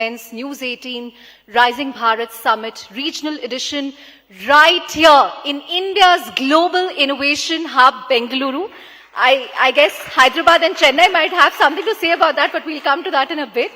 News 18 Rising Bharat Summit Regional Edition right here in India's global innovation hub, Bengaluru. I guess Hyderabad and Chennai might have something to say about that, but we'll come to that in a bit.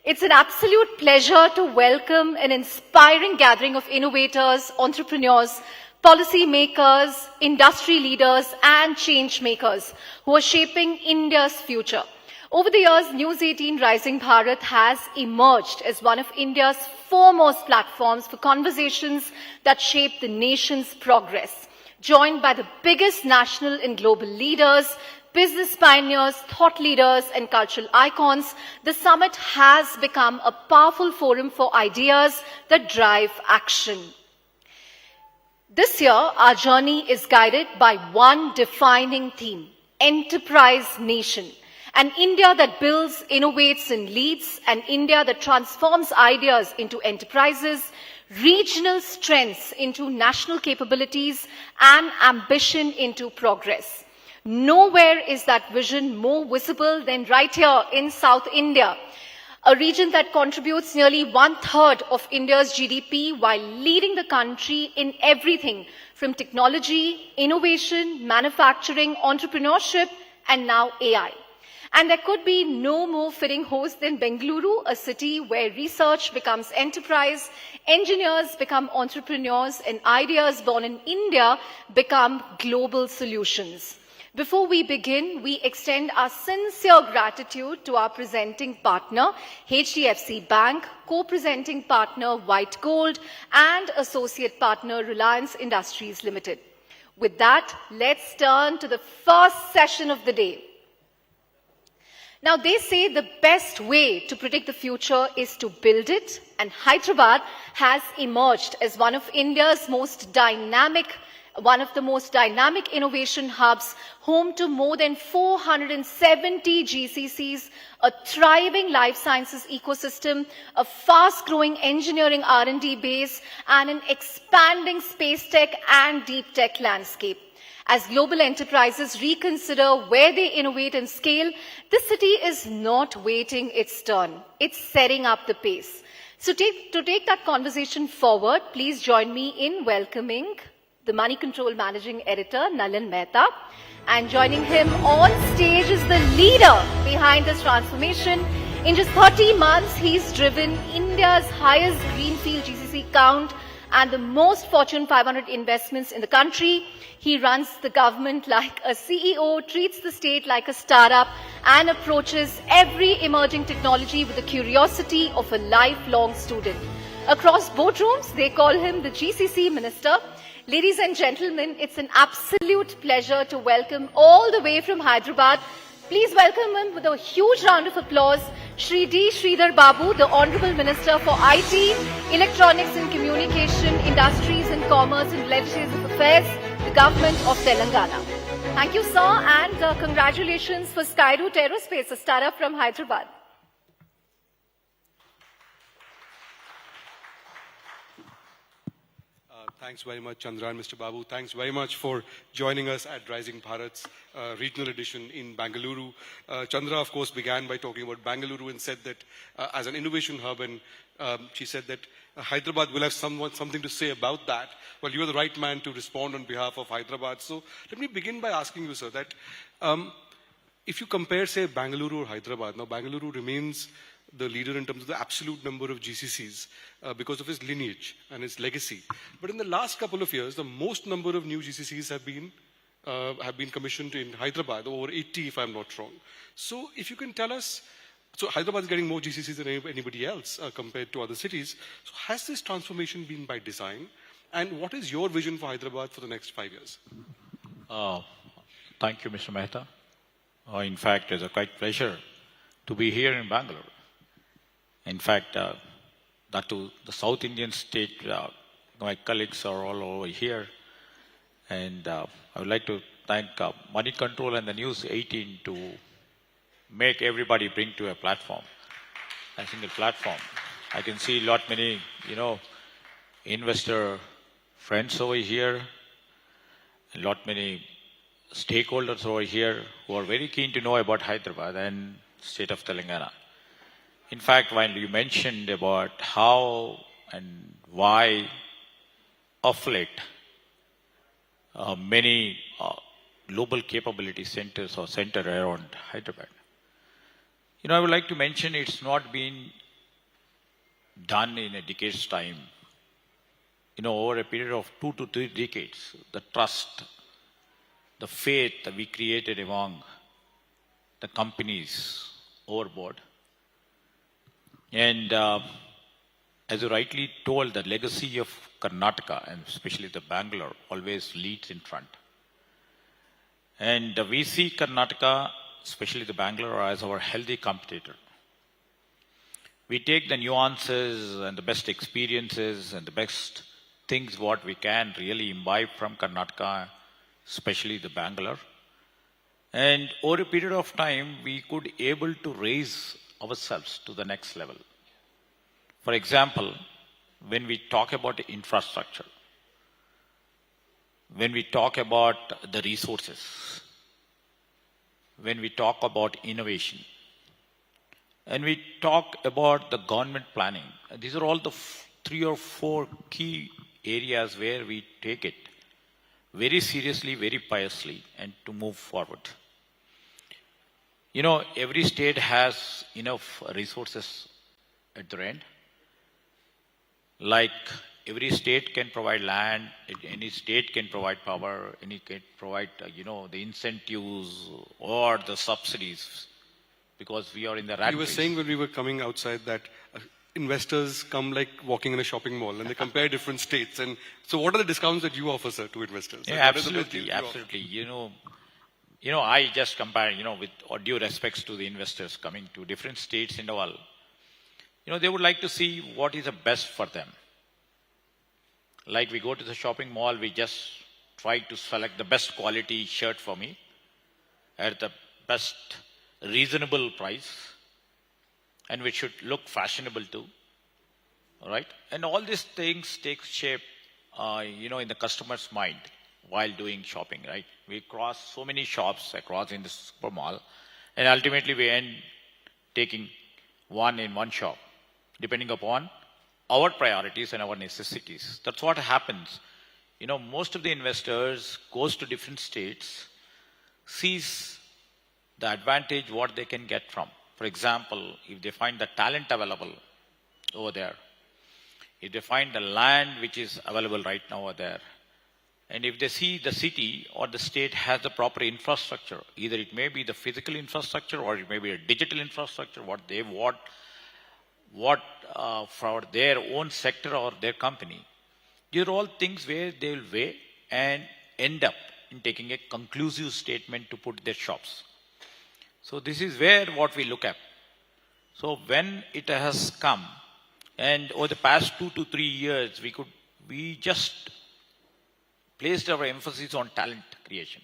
It's an absolute pleasure to welcome an inspiring gathering of innovators, entrepreneurs, policy makers, industry leaders, and change makers who are shaping India's future. Over the years, News 18 Rising Bharat has emerged as one of India's foremost platforms for conversations that shape the nation's progress. Joined by the biggest national and global leaders, business pioneers, thought leaders, and cultural icons, the summit has become a powerful forum for ideas that drive action. This year, our journey is guided by one defining theme: Enterprise Nation. An India that builds, innovates, and leads, an India that transforms ideas into enterprises, regional strengths into national capabilities, and ambition into progress. Nowhere is that vision more visible than right here in South India, a region that contributes nearly 1/3 of India's GDP while leading the country in everything from technology, innovation, manufacturing, entrepreneurship, and now AI. And there could be no more fitting host than Bengaluru, a city where research becomes enterprise, engineers become entrepreneurs, and ideas born in India become global solutions. Before we begin, we extend our sincere gratitude to our presenting partner, HDFC Bank, co-presenting partner, White Gold, and associate partner, Reliance Industries Limited. With that, let's turn to the first session of the day. Now, they say the best way to predict the future is to build it, and Hyderabad has emerged as one of the most dynamic innovation hubs, home to more than 470 GCCs, a thriving life sciences ecosystem, a fast-growing engineering R&D base, and an expanding space tech and deep tech landscape. As global enterprises reconsider where they innovate and scale, this city is not waiting its turn. It's setting up the pace. So to take that conversation forward, please join me in welcoming the Money Control Managing Editor, Nalin Mehta. And joining him on stage is the leader behind this transformation. In just 30 months, he's driven India's highest greenfield GCC count and the most Fortune 500 investments in the country. He runs the government like a CEO, treats the state like a startup, and approaches every emerging technology with the curiosity of a lifelong student. Across boardrooms, they call him the GCC Minister. Ladies and gentlemen, it's an absolute pleasure to welcome all the way from Hyderabad. Please welcome him with a huge round of applause, Shri D. Sridhar Babu, the Honorable Minister for IT, Electronics and Communication, Industries and Commerce and Legislative Affairs, the Government of Telangana. Thank you, sir, and congratulations for Skyroot Aerospace, a startup from Hyderabad. Thanks very much, Chandra and Mr. Babu. Thanks very much for joining us at Rising Bharat's regional edition in Bengaluru. Chandra, of course, began by talking about Bengaluru and said that as an innovation hub, and she said that Hyderabad will have something to say about that. Well, you are the right man to respond on behalf of Hyderabad. So let me begin by asking you, sir, that if you compare, say, Bengaluru or Hyderabad, now Bengaluru remains the leader in terms of the absolute number of GCCs because of its lineage and its legacy. But in the last couple of years, the most number of new GCCs have been commissioned in Hyderabad, over 80 if I'm not wrong. So if you can tell us, so Hyderabad is getting more GCCs than anybody else compared to other cities. So has this transformation been by design? And what is your vision for Hyderabad for the next 5 years? Thank you, Mr. Mehta. In fact, it's a great pleasure to be here in Bangalore. In fact, that to the South Indian state, my colleagues are all over here. And I would like to thank Money Control and the News 18 to make everybody bring to a platform, a single platform. I can see many, investor friends over here, a many stakeholders over here who are very keen to know about Hyderabad and state of Telangana. In fact, when you mentioned about how and why of late many global capability centers are centered around Hyderabad. I would like to mention it's not been done in a decade's time. Over a period of 2 to 3 decades, the trust, the faith that we created among the companies overboard. And as you rightly told, the legacy of Karnataka, and especially the Bangalore, always leads in front. And we see Karnataka, especially the Bangalore, as our healthy competitor. We take the nuances and the best experiences and the best things what we can really imbibe from Karnataka, especially the Bangalore. And over a period of time, we could able to raise ourselves to the next level. For example, when we talk about infrastructure, when we talk about the resources, when we talk about innovation, and we talk about the government planning, these are all the 3 or 4 key areas where we take it very seriously, very piously, and to move forward. Every state has enough resources at their end. Like every state can provide land, any state can provide power, any can provide, the incentives or the subsidies, because we are in the rat race. You were saying when we were coming outside that investors come like walking in a shopping mall and they compare different states. And so what are the discounts that you offer, sir, to investors? Yeah, absolutely, absolutely. I just compare, with all due respects to the investors coming to different states in the world. They would like to see what is the best for them. Like we go to the shopping mall, we just try to select the best quality shirt for me at the best reasonable price, and which should look fashionable too. All right? And all these things take shape, in the customer's mind while doing shopping, right? We cross so many shops across in the super mall, and ultimately we end taking one in one shop, depending upon our priorities and our necessities. That's what happens. Most of the investors goes to different states, sees the advantage what they can get from. For example, if they find the talent available over there, if they find the land which is available right now over there, and if they see the city or the state has the proper infrastructure, either it may be the physical infrastructure or it may be a digital infrastructure, what they want, for their own sector or their company. These are all things where they will weigh and end up in taking a conclusive statement to put their shops. So this is where what we look at. So when it has come, and over the past 2 to 3 years, we just placed our emphasis on talent creation.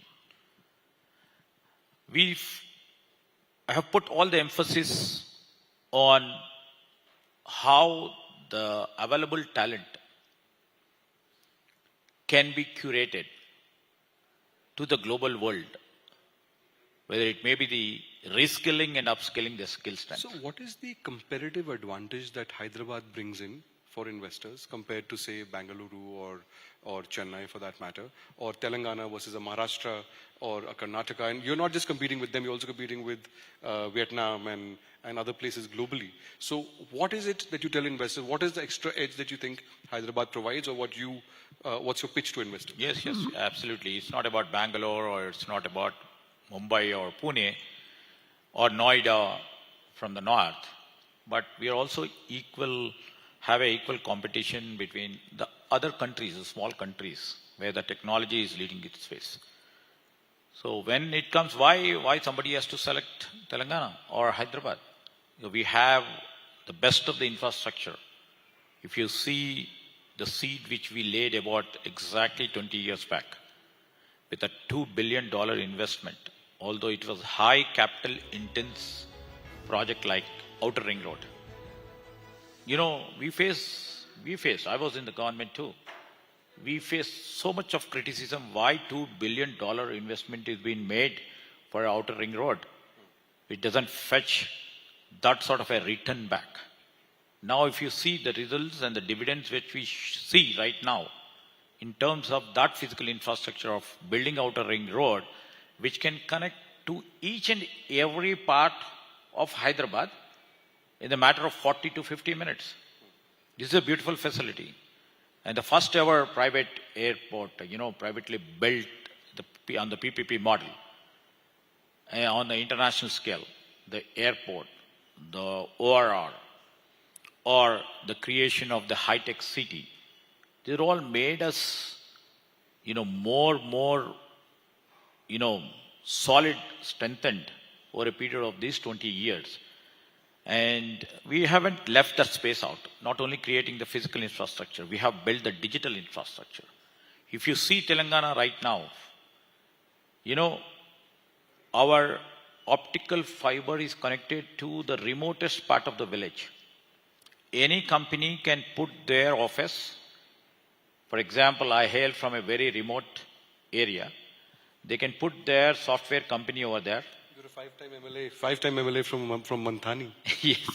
I have put all the emphasis on how the available talent can be curated to the global world, whether it may be the reskilling and upskilling the skill strength. So what is the comparative advantage that Hyderabad brings in for investors compared to, say, Bengaluru or Chennai for that matter, or Telangana versus a Maharashtra or a Karnataka? And you're not just competing with them, you're also competing with Vietnam and other places globally. So what is it that you tell investors? What is the extra edge that you think Hyderabad provides, or what's your pitch to investors? Yes, absolutely. It's not about Bangalore, or it's not about Mumbai or Pune or Noida from the north, but we are also have a equal competition between the other countries, the small countries, where the technology is leading its pace. So when it comes, why somebody has to select Telangana or Hyderabad? We have the best of the infrastructure. If you see the seed which we laid about exactly 20 years back, with a $2 billion investment, although it was high capital intense project like Outer Ring Road. We faced, I was in the government too, we faced so much of criticism why $2 billion investment is being made for Outer Ring Road. It doesn't fetch that sort of a return back. Now, if you see the results and the dividends which we see right now, in terms of that physical infrastructure of building out a ring road, which can connect to each and every part of Hyderabad in a matter of 40 to 50 minutes. This is a beautiful facility. And the first ever private airport, privately built on the PPP model, on the international scale, the airport, the ORR, or the creation of the high-tech city. They're all made us, more, solid, strengthened over a period of these 20 years. And we haven't left that space out, not only creating the physical infrastructure, we have built the digital infrastructure. If you see Telangana right now, our optical fiber is connected to the remotest part of the village. Any company can put their office. For example, I hail from a very remote area. They can put their software company over there. You're a five-time MLA from Manthani. Yes,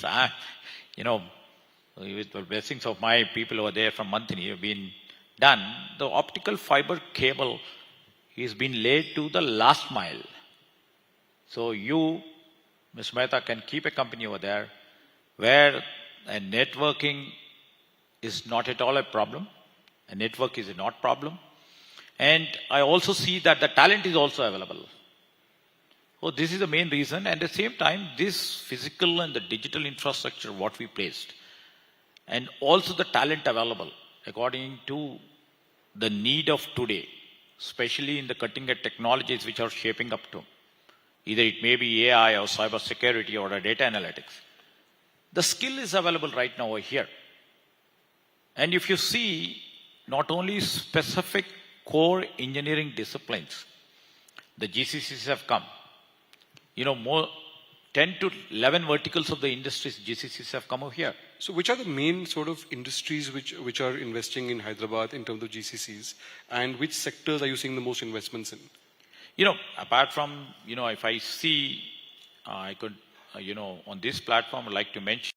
with the blessings of my people over there from Manthani have been done. The optical fiber cable is been laid to the last mile. So you, Ms. Mehta, can keep a company over there where networking is not at all a problem. A network is not a problem. And I also see that the talent is also available. So this is the main reason. And at the same time, this physical and the digital infrastructure, what we placed, and also the talent available according to the need of today, especially in the cutting-edge technologies which are shaping up to. Either it may be AI or cyber security or data analytics. The skill is available right now over here. And if you see, not only specific core engineering disciplines, the GCCs have come. More 10 to 11 verticals of the industries, GCCs have come over here. So which are the main sort of industries which are investing in Hyderabad in terms of GCCs, and which sectors are you seeing the most investments in? Apart from, if I see, I could, on this platform, I'd like to mention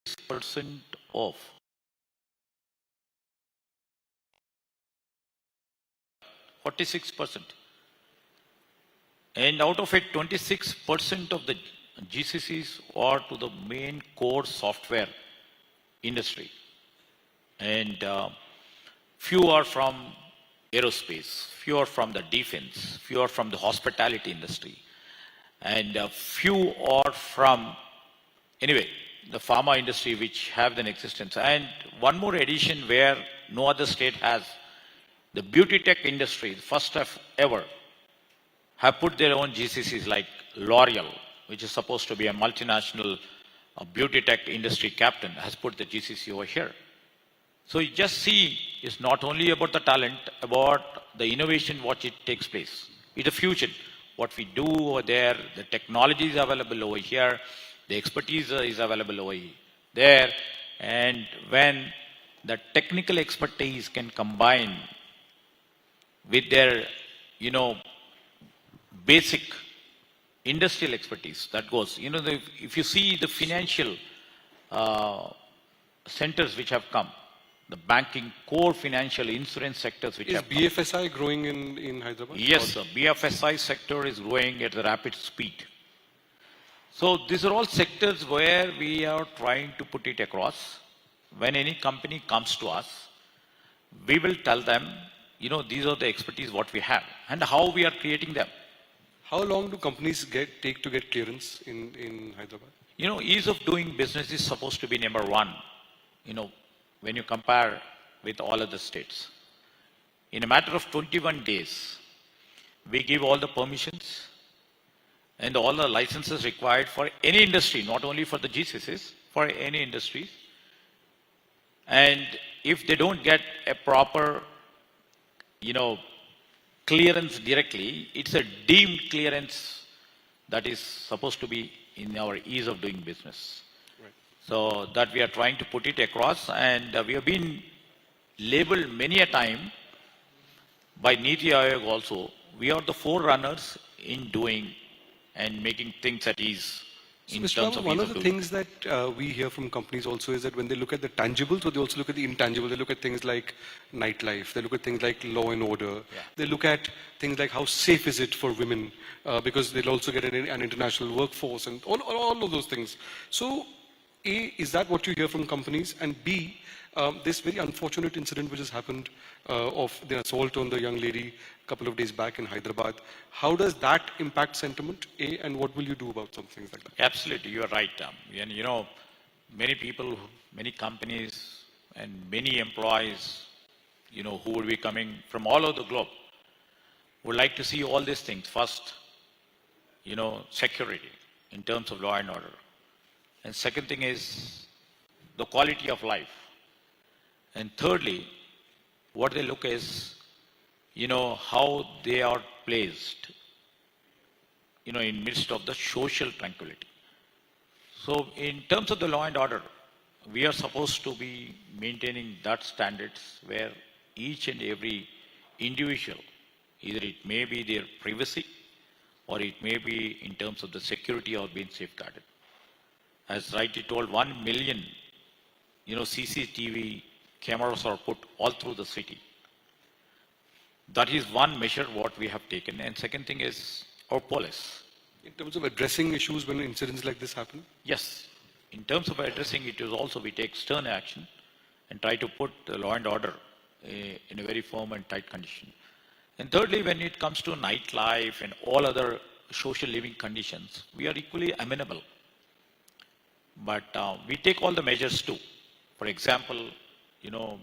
6% of 46%. And out of it, 26% of the GCCs are to the main core software industry. And few are from aerospace, few are from the defense, few are from the hospitality industry, and few are from, the pharma industry, which have an existence. And one more addition where no other state has, the beauty tech industry, first ever, have put their own GCCs, like L'Oreal, which is supposed to be a multinational beauty tech industry captain, has put the GCC over here. So you just see, it's not only about the talent, about the innovation, what it takes place. It's a fusion. What we do over there, the technology is available over here, the expertise is available over there, and when the technical expertise can combine with their, basic industrial expertise, that goes. If you see the financial centers which have come, the banking, core financial insurance sectors which have come. Is BFSI growing in Hyderabad? Yes, the BFSI sector is growing at a rapid speed. So these are all sectors where we are trying to put it across. When any company comes to us, we will tell them, these are the expertise what we have and how we are creating them. How long do companies take to get clearance in Hyderabad? Ease of doing business is supposed to be number one, when you compare with all other states. In a matter of 21 days, we give all the permissions and all the licenses required for any industry, not only for the GCCs, for any industry. And if they don't get a proper, clearance directly, it's a deemed clearance that is supposed to be in our ease of doing business. Right. So that we are trying to put it across, and we have been labeled many a time by Niti Aayog also. We are the forerunners in doing and making things at ease So, in Mr. terms Babu, of one ease of of the doing. things that we hear from companies also is that when they look at the tangibles, so they also look at the intangible. They look at things like nightlife. They look at things like law and order. Yeah. They look at things like how safe is it for women, because they'll also get an international workforce and all of those things. So, A, is that what you hear from companies? And B, this very unfortunate incident which has happened of the assault on the young lady a couple of days back in Hyderabad, how does that impact sentiment, A, and what will you do about some things like that? Absolutely, you are right. And many people, many companies, and many employees, who will be coming from all over the globe, would like to see all these things. First, security in terms of law and order. And second thing is the quality of life. And thirdly, what they look is, how they are placed, in midst of the social tranquility. So in terms of the law and order, we are supposed to be maintaining that standards where each and every individual, either it may be their privacy or it may be in terms of the security or being safeguarded. As rightly told, 1 million, CCTV cameras are put all through the city. That is one measure what we have taken. And second thing is our police. In terms of addressing issues when incidents like this happen? Yes. In terms of addressing it is also we take stern action and try to put the law and order in a very firm and tight condition. And thirdly, when it comes to nightlife and all other social living conditions, we are equally amenable. But we take all the measures too. For example,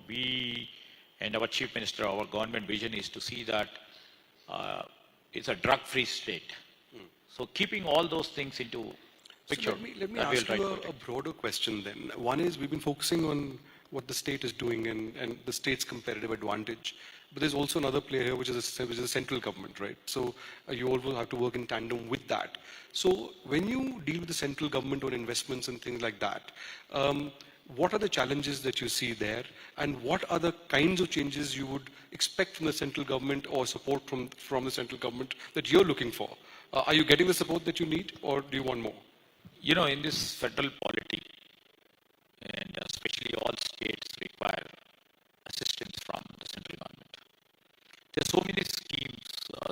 we and our Chief Minister, our government vision is to see that it's a drug-free state. So keeping all those things into picture. So let me ask you a broader question then. One is we've been focusing on what the state is doing and the state's competitive advantage. But there's also another player here, which is the central government, right? So you also have to work in tandem with that. So when you deal with the central government on investments and things like that, what are the challenges that you see there? And what are the kinds of changes you would expect from the central government or support from the central government that you're looking for? Are you getting the support that you need, or do you want more? In this federal polity, and especially all states require assistance from the central government. There are so many schemes,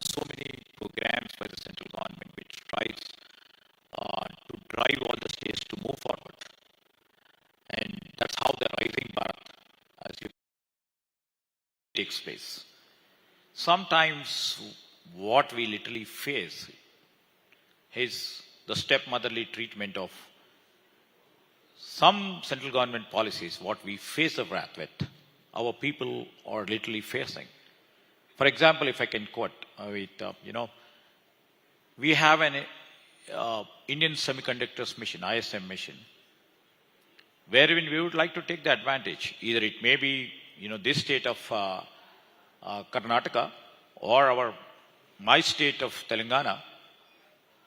so many programs by the central government which tries to drive all the states to move forward. And that's how the Rising Bharat, as you takes place. Sometimes what we literally face is the stepmotherly treatment of some central government policies, what we face the wrath with, our people are literally facing. For example, if I can quote, we have an Indian Semiconductors Mission, ISM mission, wherein we would like to take the advantage. Either it may be, this state of Karnataka, or my state of Telangana,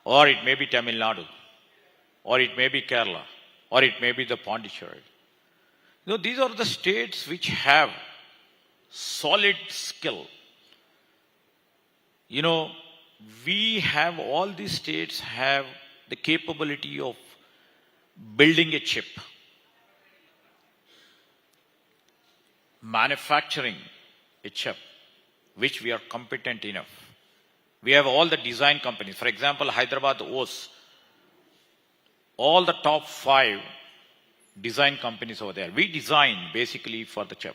or it may be Tamil Nadu, or it may be Kerala, or it may be the Pondicherry. These are the states which have solid skill. We have, all these states have the capability of building a chip, manufacturing a chip, which we are competent enough. We have all the design companies. For example, Hyderabad owes all the top 5 design companies over there. We design basically for the chip.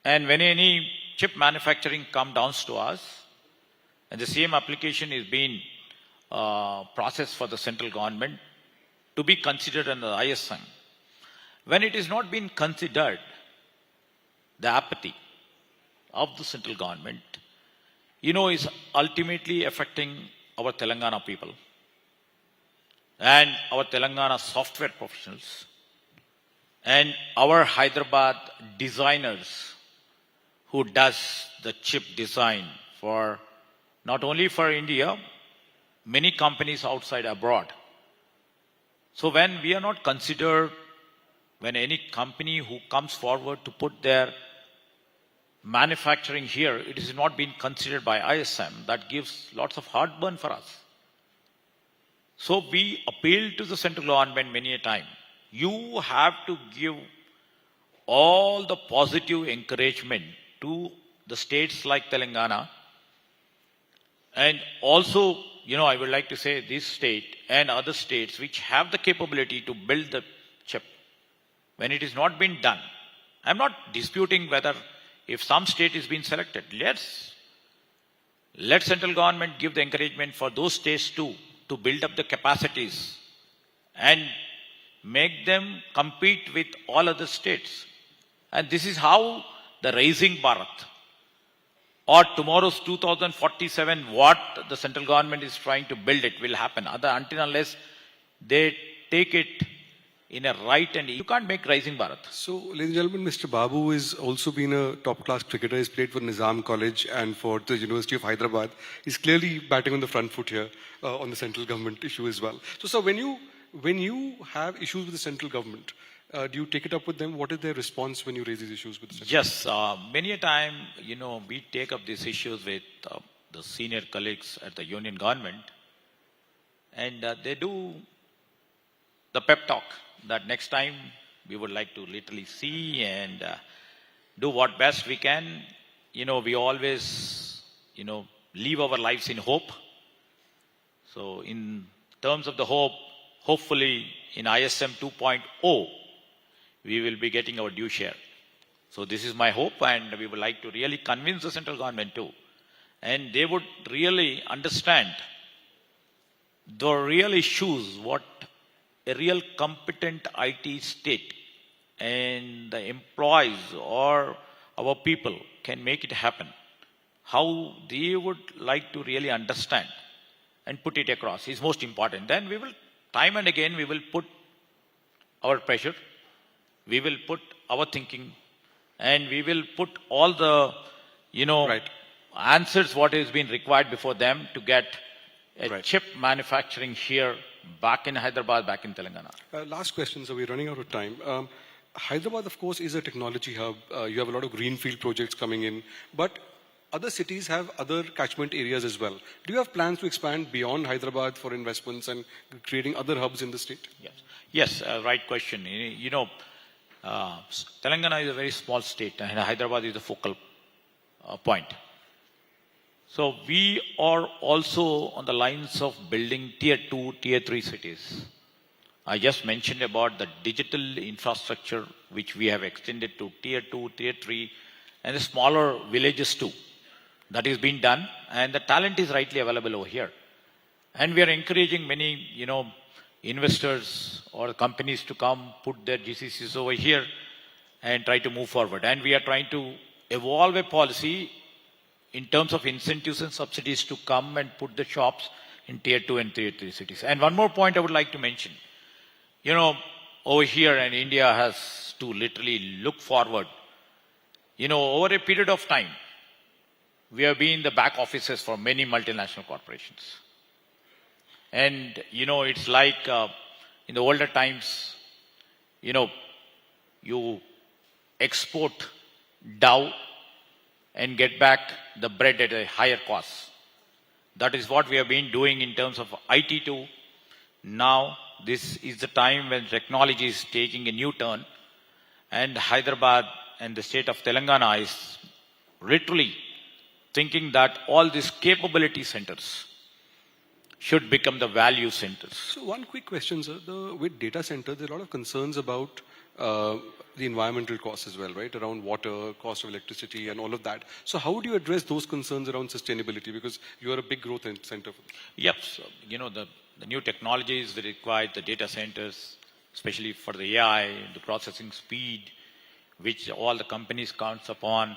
And when any chip manufacturing comes down to us, and the same application is being processed for the central government to be considered under the ISM, when it is not being considered, the apathy of the central government, is ultimately affecting our Telangana people and our Telangana software professionals and our Hyderabad designers who does the chip design for not only for India, many companies outside abroad. So when we are not considered, when any company who comes forward to put their manufacturing here, it is not being considered by ISM, that gives lots of heartburn for us. So we appealed to the central government many a time. You have to give all the positive encouragement to the states like Telangana. And also, I would like to say this state and other states which have the capability to build the chip, when it is not been done. I'm not disputing whether if some state is being selected, let central government give the encouragement for those states too to build up the capacities and make them compete with all other states. And this is how the Rising Bharat or tomorrow's 2047, what the central government is trying to build it will happen. Until unless they take it in a right, and you can't make Rising Bharat. So, ladies and gentlemen, Mr. Babu has also been a top-class cricketer. He's played for Nizam College and for the University of Hyderabad. He's clearly batting on the front foot here on the central government issue as well. So, sir, when you have issues with the central government, do you take it up with them? What is their response when you raise these issues with the central government? Yes, many a time, we take up these issues with the senior colleagues at the union government, and they do the pep talk that next time we would like to literally see and do what best we can. We always, live our lives in hope. So in terms of the hope, hopefully in ISM 2.0, we will be getting our due share. So this is my hope, and we would like to really convince the central government too. And they would really understand the real issues, what a real competent IT state and the employees or our people can make it happen. How they would like to really understand and put it across is most important. Then we will, time and again, we will put our pressure, we will put our thinking, and we will put all the, answers what has been required before them to get a chip manufacturing here, back in Hyderabad, back in Telangana. Last question, so we're running out of time. Hyderabad, of course, is a technology hub. You have a lot of greenfield projects coming in, but other cities have other catchment areas as well. Do you have plans to expand beyond Hyderabad for investments and creating other hubs in the state? Yes, right question. Telangana is a very small state, and Hyderabad is the focal point. So we are also on the lines of building tier 2, tier 3 cities. I just mentioned about the digital infrastructure, which we have extended to tier 2, tier 3, and the smaller villages too. That is being done, and the talent is rightly available over here. And we are encouraging many, investors or companies to come put their GCCs over here and try to move forward. And we are trying to evolve a policy in terms of incentives and subsidies to come and put the shops in tier 2 and tier 3 cities. And one more point I would like to mention. Over here, and India has to literally look forward. Over a period of time, we have been the back offices for many multinational corporations. And, it's like in the older times, you export dough and get back the bread at a higher cost. That is what we have been doing in terms of IT too. Now, this is the time when technology is taking a new turn, and Hyderabad and the state of Telangana is literally thinking that all these capability centers should become the value centers. So one quick question, sir. With data centers, there are a lot of concerns about the environmental costs as well, right? Around water, cost of electricity, and all of that. So how would you address those concerns around sustainability? Because you are a big growth center for this. Yep. So, the new technologies that require the data centers, especially for the AI, the processing speed, which all the companies counts upon.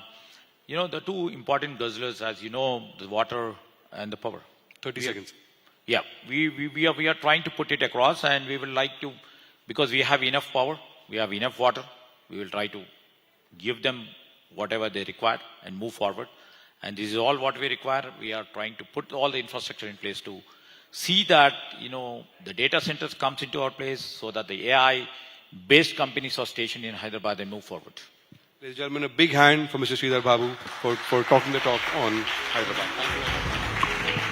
The two important guzzlers, as you know, the water and the power. 30 seconds. Yeah, we are trying to put it across, and we will like to, because we have enough power, we have enough water, we will try to give them whatever they require and move forward. And this is all what we require. We are trying to put all the infrastructure in place to see that, the data centers comes into our place so that the AI-based companies are stationed in Hyderabad and move forward. Ladies and gentlemen, a big hand for Mr. Sridhar Babu for talking the talk on Hyderabad. Thank you very much.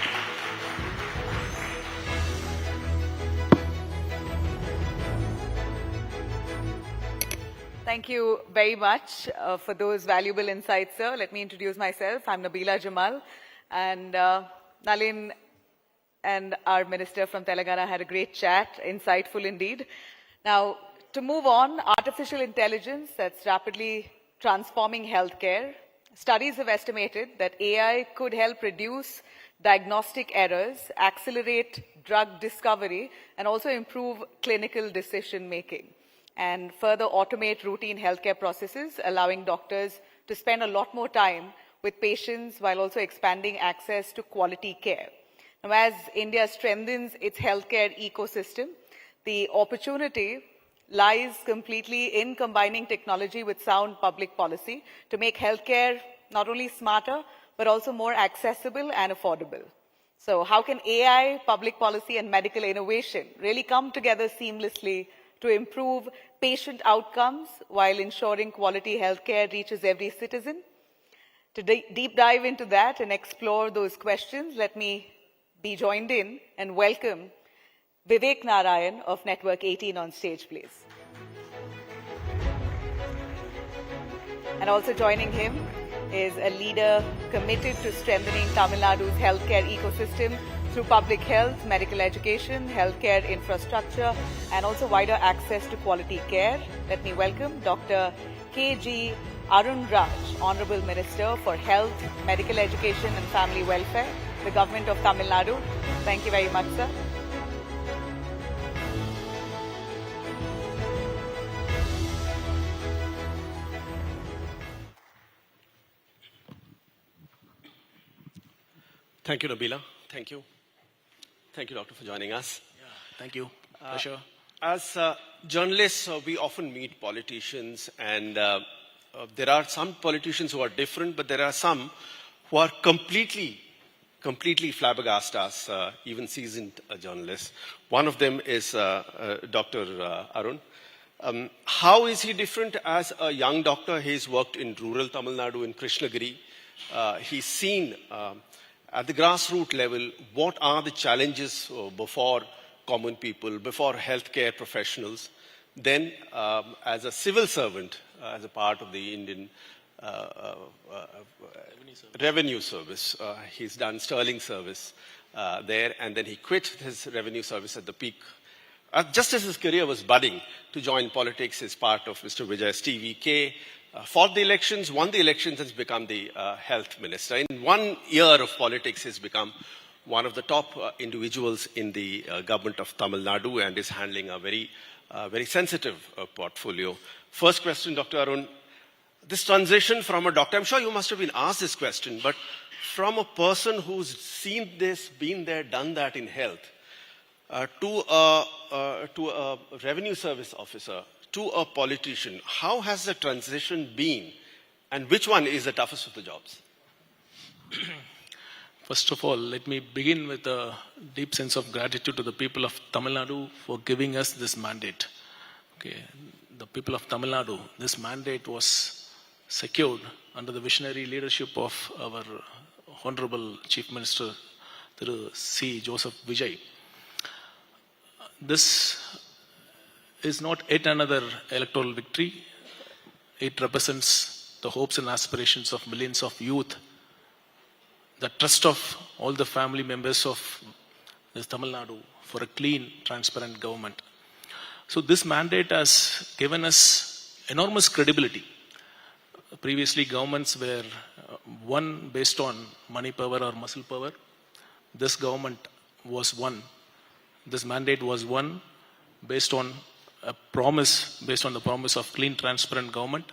Thank you very much for those valuable insights, sir. Let me introduce myself. I'm Nabila Jamal, and Nalin and our minister from Telangana had a great chat, insightful indeed. Now, to move on, artificial intelligence that's rapidly transforming healthcare. Studies have estimated that AI could help reduce diagnostic errors, accelerate drug discovery, and also improve clinical decision making, and further automate routine healthcare processes, allowing doctors to spend a lot more time with patients while also expanding access to quality care. Now, as India strengthens its healthcare ecosystem, the opportunity lies completely in combining technology with sound public policy to make healthcare not only smarter, but also more accessible and affordable. So how can AI, public policy, and medical innovation really come together seamlessly to improve patient outcomes while ensuring quality healthcare reaches every citizen? To deep dive into that and explore those questions, let me be joined in and welcome Vivek Narayan of Network 18 on stage, please. And also joining him is a leader committed to strengthening Tamil Nadu's healthcare ecosystem through public health, medical education, healthcare infrastructure, and also wider access to quality care. Let me welcome Dr. K.G. Arun Raj, Honorable Minister for Health, Medical Education and Family Welfare, the Government of Tamil Nadu. Thank you very much, sir. Thank you, Nabila. Thank you. Thank you, Doctor, for joining us. Yeah, thank you. Pleasure. As journalists, we often meet politicians, and there are some politicians who are different, but there are some who are completely flabbergasted us, even seasoned journalists. One of them is Dr. Arun. How is he different as a young doctor? He's worked in rural Tamil Nadu in Krishnagiri. He's seen at the grassroots level, what are the challenges before common people, before healthcare professionals? Then, as a civil servant, as a part of the Indian revenue service, he's done sterling service there, and then he quit his revenue service at the peak. Just as his career was budding to join politics as part of Mr. Vijay's TVK, fought the elections, won the elections, and has become the health minister. In 1 year of politics, he's become one of the top individuals in the government of Tamil Nadu and is handling a very sensitive portfolio. First question, Dr. Arun. This transition from a doctor, I'm sure you must have been asked this question, but from a person who's seen this, been there, done that in health, to a revenue service officer, to a politician, how has the transition been, and which one is the toughest of the jobs? First of all, let me begin with a deep sense of gratitude to the people of Tamil Nadu for giving us this mandate. Okay, the people of Tamil Nadu, this mandate was secured under the visionary leadership of our Honorable Chief Minister, Thiru C. Joseph Vijay. This is not yet another electoral victory. It represents the hopes and aspirations of millions of youth, the trust of all the family members of this Tamil Nadu for a clean, transparent government. So this mandate has given us enormous credibility. Previously, governments were one based on money power or muscle power. This government was one. This mandate was one based on a promise, based on the promise of clean, transparent government.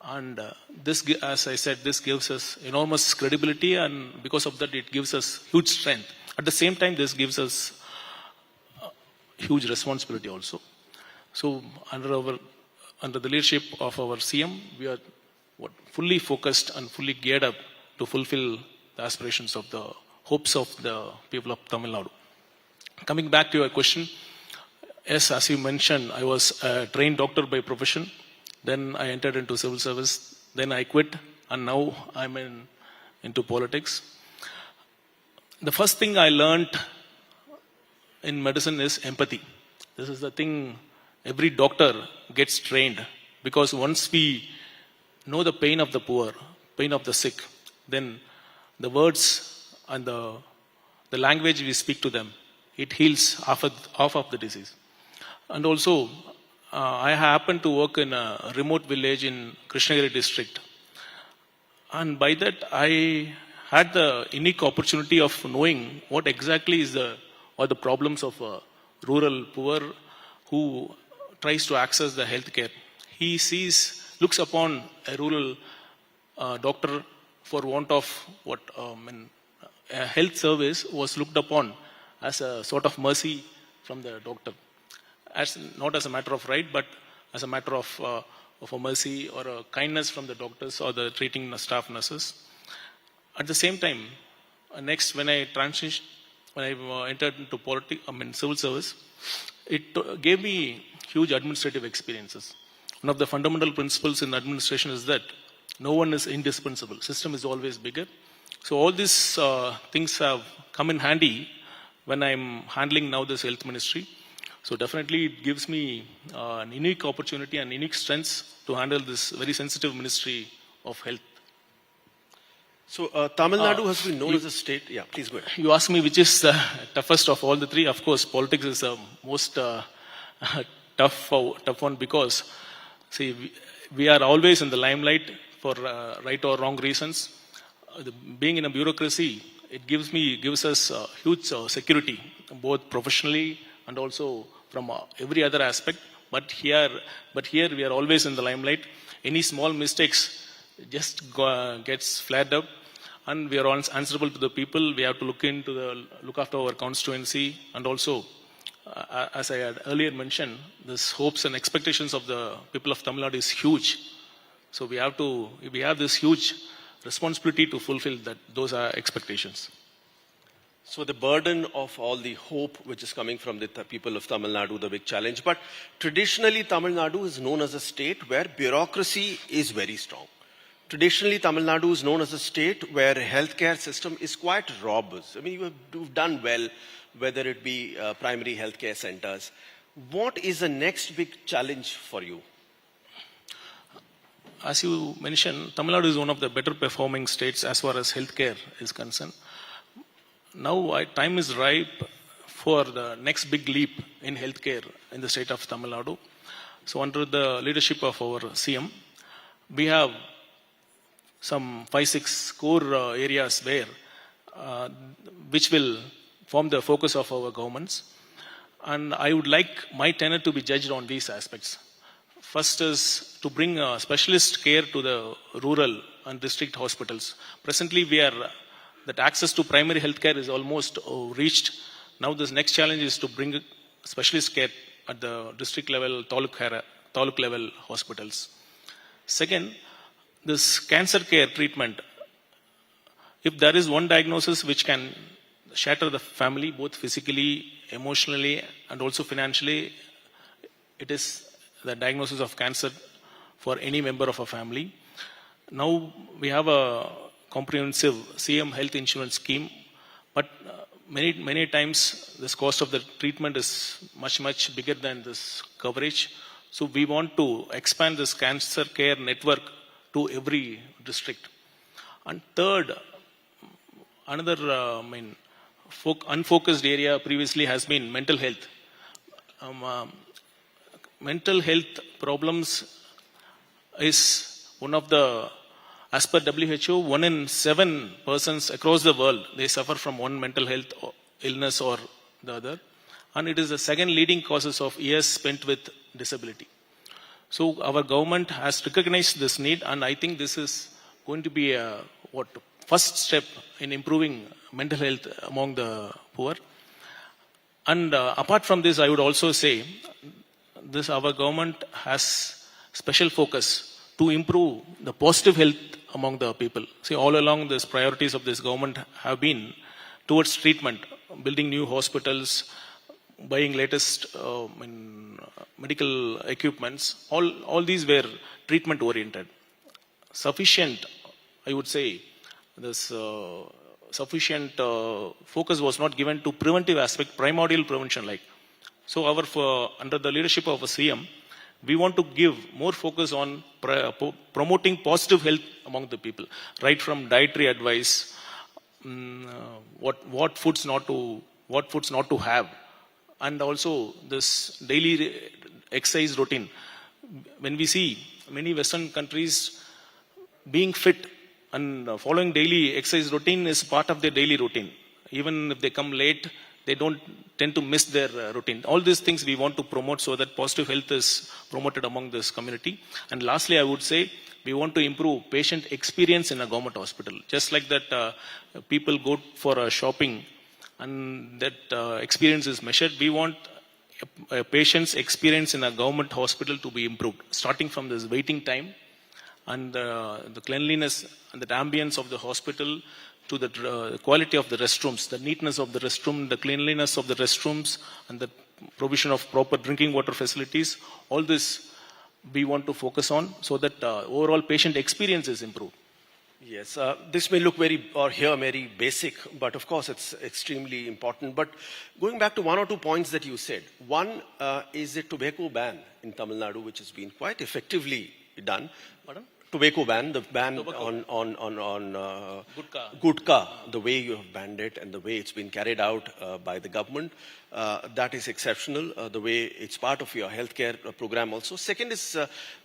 And this, as I said, this gives us enormous credibility, and because of that, it gives us huge strength. At the same time, this gives us huge responsibility also. So under the leadership of our CM, we are fully focused and fully geared up to fulfill the aspirations of the hopes of the people of Tamil Nadu. Coming back to your question, yes, as you mentioned, I was a trained doctor by profession. Then I entered into civil service. Then I quit, and now I'm into politics. The first thing I learned in medicine is empathy. This is the thing every doctor gets trained Because once we know the pain of the poor, pain of the sick, then the words and the language we speak to them, it heals half of the disease. And also, I happen to work in a remote village in Krishnagiri district. And by that, I had the unique opportunity of knowing what exactly is the problems of a rural poor who tries to access the healthcare. He looks upon a rural doctor for want of a health service was looked upon as a sort of mercy from the doctor, not as a matter of right, but as a matter of a mercy or a kindness from the doctors or the treating staff nurses. At the same time, next when I entered into civil service, it gave me huge administrative experiences. One of the fundamental principles in administration is that no one is indispensable. System is always bigger. So all these things have come in handy when I'm handling now this health ministry. So definitely it gives me an unique opportunity and unique strengths to handle this very sensitive ministry of health. So Tamil Nadu has been known as a state. Yeah, please go ahead. You asked me which is the toughest of all the three. Of course, politics is the most tough one because, see, we are always in the limelight for right or wrong reasons. Being in a bureaucracy, it gives us huge security, both professionally and also from every other aspect. But here we are always in the limelight. Any small mistakes just gets flared up, and we are answerable to the people. We have to look after our constituency, and also, as I had earlier mentioned, this hopes and expectations of the people of Tamil Nadu is huge. So we have this huge responsibility to fulfill those expectations. So the burden of all the hope which is coming from the people of Tamil Nadu, the big challenge. But traditionally, Tamil Nadu is known as a state where bureaucracy is very strong. Traditionally, Tamil Nadu is known as a state where healthcare system is quite robust. I mean, you've done well, whether it be primary healthcare centers. What is the next big challenge for you? As you mentioned, Tamil Nadu is one of the better performing states as far as healthcare is concerned. Now, time is ripe for the next big leap in healthcare in the state of Tamil Nadu. So, under the leadership of our CM, we have some 5-6 core areas which will form the focus of our governments. And I would like my tenure to be judged on these aspects. First is to bring specialist care to the rural and district hospitals. Presently, that access to primary health care is almost reached. Now, this next challenge is to bring specialist care at the district level, taluk level hospitals. Second, this cancer care treatment. If there is one diagnosis which can shatter the family, both physically, emotionally, and also financially, it is the diagnosis of cancer for any member of a family. Now we have a comprehensive CM health insurance scheme, but many times this cost of the treatment is much bigger than this coverage. So we want to expand this cancer care network to every district. And third, another unfocused area previously has been mental health. Mental health problems is one of the, as per WHO, 1 in 7 persons across the world, they suffer from one mental health illness or the other. And it is the second leading causes of years spent with disability. So our government has recognized this need, and I think this is going to be a first step in improving mental health among the poor. And apart from this, I would also say, our government has special focus to improve the positive health among the people. See, all along these priorities of this government have been towards treatment, building new hospitals, buying latest medical equipments. All these were treatment oriented. Sufficient, I would say, this sufficient focus was not given to preventive aspect, primordial prevention like. So under the leadership of a CM, We want to give more focus on promoting positive health among the people, right from dietary advice, what foods not to have, and also this daily exercise routine. When we see many Western countries being fit and following daily exercise routine is part of their daily routine. Even if they come late, they don't tend to miss their routine. All these things we want to promote so that positive health is promoted among this community. And lastly, I would say we want to improve patient experience in a government hospital. Just like that people go for a shopping and that experience is measured, we want a patient's experience in a government hospital to be improved, starting from this waiting time and the cleanliness and the ambience of the hospital to the quality of the restrooms, the neatness of the restroom, the cleanliness of the restrooms, and the provision of proper drinking water facilities. All this we want to focus on so that overall patient experience is improved. Yes, this may look very basic, but of course it's extremely important. But going back to one or two points that you said, one is the tobacco ban in Tamil Nadu, which has been quite effectively done. Pardon? Tobacco ban, the ban on gutka, the way you have banned it and the way it's been carried out by the government, that is exceptional, the way it's part of your healthcare program also. Second is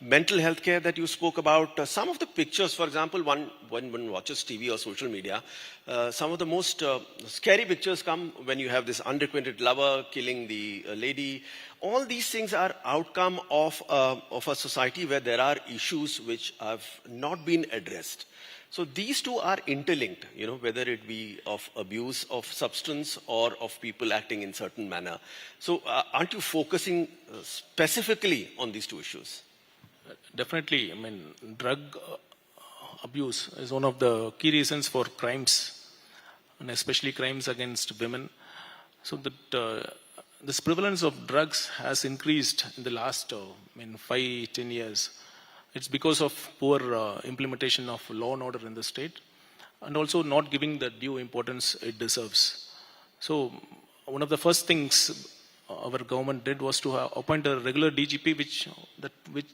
mental health care that you spoke about. Some of the pictures, for example, when one watches TV or social media, some of the most scary pictures come when you have this unrequited lover killing the lady. All these things are outcome of a society where there are issues which have not been addressed. So these two are interlinked, whether it be of abuse of substance or of people acting in certain manner. So aren't you focusing specifically on these two issues? Definitely. I mean, drug abuse is one of the key reasons for crimes, and especially crimes against women. So that this prevalence of drugs has increased in the last 5-10 years. It's because of poor implementation of law and order in the state, and also not giving the due importance it deserves. So one of the first things our government did was to appoint a regular DGP, which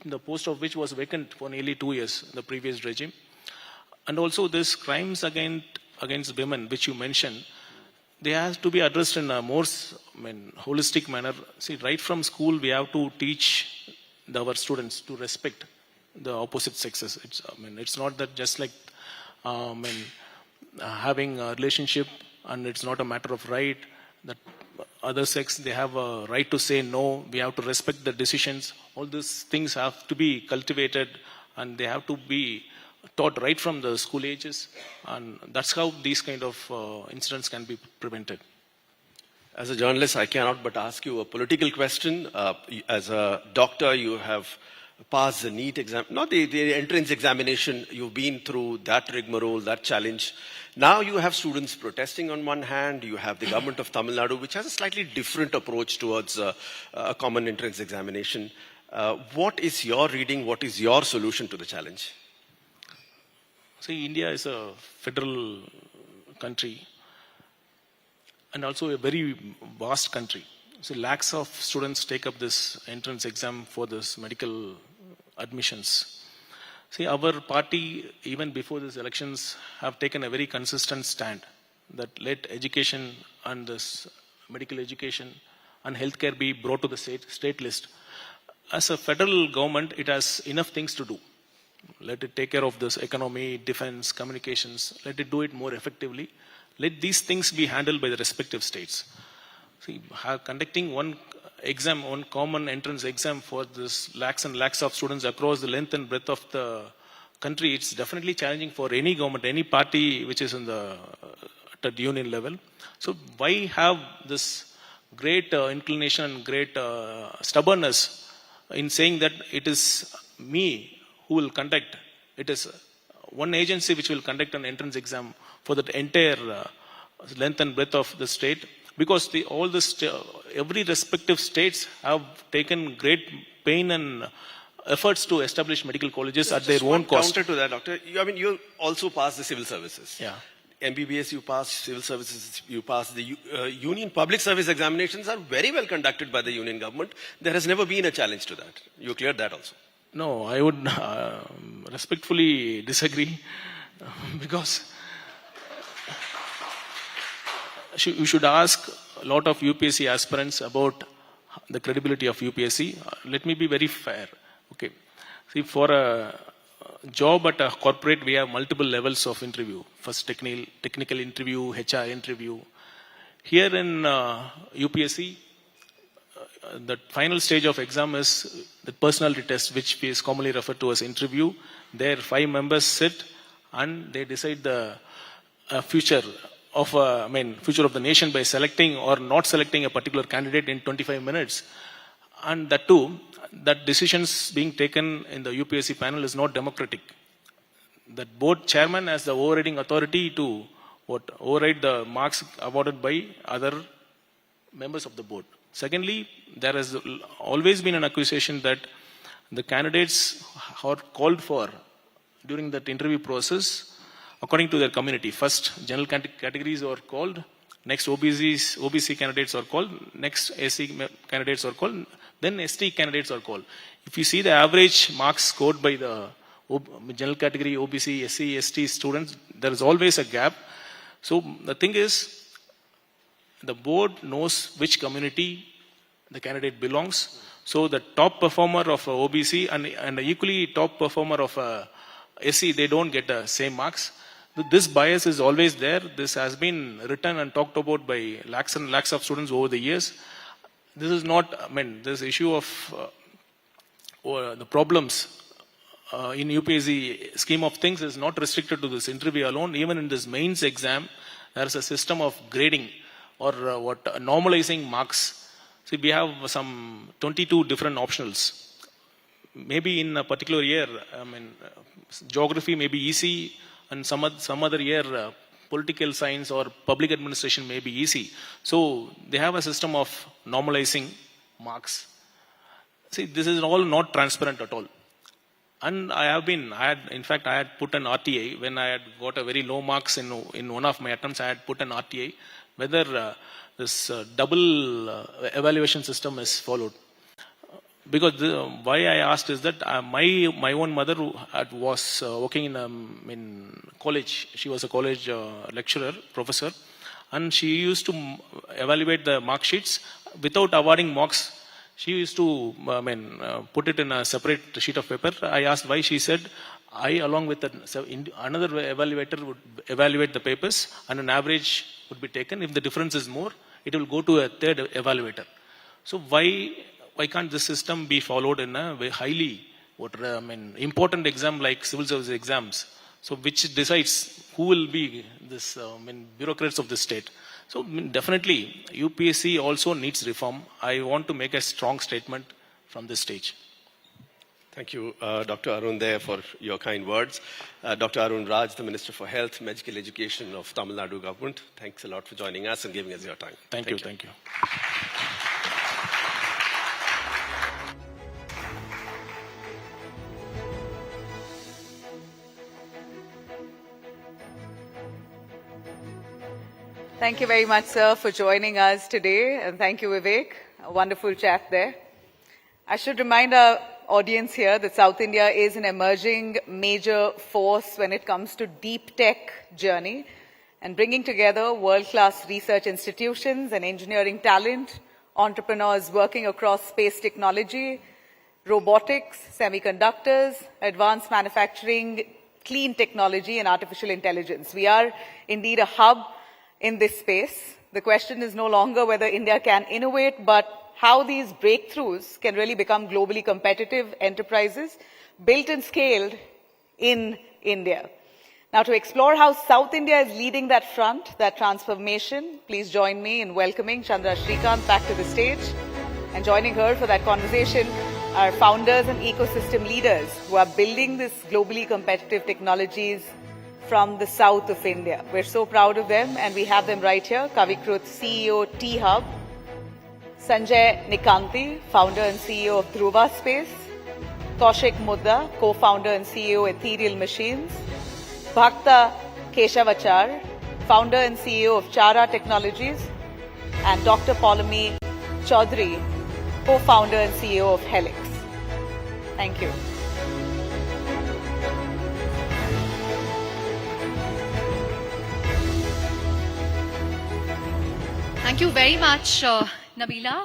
the post of which was vacant for nearly 2 years in the previous regime. And also this crimes against women, which you mentioned, they have to be addressed in a more holistic manner. See, right from school, we have to teach our students to respect the opposite sexes. It's not that just like having a relationship and it's not a matter of right, that other sex, they have a right to say no, we have to respect the decisions. All these things have to be cultivated and they have to be taught right from the school ages, and that's how these kind of incidents can be prevented. As a journalist, I cannot but ask you a political question. As a doctor, you have passed the NEET exam, not the entrance examination. You've been through that rigmarole, that challenge. Now you have students protesting on one hand. You have the government of Tamil Nadu, which has a slightly different approach towards a common entrance examination. What is your reading? What is your solution to the challenge? See, India is a federal country and also a very vast country. So lakhs of students take up this entrance exam for this medical admissions. See, our party, even before these elections, have taken a very consistent stand that let education and this medical education and healthcare be brought to the state list. As a federal government, it has enough things to do. Let it take care of this economy, defense, communications. Let it do it more effectively. Let these things be handled by the respective states. See, conducting one exam, one common entrance exam for this lakhs and lakhs of students across the length and breadth of the country, it's definitely challenging for any government, any party which is at the union level. So why have this great inclination and great stubbornness in saying that it is me who will conduct, it is one agency which will conduct an entrance exam for the entire length and breadth of the state, because every respective states have taken great pain and efforts to establish medical colleges at their own cost. Counter to that, doctor, you also passed the civil services. Yeah. MBBS you pass, civil services you pass, the union public service examinations are very well conducted by the union government. There has never been a challenge to that. You cleared that also. No, I would respectfully disagree because you should ask a lot of UPSC aspirants about the credibility of UPSC. Let me be very fair. Okay. See, for a job at a corporate, we have multiple levels of interview. First, technical interview, HR interview. Here in UPSC, the final stage of exam is the personality test, which is commonly referred to as interview. There, 5 members sit and they decide the future of the nation by selecting or not selecting a particular candidate in 25 minutes. And that too, that decisions being taken in the UPSC panel is not democratic. That board chairman has the overriding authority to override the marks awarded by other members of the board. Secondly, there has always been an accusation that the candidates are called for during that interview process according to their community. First, general categories are called. Next, OBC candidates are called. Next, SC candidates are called. Then ST candidates are called. If you see the average marks scored by the general category, OBC, SC, ST students, there is always a gap. So the thing is, the board knows which community the candidate belongs. So the top performer of OBC and the equally top performer of SC, they don't get the same marks. This bias is always there. This has been written and talked about by lakhs and lakhs of students over the years. This is not, this issue of the problems in UPSC scheme of things is not restricted to this interview alone. Even in this mains exam, there is a system of grading or normalizing marks. See, we have some 22 different optionals. Maybe in a particular year, geography may be easy, and some other year, political science or public administration may be easy. So they have a system of normalizing marks. See, this is all not transparent at all. And I had put an RTA when I had got a very low marks in one of my attempts. I had put an RTA whether this double evaluation system is followed. Because why I asked is that my own mother was working in college. She was a college lecturer, professor, and she used to evaluate the mark sheets without awarding marks. She used to put it in a separate sheet of paper. I asked why. She said, I along with another evaluator would evaluate the papers and an average would be taken. If the difference is more, it will go to a third evaluator. So why can't this system be followed in a very highly important exam like civil service exams? So which decides who will be this bureaucrats of the state. So definitely UPSC also needs reform. I want to make a strong statement from this stage. Thank you, Dr. Arun there for your kind words. Dr. Arun Raj, the Minister for Health, Medical Education of Tamil Nadu government. Thanks a lot for joining us and giving us your time. Thank you. Thank you. Thank you very much, sir, for joining us today. And thank you, Vivek. A wonderful chat there. I should remind our audience here that South India is an emerging major force when it comes to deep tech journey and bringing together world-class research institutions and engineering talent, entrepreneurs working across space technology, robotics, semiconductors, advanced manufacturing, clean technology, and artificial intelligence. We are indeed a hub in this space. The question is no longer whether India can innovate, but how these breakthroughs can really become globally competitive enterprises built and scaled in India. Now, to explore how South India is leading that front, that transformation, please join me in welcoming Chandra Srikanth back to the stage. And joining her for that conversation are founders and ecosystem leaders who are building this globally competitive technologies from the south of India. We're so proud of them, and we have them right here. Kavikrut, CEO, T-Hub. Sanjay Nikanti, founder and CEO of Dhruva Space. Kaushik Mudda, co-founder and CEO, Ethereal Machines. Bhakta Keshavachar, founder and CEO of Chara Technologies, and Dr. Polami Chaudhary, co-founder and CEO of Helix. Thank you. Thank you very much, Nabila.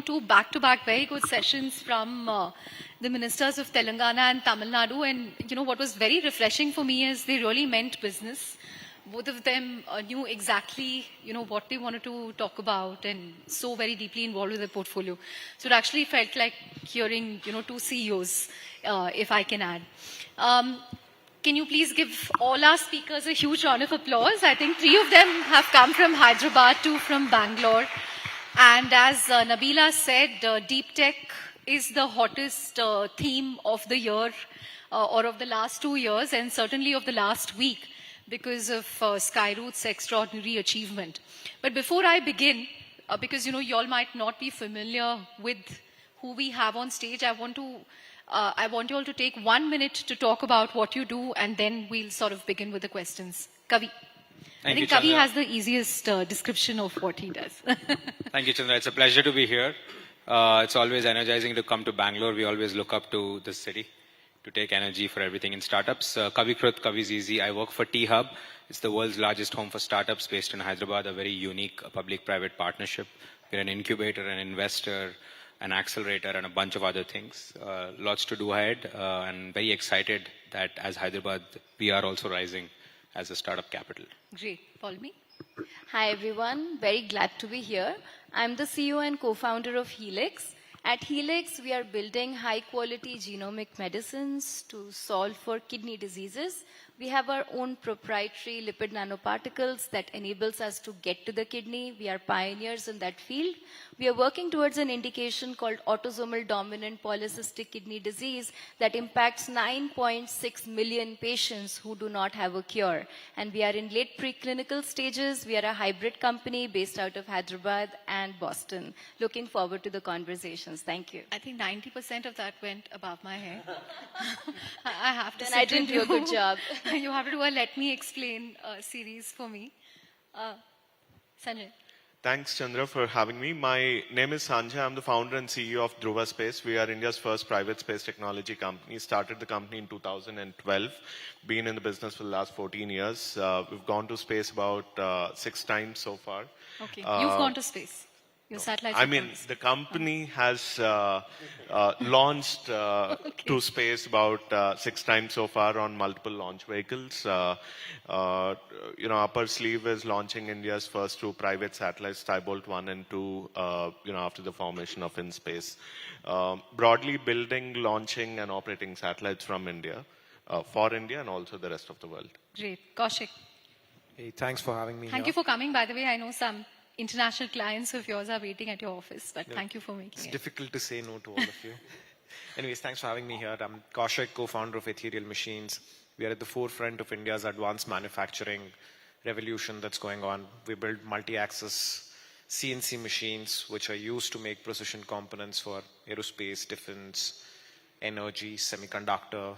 Two back-to-back very good sessions from the ministers of Telangana and Tamil Nadu. And, what was very refreshing for me is they really meant business. Both of them knew exactly, what they wanted to talk about and so very deeply involved with their portfolio. So it actually felt like hearing, two CEOs, if I can add. Can you please give all our speakers a huge round of applause? I think 3 of them have come from Hyderabad, 2 from Bangalore. And as Nabila said, deep tech is the hottest theme of the year or of the last 2 years, and certainly of the last week because of Skyroot's extraordinary achievement. But before I begin, because you all might not be familiar with who we have on stage, I want you all to take 1 minute to talk about what you do, and then we'll sort of begin with the questions. Kavi. I think Kavi has the easiest description of what he does. Thank you, Chandra. It's a pleasure to be here. It's always energizing to come to Bangalore. We always look up to this city to take energy for everything in startups. Kavi Krut, Kavi's easy. I work for T-Hub. It's the world's largest home for startups based in Hyderabad, a very unique public-private partnership. We're an incubator, an investor, an accelerator, and a bunch of other things. Lots to do ahead, and very excited that as Hyderabad, we are also rising as a startup capital. Great. Polami? Hi, everyone. Very glad to be here. I'm the CEO and co-founder of Helix. At Helix, we are building high-quality genomic medicines to solve for kidney diseases. We have our own proprietary lipid nanoparticles that enables us to get to the kidney. We are pioneers in that field. We are working towards an indication called autosomal dominant polycystic kidney disease that impacts 9.6 million patients who do not have a cure. And we are in late preclinical stages. We are a hybrid company based out of Hyderabad and Boston. Looking forward to the conversations. Thank you. I think 90% of that went above my head. I have to say I didn't do a good job. You have to do a Let Me Explain series for me. Sanjay. Thanks, Chandra, for having me. My name is Sanjay. I'm the founder and CEO of Dhruva Space. We are India's first private space technology company. Started the company in 2012. Been in the business for the last 14 years. We've gone to space about 6 times so far. Okay, you've gone to space. Your satellites. I mean, the company has launched to space about 6 times so far on multiple launch vehicles. Upper sleeve is launching India's first 2 private satellites, Skybolt 1 and 2, after the formation of InSpace. Broadly building, launching, and operating satellites from India, for India and also the rest of the world. Great. Kaushik. Hey, thanks for having me Thank you for coming. By the way, I know some international clients of yours are waiting at your office, but thank you for making It's it. difficult to say no to all of you. Anyways, thanks for having me here. I'm Kaushik, co-founder of Ethereal Machines. We are at the forefront of India's advanced manufacturing revolution that's going on. We build multi-axis CNC machines, which are used to make precision components for aerospace, defense, energy, semiconductor,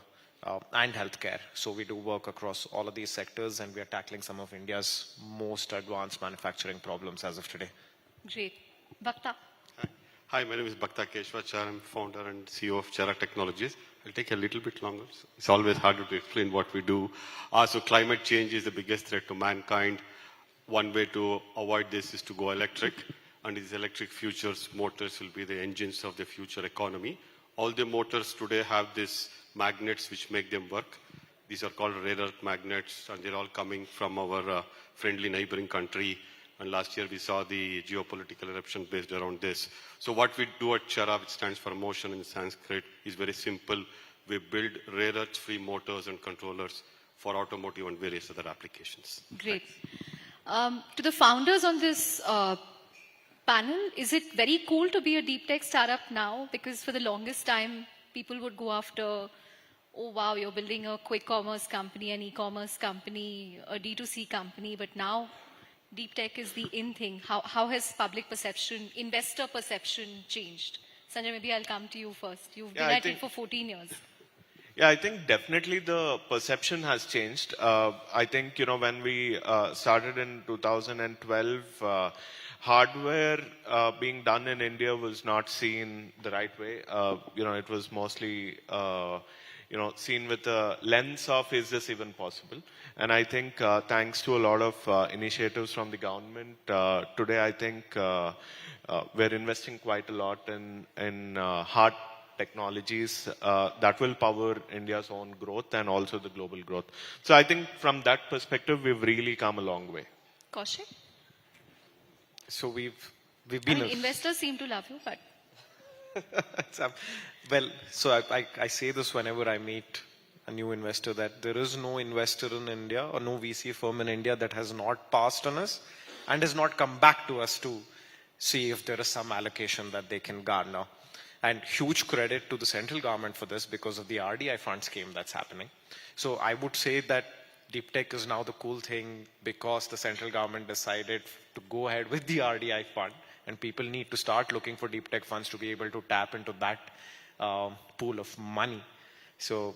and healthcare. So we do work across all of these sectors, and we are tackling some of India's most advanced manufacturing problems as of today. Great. Bhakta. Hi, my name is Bhakta Keshwachar. I'm founder and CEO of Chara Technologies. It'll take a little bit longer. It's always harder to explain what we do. So climate change is the biggest threat to mankind. One way to avoid this is to go electric. And these electric futures motors will be the engines of the future economy. All the motors today have these magnets which make them work. These are called rare earth magnets, and they're all coming from our friendly neighboring country. And last year we saw the geopolitical eruption based around this. So what we do at Chara, which stands for motion in Sanskrit, is very simple. We build rare earth-free motors and controllers for automotive and various other applications. Great. To the founders on this panel, is it very cool to be a deep tech startup now? Because for the longest time, people would go after, oh wow, you're building a quick commerce company, an e-commerce company, a D2C company, but now deep tech is the in thing. How has public perception, investor perception changed? Sanjay, maybe I'll come to you first. You've been at it for 14 years. Yeah, I think definitely the perception has changed. I think, when we started in 2012, hardware being done in India was not seen the right way. It was mostly, seen with the lens of, is this even possible? And I think thanks to a lot of initiatives from the government, today I think we're investing quite a lot in hard technologies that will power India's own growth and also the global growth. So I think from that perspective, we've really come a long way. Kaushik? So we've I been mean, investors seem to love you, but so I say this whenever I meet a new investor, that there is no investor in India or no VC firm in India that has not passed on us and has not come back to us to see if there is some allocation that they can garner. And huge credit to the central government for this because of the RDI fund scheme that's happening. So I would say that deep tech is now the cool thing because the central government decided to go ahead with the RDI fund, and people need to start looking for deep tech funds to be able to tap into that pool of money. So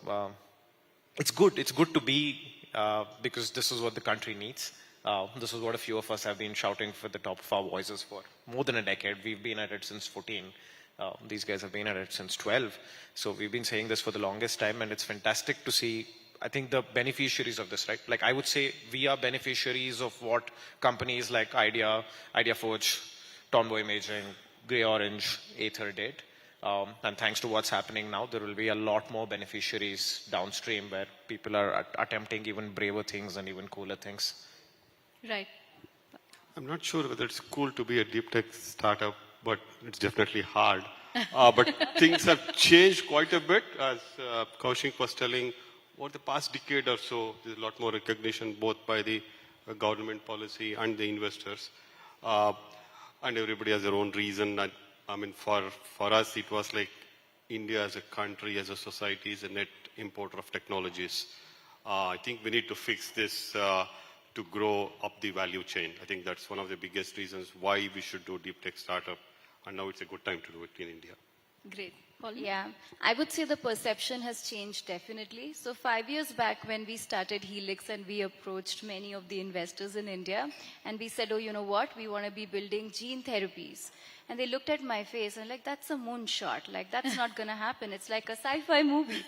it's good. It's good to be because this is what the country needs. This is what a few of us have been shouting for the top of our voices for more than a decade. We've been at it since 14. These guys have been at it since 12. So we've been saying this for the longest time, and it's fantastic to see, I think, the beneficiaries of this, right? Like I would say we are beneficiaries of what companies like IdeaForge, Tomboy Imaging, Grey Orange, Aether did. And thanks to what's happening now, there will be a lot more beneficiaries downstream where people are attempting even braver things and even cooler things. right. I'm not sure whether it's cool to be a deep tech startup, but it's definitely hard. But things have changed quite a bit, as Kaushik was telling. Over the past decade or so, there's a lot more recognition both by the government policy and the investors. And everybody has their own reason. And, I mean, for us, it was like India as a country, as a society, is a net importer of technologies. I think we need to fix this to grow up the value chain. I think that's one of the biggest reasons why we should do deep tech startup. And now it's a good time to do it in India. Great. Polly? Yeah, I would say the perception has changed definitely. So 5 years back when we started Helix and we approached many of the investors in India and we said, oh, you know what, we want to be building gene therapies. And they looked at my face and like, that's a moonshot. Like, that's not going to happen. It's like a sci-fi movie.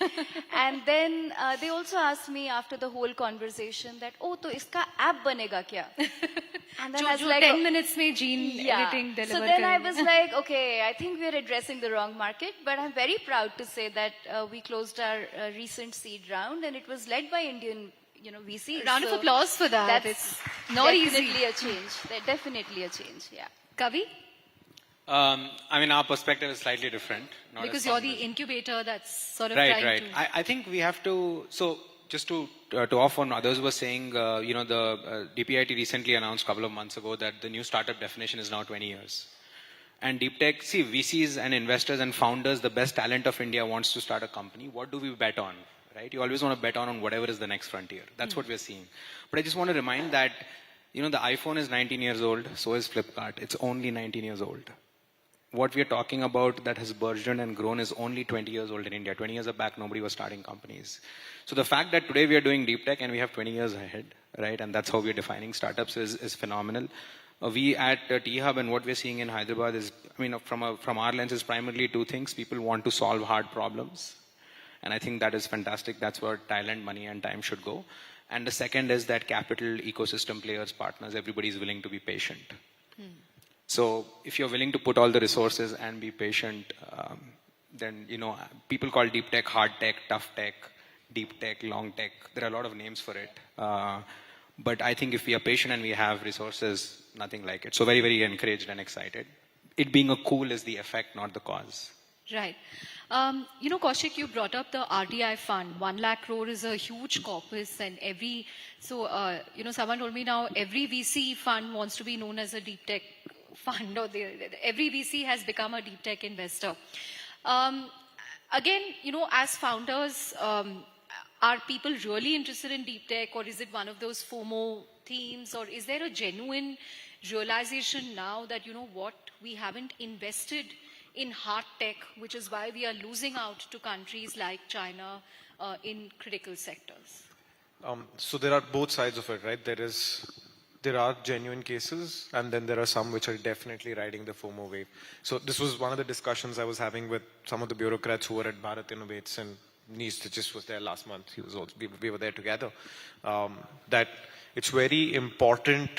And then they also asked me after the whole conversation that, oh, to iska app banega kya? And then I was like, 10 minutes mein gene editing deliver So then I karenge. was like, okay, I think we're addressing the wrong market. But I'm very proud to say that we closed our recent seed round and it was led by Indian VCs. Round of applause for that. That's It's not definitely easy. a change. Definitely a change, yeah. Kavi? I mean, our perspective is slightly different. Not Because as you're formal. the incubator that's sort of Right, trying right. to... I think we have to, so just to off on others were saying, the DPIT recently announced a couple of months ago that the new startup definition is now 20 years. And deep tech, see, VCs and investors and founders, the best talent of India wants to start a company. What do we bet on, right? You always want to bet on whatever is the next frontier. That's what we're seeing. But I just want to remind that, the iPhone is 19 years old, so is Flipkart. It's only 19 years old. What we are talking about that has burgeoned and grown is only 20 years old in India. 20 years back, nobody was starting companies. So the fact that today we are doing deep tech and we have 20 years ahead, right? And that's how we are defining startups is phenomenal. We at T-Hub and what we're seeing in Hyderabad is, from our lens, is primarily two things. People want to solve hard problems. And I think that is fantastic. That's where talent, money, and time should go. And the second is that capital, ecosystem players, partners, everybody is willing to be patient. So if you're willing to put all the resources and be patient, then, people call deep tech hard tech, tough tech, deep tech, long tech. There are a lot of names for it. But I think if we are patient and we have resources, nothing like it. So very, very encouraged and excited. It being a cool is the effect, not the cause. Right. Kaushik, you brought up the RDI fund. 1 lakh crore is a huge corpus and someone told me now every VC fund wants to be known as a deep tech fund, or every VC has become a deep tech investor. Again, as founders, are people really interested in deep tech, or is it one of those FOMO themes, or is there a genuine realization now that, we haven't invested in hard tech, which is why we are losing out to countries like China in critical sectors? So there are both sides of it, right? There are genuine cases, and then there are some which are definitely riding the FOMO wave. So this was one of the discussions I was having with some of the bureaucrats who were at Bharat Innovates, and News just was there last month. He was also, we were there together. That it's very important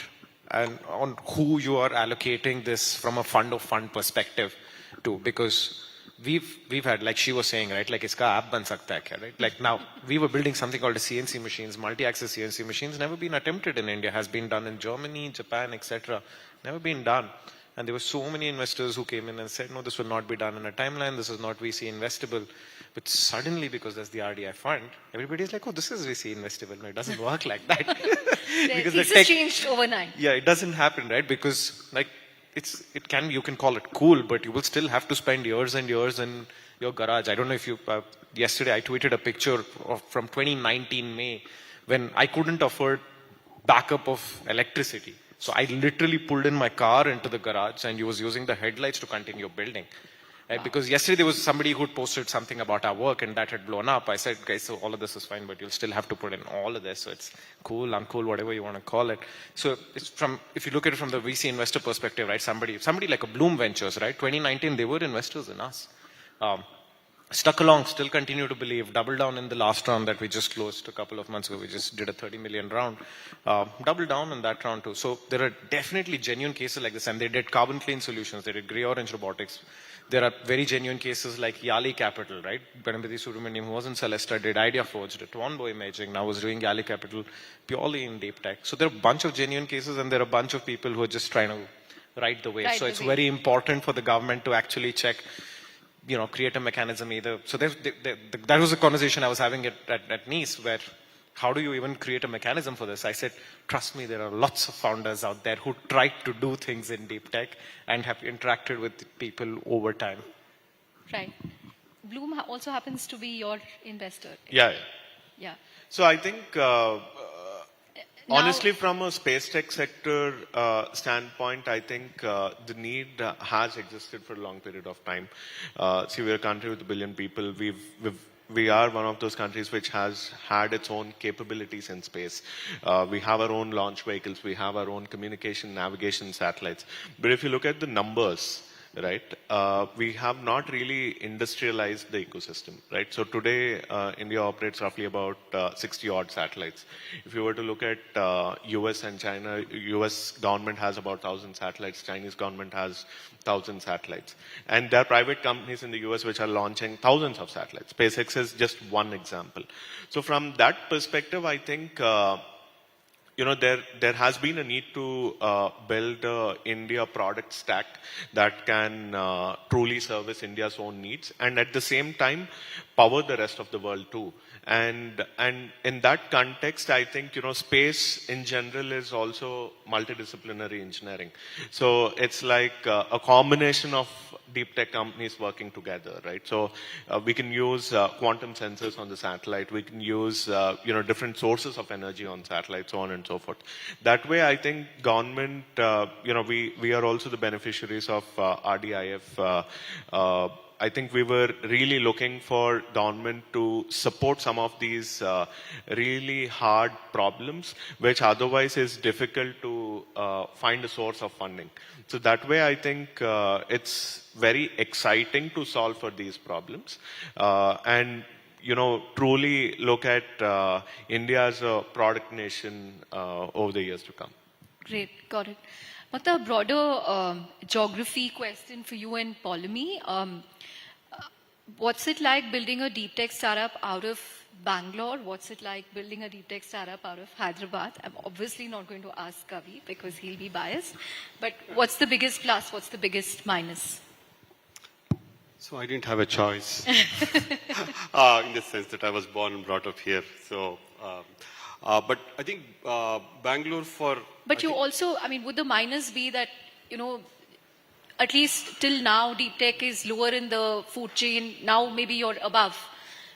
and on who you are allocating this from a fund of fund perspective to, because we've had, like she was saying, right, like iska app ban sakta hai kya, right? Like now we were building something called a CNC machines, multi-axis CNC machines, never been attempted in India, has been done in Germany, Japan, etc. Never been done. And there were so many investors who came in and said, no, this will not be done in a timeline, this is not VC investable. But suddenly, because there's the RDI fund, everybody's like, oh, this is VC investable. No, it doesn't work like that. Because the tech changed overnight. Yeah, it doesn't happen, right? Because like it can, you can call it cool, but you will still have to spend years and years in your garage. I don't know if you, yesterday I tweeted a picture from 2019 May when I couldn't afford backup of electricity. So I literally pulled in my car into the garage and was using the headlights to continue building. Right? Wow. Because yesterday there was somebody who posted something about our work and that had blown up. I said, guys, so all of this is fine, but you'll still have to put in all of this. So it's cool, uncool, whatever you want to call it. So it's from, if you look at it from the VC investor perspective, right? Somebody like a Bloom Ventures, right? 2019, they were investors in us. Stuck along, still continue to believe, double down in the last round that we just closed a couple of months ago. We just did a 30 million round. Double down in that round too. So there are definitely genuine cases like this, and they did carbon clean solutions, they did gray orange robotics. There are very genuine cases like Yali Capital, right? Ganapati Subramaniam, who was in Celesta, did Idea Forge, did Twomboi Imaging, now was doing Yali Capital purely in deep tech. So there are a bunch of genuine cases, and there are a bunch of people who are just trying to ride the wave. So it's very important for the government to actually check, you know, create a mechanism either. So that was a conversation I was having at Nice, where how do you even create a mechanism for this? I said, trust me, there are lots of founders out there who tried to do things in deep tech and have interacted with people over time. Right. Bloom also happens to be your investor. Yeah. Yeah. So I think, honestly, from a space tech sector standpoint, I think the need has existed for a long period of time. See, we're a country with 1 billion people. We are one of those countries which has had its own capabilities in space. We have our own launch vehicles. We have our own communication, navigation satellites. But if you look at the numbers, right, we have not really industrialized the ecosystem, right? So today, India operates roughly about 60 odd satellites. If you were to look at US and China, US government has about 1,000 satellites, Chinese government has 1,000 satellites. And there are private companies in the US which are launching thousands of satellites. SpaceX is just one example. So from that perspective, I think you know, there has been a need to build a India product stack that can truly service India's own needs, and at the same time power the rest of the world too. And in that context, I think, you know, space in general is also multidisciplinary engineering. So it's like a combination of deep tech companies working together, right? So we can use quantum sensors on the satellite. We can use, you know, different sources of energy on satellites, so on and so forth. That way, I think government, you know, we are also the beneficiaries of RDIF. I think we were really looking for government to support some of these really hard problems, which otherwise is difficult to find a source of funding. So that way, I think it's very exciting to solve for these problems. And you know, truly look at India as a product nation over the years to come. Great, got it. But a broader geography question for you and Polemy. What's it like building a deep tech startup out of Bangalore? What's it like building a deep tech startup out of Hyderabad? I'm obviously not going to ask Kavi because he'll be biased. But what's the biggest plus? What's the biggest minus? So I didn't have a choice in the sense that I was born and brought up here. So, but I think Bangalore for... But you also, I mean, would the minus be that, you know, at least till now, deep tech is lower in the food chain. Now maybe you're above.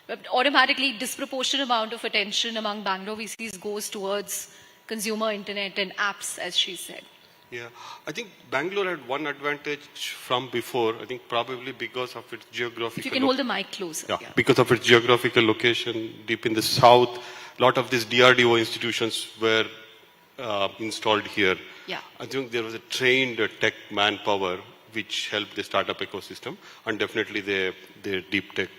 But automatically, disproportionate amount of attention among Bangalore VCs goes towards consumer internet and apps, as she said. Yeah, I think Bangalore had one advantage from before. I think probably because of its geographical. If you can hold the mic closer. Yeah, because of its geographical location deep in the south, a lot of these DRDO institutions were installed here. Yeah. I think there was a trained tech manpower which helped the startup ecosystem and definitely the deep tech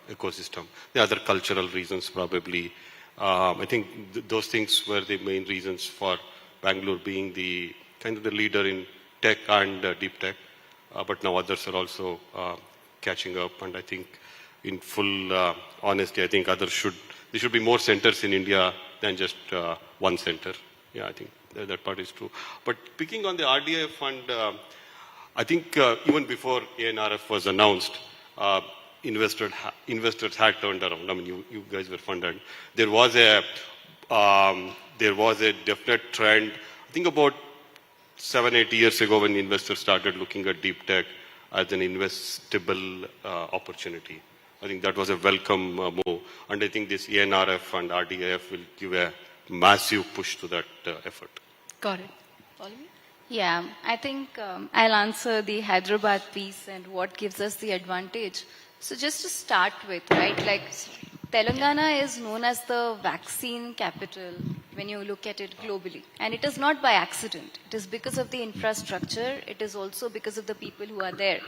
ecosystem. The other cultural reasons probably. I think those things were the main reasons for Bangalore being the kind of the leader in tech and deep tech. But now others are also catching up, and I think in full honesty, I think there should be more centers in India than just one center. Yeah, I think that part is true. But picking on the RDI fund, I think even before ANRF was announced, investors had turned around. I mean, you guys were funded. There was a definite trend. I think about 7-8 years ago, when investors started looking at deep tech as an investable opportunity. I think that was a welcome move, and I think this ANRF and RDIF will give a massive push to that effort. Got it. Follow me? Yeah, I think I'll answer the Hyderabad piece and what gives us the advantage. So just to start with, right, like Telangana is known as the vaccine capital when you look at it globally. And it is not by accident. It is because of the infrastructure. It is also because of the people who are there.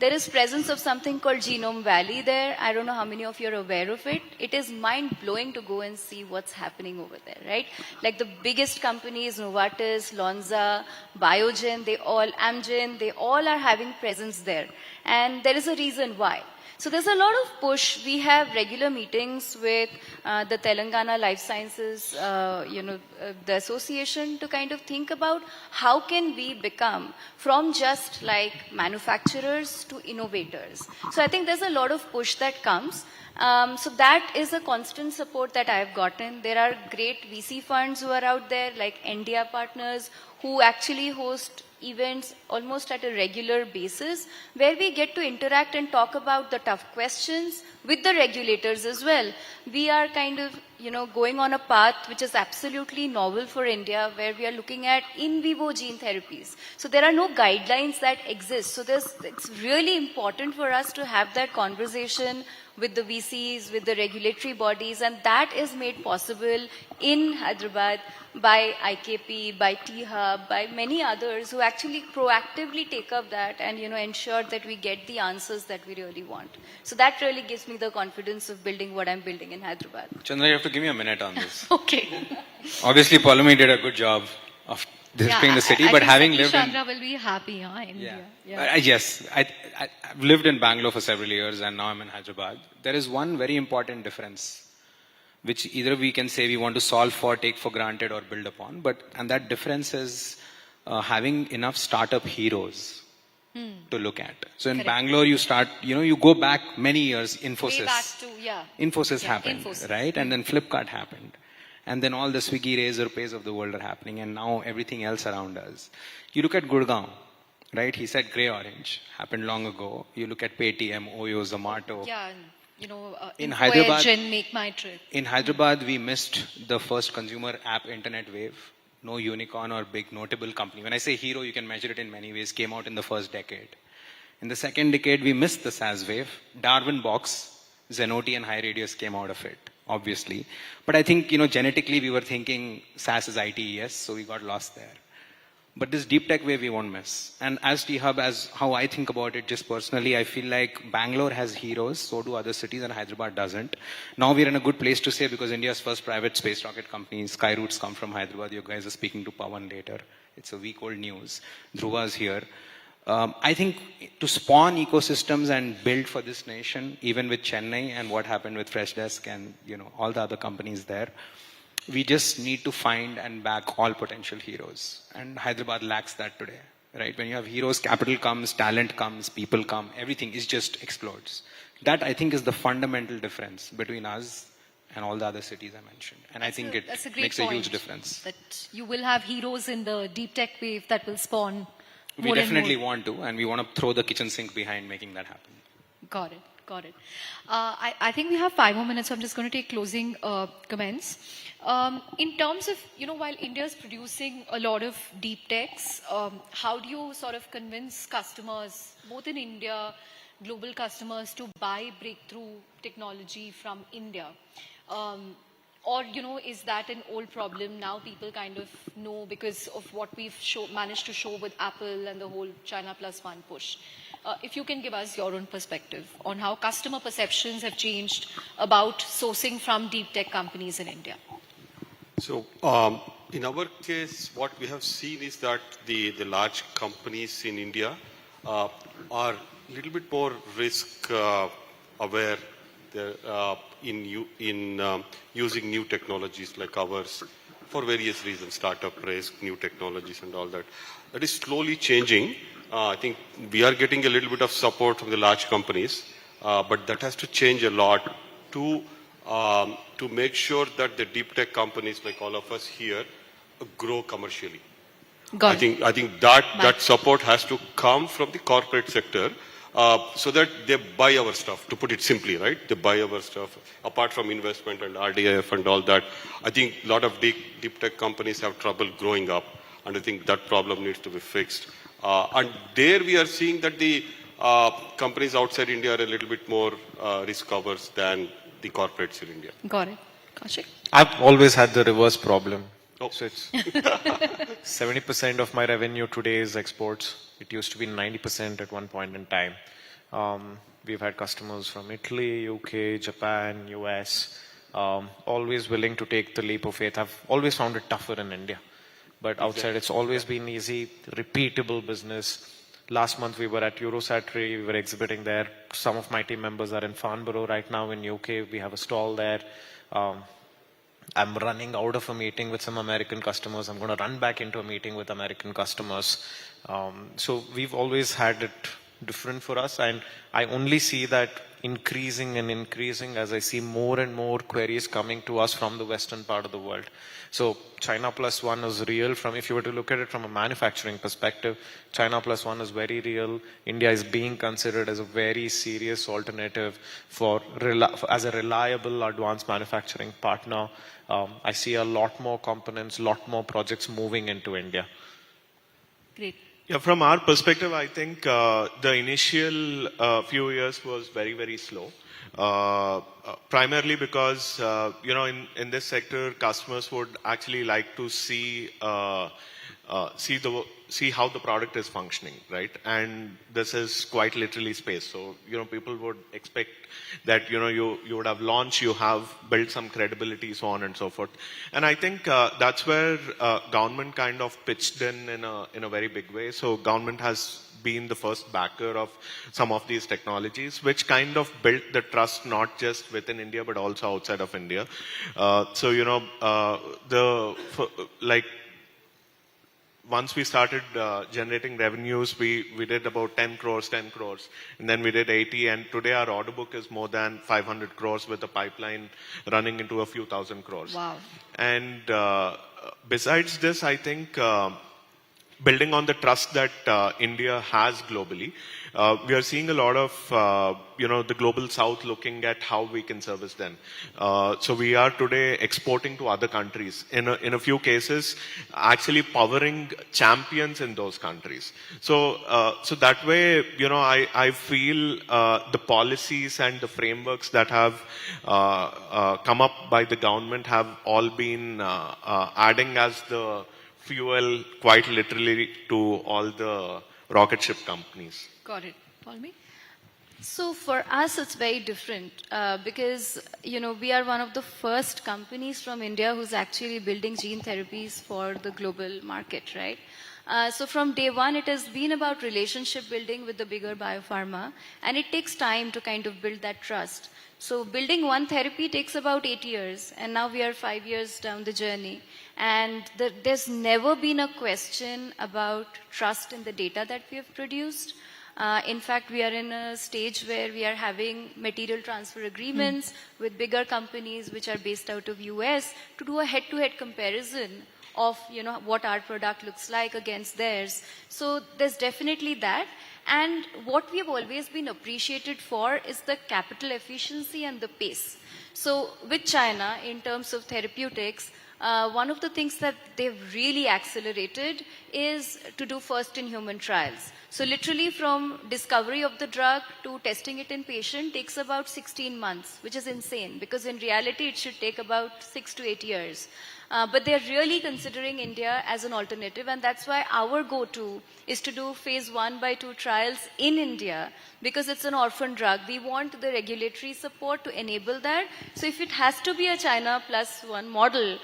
There is presence of something called Genome Valley there. I don't know how many of you are aware of it. It is mind-blowing to go and see what's happening over there, right? Like the biggest companies, Novartis, Lonza, Biogen, Amgen, they all are having presence there. And there is a reason why. So there's a lot of push. We have regular meetings with the Telangana Life Sciences, the association to kind of think about how can we become from just like manufacturers to innovators. So I think there's a lot of push that comes. So that is a constant support that I've gotten. There are great VC funds who are out there, like India Partners, who actually host events almost at a regular basis, where we get to interact and talk about the tough questions with the regulators as well. We are kind of, going on a path which is absolutely novel for India, where we are looking at in vivo gene therapies. So there are no guidelines that exist. So it's really important for us to have that conversation with the VCs, with the regulatory bodies, and that is made possible in Hyderabad by IKP, by T-Hub, by many others who actually proactively take up that and ensure that we get the answers that we really want. So that really gives me the confidence of building what I'm building in Hyderabad. Chandra, you have to give me a minute on this. Okay. Obviously, Polumi did a good job of describing the city, but having lived in... Chandra will be happy, in India. Yes, I've lived in Bangalore for several years and now I'm in Hyderabad. There is one very important difference which either we can say we want to solve for, take for granted or build upon, and that difference is having enough startup heroes to look at. So in Bangalore you start, you go back many years, Infosys. Way back to, Infosys happened, Infosys. right? And then Flipkart happened. And then all the Swiggy, Razor Pays of the world are happening, and now everything else around us. You look at Gurgaon, right? He said grey orange, happened long ago. You look at Paytm, Oyo, Zomato. Yeah, In Hyderabad, Make My Trip. In Hyderabad, we missed the first consumer app internet wave. No unicorn or big notable company. When I say hero, you can measure it in many ways. Came out in the first decade. In the second decade, we missed the SaaS wave. Darwin Box, Zenoti and HighRadius came out of it, obviously. But I think, genetically we were thinking SaaS is ITES, so we got lost there. But this deep tech wave we won't miss. And as T-Hub, as how I think about it just personally, I feel like Bangalore has heroes, so do other cities, and Hyderabad doesn't. Now we're in a good place to say, because India's first private space rocket company, Skyroot's come from Hyderabad. You guys are speaking to Pawan later. It's a week old news. Dhruva's here. I think to spawn ecosystems and build for this nation, even with Chennai and what happened with Freshdesk and all the other companies there, we just need to find and back all potential heroes. And Hyderabad lacks that today, right? When you have heroes, capital comes, talent comes, people come, everything just explodes. That, I think, is the fundamental difference between us and all the other cities I mentioned. And I think it makes a huge difference. That you will have heroes in the deep tech wave that will spawn We definitely want to, and we want to throw the kitchen sink behind making that happen. Got it. Got it. I think we have 5 more minutes, so I'm just going to take closing comments. In terms of, while India is producing a lot of deep techs, how do you sort of convince customers, both in India, global customers, to buy breakthrough technology from India? Or, is that an old problem? Now people kind of know because of what we've managed to show with Apple and the whole China Plus One push. If you can give us your own perspective on how customer perceptions have changed about sourcing from deep tech companies in India. So, in our case, what we have seen is that the large companies in India are a little bit more risk aware in using new technologies like ours for various reasons, startup risk, new technologies and all that. That is slowly changing. I think we are getting a little bit of support from the large companies, but that has to change a lot to make sure that the deep tech companies like all of us here grow commercially. I think that support has to come from the corporate sector so that they buy our stuff, to put it simply, right? They buy our stuff. Apart from investment and RDIF and all that, I think a lot of deep tech companies have trouble growing up, and I think that problem needs to be fixed. And there we are seeing that the companies outside India are a little bit more risk averse than the corporates in India. Got it. Kaushik? I've always had the reverse problem. Oh. So it's 70% of my revenue today is exports. It used to be 90% at one point in time. We've had customers from Italy, UK, Japan, US, always willing to take the leap of faith. I've always found it tougher in India. But outside, it's always been easy, repeatable business. Last month, we were at Eurosatory, we were exhibiting there. Some of my team members are in Farnborough right now in UK. We have a stall there. I'm running out of a meeting with some American customers. I'm going to run back into a meeting with American customers. So we've always had it different for us. And I only see that increasing and increasing as I see more and more queries coming to us from the western part of the world. So China Plus One is real. If you were to look at it from a manufacturing perspective, China Plus One is very real. India is being considered as a very serious alternative as a reliable advanced manufacturing partner. I see a lot more components, lot more projects moving into India. Great. Yeah, from our perspective, I think the initial few years was very, very slow. Primarily because, in this sector, customers would actually like to see how the product is functioning, right? And this is quite literally space. So, people would expect that, you would have launched, you have built some credibility, so on and so forth. And I think that's where government kind of pitched in a very big way. So government has been the first backer of some of these technologies, which kind of built the trust not just within India, but also outside of India. Once we started generating revenues, we did about 10 crores, and then we did 80, and today our order book is more than 500 crores with a pipeline running into a few thousand crores. Wow. And besides this, I think building on the trust that India has globally, we are seeing a lot of, the global south looking at how we can service them. So we are today exporting to other countries. In a few cases, actually powering champions in those countries. So that way, I feel the policies and the frameworks that have come up by the government have all been adding as the fuel quite literally to all the rocket ship companies. Got it. Palmi? So for us, it's very different because, we are one of the first companies from India who's actually building gene therapies for the global market, right? So from day one, it has been about relationship building with the bigger biopharma, and it takes time to kind of build that trust. So building one therapy takes about 8 years, and now we are 5 years down the journey. And there's never been a question about trust in the data that we have produced. In fact, we are in a stage where we are having material transfer agreements with bigger companies which are based out of US to do a head-to-head comparison of what our product looks like against theirs. So there's definitely that. And what we have always been appreciated for is the capital efficiency and the pace. So with China, in terms of therapeutics, one of the things that they've really accelerated is to do first in human trials. So literally from discovery of the drug to testing it in patient takes about 16 months, which is insane because in reality it should take about 6 to 8 years. But they're really considering India as an alternative, and that's why our go-to is to do phase 1/2 trials in India because it's an orphan drug. We want the regulatory support to enable that. So if it has to be a China plus one model,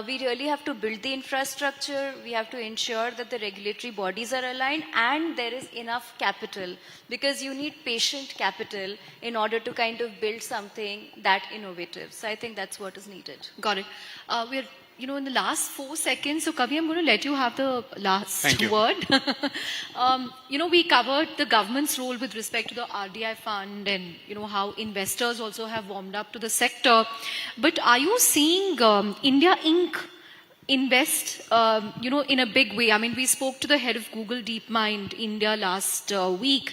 we really have to build the infrastructure. We have to ensure that the regulatory bodies are aligned and there is enough capital because you need patient capital in order to kind of build something that innovative. So I think that's what is needed. Got it. We're in the last 4 seconds, so Kavi, I'm going to let you have the last word. We covered the government's role with respect to the RDI fund and, how investors also have warmed up to the sector. But are you seeing India Inc. invest, in a big way? I mean, we spoke to the head of Google DeepMind India last week,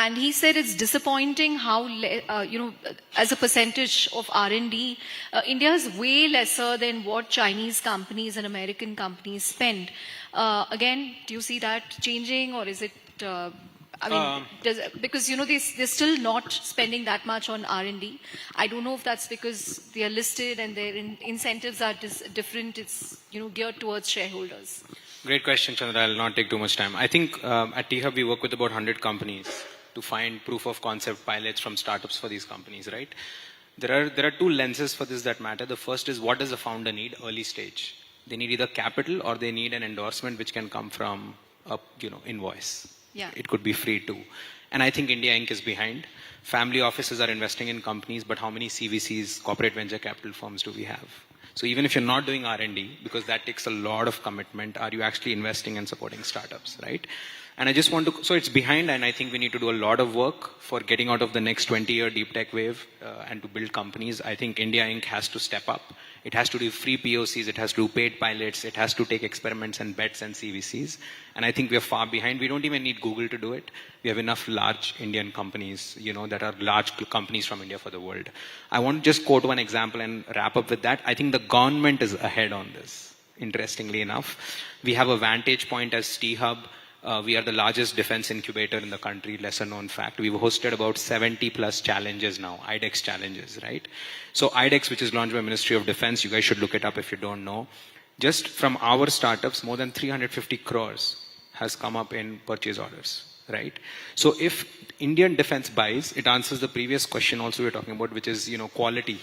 and he said it's disappointing how, as a percentage of R&D, India is way lesser than what Chinese companies and American companies spend. Again, do you see that changing, or is it... because they're still not spending that much on R&D. I don't know if that's because they are listed and their incentives are different. It's geared towards shareholders. Great question, Chandra. I'll not take too much time. I think at T-Hub we work with about 100 companies to find proof of concept pilots from startups for these companies, right? There are two lenses for this that matter. The first is, what does a founder need early stage? They need either capital or they need an endorsement which can come from a invoice. Yeah. It could be free too. And I think India Inc. is behind. Family offices are investing in companies, but how many CVCs, corporate venture capital firms, do we have? So even if you're not doing R&D, because that takes a lot of commitment, are you actually investing and supporting startups, right? And I just want to, so it's behind, and I think we need to do a lot of work for getting out of the next 20-year deep tech wave and to build companies. I think India Inc. has to step up. It has to do free POCs, it has to do paid pilots, it has to take experiments and bets and CVCs. And I think we are far behind. We don't even need Google to do it. We have enough large Indian companies, that are large companies from India for the world. I want to just quote one example and wrap up with that. I think the government is ahead on this, interestingly enough. We have a vantage point as T-Hub. We are the largest defense incubator in the country, lesser known fact. We've hosted about 70 plus challenges now, IDEX challenges, right? So IDEX, which is launched by Ministry of Defense, you guys should look it up if you don't know. Just from our startups, more than 350 crores has come up in purchase orders, right? So if Indian defense buys, it answers the previous question also we were talking about, which is, quality.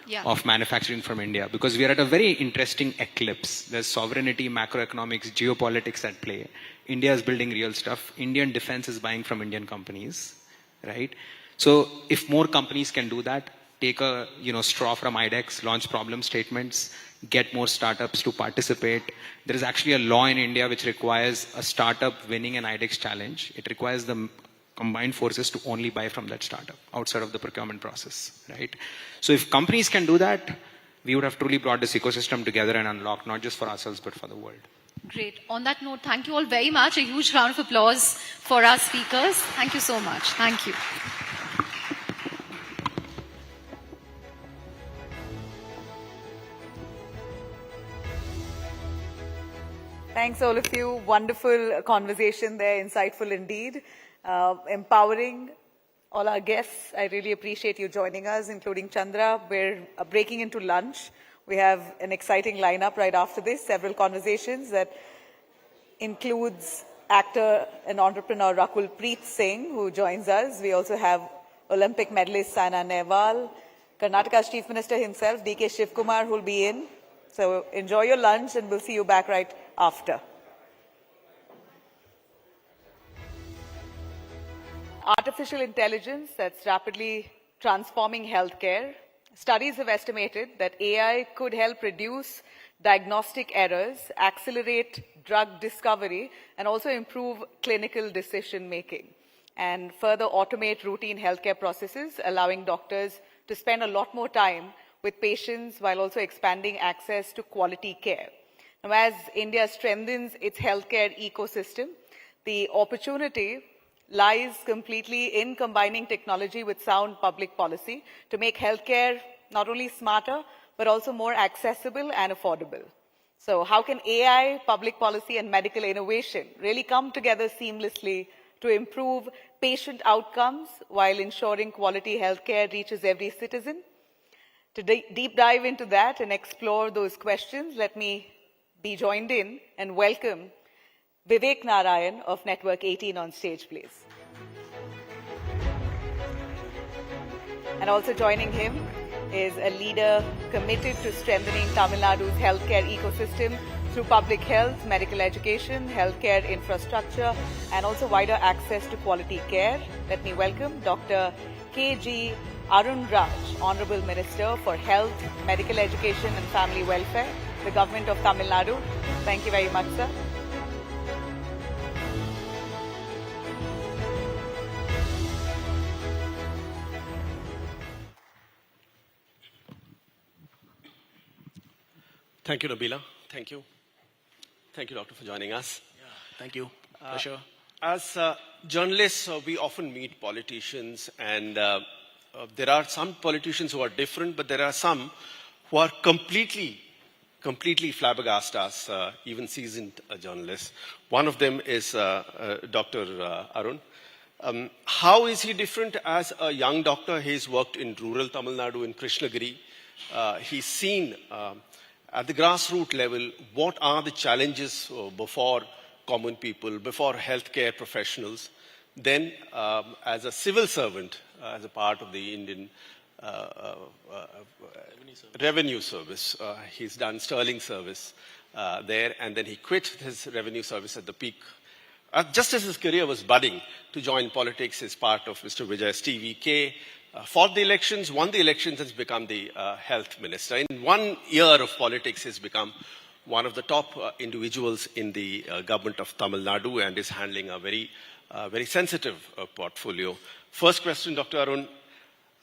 Yeah. Of manufacturing from India, because we are at a very interesting eclipse. There's sovereignty, macroeconomics, geopolitics at play. India is building real stuff. Indian defense is buying from Indian companies, right? So if more companies can do that, take a straw from IDEX, launch problem statements, get more startups to participate. There is actually a law in India which requires a startup winning an IDEX challenge. It requires the combined forces to only buy from that startup outside of the procurement process, right? So if companies can do that, we would have truly brought this ecosystem together and unlocked, not just for ourselves, but for the world. Great. On that note, thank you all very much. A huge round of applause for our speakers. Thank you so much. Thank you. Thanks all of you. Wonderful conversation there, insightful indeed. Empowering all our guests. I really appreciate you joining us, including Chandra. We're breaking into lunch. We have an exciting lineup right after this, several conversations that includes actor and entrepreneur Rakul Preet Singh, who joins us. We also have Olympic medalist Saina Nehwal, Karnataka's Chief Minister himself, DK Shivkumar, who will be in. So enjoy your lunch and we'll see you back right after. Artificial intelligence that's rapidly transforming healthcare. Studies have estimated that AI could help reduce diagnostic errors, accelerate drug discovery, and also improve clinical decision making, and further automate routine healthcare processes, allowing doctors to spend a lot more time with patients while also expanding access to quality care. Now, as India strengthens its healthcare ecosystem, the opportunity lies completely in combining technology with sound public policy to make healthcare not only smarter, but also more accessible and affordable. So how can AI, public policy, and medical innovation really come together seamlessly to improve patient outcomes while ensuring quality healthcare reaches every citizen? To deep dive into that and explore those questions, let me be joined in and welcome Vivek Narayan of Network 18 on stage, please. And also joining him is a leader committed to strengthening Tamil Nadu's healthcare ecosystem through public health, medical education, healthcare infrastructure, and also wider access to quality care. Let me welcome Dr. K.G. Arun Raj, Honorable Minister for Health, Medical Education and Family Welfare, the Government of Tamil Nadu. Thank you very much, sir. Thank you, Nabila. Thank you. Thank you, Doctor, for joining us. Thank you. Pleasure. As journalists, we often meet politicians, and there are some politicians who are different, but there are some who are completely flabbergasted us, even seasoned journalists. One of them is Dr. Arun. How is he different as a young doctor? He's worked in rural Tamil Nadu in Krishnagiri. He's seen at the grassroots level what are the challenges before common people, before healthcare professionals. Then, as a civil servant, as a part of the Indian revenue service, he's done sterling service there, and then he quit his revenue service at the peak. Just as his career was budding to join politics as part of Mr. Vijay's TVK, fought the elections, won the elections, and has become the health minister. In 1 year of politics, he's become one of the top individuals in the government of Tamil Nadu and is handling a very sensitive portfolio. First question, Dr. Arun.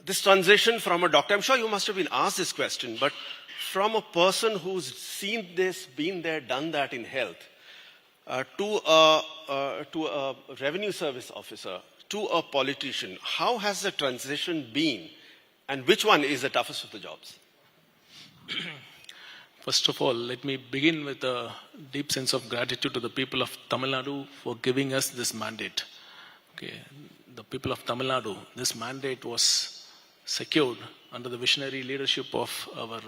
This transition from a doctor, I'm sure you must have been asked this question, but from a person who's seen this, been there, done that in health, to a revenue service officer, to a politician, how has the transition been, and which one is the toughest of the jobs? First of all, let me begin with a deep sense of gratitude to the people of Tamil Nadu for giving us this mandate. Okay. The people of Tamil Nadu, this mandate was secured under the visionary leadership of our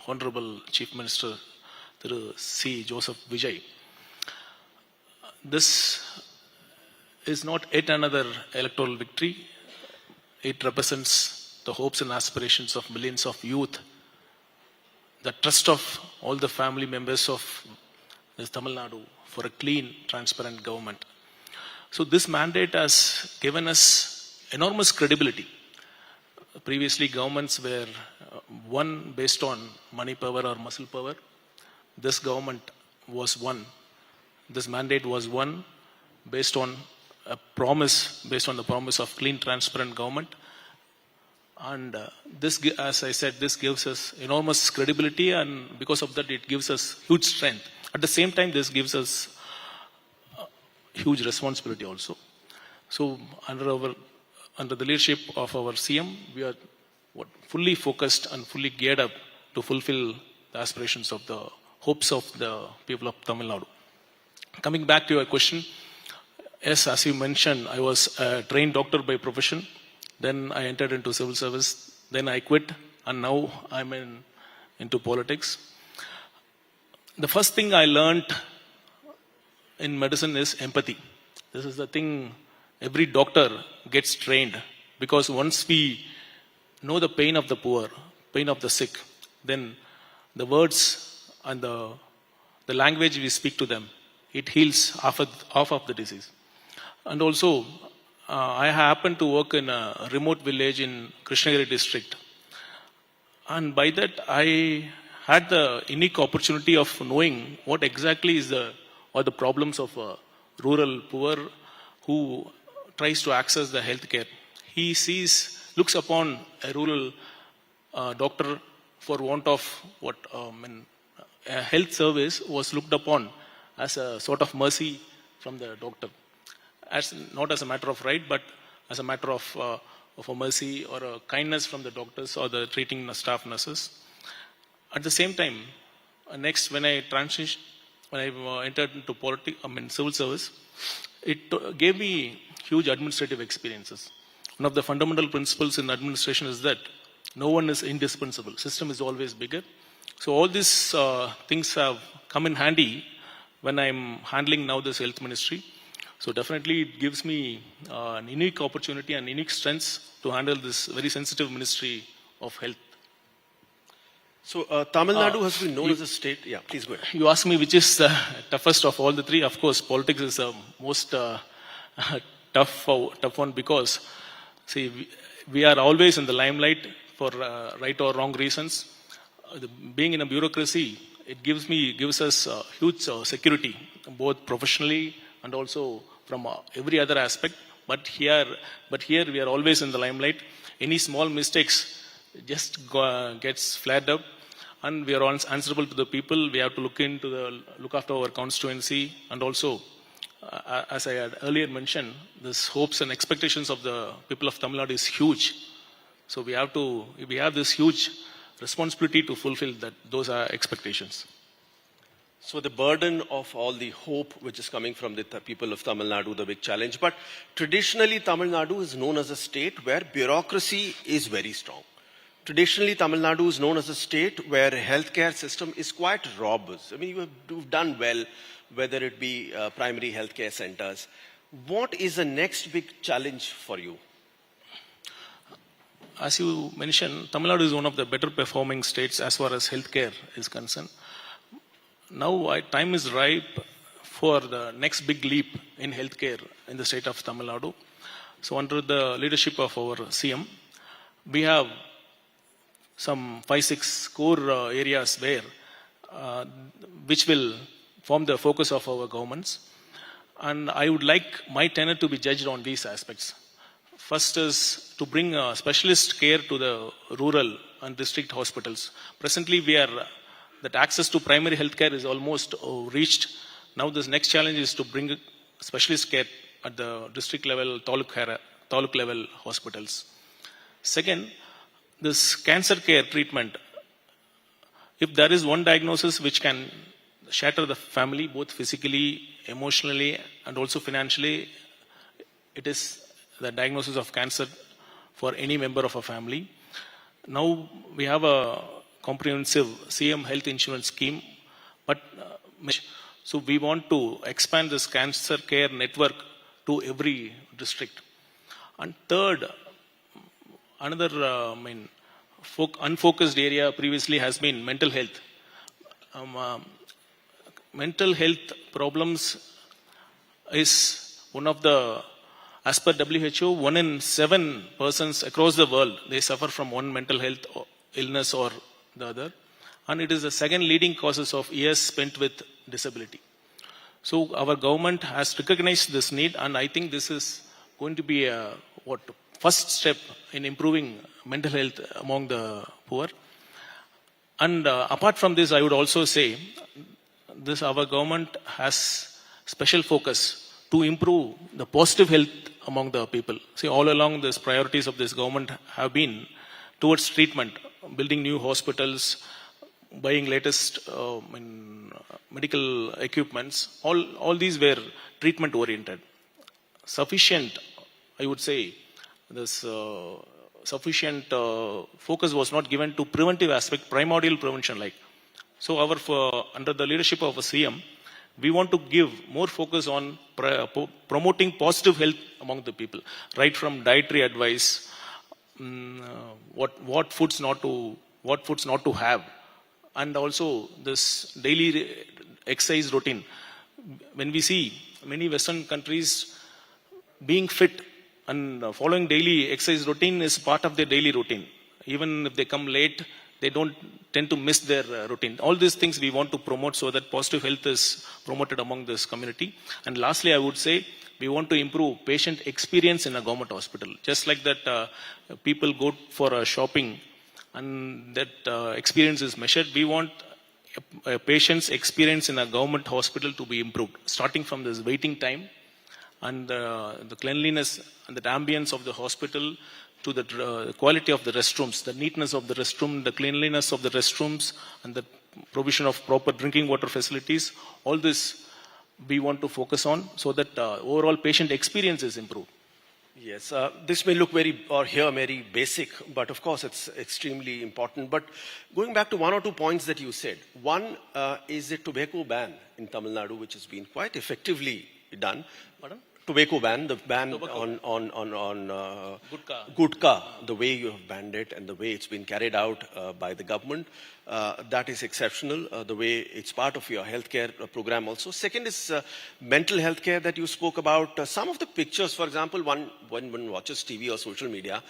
Honorable Chief Minister, C. Joseph Vijay. This is not yet another electoral victory. It represents the hopes and aspirations of millions of youth, the trust of all the family members of this Tamil Nadu for a clean, transparent government. So this mandate has given us enormous credibility. Previously, governments were won based on money power or muscle power. This government was won. This mandate was won based on a promise, based on the promise of clean, transparent government. And this, as I said, this gives us enormous credibility, and because of that, it gives us huge strength. At the same time, this gives us huge responsibility also. So, under the leadership of our CM, we are fully focused and fully geared up to fulfill the aspirations of the hopes of the people of Tamil Nadu. Coming back to your question, yes, as you mentioned, I was a trained doctor by profession. Then I entered into civil service. Then I quit, and now I'm into politics. The first thing I learned in medicine is empathy. This is the thing every doctor gets trained, because once we know the pain of the poor, pain of the sick, then the words and the language we speak to them, it heals half of the disease. And also, I happen to work in a remote village in Krishnagiri district. And by that, I had the unique opportunity of knowing what exactly is the problems of a rural poor who tries to access the healthcare. He looks upon a rural doctor for want of a health service was looked upon as a sort of mercy from the doctor. not as a matter of right, but as a matter of a mercy or a kindness from the doctors or the treating staff nurses. At the same time, next when I entered into civil service, it gave me huge administrative experiences. One of the fundamental principles in administration is that no one is indispensable. System is always bigger. So all these things have come in handy when I'm handling now this health ministry. So definitely it gives me an unique opportunity and unique strengths to handle this very sensitive ministry of health. So Tamil Nadu has been known as a state. Yeah, please go ahead. You asked me which is the toughest of all the three. Of course, politics is the most tough one because, see, we are always in the limelight for right or wrong reasons. Being in a bureaucracy, it gives us huge security, both professionally and also from every other aspect. But here we are always in the limelight. Any small mistakes just gets flagged up, and we are answerable to the people. We have to look after our constituency, and also, as I had earlier mentioned, this hopes and expectations of the people of Tamil Nadu is huge. So we have this huge responsibility to fulfill those expectations. So the burden of all the hope which is coming from the people of Tamil Nadu, the big challenge. But traditionally, Tamil Nadu is known as a state where bureaucracy is very strong. Traditionally, Tamil Nadu is known as a state where healthcare system is quite robust. I mean, you've done well, whether it be primary healthcare centers. What is the next big challenge for you? As you mentioned, Tamil Nadu is one of the better performing states as far as healthcare is concerned. Now, time is ripe for the next big leap in healthcare in the state of Tamil Nadu. So, under the leadership of our CM, we have some 5-6 core areas which will form the focus of our governments. And I would like my tenure to be judged on these aspects. First is to bring specialist care to the rural and district hospitals. Presently, that access to primary health care is almost reached. Now, this next challenge is to bring specialist care at the district level, taluk level hospitals. Second, this cancer care treatment. If there is one diagnosis which can shatter the family, both physically, emotionally, and also financially, it is the diagnosis of cancer for any member of a family. Now we have a comprehensive CM health insurance scheme, but so we want to expand this cancer care network to every district. And third, another unfocused area previously has been mental health. Mental health problems is one of the, as per WHO, 1 in 7 persons across the world, they suffer from one mental health illness or the other. And it is the second leading causes of years spent with disability. So our government has recognized this need, and I think this is going to be a first step in improving mental health among the poor. And apart from this, I would also say our government has special focus to improve the positive health among the people. See, all along these priorities of this government have been towards treatment, building new hospitals, buying latest medical equipments. All these were treatment oriented. Sufficient, I would say, this sufficient focus was not given to preventive aspect, primordial prevention like. So under the leadership of a CM, we want to give more focus on promoting positive health among the people, right from dietary advice, what foods not to have, and also this daily exercise routine. When we see many Western countries being fit and following daily exercise routine is part of their daily routine. Even if they come late, they don't tend to miss their routine. All these things we want to promote so that positive health is promoted among this community. And lastly, I would say we want to improve patient experience in a government hospital. Just like that people go for a shopping and that experience is measured, we want a patient's experience in a government hospital to be improved, starting from this waiting time and the cleanliness and the ambience of the hospital, to the quality of the restrooms, the neatness of the restroom, the cleanliness of the restrooms, and the provision of proper drinking water facilities. All this we want to focus on so that overall patient experience is improved. Yes, this may look very basic, but of course it's extremely important. But going back to one or 2 points that you said, one is the tobacco ban in Tamil Nadu, which has been quite effectively done. Pardon? Tobacco ban, the ban on Gutka, the way you have banned it and the way it's been carried out by the government, that is exceptional, the way it's part of your healthcare program also. Second is mental health care that you spoke about. Some of the pictures, for example, when one watches TV or social media,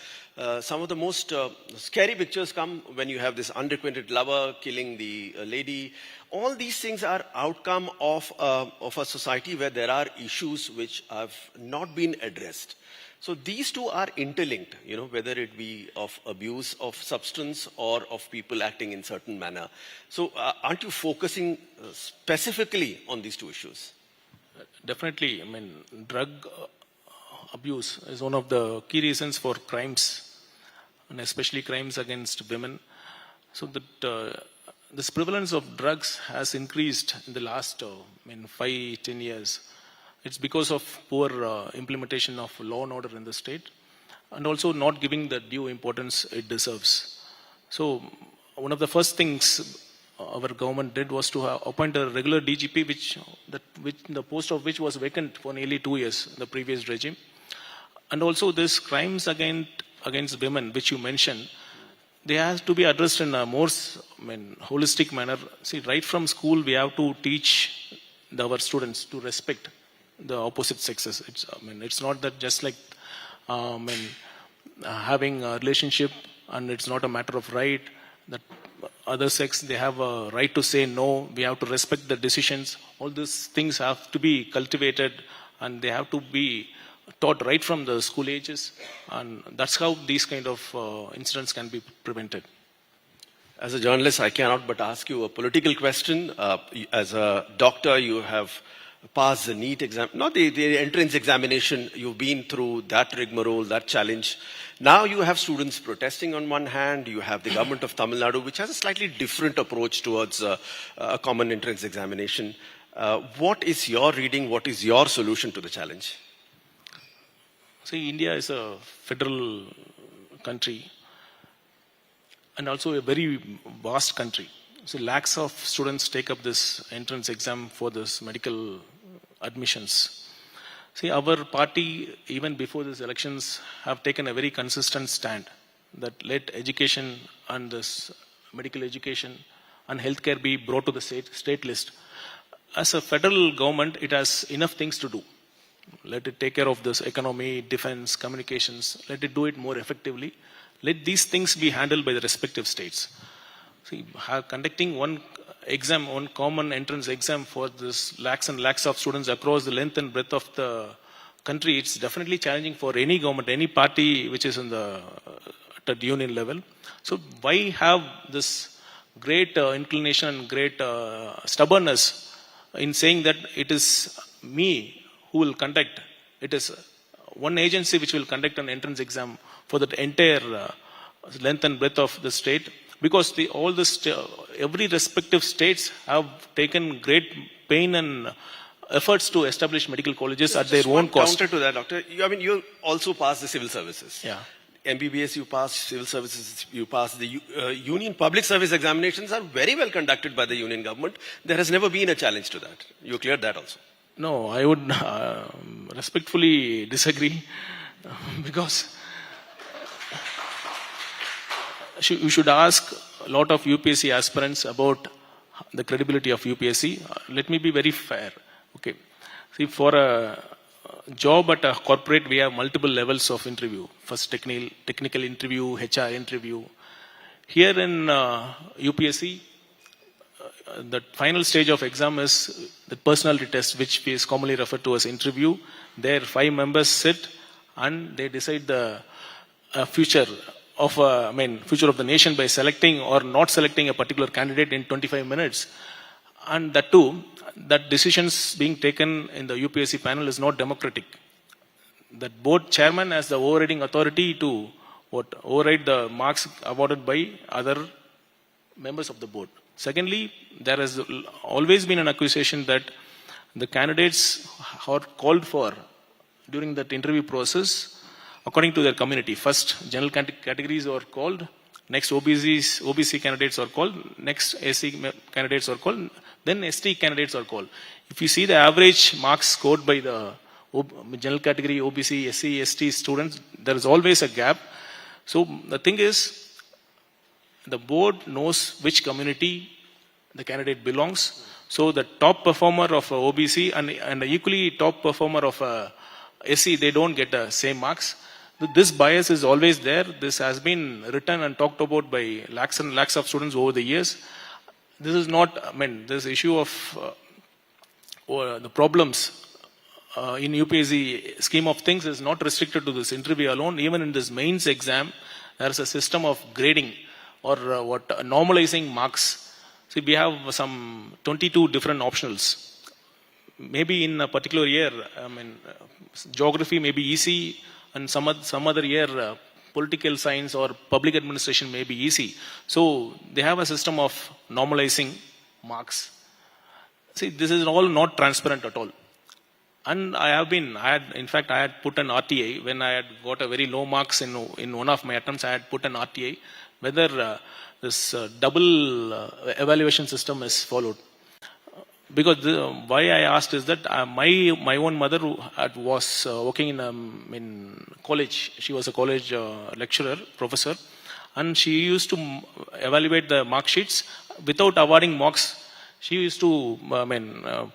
some of the most scary pictures come when you have this unrequited lover killing the lady. All these things are outcome of a society where there are issues which have not been addressed. So these two are interlinked, whether it be of abuse of substance or of people acting in certain manner. So aren't you focusing specifically on these two issues? Definitely. I mean, drug abuse is one of the key reasons for crimes, and especially crimes against women. So that this prevalence of drugs has increased in the last 5-10 years. It's because of poor implementation of law and order in the state, and also not giving the due importance it deserves. So one of the first things our government did was to appoint a regular DGP, which the post of which was vacant for nearly 2 years in the previous regime. And also this crimes against women, which you mentioned, they have to be addressed in a more holistic manner. See, right from school, we have to teach our students to respect the opposite sexes. It's not that just like having a relationship, and it's not a matter of right that other sex, they have a right to say no. We have to respect the decisions. All these things have to be cultivated, and they have to be taught right from the school ages, and that's how these kind of incidents can be prevented. As a journalist, I cannot but ask you a political question. As a doctor, you have passed the NEET exam, not the entrance examination. You've been through that rigmarole, that challenge. Now you have students protesting on one hand. You have the government of Tamil Nadu, which has a slightly different approach towards a common entrance examination. What is your reading? What is your solution to the challenge? See, India is a federal country and also a very vast country. So lakhs of students take up this entrance exam for this medical admissions. See, our party, even before these elections, have taken a very consistent stand that let education and this medical education and healthcare be brought to the state list. As a federal government, it has enough things to do. Let it take care of this economy, defense, communications. Let it do it more effectively. Let these things be handled by the respective states. See, conducting one exam, one common entrance exam for this lakhs and lakhs of students across the length and breadth of the country, it's definitely challenging for any government, any party which is at the union level. So why have this great inclination and great stubbornness in saying that it is me who will conduct? It is one agency which will conduct an entrance exam for the entire length and breadth of the state, because every respective states have taken great pain and efforts to establish medical colleges at their own cost. Counter to that, doctor, you also passed the civil services. Yeah. MBBS you passed, civil services you passed. The union public service examinations are very well conducted by the union government. There has never been a challenge to that. You cleared that also. No, I would respectfully disagree because you should ask a lot of UPSC aspirants about the credibility of UPSC. Let me be very fair. Okay. See, for a job at a corporate, we have multiple levels of interview. First technical interview, HR interview. Here in UPSC, the final stage of exam is the personality test, which is commonly referred to as interview. There 5 members sit and they decide the future of the nation by selecting or not selecting a particular candidate in 25 minutes. And that decisions being taken in the UPSC panel is not democratic. that board chairman has the overriding authority to override the marks awarded by other members of the board. Secondly, there has always been an accusation that the candidates are called for during that interview process according to their community. First, general categories are called, next OBC candidates are called, next SC candidates are called, then ST candidates are called. If you see the average marks scored by the general category, OBC, SC, ST students, there is always a gap. So the thing is, the board knows which community the candidate belongs. So the top performer of OBC and the equally top performer of SC, they don't get the same marks. This bias is always there. This has been written and talked about by lakhs and lakhs of students over the years. This is not, this issue of the problems in UPSC scheme of things is not restricted to this interview alone. Even in this mains exam, there is a system of grading or normalizing marks. See, we have some 22 different optionals. Maybe in a particular year, geography may be easy, and some other year, political science or public administration may be easy. So they have a system of normalizing marks. See, this is all not transparent at all. And I had put an RTA when I had got a very low marks in one of my attempts. I had put an RTA whether this double evaluation system is followed. Because why I asked is that my own mother was working in college. She was a college lecturer, professor, and she used to evaluate the mark sheets without awarding marks. She used to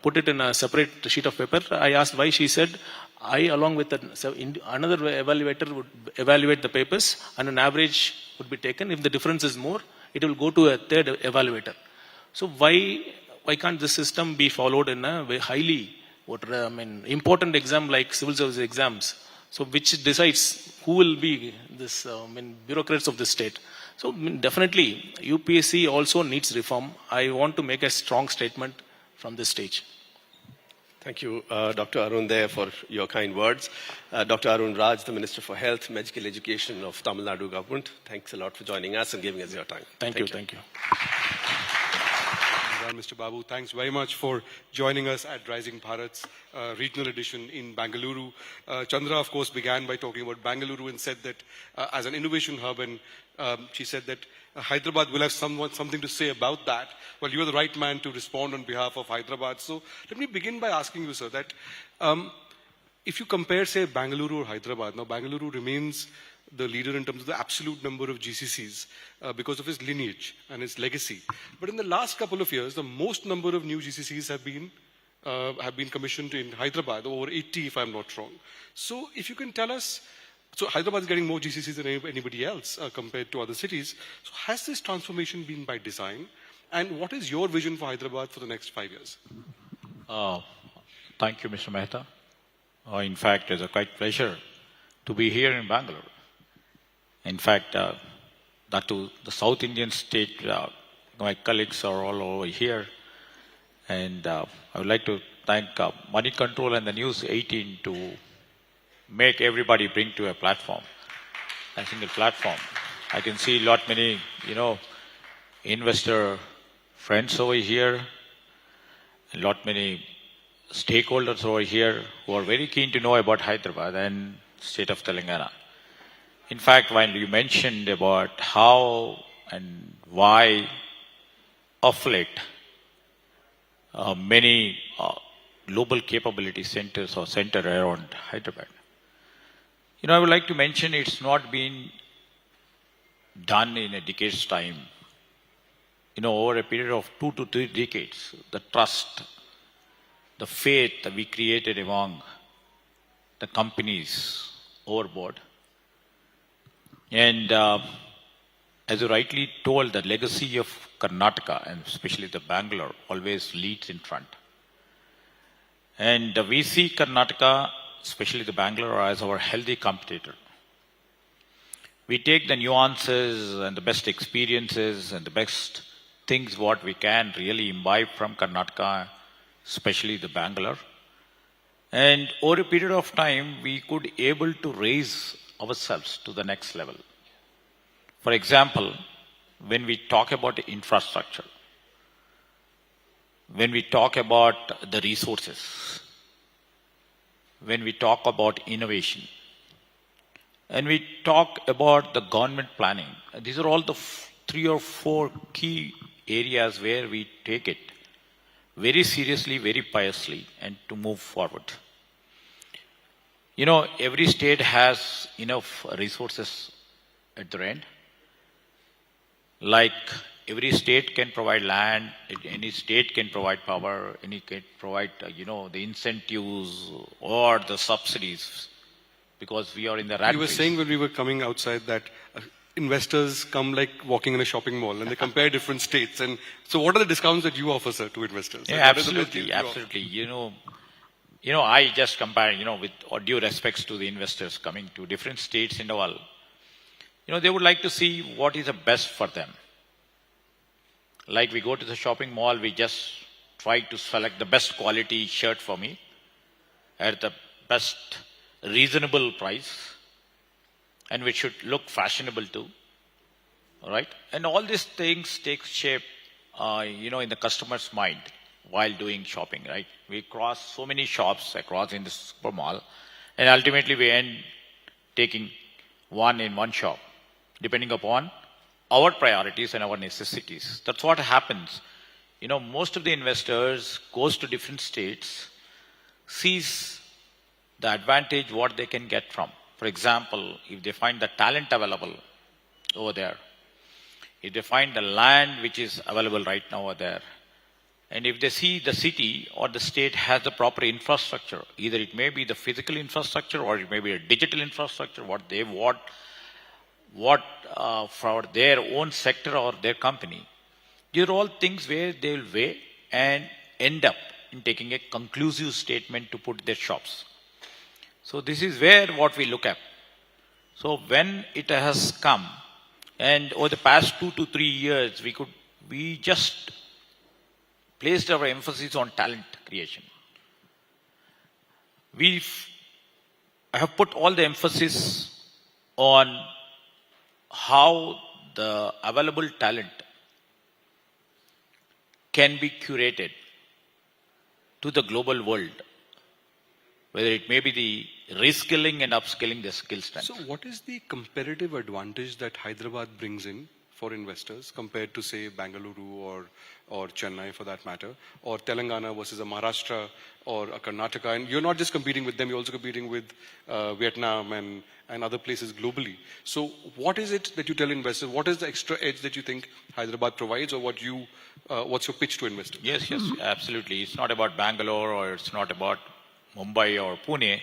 put it in a separate sheet of paper. I asked why. She said, I along with another evaluator would evaluate the papers and an average would be taken. If the difference is more, it will go to a third evaluator. So why can't this system be followed in a very highly important exam like civil service exams? So which decides who will be this bureaucrats of the state. So definitely UPSC also needs reform. I want to make a strong statement from this stage. Thank you, Dr. Arun there for your kind words. Dr. Arun Raj, the Minister for Health, Medical Education of Tamil Nadu government. Thanks a lot for joining us and giving us your time. Thank you. Mr. Babu, thanks very much for joining us at Rising Bharat's regional edition in Bengaluru. Chandra, of course, began by talking about Bengaluru and said that as an innovation hub, and she said that Hyderabad will have something to say about that. Well, you are the right man to respond on behalf of Hyderabad. So let me begin by asking you, sir, that if you compare, say, Bengaluru or Hyderabad, now Bengaluru remains the leader in terms of the absolute number of GCCs because of its lineage and its legacy. But in the last couple of years, the most number of new GCCs have been commissioned in Hyderabad, over 80 if I'm not wrong. So if you can tell us, so Hyderabad is getting more GCCs than anybody else compared to other cities. So has this transformation been by design? And what is your vision for Hyderabad for the next 5 years? Thank you, Mr. Mehta. In fact, it's a quite pleasure to be here in Bangalore. In fact, that to the South Indian state, my colleagues are all over here. And I would like to thank Money Control and the News18 to make everybody bring to a platform, a single platform. I can see many, investor friends over here, a many stakeholders over here who are very keen to know about Hyderabad and state of Telangana. In fact, when you mentioned about how and why of late many global capability centers are centered around Hyderabad, I would like to mention it's not been done in a decade's time. Over a period of 2 to 3 decades, the trust, the faith that we created among the companies overboard. And as you rightly told, the legacy of Karnataka, and especially the Bangalore, always leads in front. And we see Karnataka, especially the Bangalore, as our healthy competitor. We take the nuances and the best experiences and the best things what we can really imbibe from Karnataka, especially the Bangalore. And over a period of time, we could able to raise ourselves to the next level. For example, when we talk about infrastructure, when we talk about the resources, when we talk about innovation, and we talk about the government planning, these are all the 3 or 4 key areas where we take it very seriously, very piously, and to move forward. You know, every state has enough resources at their end. Like every state can provide land, any state can provide power, any can provide, the incentives or the subsidies, because we are in the rat You were race. saying when we were coming outside that investors come like walking in a shopping mall and they compare different states. And so what are the discounts that you offer, sir, to investors? Yeah, Like, what are the best absolutely, deals you offer? absolutely. I just compare, with all due respects to the investors coming to different states in the world. They would like to see what is the best for them. Like we go to the shopping mall, we just try to select the best quality shirt for me at the best reasonable price, and which should look fashionable too. All right? And all these things take shape, in the customer's mind while doing shopping, right? We cross so many shops across in the super mall, and ultimately we end taking one in one shop, depending upon our priorities and our necessities. That's what happens. Most of the investors goes to different states, sees the advantage what they can get from. For example, if they find the talent available over there, if they find the land which is available right now over there, and if they see the city or the state has the proper infrastructure, either it may be the physical infrastructure or it may be a digital infrastructure, what they want, for their own sector or their company. These are all things where they will weigh and end up in taking a conclusive statement to put their shops. So this is where what we look at. So when it has come, and over the past 2 to 3 years, we just placed our emphasis on talent creation. I have put all the emphasis on how the available talent can be curated to the global world, whether it may be the reskilling and upskilling the skill strength. So what is the comparative advantage that Hyderabad brings in for investors compared to, say, Bengaluru or Chennai for that matter, or Telangana versus a Maharashtra or a Karnataka? And you're not just competing with them, you're also competing with Vietnam and other places globally. So what is it that you tell investors? What is the extra edge that you think Hyderabad provides, or what's your pitch to investors? Yes, absolutely. It's not about Bangalore, or it's not about Mumbai or Pune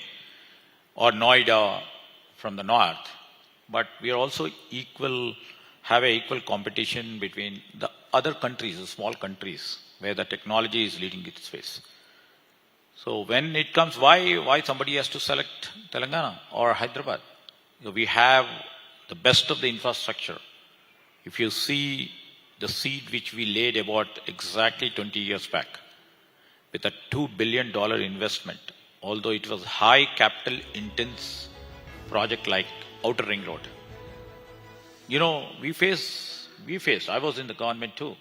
or Noida from the north, but we are also have an equal competition between the other countries, the small countries, where the technology is leading its pace. So when it comes, why somebody has to select Telangana or Hyderabad? We have the best of the infrastructure. If you see the seed which we laid about exactly 20 years back, with a $2 billion investment, although it was high capital intense project like Outer Ring Road. We face, I was in the government too.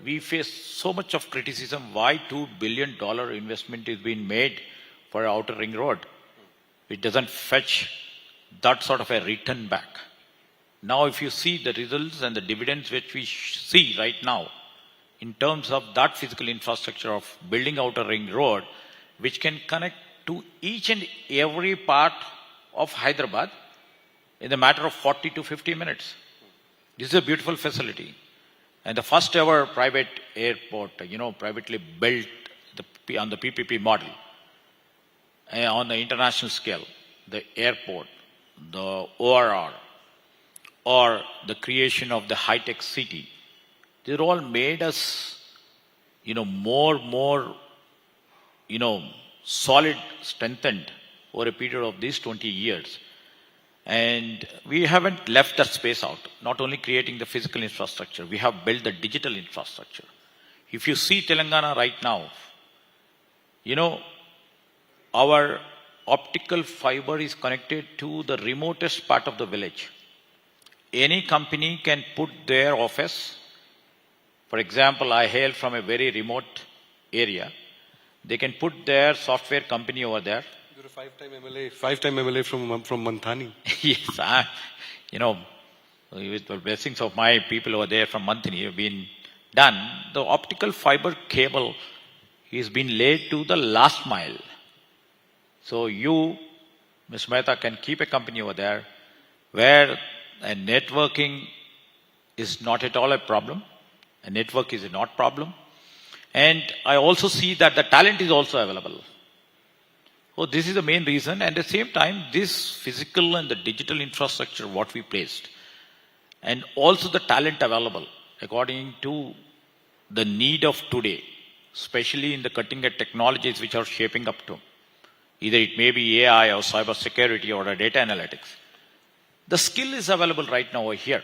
We face so much of criticism why $2 billion investment is being made for Outer Ring Road. It doesn't fetch that sort of a return back. Now, if you see the results and the dividends which we see right now, in terms of that physical infrastructure of building Outer Ring Road, which can connect to each and every part of Hyderabad in the matter of 40 to 50 minutes. This is a beautiful facility. And the first ever private airport, privately built on the PPP model, on the international scale, the airport, the ORR, or the creation of the high-tech city. They're all made us, more, solid, strengthened over a period of these 20 years. And we haven't left that space out, not only creating the physical infrastructure, we have built the digital infrastructure. If you see Telangana right now, our optical fiber is connected to the remotest part of the village. Any company can put their office. For example, I hail from a very remote area. They can put their software company over there. You're a five-time MLA from Manthani. Yes, with the blessings of my people over there from Manthani have been done. The optical fiber cable is been laid to the last mile. So you, Ms. Mehta, can keep a company over there where networking is not at all a problem. A network is not a problem. And I also see that the talent is also available. So this is the main reason. And at the same time, this physical and the digital infrastructure, what we placed, and also the talent available according to the need of today, especially in the cutting edge technologies which are shaping up to. Either it may be AI or cyber security or data analytics. The skill is available right now over here.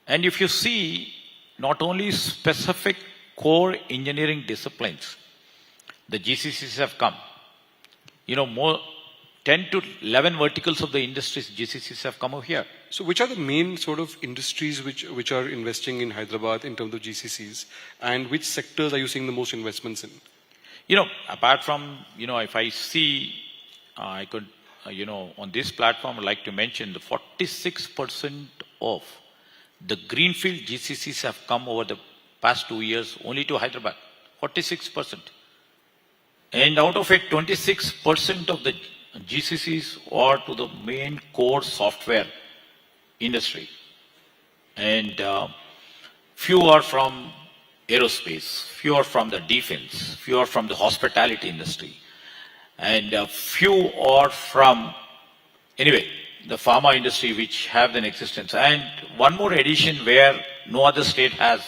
And if you see, not only specific core engineering disciplines, the GCCs have come. More 10 to 11 verticals of the industries, GCCs have come over here. So which are the main sort of industries which are investing in Hyderabad in terms of GCCs, and which sectors are you seeing the most investments in? Apart from, if I see, I could, on this platform, I'd like to mention the 46% of the greenfield GCCs have come over the past 2 years only to Hyderabad. 46%. And out of it, 26% of the GCCs are to the main core software industry. And few are from aerospace, few are from the defense, few are from the hospitality industry, and few are from, anyway, the pharma industry which have an existence. And one more addition where no other state has,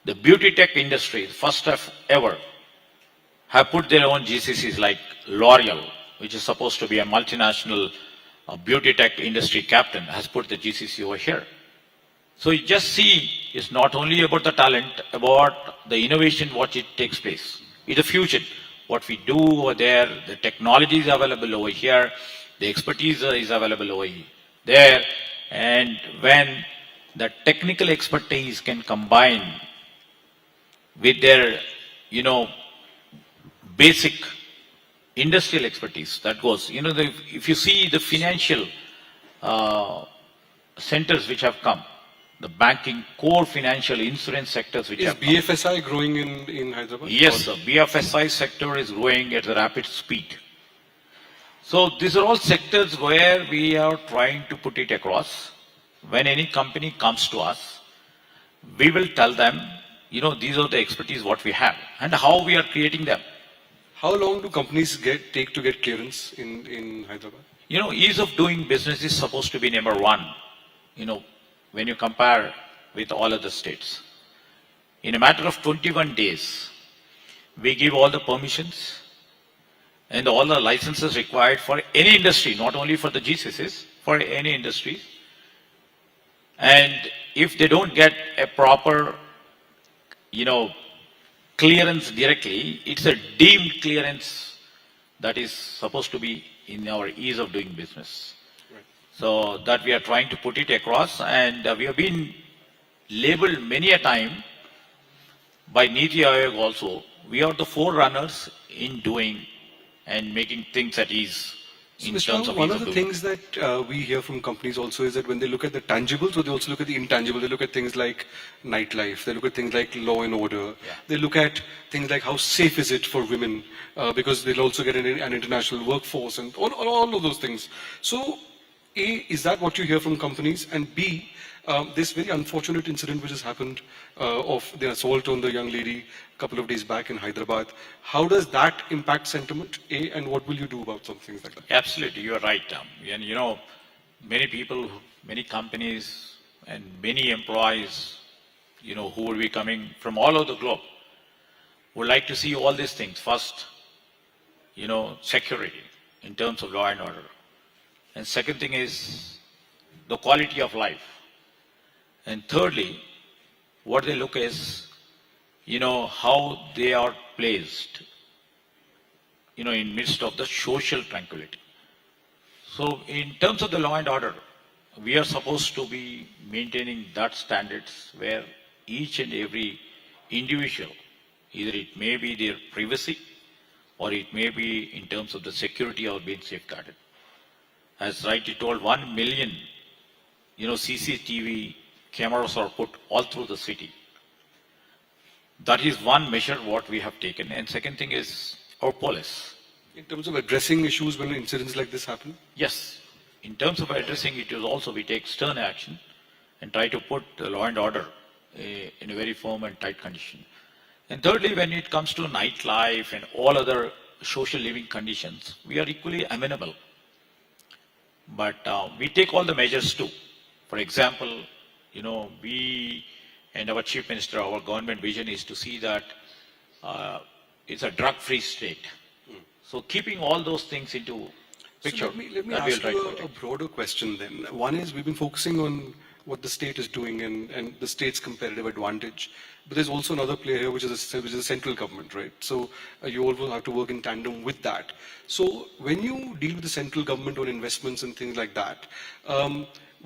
the beauty tech industry, first ever, have put their own GCCs like L'Oreal, which is supposed to be a multinational beauty tech industry captain, has put the GCC over here. So you just see, it's not only about the talent, about the innovation, what it takes place. It's a fusion. What we do over there, the technology is available over here, the expertise is available over there, and when the technical expertise can combine with their, basic industrial expertise, that goes, if you see the financial centers which have come, the banking, core financial insurance sectors which have come. Is BFSI growing in Hyderabad? Yes, the BFSI sector is growing at a rapid speed. So these are all sectors where we are trying to put it across. When any company comes to us, we will tell them, these are the expertise what we have and how we are creating them. How long do companies take to get clearance in Hyderabad? Ease of doing business is supposed to be number one, when you compare with all other states. In a matter of 21 days, we give all the permissions and all the licenses required for any industry, not only for the GCCs, for any industry. And if they don't get a proper, clearance directly, it's a deemed clearance that is supposed to be in our ease of doing business. Right. So that we are trying to put it across, and we have been labeled many a time by Niti Aayog also. We are the forerunners in doing and making things at ease. So Mr. One of the things that we hear from companies also is that when they look at the tangible, so they also look at the intangible. They look at things like nightlife. They look at things like law and order. Yeah. They look at things like how safe is it for women, because they'll also get an international workforce and all of those things. So A, is that what you hear from companies? And B, this very unfortunate incident which has happened of the assault on the young lady a couple of days back in Hyderabad, how does that impact sentiment, A, and what will you do about some things like that? Absolutely, you are right. And many people, many companies, and many employees, who will be coming from all over the globe, would like to see all these things. First, security in terms of law and order. And second thing is the quality of life. And thirdly, what they look is, how they are placed in midst of the social tranquility. So in terms of the law and order, we are supposed to be maintaining that standards where each and every individual, either it may be their privacy or it may be in terms of the security or being safeguarded. As rightly told, 1 million, CCTV cameras are put all through the city. That is one measure what we have taken. And second thing is our police. In terms of addressing issues when incidents like this happen? Yes. In terms of addressing it, is also we take stern action and try to put the law and order in a very firm and tight condition. And thirdly, when it comes to nightlife and all other social living conditions, we are equally amenable. But we take all the measures too. For example, we and our Chief Minister, our government vision is to see that it's a drug-free state. So keeping all those things into picture. So let me ask you a broader question then. One is we've been focusing on what the state is doing and the state's competitive advantage. But there's also another player here, which is the central government, right? So you also have to work in tandem with that. So when you deal with the central government on investments and things like that,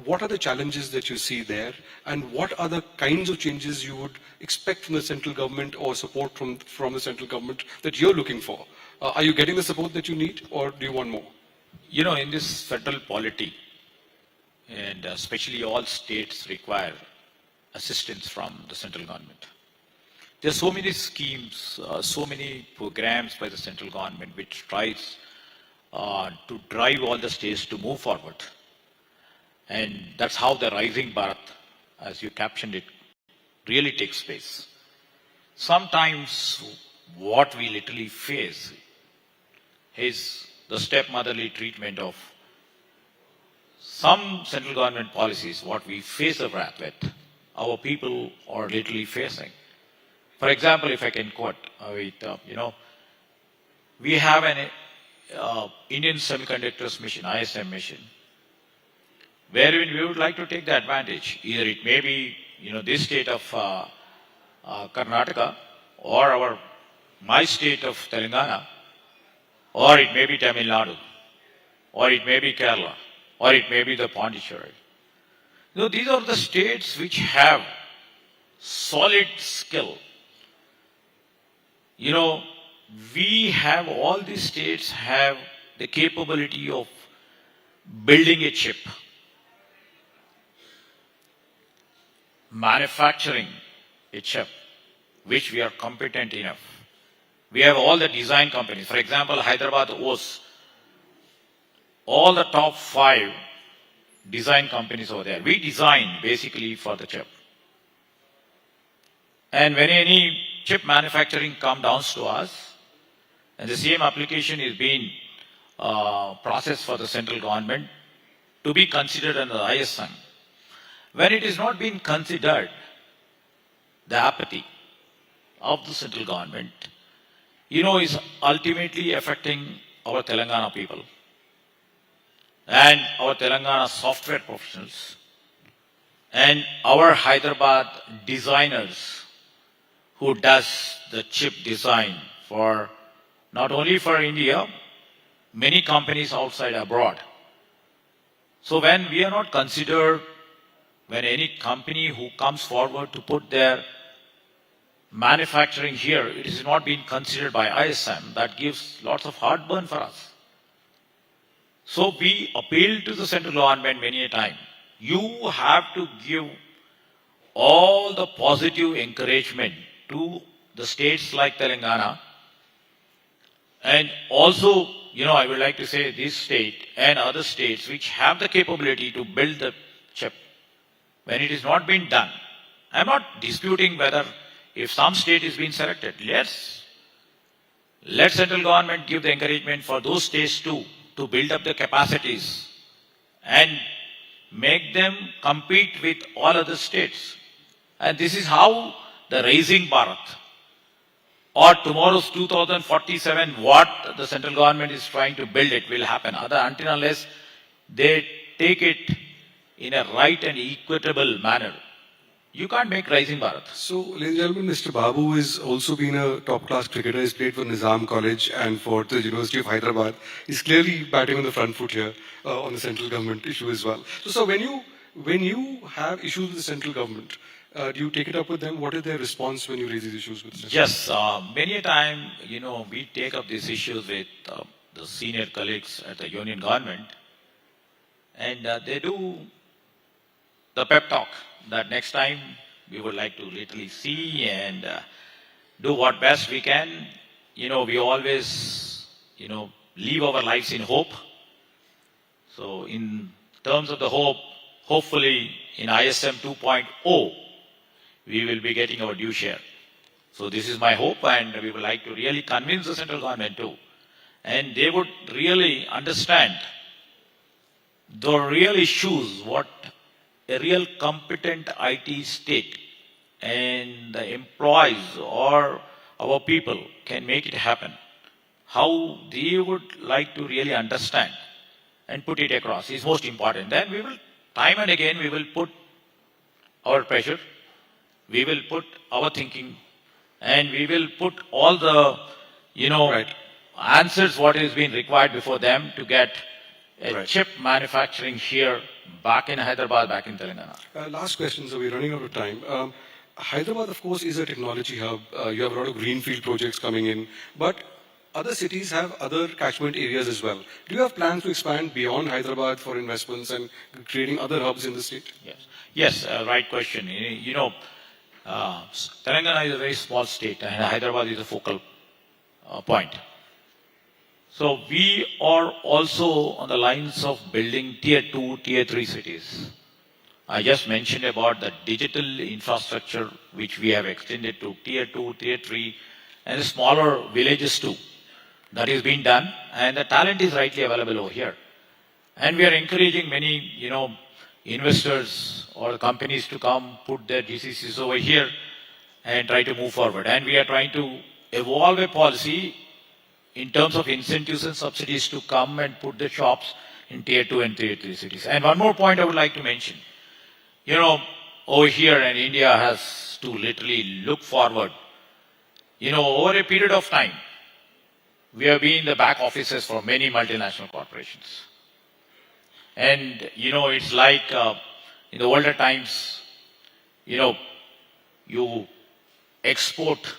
what are the challenges that you see there? And what are the kinds of changes you would expect from the central government or support from the central government that you're looking for? Are you getting the support that you need, or do you want more? In this federal polity, and especially all states require assistance from the central government. There are so many schemes, so many programs by the central government which tries to drive all the states to move forward. And that's how the Rising Bharat, as you captioned it, really takes place. Sometimes what we literally face is the stepmotherly treatment of some central government policies, what we face a wrath with, our people are literally facing. For example, if I can quote, we have an Indian Semiconductors Mission, ISM mission, wherein we would like to take the advantage. Either it may be, this state of Karnataka, or my state of Telangana, or it may be Tamil Nadu, or it may be Kerala, or it may be the Pondicherry. These are the states which have solid skill. We have, all these states have the capability of building a chip, manufacturing a chip, which we are competent enough. We have all the design companies. For example, Hyderabad owes all the top 5 design companies over there. We design basically for the chip. And when any chip manufacturing comes down to us, and the same application is being processed for the central government to be considered under the ISM. When it is not being considered, the apathy of the central government, is ultimately affecting our Telangana people and our Telangana software professionals and our Hyderabad designers who does the chip design for not only for India, many companies outside abroad. So when we are not considered, when any company who comes forward to put their manufacturing here, it is not being considered by ISM, that gives lots of heartburn for us. So we appeal to the central government many a time. You have to give all the positive encouragement to the states like Telangana. And also, I would like to say this state and other states which have the capability to build the chip. When it is not being done, I'm not disputing whether if some state is being selected, let central government give the encouragement for those states too to build up the capacities and make them compete with all other states. And this is how the Rising Bharat or tomorrow's 2047, what the central government is trying to build it will happen. Until unless they take it in a right and equitable manner, you can't make Rising Bharat. So, ladies and gentlemen, Mr. Babu has also been a top-class cricketer. He's played for Nizam College and for the University of Hyderabad. He's clearly batting on the front foot here on the central government issue as well. So, when you have issues with the central government, do you take it up with them? What is their response when you raise these issues with them? Yes, many a time, we take up these issues with the senior colleagues at the union government, and they do the pep talk that next time we would like to literally see and do what best we can. We always, live our lives in hope. So in terms of the hope, hopefully in ISM 2.0, we will be getting our due share. So this is my hope, and we would like to really convince the central government too. And they would really understand the real issues, what a real competent IT state and the employees or our people can make it happen. How they would like to really understand and put it across is most important. Then we will, time and again, we will put our pressure, we will put our thinking, and we will put all the, answers what is being required before them to get a chip manufacturing here, back in Hyderabad, back in Telangana. Last question, so we're running out of time. Hyderabad, of course, is a technology hub. You have a lot of greenfield projects coming in, but other cities have other catchment areas as well. Do you have plans to expand beyond Hyderabad for investments and creating other hubs in the state? Yes, right question. Telangana is a very small state, and Hyderabad is a focal point. So we are also on the lines of building tier 2, tier 3 cities. I just mentioned about the digital infrastructure which we have extended to tier 2, tier 3 and the smaller villages too. That is being done, and the talent is rightly available over here. And we are encouraging many, investors or companies to come put their GCCs over here and try to move forward. And we are trying to evolve a policy in terms of incentives and subsidies to come and put the shops in tier 2 and tier 3 cities. And one more point I would like to mention. Over here, and India has to literally look forward. Over a period of time, we have been the back offices for many multinational corporations. And, it's like in the older times, you export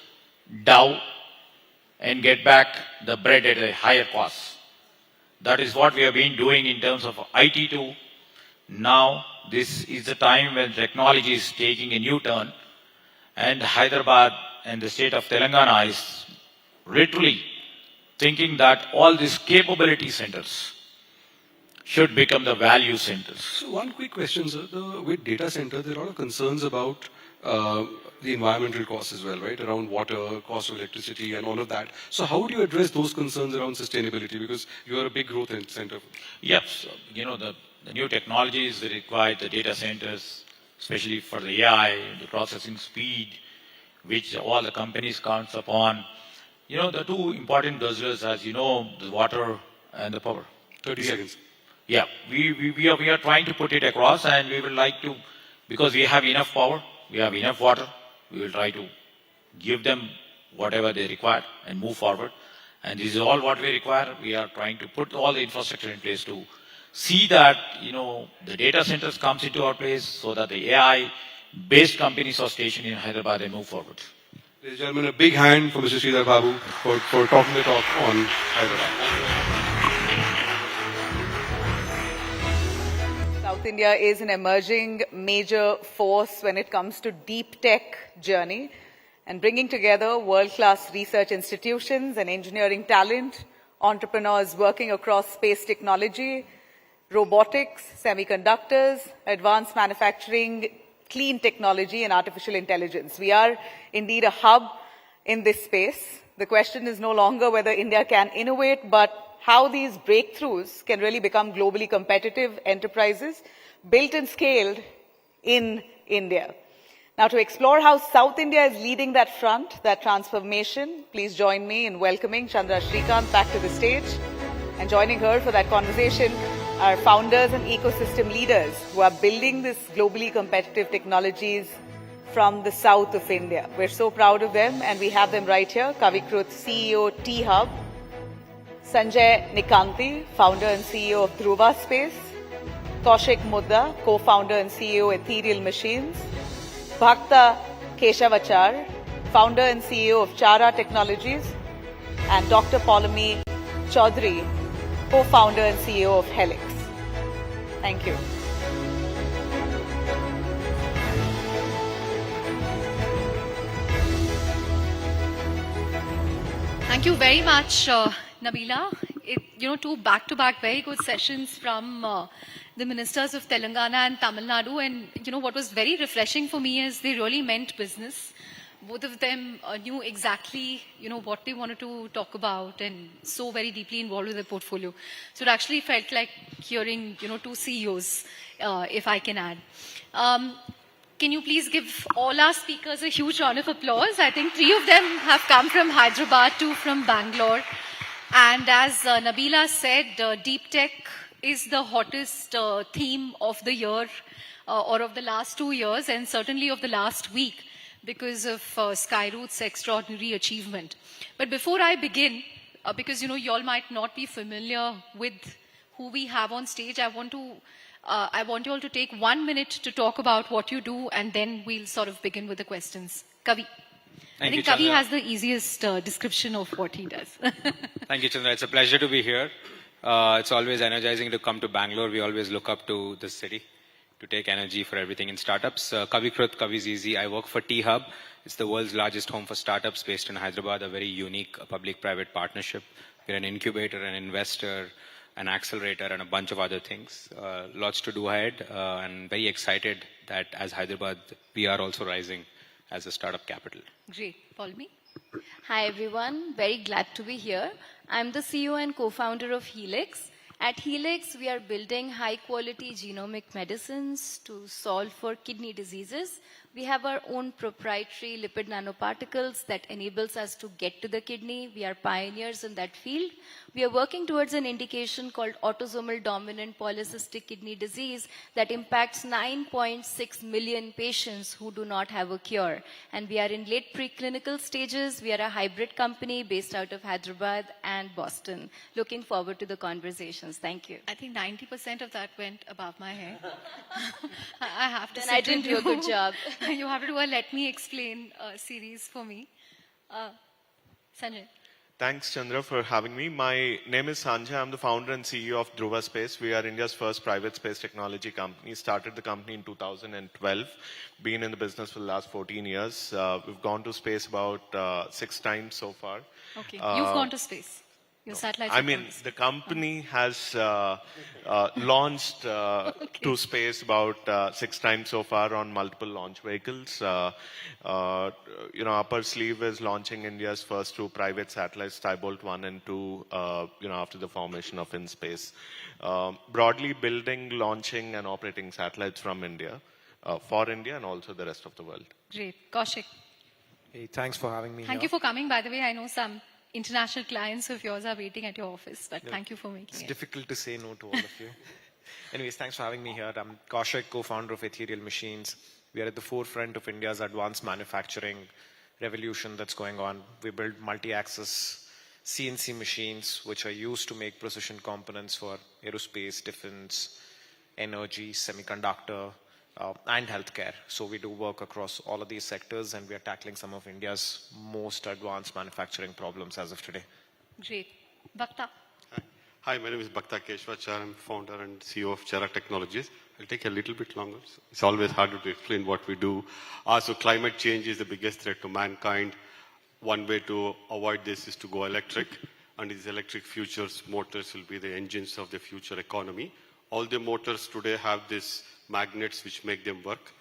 dough and get back the bread at a higher cost. That is what we have been doing in terms of IT too. Now, this is the time when technology is taking a new turn, and Hyderabad and the state of Telangana is literally thinking that all these capability centers should become the value centers. So one quick question, sir. With data center, there are a lot of concerns about the environmental costs as well, right? Around water, cost of electricity and all of that. So how do you address those concerns around sustainability? Because you are a big growth center. Yes, the new technologies that require the data centers, especially for the AI, the processing speed, which all the companies counts upon. The two important guzzlers, as you know, the water and the power. 30 seconds. Yeah, we are trying to put it across, and we would like to, because we have enough power, we have enough water, we will try to give them whatever they require and move forward. And this is all what we require. We are trying to put all the infrastructure in place to see that, the data centers comes into our place so that the AI-based companies are stationed in Hyderabad and move forward. Ladies and gentlemen, a big hand for Mr. Sridhar Babu for talking the talk on Hyderabad. South India is an emerging major force when it comes to deep tech journey and bringing together world-class research institutions and engineering talent, entrepreneurs working across space technology, robotics, semiconductors, advanced manufacturing, clean technology and artificial intelligence. We are indeed a hub in this space. The question is no longer whether India can innovate, but how these breakthroughs can really become globally competitive enterprises built and scaled in India. Now, to explore how South India is leading that front, that transformation, please join me in welcoming Chandra Srikanth back to the stage. And joining her for that conversation are founders and ecosystem leaders who are building these globally competitive technologies from the south of India. We're so proud of them, and we have them right here. Kavikrut, CEO, T-Hub. Sanjay Nikanti, founder and CEO of Dhruva Space. Kaushik Mudda, co-founder and CEO, Ethereal Machines. Bhakta Keshawachar, founder and CEO of Chara Technologies. And Dr. Polami Chaudhary, co-founder and CEO of Helix. Thank you. Thank you very much, Nabila. Two back-to-back very good sessions from the ministers of Telangana and Tamil Nadu. And, what was very refreshing for me is they really meant business. Both of them knew exactly, what they wanted to talk about and so very deeply involved with their portfolio. So it actually felt like hearing, two CEOs, if I can add. Can you please give all our speakers a huge round of applause? I think 3 of them have come from Hyderabad, 2 from Bangalore. And as Nabila said, deep tech is the hottest theme of the year or of the last 2 years, and certainly of the last week, because of Skyroot's extraordinary achievement. But before I begin, because you all might not be familiar with who we have on stage, I want you all to take 1 minute to talk about what you do, and then we'll sort of begin with the questions. Kavi. I think Kavi has the easiest description of what he does. Thank you, Chandra. It's a pleasure to be here. It's always energizing to come to Bangalore. We always look up to this city to take energy for everything in startups. Kavikrut, Kavi's easy. I work for T-Hub. It's the world's largest home for startups based in Hyderabad, a very unique public-private partnership. We're an incubator, an investor, an accelerator, and a bunch of other things. Lots to do ahead, and very excited that as Hyderabad, we are also rising as a startup capital. Great. Polami? Hi, everyone. Very glad to be here. I'm the CEO and co-founder of Helix. At Helix, we are building high-quality genomic medicines to solve for kidney diseases. We have our own proprietary lipid nanoparticles that enables us to get to the kidney. We are pioneers in that field. We are working towards an indication called autosomal dominant polycystic kidney disease that impacts 9.6 million patients who do not have a cure. And we are in late preclinical stages. We are a hybrid company based out of Hyderabad and Boston. Looking forward to the conversations. Thank you. I think 90% of that went above my head. I have to Then say I didn't do a good job. You have to do a Let Me Explain series for me. Sanjay. Thanks, Chandra, for having me. My name is Sanjay. I'm the founder and CEO of Dhruva Space. We are India's first private space technology company. Started the company in 2012. Been in the business for the last 14 years. We've gone to space about 6 times so far. Okay, you've gone to space. Your satellites. I mean, the company has launched to space about 6 times so far on multiple launch vehicles. Upper sleeve is launching India's first 2 private satellites, Skybolt 1 and 2, after the formation of InSpace. Broadly building, launching and operating satellites from India, for India and also the rest of the world. Great. Kaushik. Hey, thanks for having me Thank here. you for coming. By the way, I know some international clients of yours are waiting at your office, but thank you for making It's it. difficult to say no to all of you. Anyways, thanks for having me here. I'm Kaushik, co-founder of Ethereal Machines. We are at the forefront of India's advanced manufacturing revolution that's going on. We build multi-axis CNC machines, which are used to make precision components for aerospace, defense, energy, semiconductor, and healthcare. So we do work across all of these sectors, and we are tackling some of India's most advanced manufacturing problems as of today. Great. Bhakta. Hi, my name is Bhakta Keshawachar. I'm founder and CEO of Chara Technologies. It'll take a little bit longer. It's always harder to explain what we do. So climate change is the biggest threat to mankind. One way to avoid this is to go electric. And these electric futures motors will be the engines of the future economy. All the motors today have these magnets which make them work.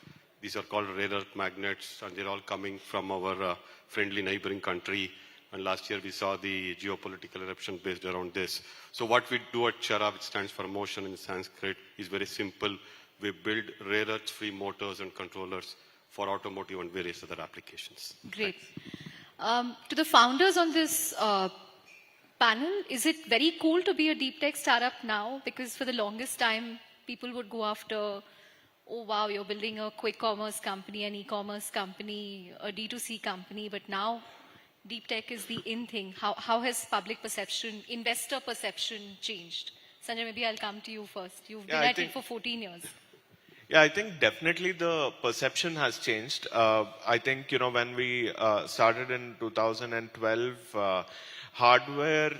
These are called rare earth magnets, and they're all coming from our friendly neighboring country. And last year we saw the geopolitical eruption based around this. So what we do at Chara, which stands for motion in Sanskrit, is very simple. We build rare earth-free motors and controllers for automotive and various other applications. Great. To the founders on this panel, is it very cool to be a deep tech startup now? Because for the longest time, people would go after oh wow, you're building a quick commerce company, an e-commerce company, a D2C company, but now deep tech is the in thing. How has public perception, investor perception changed? Sanjay, maybe I'll come to you first. You've been at it for 14 years. Yeah, I think definitely the perception has changed. I think, when we started in 2012, hardware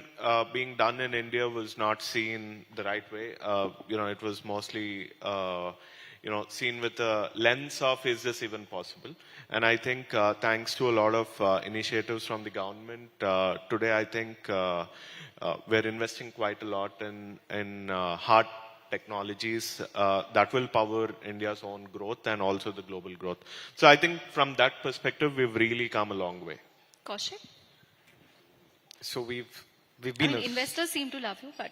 being done in India was not seen the right way. It was mostly, seen with the lens of, is this even possible? And I think thanks to a lot of initiatives from the government, today I think we're investing quite a lot in hard technologies that will power India's own growth and also the global growth. So I think from that perspective, we've really come a long way. Kaushik? So we've been... investors seem to love you, but...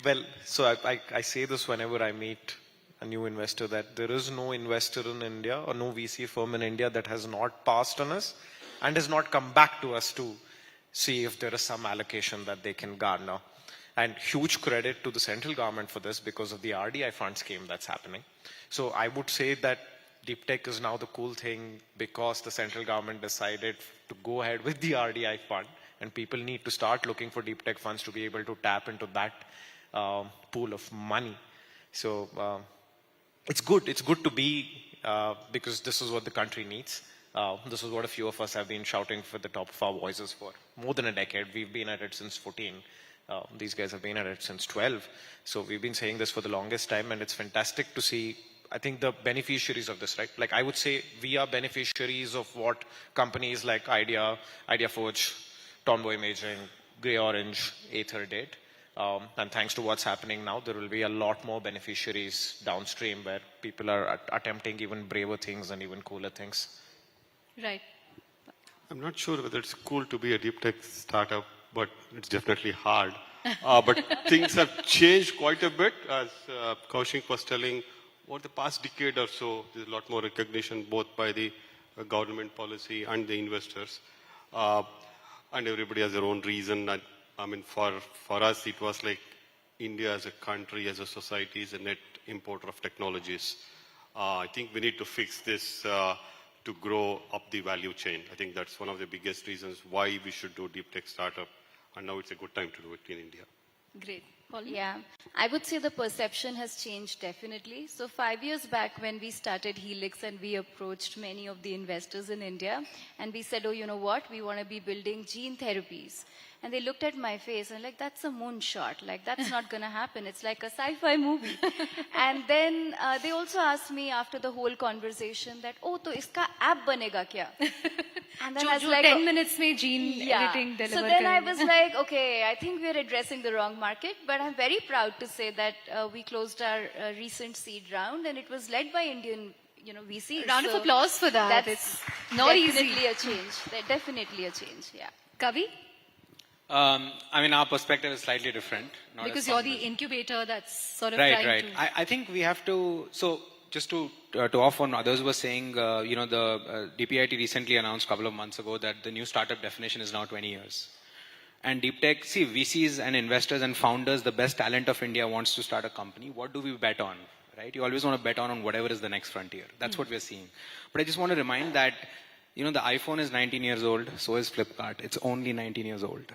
Well, so I say this whenever I meet a new investor, that there is no investor in India or no VC firm in India that has not passed on us and has not come back to us to see if there is some allocation that they can garner. And huge credit to the central government for this because of the RDI fund scheme that's happening. So I would say that deep tech is now the cool thing because the central government decided to go ahead with the RDI fund, and people need to start looking for deep tech funds to be able to tap into that pool of money. So it's good. It's good to be, because this is what the country needs. This is what a few of us have been shouting for the top of our voices for more than a decade. We've been at it since 14. These guys have been at it since 12. So we've been saying this for the longest time, and it's fantastic to see, I think, the beneficiaries of this, right? Like I would say we are beneficiaries of what companies like IdeaForge, Tomboy Imaging, Grey Orange, Aether did. And thanks to what's happening now, there will be a lot more beneficiaries downstream where people are attempting even braver things and even cooler things. Right. I'm not sure whether it's cool to be a deep tech startup, but it's definitely hard. But things have changed quite a bit, as Kaushik was telling. Over the past decade or so, there's a lot more recognition both by the government policy and the investors. And everybody has their own reason. And, I mean, for us, it was like India as a country, as a society, is a net importer of technologies. I think we need to fix this to grow up the value chain. I think that's one of the biggest reasons why we should do deep tech startup. And now it's a good time to do it in India. Great. Yeah, I would say the perception has changed definitely. So 5 years back when we started Helix and we approached many of the investors in India and we said, oh, you know what, we want to be building gene therapies. And they looked at my face and like, that's a moonshot. Like, that's not going to happen. It's like a sci-fi movie. And then they also asked me after the whole conversation that, oh, to iska app banega kya? And then I was like, 10 minutes mein gene editing deliver. So then I was like, okay, I think we're addressing the wrong market. But I'm very proud to say that we closed our recent seed round and it was led by Indian VCs. Round of applause for that. That's not definitely easy. a change. Definitely a change, yeah. Kavi? I mean, our perspective is slightly different. Because you're the incubator that's sort of right. trying to... I think we have to... So, just to off on others were saying, the DPIT recently announced a couple of months ago that the new startup definition is now 20 years. And deep tech, see, VCs and investors and founders, the best talent of India wants to start a company. What do we bet on, right? You always want to bet on whatever is the next frontier. That's what we're seeing. But I just want to remind that, the iPhone is 19 years old, so is Flipkart. It's only 19 years old.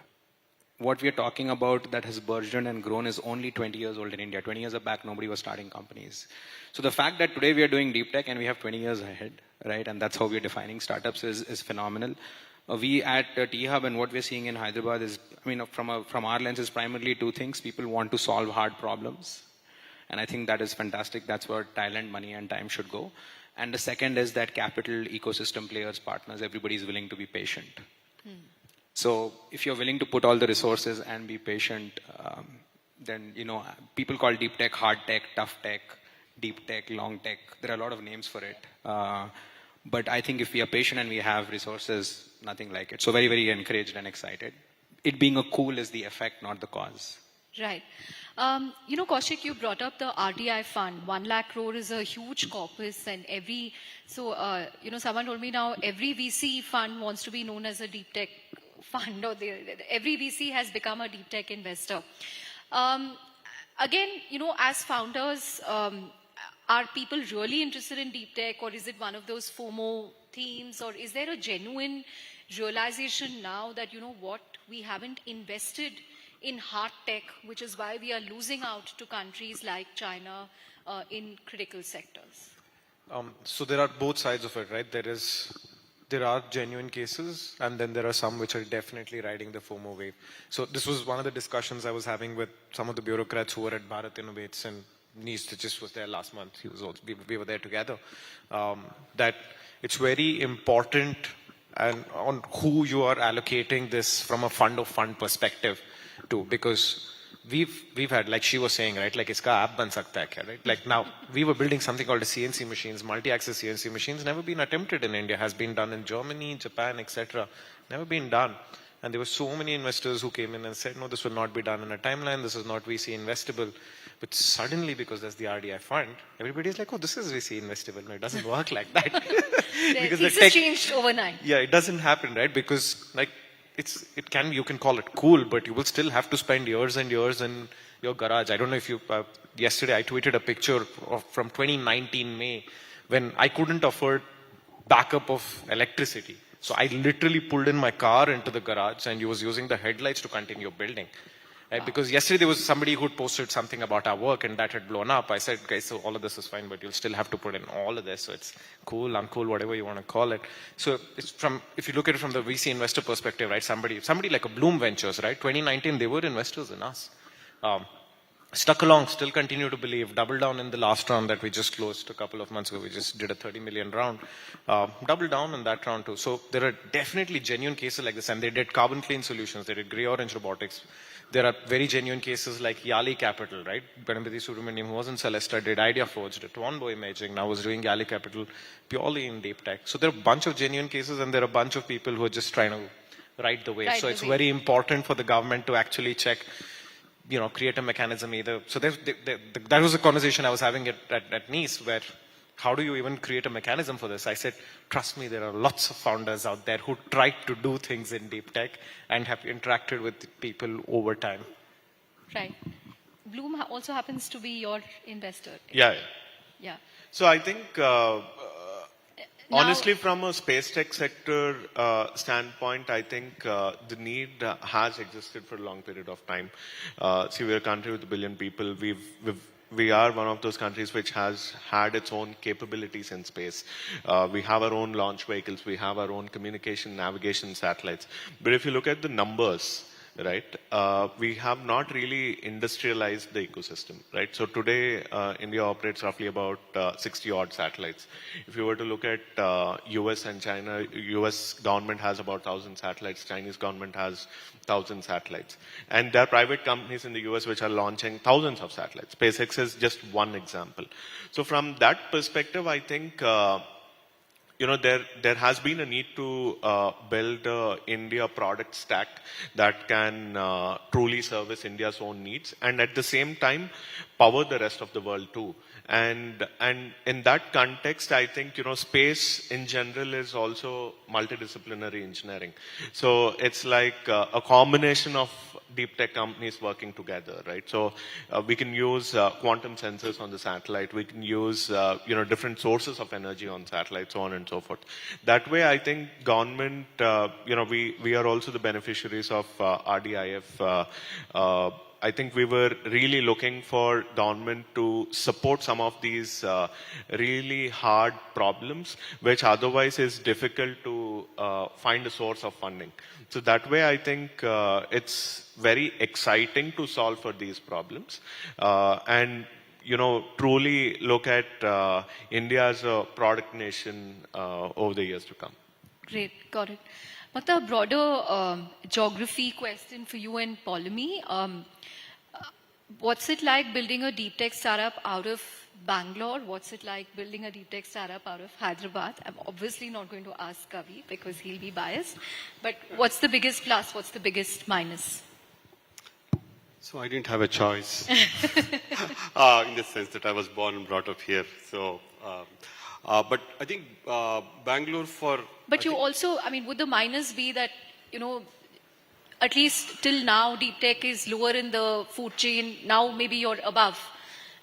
What we are talking about that has burgeoned and grown is only 20 years old in India. 20 years back, nobody was starting companies. So the fact that today we are doing deep tech and we have 20 years ahead, right? And that's how we are defining startups is phenomenal. We at T-Hub and what we're seeing in Hyderabad is, from our lens, is primarily two things. People want to solve hard problems. And I think that is fantastic. That's where talent, money, and time should go. And the second is that capital, ecosystem players, partners, everybody is willing to be patient. So if you're willing to put all the resources and be patient, then, people call deep tech hard tech, tough tech, deep tech, long tech. There are a lot of names for it. But I think if we are patient and we have resources, nothing like it. So very, very encouraged and excited. It being a cool is the effect, not the cause. Right. Kaushik, you brought up the RDI fund. 1 lakh crore is a huge corpus and someone told me now every VC fund wants to be known as a deep tech fund, or every VC has become a deep tech investor. again, as founders, are people really interested in deep tech, or is it one of those FOMO themes, or is there a genuine realization now that, what, we haven't invested in hard tech, which is why we are losing out to countries like China in critical sectors? So there are both sides of it, right? There are genuine cases, and then there are some which are definitely riding the FOMO wave. So this was one of the discussions I was having with some of the bureaucrats who were at Bharat Innovates, and Nice just was there last month. We were there together. That it's very important and on who you are allocating this from a fund of fund perspective to, because we've had, like she was saying, right, like iska app ban sakta hai kya, right? Like now we were building something called a CNC machines, multi-axis CNC machines, never been attempted in India, has been done in Germany, Japan, etc. Never been done. And there were so many investors who came in and said, no, this will not be done in a timeline, this is not VC investable. But suddenly, because there's the RDI fund, everybody's like, oh, this is VC investable. No, it doesn't work like that. Because the tech changed overnight. Yeah, it doesn't happen, right? Because like you can call it cool, but you will still have to spend years and years in your garage. I don't know if you, yesterday I tweeted a picture from 2019 May when I couldn't afford backup of electricity. So I literally pulled in my car into the garage and was using the headlights to continue building. Right? Because yesterday there was somebody who posted something about our work and that had blown up. I said, guys, so all of this is fine, but you'll still have to put in all of this. So it's cool, uncool, whatever you want to call it. So it's if you look at it from the VC investor perspective, right? Somebody like a Bloom Ventures, right? 2019, they were investors in us. Stuck along, still continue to believe, double down in the last round that we just closed a couple of months ago. We just did a 30 million round. Double down in that round too. So there are definitely genuine cases like this, and they did carbon clean solutions. They did gray orange robotics. There are very genuine cases like Yali Capital, right? Ganapati Subramaniam, who was in Celesta, did Idea Forge, did Twondo Imaging, now was doing Yali Capital purely in deep tech. So there are a bunch of genuine cases, and there are a bunch of people who are just trying to ride the wave. So it's very important for the government to actually check, create a mechanism either. So that was a conversation I was having at Nice, where how do you even create a mechanism for this? I said, trust me, there are lots of founders out there who tried to do things in deep tech and have interacted with people over time. Right. Bloom also happens to be your investor. Yeah. Yeah. So I think, honestly, from a space tech sector standpoint, I think the need has existed for a long period of time. See, we're a country with 1 billion people. We are one of those countries which has had its own capabilities in space. We have our own launch vehicles. We have our own communication, navigation satellites. But if you look at the numbers, right, we have not really industrialized the ecosystem, right? So today, India operates roughly about 60 odd satellites. If you were to look at US and China, US government has about 1,000 satellites, Chinese government has 1,000 satellites. And there are private companies in the US which are launching thousands of satellites. SpaceX is just one example. So from that perspective, I think there has been a need to build a India product stack that can truly service India's own needs, and at the same time power the rest of the world too. And in that context, I think space in general is also multidisciplinary engineering. So it's like a combination of deep tech companies working together, right? So we can use quantum sensors on the satellite. We can use different sources of energy on satellites, so on and so forth. That way, I think government, we are also the beneficiaries of RDIF. I think we were really looking for government to support some of these really hard problems, which otherwise is difficult to find a source of funding. So that way, I think it's very exciting to solve for these problems and truly look at India as a product nation over the years to come. Great, got it. But a broader geography question for you and Polemy. What's it like building a deep tech startup out of Bangalore? What's it like building a deep tech startup out of Hyderabad? I'm obviously not going to ask Kavi because he'll be biased. But what's the biggest plus? What's the biggest minus? So I didn't have a choice in the sense that I was born and brought up here. So, but I think Bangalore But you also, would the minus be that, at least till now, deep tech is lower in the food chain. Now maybe you're above.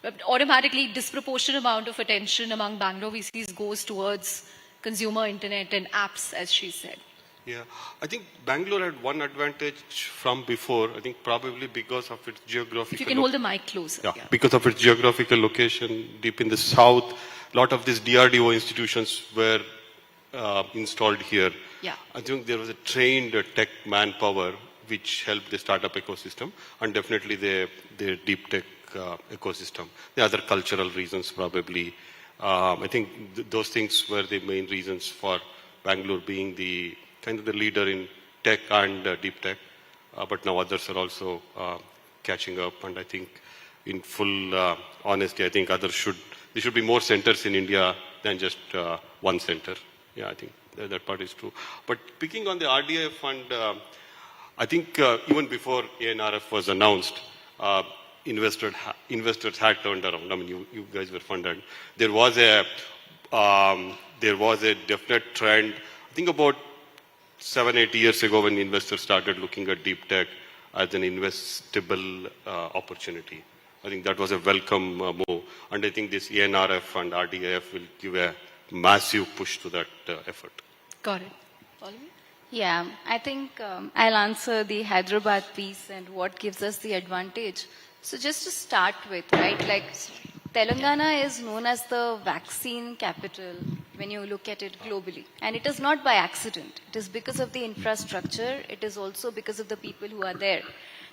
But automatically, disproportionate amount of attention among Bangalore VCs goes towards consumer internet and apps, as she said. Yeah, I think Bangalore had one advantage from before. I think probably because of its geographical. If you can hold the mic closer. Yeah, because of its geographical location deep in the south, a lot of these DRDO institutions were installed here. Yeah. I think there was a trained tech manpower which helped the startup ecosystem, and definitely the deep tech ecosystem. The other cultural reasons probably. I think those things were the main reasons for Bangalore being the kind of the leader in tech and deep tech. But now others are also catching up, and I think in full honesty, I think there should be more centers in India than just one center. Yeah, I think that part is true. But picking on the RDIF fund, I think even before ANRF was announced, investors had turned around. I mean, you guys were funded. There was a definite trend. I think about 7-8 years ago, when investors started looking at deep tech as an investable opportunity. I think that was a welcome move, and I think this ENRF and RDIF will give a massive push to that effort. Got it. Follow me? Yeah, I think I'll answer the Hyderabad piece and what gives us the advantage. So just to start with, right, like Telangana is known as the vaccine capital when you look at it globally. And it is not by accident. It is because of the infrastructure. It is also because of the people who are there.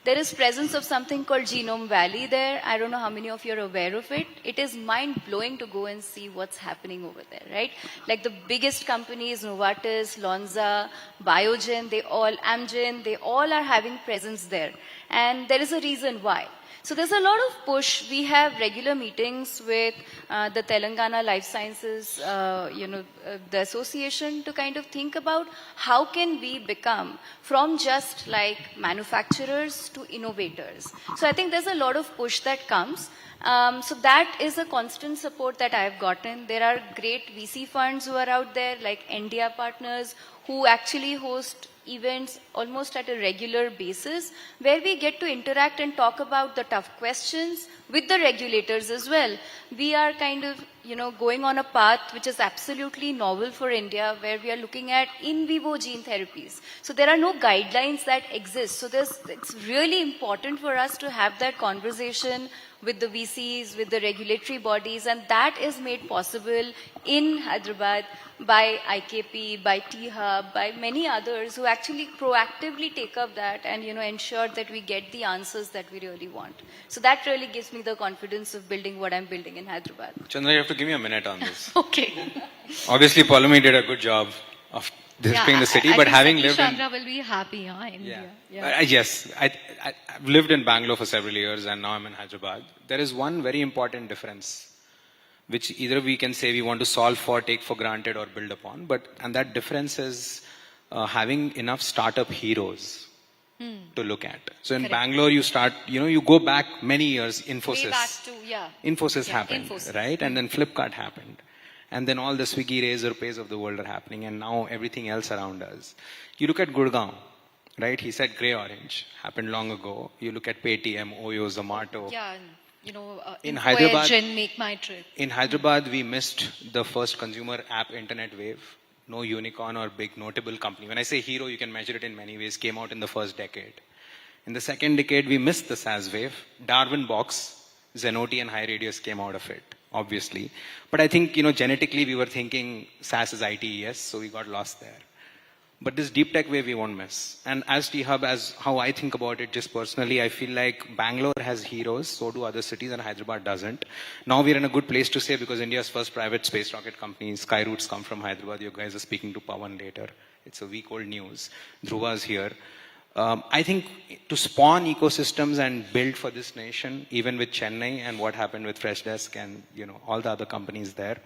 There is presence of something called Genome Valley there. I don't know how many of you are aware of it. It is mind-blowing to go and see what's happening over there, right? Like the biggest companies, Novartis, Lonza, Biogen, Amgen, they all are having presence there. And there is a reason why. So there's a lot of push. We have regular meetings with the Telangana Life Sciences, the association, to kind of think about how can we become from just like manufacturers to innovators. So I think there's a lot of push that comes. So that is a constant support that I've gotten. There are great VC funds who are out there, like India Partners, who actually host events almost at a regular basis, where we get to interact and talk about the tough questions with the regulators as well. We are kind of, going on a path which is absolutely novel for India, where we are looking at in vivo gene therapies. So there are no guidelines that exist. So it's really important for us to have that conversation with the VCs, with the regulatory bodies, and that is made possible in Hyderabad by IKP, by T-Hub, by many others who actually proactively take up that and ensure that we get the answers that we really want. So that really gives me the confidence of building what I'm building in Hyderabad. Chandra, you have to give me a minute on this. Okay. Obviously, Paulomi did a good job of describing the city, but having lived in... Chandra will be happy, in India. Yeah. Yes, I've lived in Bangalore for several years, and now I'm in Hyderabad. There is one very important difference, which either we can say we want to solve for, take for granted, or build upon. And that difference is having enough startup heroes to look at. So in Bangalore, you start, you go back many years, Infosys. Way back to, Infosys happened, right? And then Flipkart happened. And then all the Swiggy, Razorpays of the world are happening, and now everything else around us. You look at Gurgaon, right? He said grey-orange, happened long ago. You look at Paytm, Oyo, Zomato. Yeah, in Hyderabad, and Make My Trip. In Hyderabad, we missed the first consumer app internet wave. No unicorn or big notable company. When I say hero, you can measure it in many ways. Came out in the first decade. In the second decade, we missed the SaaS wave. Darwin Box, Zenoti and HighRadius came out of it, obviously. But I think, genetically, we were thinking SaaS is ITES, so we got lost there. But this deep tech wave we won't miss. And as T-Hub, as how I think about it just personally, I feel like Bangalore has heroes, so do other cities, and Hyderabad doesn't. Now we're in a good place to say, because India's first private space rocket company, Skyroutes, come from Hyderabad. You guys are speaking to Pawan later. It's a week-old news. Dhruva's here. I think to spawn ecosystems and build for this nation, even with Chennai and what happened with Freshdesk and all the other companies there,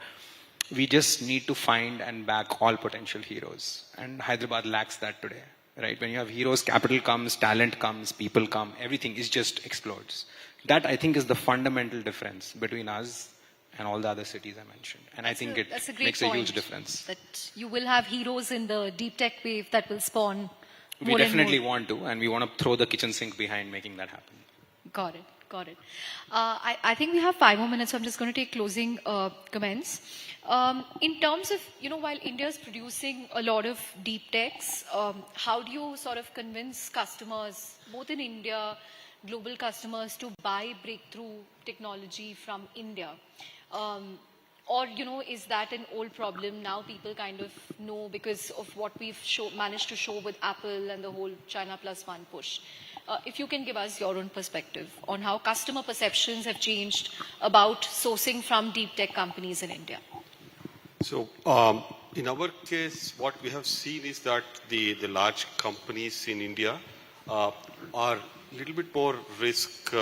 we just need to find and back all potential heroes. And Hyderabad lacks that today, right? When you have heroes, capital comes, talent comes, people come, everything just explodes. That, I think, is the fundamental difference between us and all the other cities I mentioned. And I think it makes a huge difference. That you will have heroes in the deep tech wave that will spawn We more and definitely more? want to, and we want to throw the kitchen sink behind making that happen. Got it. Got it. I think we have 5 more minutes, so I'm just going to take closing comments. In terms of, while India is producing a lot of deep techs, how do you sort of convince customers, both in India, global customers, to buy breakthrough technology from India? Or, is that an old problem? Now people kind of know because of what we've managed to show with Apple and the whole China Plus One push. If you can give us your own perspective on how customer perceptions have changed about sourcing from deep tech companies in India. So, in our case, what we have seen is that the large companies in India are a little bit more risk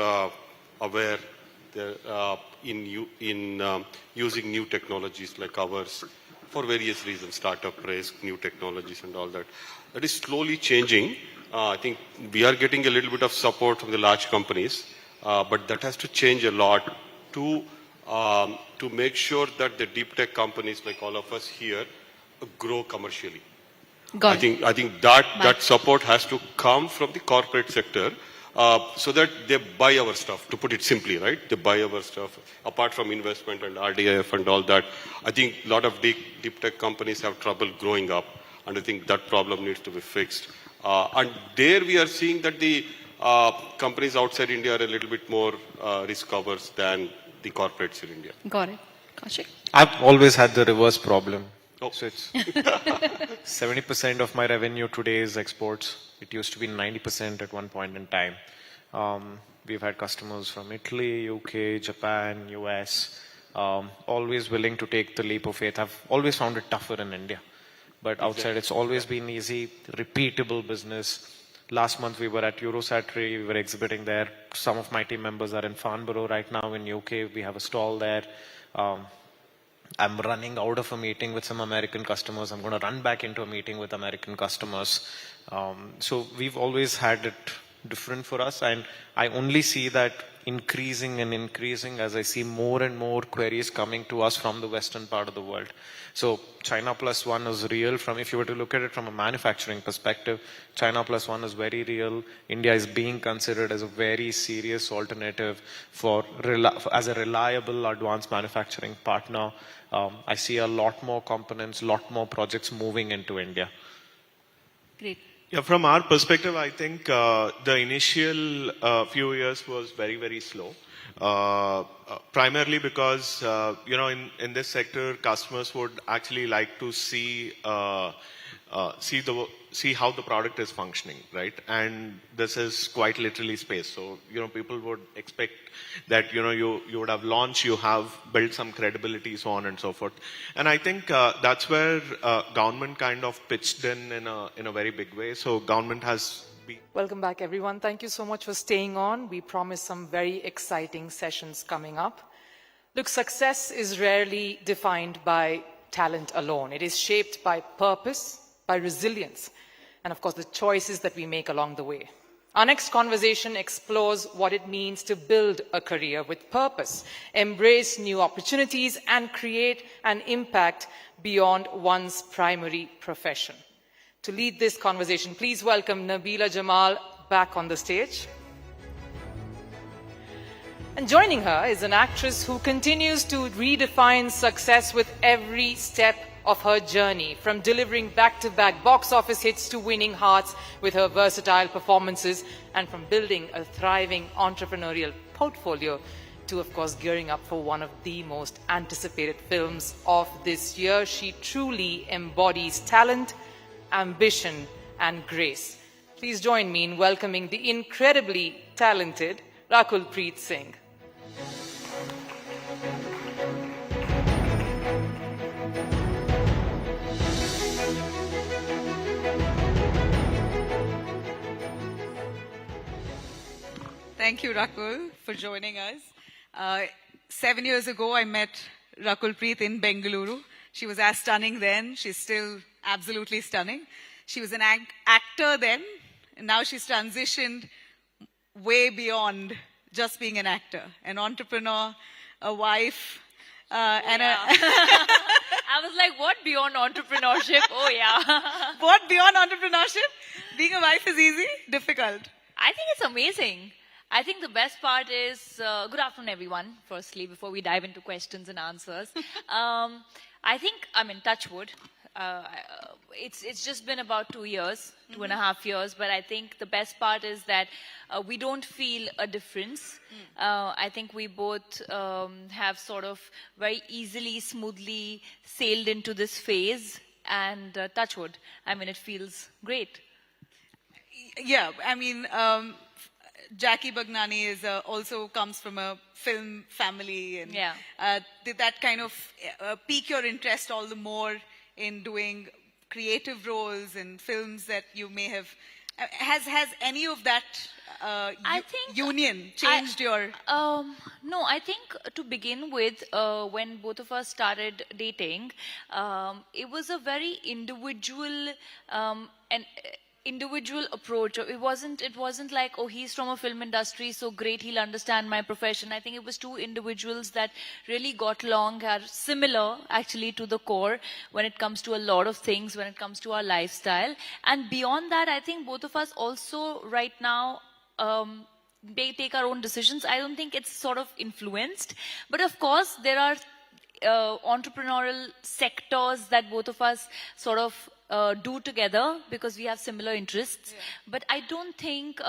aware in using new technologies like ours for various reasons, startup risk, new technologies and all that. That is slowly changing. I think we are getting a little bit of support from the large companies, but that has to change a lot to make sure that the deep tech companies like all of us here grow commercially. I think that support has to come from the corporate sector so that they buy our stuff, to put it simply, right? They buy our stuff. Apart from investment and RDIF and all that, I think a lot of deep tech companies have trouble growing up, and I think that problem needs to be fixed. And there we are seeing that the companies outside India are a little bit more risk averse than the corporates in India. Got it. Kaushik? I've always had the reverse problem. Oh. So it's 70% of my revenue today is exports. It used to be 90% at one point in time. We've had customers from Italy, UK, Japan, US, always willing to take the leap of faith. I've always found it tougher in India. But outside, it's always been easy, repeatable business. Last month, we were at Eurosatory, we were exhibiting there. Some of my team members are in Farnborough right now in UK. We have a stall there. I'm running out of a meeting with some American customers. I'm going to run back into a meeting with American customers. So we've always had it different for us. And I only see that increasing and increasing as I see more and more queries coming to us from the western part of the world. So China Plus One is real. If you were to look at it from a manufacturing perspective, China Plus One is very real. India is being considered as a very serious alternative as a reliable advanced manufacturing partner. I see a lot more components, lot more projects moving into India. Great. Yeah, from our perspective, I think the initial few years was very, very slow. Primarily because, in this sector, customers would actually like to see how the product is functioning, right? And this is quite literally space. So, people would expect that, you would have launched, you have built some credibility, so on and so forth. And I think that's where government kind of pitched in a very big way. So government has been... Welcome back, everyone. Thank you so much for staying on. We promise some very exciting sessions coming up. Look, success is rarely defined by talent alone. It is shaped by purpose, by resilience, and of course the choices that we make along the way. Our next conversation explores what it means to build a career with purpose, embrace new opportunities, and create an impact beyond one's primary profession. To lead this conversation, please welcome Nabila Jamal back on the stage. And joining her is an actress who continues to redefine success with every step of her journey, from delivering back-to-back box office hits to winning hearts with her versatile performances, and from building a thriving entrepreneurial portfolio to, of course, gearing up for one of the most anticipated films of this year. She truly embodies talent, ambition, and grace. Please join me in welcoming the incredibly talented Rakulpreet Singh. Thank you, Rakul, for joining us. 7 years ago, I met Rakulpreet in Bengaluru. She was as stunning then. She's still absolutely stunning. She was an actor then, and now she's transitioned way beyond just being an actor, an entrepreneur, a wife, and I was like, what beyond entrepreneurship? Oh, yeah. What beyond entrepreneurship? Being a wife is easy? Difficult? I think it's amazing. I think the best part is, good afternoon, everyone, firstly, before we dive into questions and answers. I think, touch wood. It's just been about 2 years, 2.5 years, but I think the best part is that we don't feel a difference. I think we both have sort of very easily, smoothly sailed into this phase, and touch wood. It feels great. Yeah, Jackie Bagnani is also comes from a film family, and did that kind of pique your interest all the more in doing creative roles in films that you may have? Has any of that union changed your? No, I think to begin with, when both of us started dating, it was a very individual approach. It wasn't like, oh, he's from a film industry, so great, he'll understand my profession. I think it was two individuals that really got along, are similar actually to the core when it comes to a lot of things, when it comes to our lifestyle. And beyond that, I think both of us also right now they take our own decisions. I don't think it's sort of influenced, but of course there are entrepreneurial sectors that both of us sort of do together because we have similar interests. But I don't think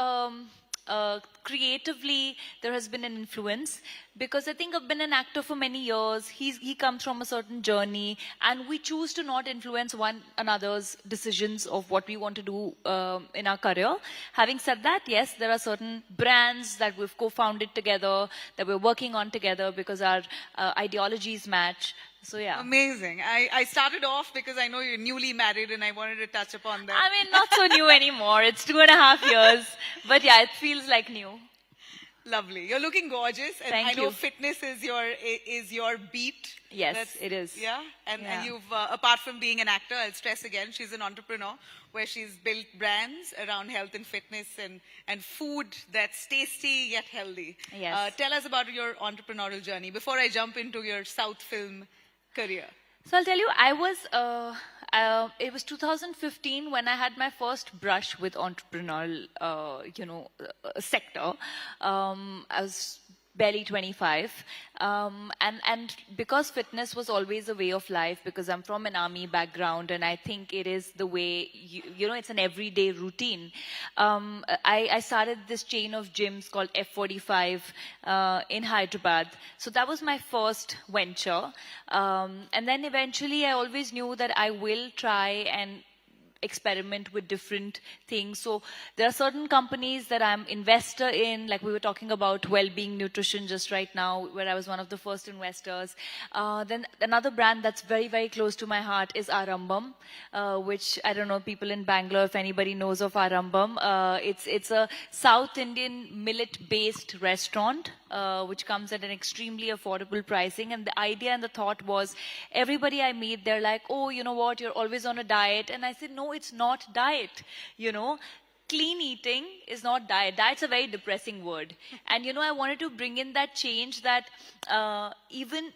creatively there has been an influence, because I think I've been an actor for many years. He comes from a certain journey, and we choose to not influence one another's decisions of what we want to do in our career. Having said that, yes, there are certain brands that we've co-founded together, that we're working on together because our ideologies match. So yeah. Amazing. I started off because I know you're newly married and I wanted to touch upon that. Not so new anymore. It's 2.5 years. But yeah, it feels like new. Lovely. You're looking gorgeous. And Thank I know you. fitness is your beat. Yes, it is. Yeah. And you've, apart from being an actor, I'll stress again, she's an entrepreneur where she's built brands around health and fitness and food that's tasty yet healthy. Yes. Tell us about your entrepreneurial journey before I jump into your South film career. So I'll tell you, it was 2015 when I had my first brush with entrepreneurial, sector. I was barely 25. And because fitness was always a way of life, because I'm from an army background, and I think it is the way, it's an everyday routine. I started this chain of gyms called F45 in Hyderabad. So that was my first venture. And then eventually I always knew that I will try and experiment with different things. So there are certain companies that I'm investor in, like we were talking about well-being nutrition just right now, where I was one of the first investors. Then another brand that's very, very close to my heart is Arambam, which I don't know, people in Bangalore, if anybody knows of Arambam. It's a South Indian millet-based restaurant, which comes at an extremely affordable pricing. And the idea and the thought was, everybody I meet, they're like, oh, you know what, you're always on a diet. And I said, no, it's not diet. Clean eating is not diet. Diet's a very depressing word. And, I wanted to bring in that change that even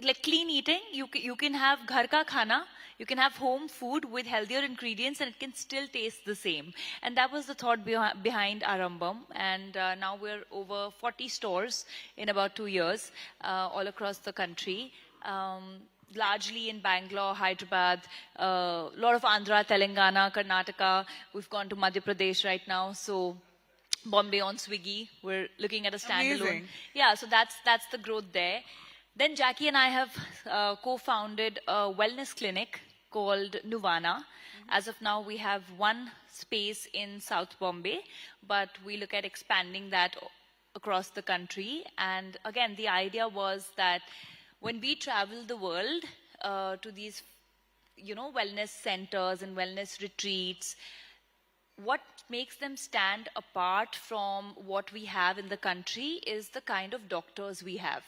like clean eating, you can have ghar ka khana, you can have home food with healthier ingredients, and it can still taste the same. And that was the thought behind Arambam. And now we're over 40 stores in about 2 years, all across the country. Largely in Bangalore, Hyderabad, a lot of Andhra, Telangana, Karnataka. We've gone to Madhya Pradesh right now. So Bombay on Swiggy. We're looking at a standalone. Amazing. Yeah, so that's the growth there. Then Jackie and I have co-founded a wellness clinic called Nuvana. As of now, we have one space in South Bombay, but we look at expanding that across the country. And again, the idea was that when we travel the world to these, wellness centers and wellness retreats, what makes them stand apart from what we have in the country is the kind of doctors we have.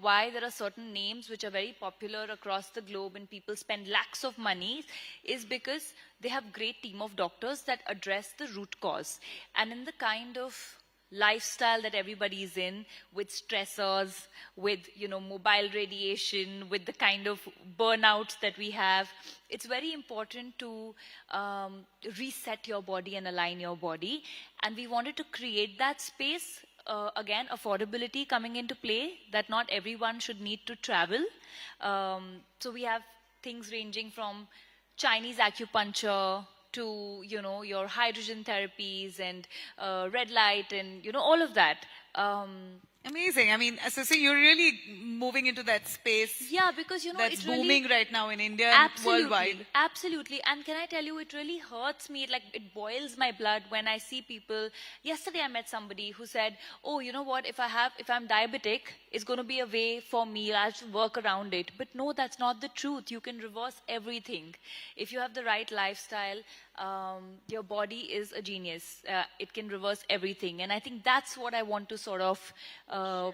Why there are certain names which are very popular across the globe and people spend lakhs of money is because they have great team of doctors that address the root cause. And in the kind of lifestyle that everybody is in, with stressors, with, mobile radiation, with the kind of burnout that we have, it's very important to reset your body and align your body. And we wanted to create that space. Again, affordability coming into play, that not everyone should need to travel. So we have things ranging from Chinese acupuncture to, your hydrogen therapies and red light and, all of that. Amazing. I mean, so you're really moving into that space. Yeah, because, that's it's booming really, right now in India absolutely, and worldwide. Absolutely. And can I tell you, it really hurts me. It boils my blood when I see people. Yesterday, I met somebody who said, oh, you know what, if I'm diabetic, it's going to be a way for me. I have to work around it. But no, that's not the truth. You can reverse everything. If you have the right lifestyle, your body is a genius. It can reverse everything. And I think that's what I want to sort of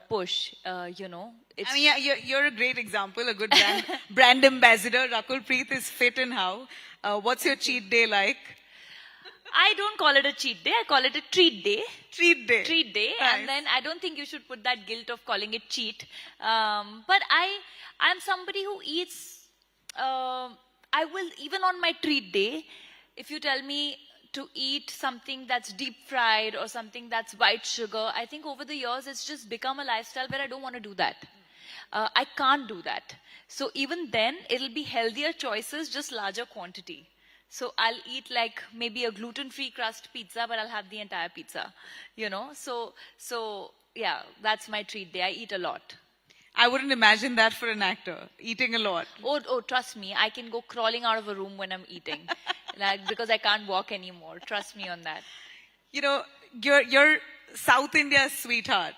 push, I mean, yeah, you're a great example, a good brand ambassador. Rakul Preet is fit and how. What's your cheat day like? I don't call it a cheat day. I call it a treat day. Treat day. Treat day. Nice. And then I don't think you should put that guilt of calling it cheat. But I'm somebody who eats, I will, even on my treat day, if you tell me to eat something that's deep fried or something that's white sugar, I think over the years it's just become a lifestyle where I don't want to do that. I can't do that. So even then, it'll be healthier choices, just larger quantity. So I'll eat like maybe a gluten-free crust pizza, but I'll have the entire pizza, So yeah, that's my treat day. I eat a lot. I wouldn't imagine that for an actor, eating a lot. Oh, trust me, I can go crawling out of a room when I'm eating, because I can't walk anymore. Trust me on that. You're South India's sweetheart.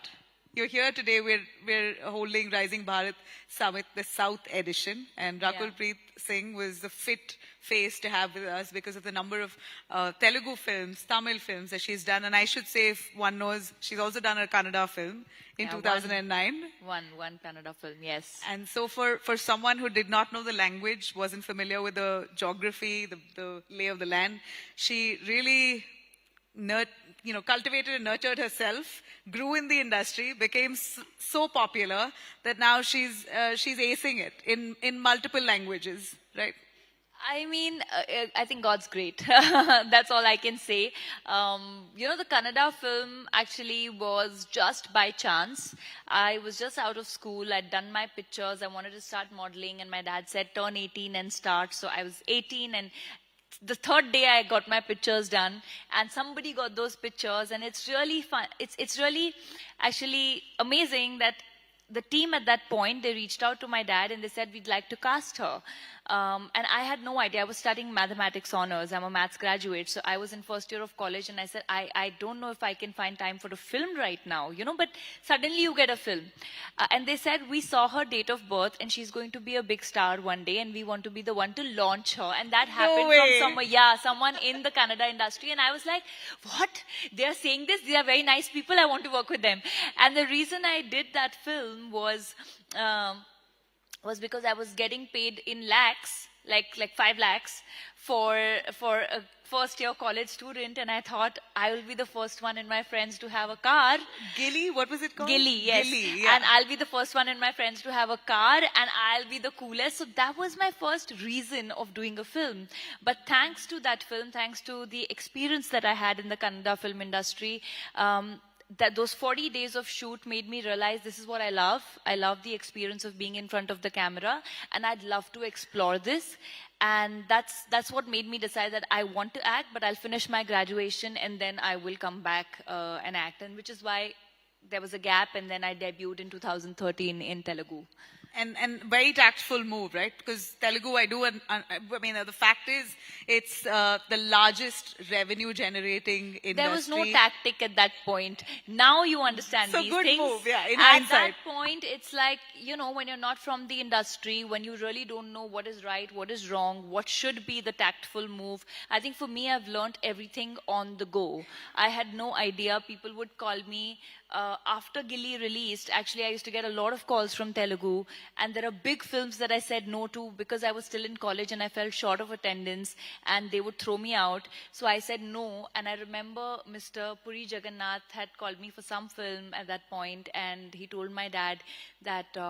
You're here today. We're holding Rising Bharat Summit, the South edition, and Rakul Preet Singh was the fit face to have with us because of the number of Telugu films, Tamil films that she's done. And I should say, if one knows, she's also done a Kannada film in 2009. One Kannada film, yes. And so for someone who did not know the language, wasn't familiar with the geography, the lay of the land, she really cultivated and nurtured herself, grew in the industry, became so popular that now she's acing it in multiple languages, right? I mean, I think God's great. That's all I can say. The Kannada film actually was just by chance. I was just out of school. I'd done my pictures. I wanted to start modeling, and my dad said, turn 18 and start. So I was 18, and the third day I got my pictures done, and somebody got those pictures, and it's really fun. It's really actually amazing that the team at that point, they reached out to my dad and they said, we'd like to cast her. And I had no idea. I was studying mathematics honors. I'm a maths graduate. So I was in first year of college, and I said, I don't know if I can find time for a film right now, but suddenly you get a film. And they said, we saw her date of birth and she's going to be a big star one day, and we want to be the one to launch her. And that happened from someone in the Kannada industry. And I was like, what? They're saying this? They are very nice people. I want to work with them. And the reason I did that film was because I was getting paid in lakhs, like 5 lakhs for a first year college student, and I thought I will be the first one in my friends to have a car. Gilly, what was it called? Gilly, yes. Gilly, yeah. And I'll be the first one in my friends to have a car, and I'll be the coolest. So that was my first reason of doing a film. But thanks to that film, thanks to the experience that I had in the Kannada film industry, that those 40 days of shoot made me realize this is what I love. I love the experience of being in front of the camera, and I'd love to explore this. And that's what made me decide that I want to act, but I'll finish my graduation and then I will come back and act. And which is why there was a gap, and then I debuted in 2013 in Telugu. And very tactful move, right? Because Telugu, the fact is, it's the largest revenue generating industry. There was no tactic at that point. Now you understand these good things. Move, yeah, in at hindsight. That point, it's like, when you're not from the industry, when you really don't know what is right, what is wrong, what should be the tactful move. I think for me, I've learned everything on the go. I had no idea. People would call me after Gilly released, actually I used to get a lot of calls from Telugu, and there are big films that I said no to because I was still in college and I fell short of attendance and they would throw me out. So I said no, and I remember Mr. Puri Jagannath had called me for some film at that point, and he told my dad that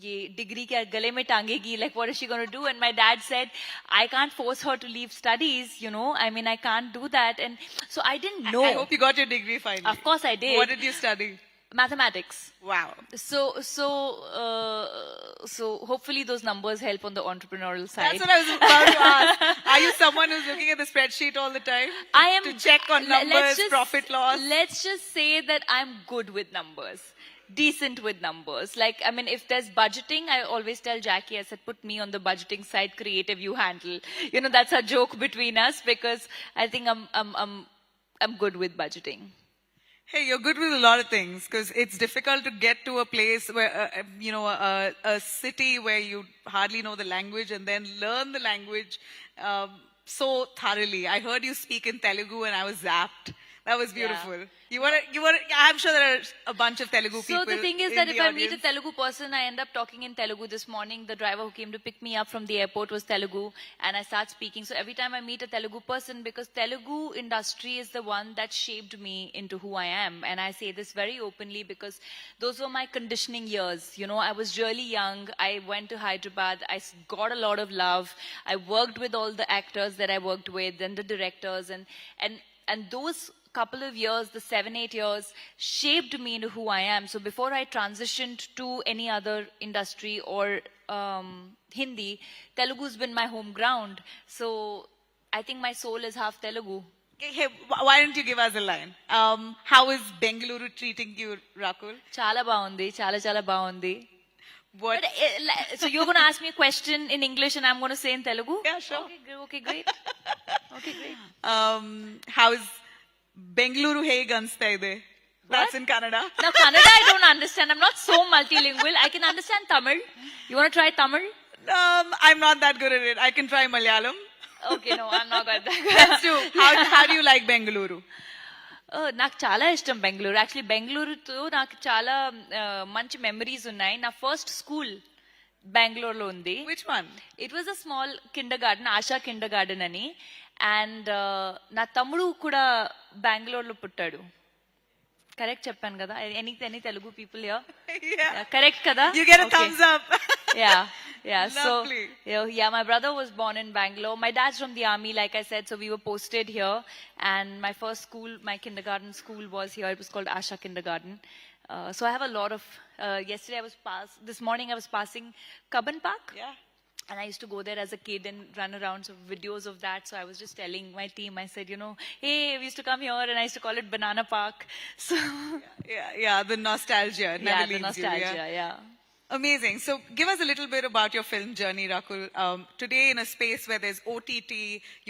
ye degree kya gale mein tangegi, like what is she going to do? And my dad said, I can't force her to leave studies, you know, I mean, I can't do that. And so I didn't know. I hope you got your degree finally. Of course I did. What did you study? Mathematics. Wow. So hopefully those numbers help on the entrepreneurial side. That's what I was about to ask. Are you someone who's looking at the spreadsheet all the time? I am to check on numbers, profit loss. Let's just say that I'm good with numbers. Decent with numbers. Like, I mean, if there's budgeting, I always tell Jackie, I said, put me on the budgeting side, creative you handle. You know, that's a joke between us because I think I'm good with budgeting. Hey, you're good with a lot of things because it's difficult to get to a place where, you know, a city where you hardly know the language and then learn the language so thoroughly. I heard you speak in Telugu and I was zapped. That was beautiful. Yeah. I'm sure there are a bunch of Telugu people. So the thing is that if I meet a Telugu person, I end up talking in Telugu. This morning, the driver who came to pick me up from the airport was Telugu, and I start speaking. So every time I meet a Telugu person, because Telugu industry is the one that shaped me into who I am. And I say this very openly because those were my conditioning years. You know, I was really young. I went to Hyderabad. I got a lot of love. I worked with all the actors that I worked with and the directors, and those couple of years, the 7-8 years, shaped me into who I am. So before I transitioned to any other industry or Hindi, Telugu's been my home ground. So I think my soul is half Telugu. Hey, why don't you give us a line? How is Bengaluru treating you, Rakul? Chala baundi, chala baundi. What? So you're going to ask me a question in English and I'm going to say in Telugu? Yeah, sure. Okay, great. Okay, great. How is Bengaluru hege ansta ide? That's in Kannada. Now, Kannada I don't understand. I'm not so multilingual. I can understand Tamil. You want to try Tamil? I'm not that good at it. I can try Malayalam. Okay, no, I'm not good at that. Let's do. How do you like Bengaluru? నాకు చాలా ఇష్టం Bengaluru actually బెంగళూరుతో నాకు చాలా మంచి memories ఉన్నాయి నా first school బెంగళూరులో ఉంది which one it was a small Kinder garden ASHA Kinder garden అని అండ్ నా తమ్ముడు కూడా బెంగళూరులో పుట్టాడు కరెక్ట్ చెప్పాను కదా ఎనీ తెలుగు పీపుల్ కరెక్ట్ కదా you get a Thums up Yeah. So, my brother was born in Bangalore. My dad's from the army, like I said, so we were posted here. And my first school, my kindergarten school was here. It was called Asha Kindergarten. So I have a lot of, yesterday this morning I was passing Cubbon Park. Yeah. And I used to go there as a kid and run around, so videos of that. So I was just telling my team, I said, hey, we used to come here and I used to call it Banana Park. So Yeah, the nostalgia. Never the nostalgia, yeah. Amazing. So give us a little bit about your film journey, Rakul. Today in a space where there's OTT,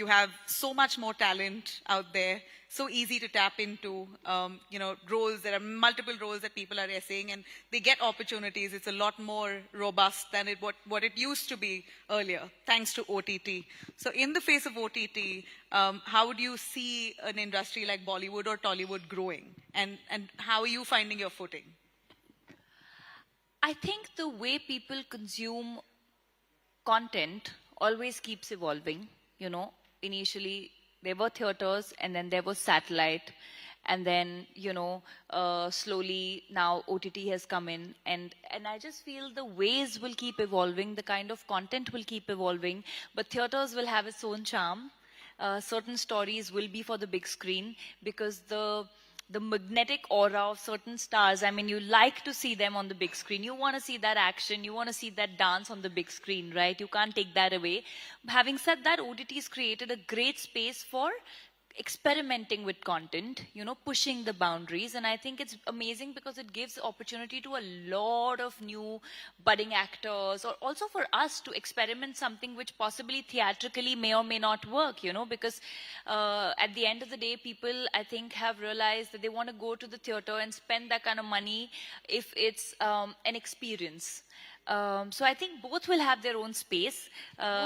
you have so much more talent out there, so easy to tap into, roles. There are multiple roles that people are essaying and they get opportunities. It's a lot more robust than what it used to be earlier, thanks to OTT. So in the face of OTT, how would you see an industry like Bollywood or Tollywood growing? And how are you finding your footing? I think the way people consume content always keeps evolving. Initially there were theaters and then there was satellite and then, slowly now OTT has come in and I just feel the ways will keep evolving, the kind of content will keep evolving, but theaters will have its own charm. Certain stories will be for the big screen because the magnetic aura of certain stars, I mean, you like to see them on the big screen. You want to see that action. You want to see that dance on the big screen, right? You can't take that away. Having said that, OTT has created a great space for experimenting with content, pushing the boundaries. And I think it's amazing because it gives opportunity to a lot of new budding actors, or also for us to experiment something which possibly theatrically may or may not work, because at the end of the day, people, I think, have realized that they want to go to the theater and spend that kind of money if it's an experience. So I think both will have their own space.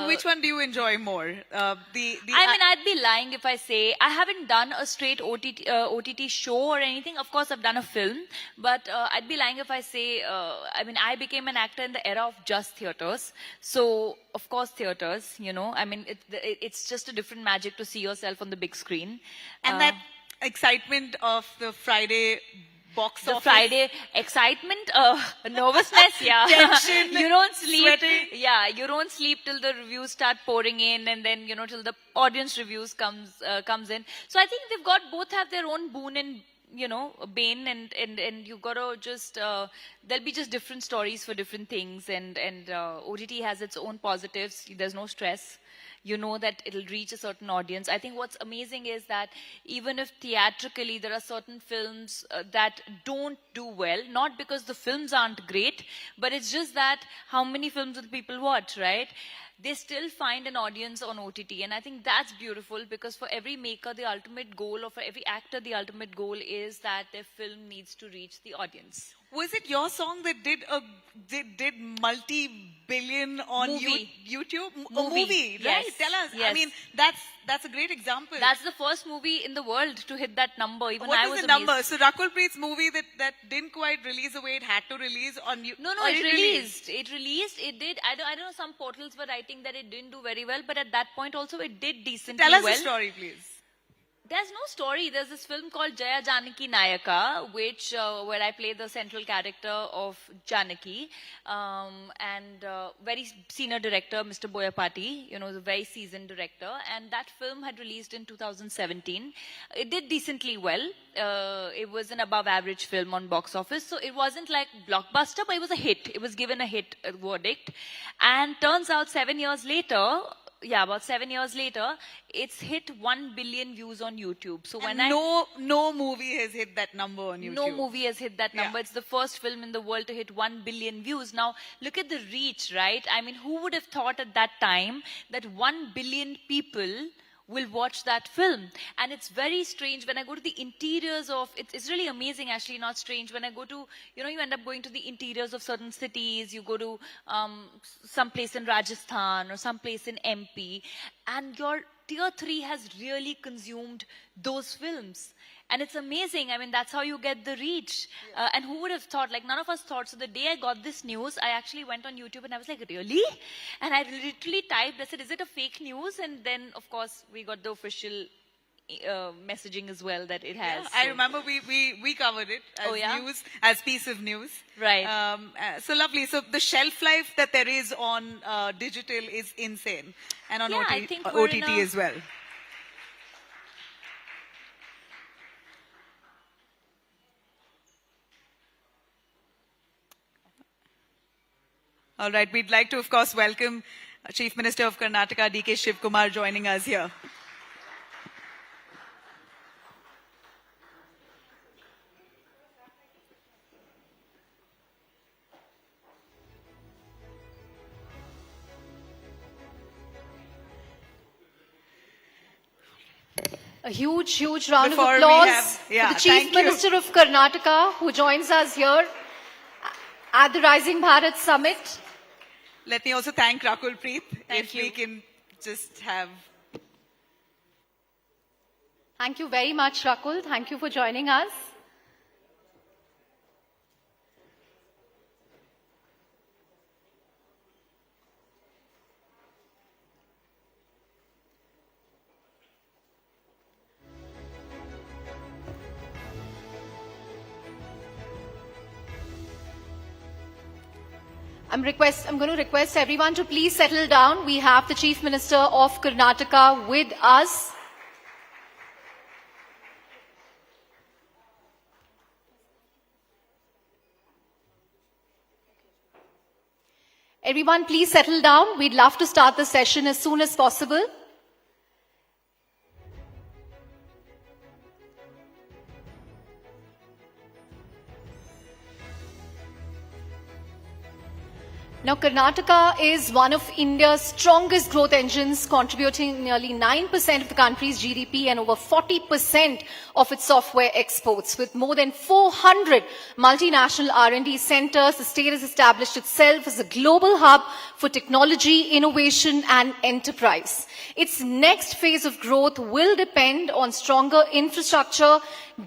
Which one do you enjoy more? I mean, I'd be lying if I say I haven't done a straight OTT show or anything. Of course, I've done a film, but I'd be lying if I say, I mean, I became an actor in the era of just theaters. So, of course, theaters, you know, I mean, it's just a different magic to see yourself on the big screen. And that excitement of the Friday box the office. Friday excitement, nervousness, yeah. Tension, you don't sleep. sweating. Yeah, you don't sleep till the reviews start pouring in, and then you know till the audience reviews comes in. So I think they've got both have their own boon and you know bane, and you gotta just there'll be just different stories for different things, and OTT has its own positives. There's no stress. You know that it'll reach a certain audience. I think what's amazing is that even if theatrically there are certain films that don't do well, not because the films aren't great, but it's just that how many films will people watch, right? They still find an audience on OTT. And I think that's beautiful because for every maker, the ultimate goal, or for every actor, the ultimate goal is that their film needs to reach the audience. Was it your song that did multi-billion on YouTube? A movie, right? Yes. Tell us. Yes. I mean, that's a great example. That's the first movie in the world to hit that number. Even What I was was the amazed. number? So Rakul Preet's movie that didn't quite release the way it had to release on you. No, it released. It released. It did. I don't know. Some portals were writing that it didn't do very well, but at that point also it did decently Tell us well. the story, please. There's no story. There's this film called Jaya Janaki Nayaka, which where I play the central character of Janaki, and very senior director, Mr. Boyapati, you know, the very seasoned director. And that film had released in 2017. It did decently well. It was an above-average film on box office, so it wasn't like blockbuster, but it was a hit. It was given a hit verdict, and turns out 7 years later. Yeah, about 7 years later, it's hit 1 billion views on YouTube. So when no movie has hit that number on YouTube. No movie has hit that number. Yeah. It's the first film in the world to hit 1 billion views. Now, look at the reach, right? I mean, who would have thought at that time that 1 billion people will watch that film? And it's very strange when I go to the interiors of it's really amazing, actually, not strange. When I go to, you know, you end up going to the interiors of certain cities, you go to some place in Rajasthan or some place in MP, and your tier 3 has really consumed those films. And it's amazing. I mean, that's how you get the reach. And who would have thought? Like, none of us thought. So the day I got this news, I actually went on YouTube and I was like, really? And I literally typed, I said, is it a fake news? And then, of course, we got the official messaging as well that it has. Yeah, I remember we covered it as news, as piece of news. Right. So lovely. So the shelf life that there is on digital is insane. And on I think OTT as well. All right, we'd like to, of course, welcome Chief Minister of Karnataka, D.K. Shivkumar, joining us here. A huge, huge round Before of we applause have- yeah, for the Chief thank you. Minister of Karnataka, who joins us here at the Rising Bharat Summit. Let me also thank Rakul Preet. Thank you. We can just have... Thank you very much, Rakul. Thank you for joining us. I'm going to request everyone to please settle down. We have the Chief Minister of Karnataka with us. Everyone, please settle down. We'd love to start the session as soon as possible. Now, Karnataka is one of India's strongest growth engines, contributing nearly 9% of the country's GDP and over 40% of its software exports. With more than 400 multinational R&D centers, the state has established itself as a global hub for technology, innovation and enterprise. Its next phase of growth will depend on stronger infrastructure,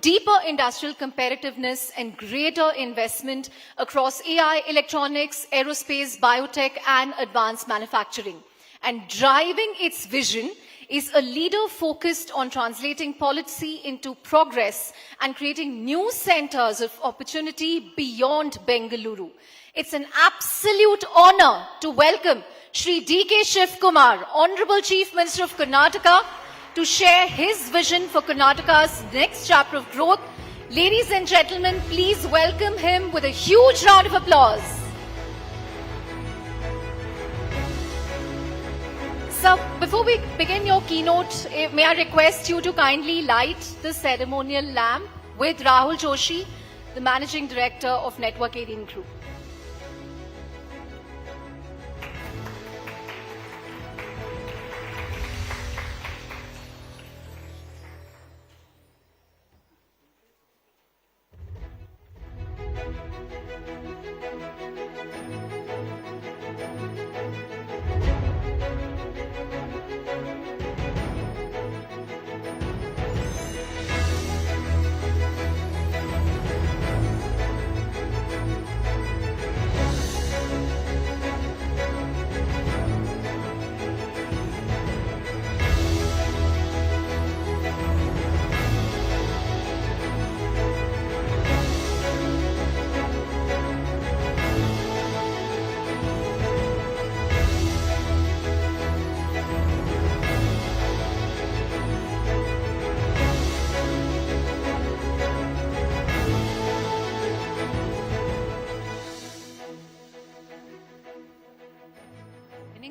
deeper industrial competitiveness and greater investment across AI, electronics, aerospace, biotech and advanced manufacturing. And driving its vision is a leader focused on translating policy into progress and creating new centers of opportunity beyond Bengaluru. It's an absolute honor to welcome Shri D.K. Shiv Kumar, Honorable Chief Minister of Karnataka, to share his vision for Karnataka's next chapter of growth. Ladies and gentlemen, please welcome him with a huge round of applause. So, before we begin your keynote, may I request you to kindly light the ceremonial lamp with Rahul Joshi, the Managing Director of Network 18 Group.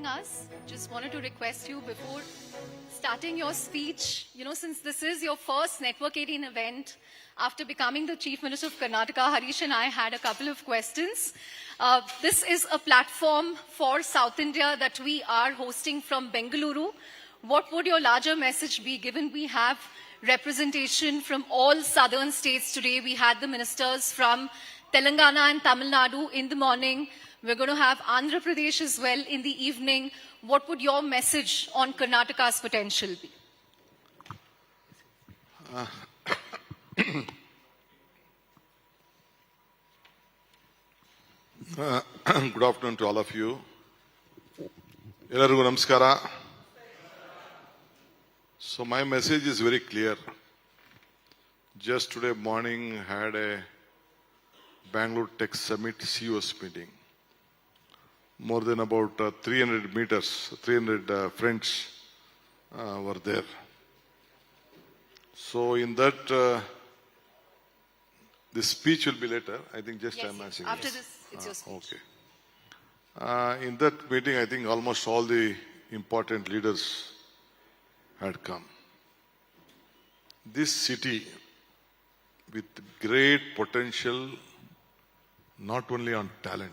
Us, just wanted to request you before starting your speech, since this is your first Network 18 event, after becoming the Chief Minister of Karnataka, Harish and I had a couple of questions. This is a platform for South India that we are hosting from Bengaluru. What would your larger message be, given we have representation from all southern states today? We had the ministers from Telangana and Tamil Nadu in the morning. We're going to have Andhra Pradesh as well in the evening. What would your message on Karnataka's potential be? Good afternoon to all of you. Ellargu namaskara. So my message is very clear. Just today morning had a Bangalore Tech Summit CEOs meeting. More than about 300 meters, 300 friends were there. So in that, the speech will be later. I think just yes, I'm asking. After this, it's your speech. Okay. In that meeting, I think almost all the important leaders had come. This city with great potential, not only on talent,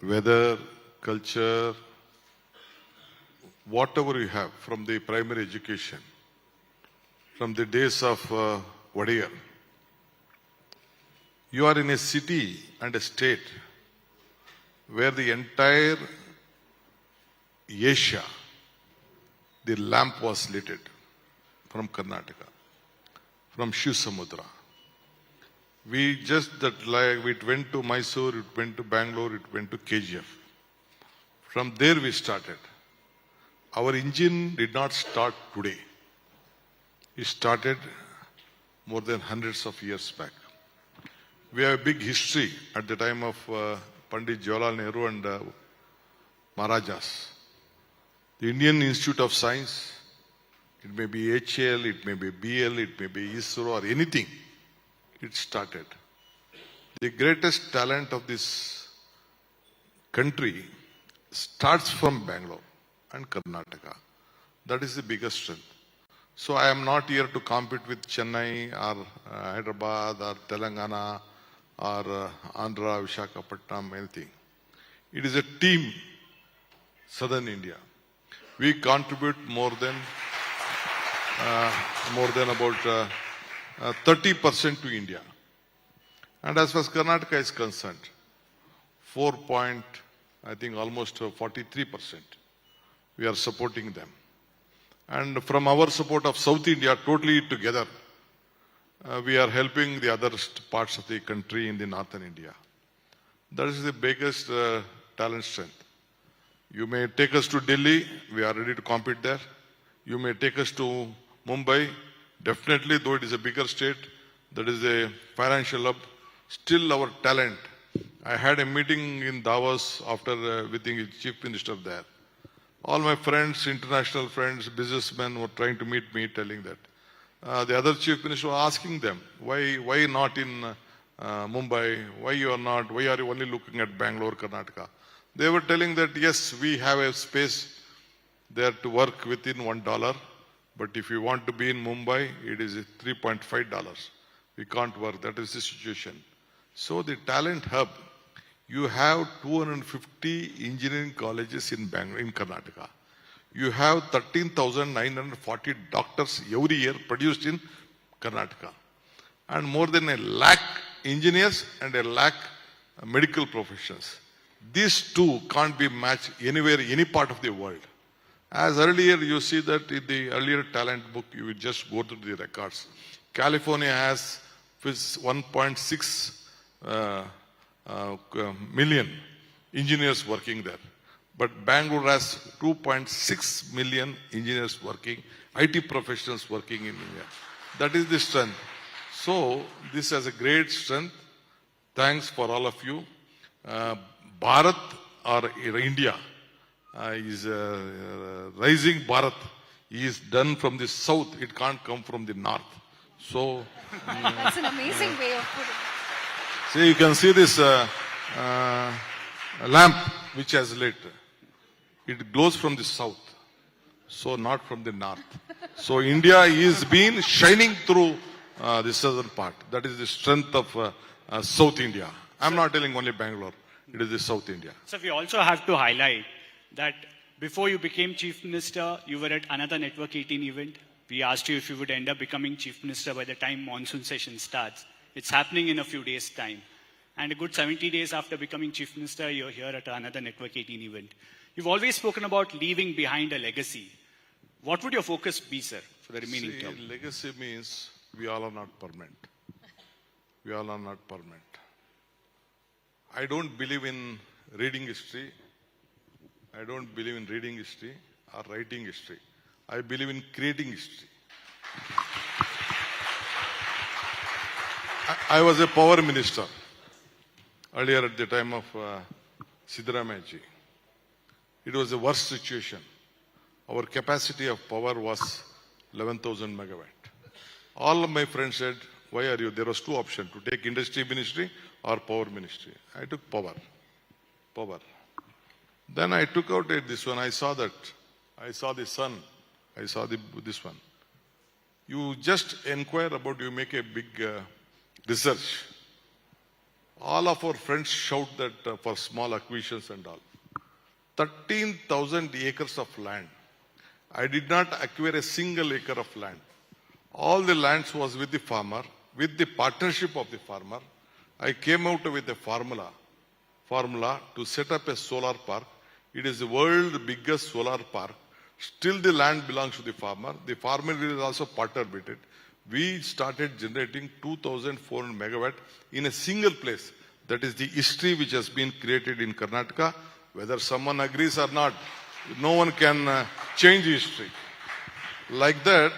weather, culture, whatever you have from the primary education, from the days of Wadiyar. You are in a city and a state where the entire Asia, the lamp was lit from Karnataka, from Shiv-Samudra. We just that like it went to Mysore, it went to Bangalore, it went to KGF. From there we started. Our engine did not start today. It started more than hundreds of years back. We have a big history at the time of Pandit Jawaharlal Nehru and Maharajas. The Indian Institute of Science, it may be HL, it may be BL, it may be ISRO or anything. It started. The greatest talent of this country starts from Bangalore and Karnataka. That is the biggest strength. So I am not here to compete with Chennai or Hyderabad or Telangana or Andhra, Visakhapatnam, anything. It is a team, Southern India. We contribute more than about 30% to India. And as far as Karnataka is concerned, almost 43%. We are supporting them. And from our support of South India, totally together, we are helping the other parts of the country in the northern India. That is the biggest talent strength. You may take us to Delhi, we are ready to compete there. You may take us to Mumbai, definitely, though it is a bigger state, that is a financial hub, still our talent. I had a meeting in Davos after with the chief minister there. All my friends, international friends, businessmen were trying to meet me, telling that. The other chief minister was asking them, why not in Mumbai? Why are you only looking at Bangalore, Karnataka? They were telling that, yes, we have a space there to work within $1, but if you want to be in Mumbai, it is $3.5. We can't work. That is the situation. So the talent hub, you have 250 engineering colleges in Karnataka. You have 13,940 doctors every year produced in Karnataka. And more than 1 lakh engineers and 1 lakh medical professionals. These two can't be matched anywhere, any part of the world. As earlier, you see that in the earlier talent book, you will just go through the records. California has 1.6 million engineers working there. But Bangalore has 2.6 million engineers working, IT professionals working in India. That is the strength. So, this has a great strength. Thanks for all of you. Bharat or India is rising Bharat is done from the south. It can't come from the north. So, That's an amazing way of putting it. see, you can see this lamp which has lit. It glows from the south, so not from the north. So India is been shining through the southern part. That is the strength of South India. I'm not telling only Bangalore. It is the South India. So we also have to highlight that before you became Chief Minister, you were at another Network 18 event. We asked you if you would end up becoming Chief Minister by the time monsoon session starts. It's happening in a few days' time. And a good 70 days after becoming Chief Minister, you're here at another Network 18 event. You've always spoken about leaving behind a legacy. What would your focus be, sir, for the remaining term? Legacy means we all are not permanent. We all are not permanent. I don't believe in reading history. I don't believe in reading history or writing history. I believe in creating history. I was a power minister earlier at the time of Siddaramaiah ji. It was the worst situation. Our capacity of power was 11,000 megawatt. All of my friends said, why are you? There was two options, to take industry ministry or power ministry. I took power. Then I took out this one. I saw that. I saw the sun. I saw this one. You just inquire about, you make a big research. All of our friends shout that for small acquisitions and all. 13,000 acres of land. I did not acquire a single acre of land. All the lands was with the farmer, with the partnership of the farmer. I came out with a formula to set up a solar park. It is the world's biggest solar park. Still the land belongs to the farmer. The farmer is also partner with it. We started generating 2,400 megawatt in a single place. That is the history which has been created in Karnataka. Whether someone agrees or not, no one can change history. Like that,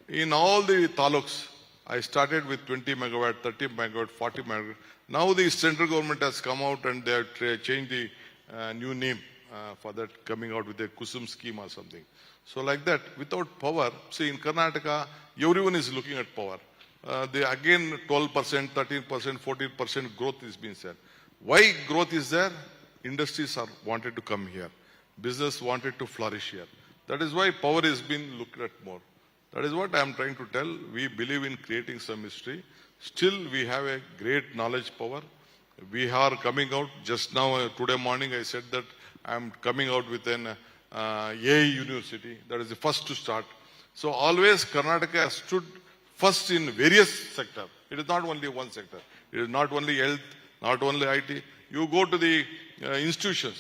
in all the taluks, I started with 20 megawatt, 30 megawatt, 40 megawatt. Now the central government has come out and they have changed the new name for that, coming out with a Kusum scheme or something. So like that, without power, see in Karnataka, everyone is looking at power. Again 12%, 13%, 14% growth is being said. Why growth is there? Industries are wanted to come here. Business wanted to flourish here. That is why power is being looked at more. That is what I am trying to tell. We believe in creating some history. Still, we have a great knowledge power. We are coming out, just now, today morning I said that I am coming out with an AI university. That is the first to start. So always Karnataka has stood first in various sectors. It is not only one sector. It is not only health, not only IT. You go to the institution.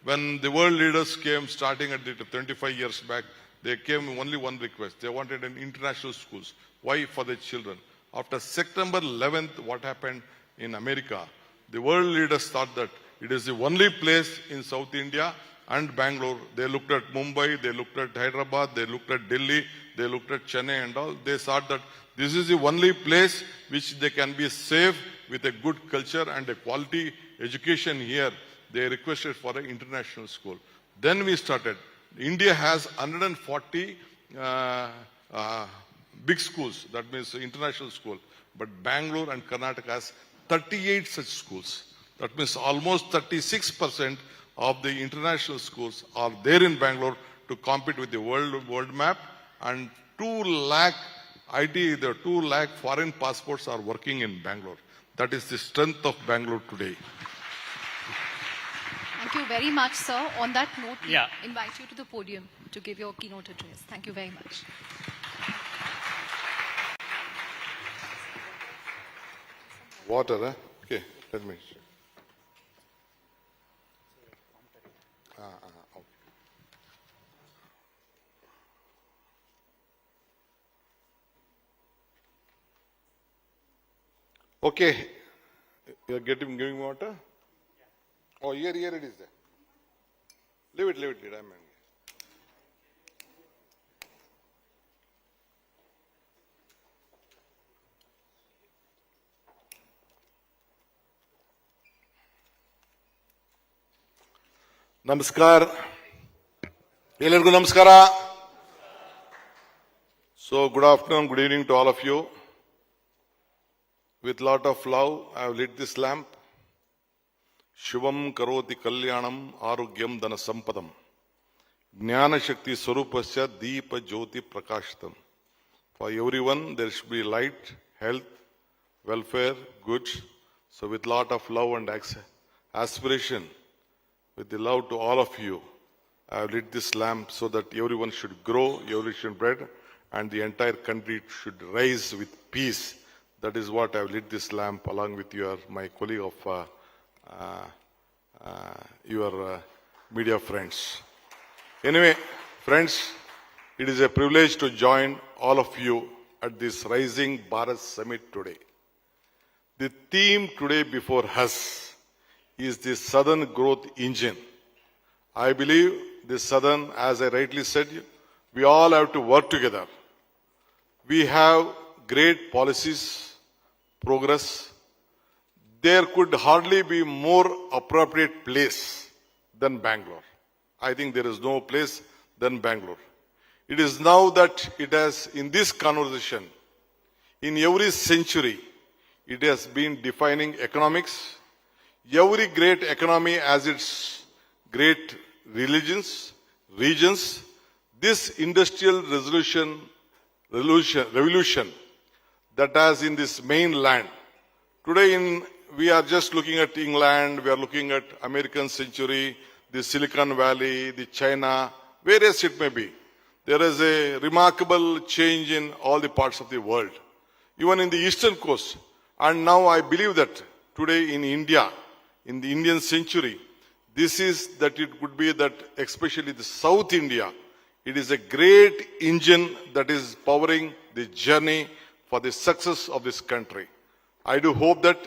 When the world leaders came starting at the 25 years back, they came only one request. They wanted an international schools. Why? For their children. After September 11th, what happened in America? The world leaders thought that it is the only place in South India and Bangalore. They looked at Mumbai, they looked at Hyderabad, they looked at Delhi, they looked at Chennai and all. They thought that this is the only place which they can be safe with a good culture and a quality education here. They requested for an international school. Then we started. India has 140 big schools, that means international school. But Bangalore and Karnataka has 38 such schools. That means almost 36% of the international schools are there in Bangalore to compete with the world map, and 2 lakh IT, the 2 lakh foreign passports are working in Bangalore. That is the strength of Bangalore today. Thank you very much, sir. On that note, we invite you to the podium to give your keynote address. Thank you very much. Water, eh? Okay, let me. Okay, you're giving water? Oh, here it is there. Leave it, I mean. Namaskar. Ellargu namaskara. So, good afternoon, good evening to all of you. With lot of love, I have lit this lamp. Shubham karoti kalyanam arogyam dana sampadam. Jnana shakti swarupasya deepa jyoti prakashitam. For everyone, there should be light, health, welfare, goods. So, with lot of love and aspiration, with the love to all of you, I have lit this lamp so that everyone should grow, everyone should bread, and the entire country should rise with peace. That is what I have lit this lamp along with my colleague of your media friends. Anyway, friends, it is a privilege to join all of you at this Rising Bharat Summit today. The theme today before us is the Southern Growth Engine. I believe the Southern, as I rightly said, we all have to work together. We have great policies, progress. There could hardly be more appropriate place than Bangalore. I think there is no place than Bangalore. It is now that it has, in this conversation, in every century, it has been defining economics. Every great economy has its great regions. This industrial revolution that has in this mainland. Today we are just looking at England, we are looking at American century, the Silicon Valley, the China, whereas it may be. There is a remarkable change in all the parts of the world, even in the eastern coast. And now I believe that today in India, in the Indian century, this is that it would be that especially the South India, it is a great engine that is powering the journey for the success of this country. I do hope that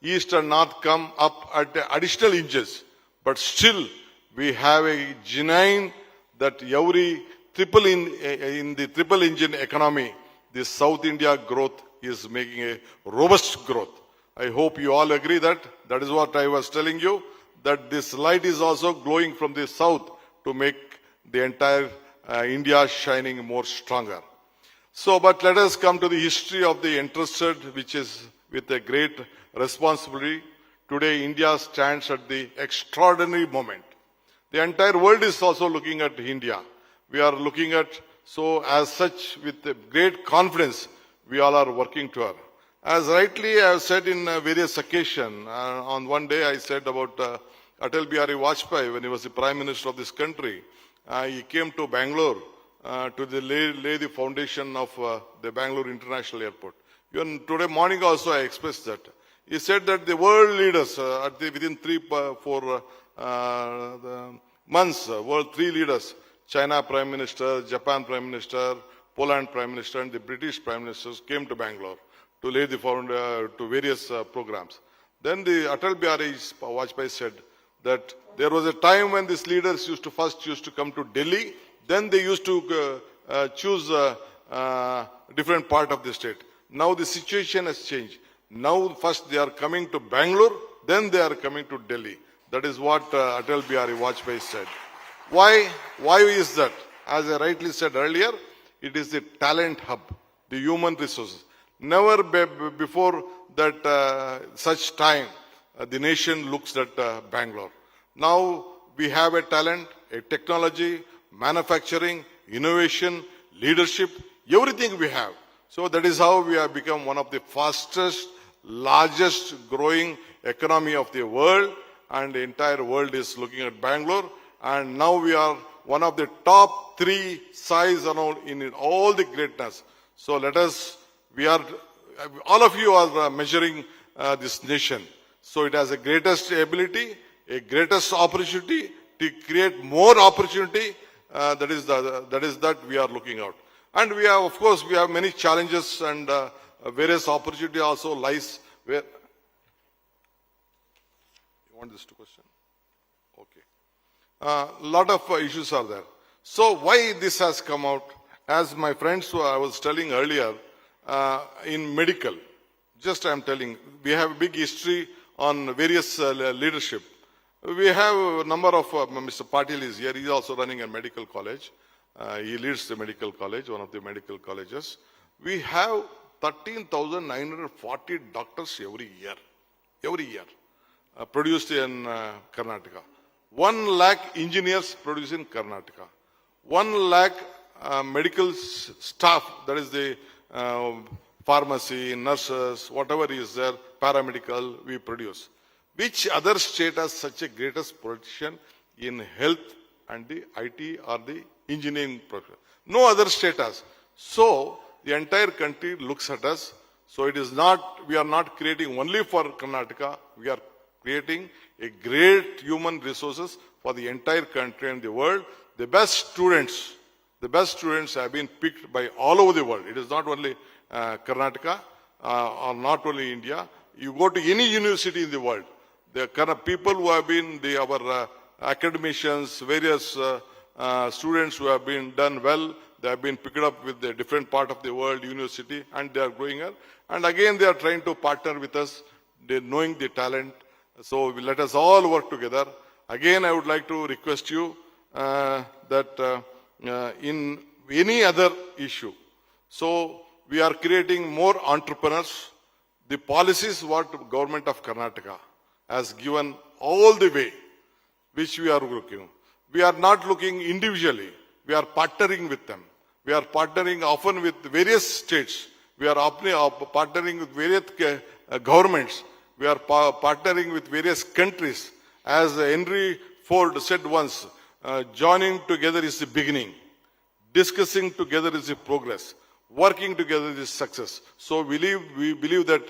East and North come up at the additional inches, but still we have a genuine that every in the triple engine economy, the South India growth is making a robust growth. I hope you all agree that is what I was telling you, that this light is also glowing from the south to make the entire India shining more stronger. So, but let us come to the history of the entrusted, which is with a great responsibility. Today, India stands at the extraordinary moment. The entire world is also looking at India. We are looking at, so as such, with a great confidence, we all are working toward. As rightly I have said in various occasions, on one day I said about Atal Bihari Vajpayee when he was the Prime Minister of this country. He came to Bangalore to lay the foundation of the Bangalore International Airport. Even today morning also I expressed that. He said that the world leaders, within 3-4 months, world 3 leaders, China Prime Minister, Japan Prime Minister, Poland Prime Minister and the British Prime Ministers came to Bangalore to lay the foundation to various programs. Then the Atal Bihari Vajpayee said that there was a time when these leaders used to come to Delhi, then they used to choose a different part of the state. Now the situation has changed. Now first they are coming to Bangalore, then they are coming to Delhi. That is what Atal Bihari Vajpayee said. Why is that? As I rightly said earlier, it is the talent hub, the human resources. Never before that such time the nation looks at Bangalore. Now we have a talent, a technology, manufacturing, innovation, leadership, everything we have. So that is how we have become one of the fastest, largest growing economy of the world, and the entire world is looking at Bangalore. And now we are one of the top 3 size around in all the greatness. So let us, all of you are measuring this nation. So it has a greatest ability, a greatest opportunity to create more opportunity. That is that we are looking out. And we have, of course, we have many challenges and various opportunity also lies where. You want this to question? Okay. A lot of issues are there. So why this has come out? As my friends who I was telling earlier, in medical, just I am telling, we have a big history on various leadership. We have a number of, Mr. Patil is here, he is also running a medical college. He leads the medical college, one of the medical colleges. We have 13,940 doctors every year, produced in Karnataka. 1 lakh engineers produced in Karnataka. 1 lakh medical staff, that is the pharmacy, nurses, whatever is there, paramedical, we produce. Which other state has such a greatest position in health and the IT or the engineering profession? No other state has. So the entire country looks at us. So it is not, we are not creating only for Karnataka, we are creating a great human resources for the entire country and the world. The best students have been picked by all over the world. It is not only Karnataka or not only India. You go to any university in the world, the kind of people who have been our academicians, various students who have been done well, they have been picked up with the different part of the world university and they are growing up. And again, they are trying to partner with us, they knowing the talent. So let us all work together. Again, I would like to request you that in any other issue, so we are creating more entrepreneurs. The policies what government of Karnataka has given all the way, which we are looking. We are not looking individually. We are partnering with them. We are partnering often with various states. We are partnering with various governments. We are partnering with various countries. As Henry Ford said once, joining together is the beginning. Discussing together is the progress. Working together is success. So we believe that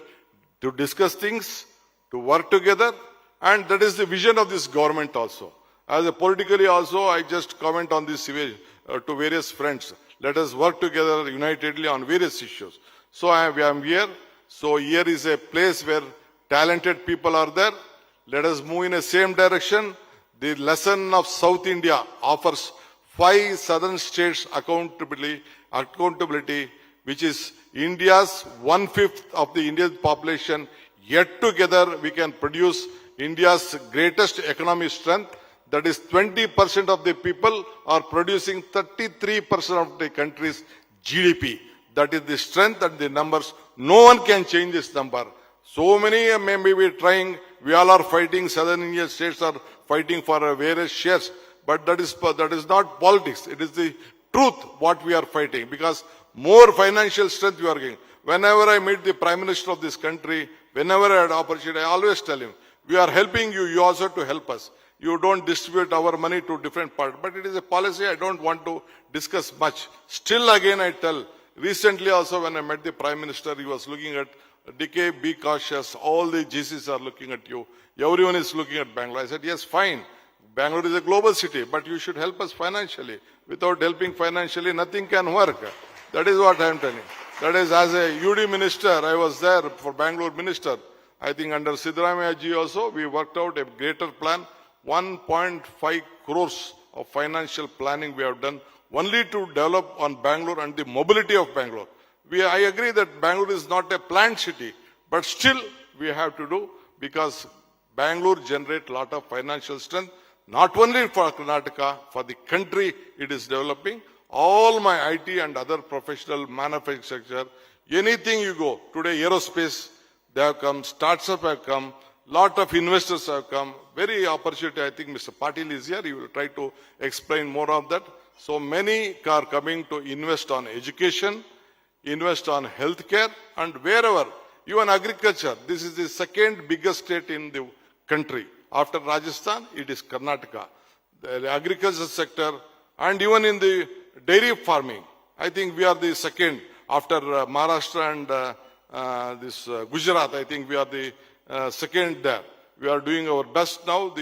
to discuss things, to work together, and that is the vision of this government also. As a politically also, I just comment on this to various friends. Let us work together unitedly on various issues. So I am here. So here is a place where talented people are there. Let us move in the same direction. The lesson of South India offers 5 southern states accountability, which is India's 1/5 of the Indian population. Yet together we can produce India's greatest economic strength. That is 20% of the people are producing 33% of the country's GDP. That is the strength and the numbers. No one can change this number. So many may be trying, we all are fighting, southern Indian states are fighting for various shares. But that is not politics. It is the truth what we are fighting. Because more financial strength we are getting. Whenever I meet the Prime Minister of this country, whenever I had opportunity, I always tell him, we are helping you, you also have to help us. You don't distribute our money to different parts. But it is a policy I don't want to discuss much. Still again I tell, recently also when I met the Prime Minister, he was looking at DK, be cautious, all the GCs are looking at you. Everyone is looking at Bangalore. I said, yes, fine. Bangalore is a global city, but you should help us financially. Without helping financially, nothing can work. That is what I am telling. That is, as a UD minister, I was there for Bangalore minister. I think under Siddaramaiah ji also, we worked out a greater plan. 1.5 crores of financial planning we have done only to develop on Bangalore and the mobility of Bangalore. I agree that Bangalore is not a planned city, but still we have to do, because Bangalore generates a lot of financial strength, not only for Karnataka, for the country it is developing. All my IT and other professional manufacturer, anything you go, today aerospace, they have come, startups have come, lot of investors have come, very opportunity. I think Mr. Patil is here, he will try to explain more of that. So many are coming to invest on education, invest on healthcare, and wherever, even agriculture. This is the second biggest state in the country. After Rajasthan, it is Karnataka. The agriculture sector, and even in the dairy farming, I think we are the second after Maharashtra and Gujarat. I think we are the second there. We are doing our best now.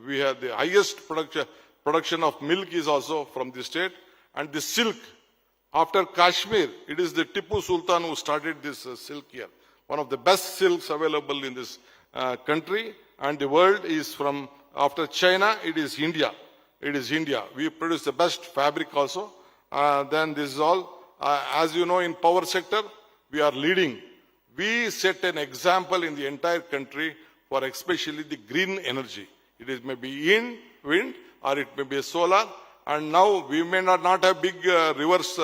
We have the highest production of milk is also from the state. And the silk, after Kashmir, it is the Tipu Sultan who started this silk here. One of the best silks available in this country. And the world is from, after China, it is India. It is India. We produce the best fabric also. Then this is all. As you know, in power sector, we are leading. We set an example in the entire country for especially the green energy. It is maybe in wind or it may be solar. And now we may not have big rivers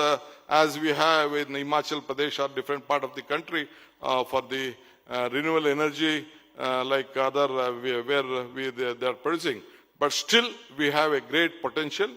as we have in Himachal Pradesh or different part of the country for the renewable energy like other where they are producing. But still we have a great potential.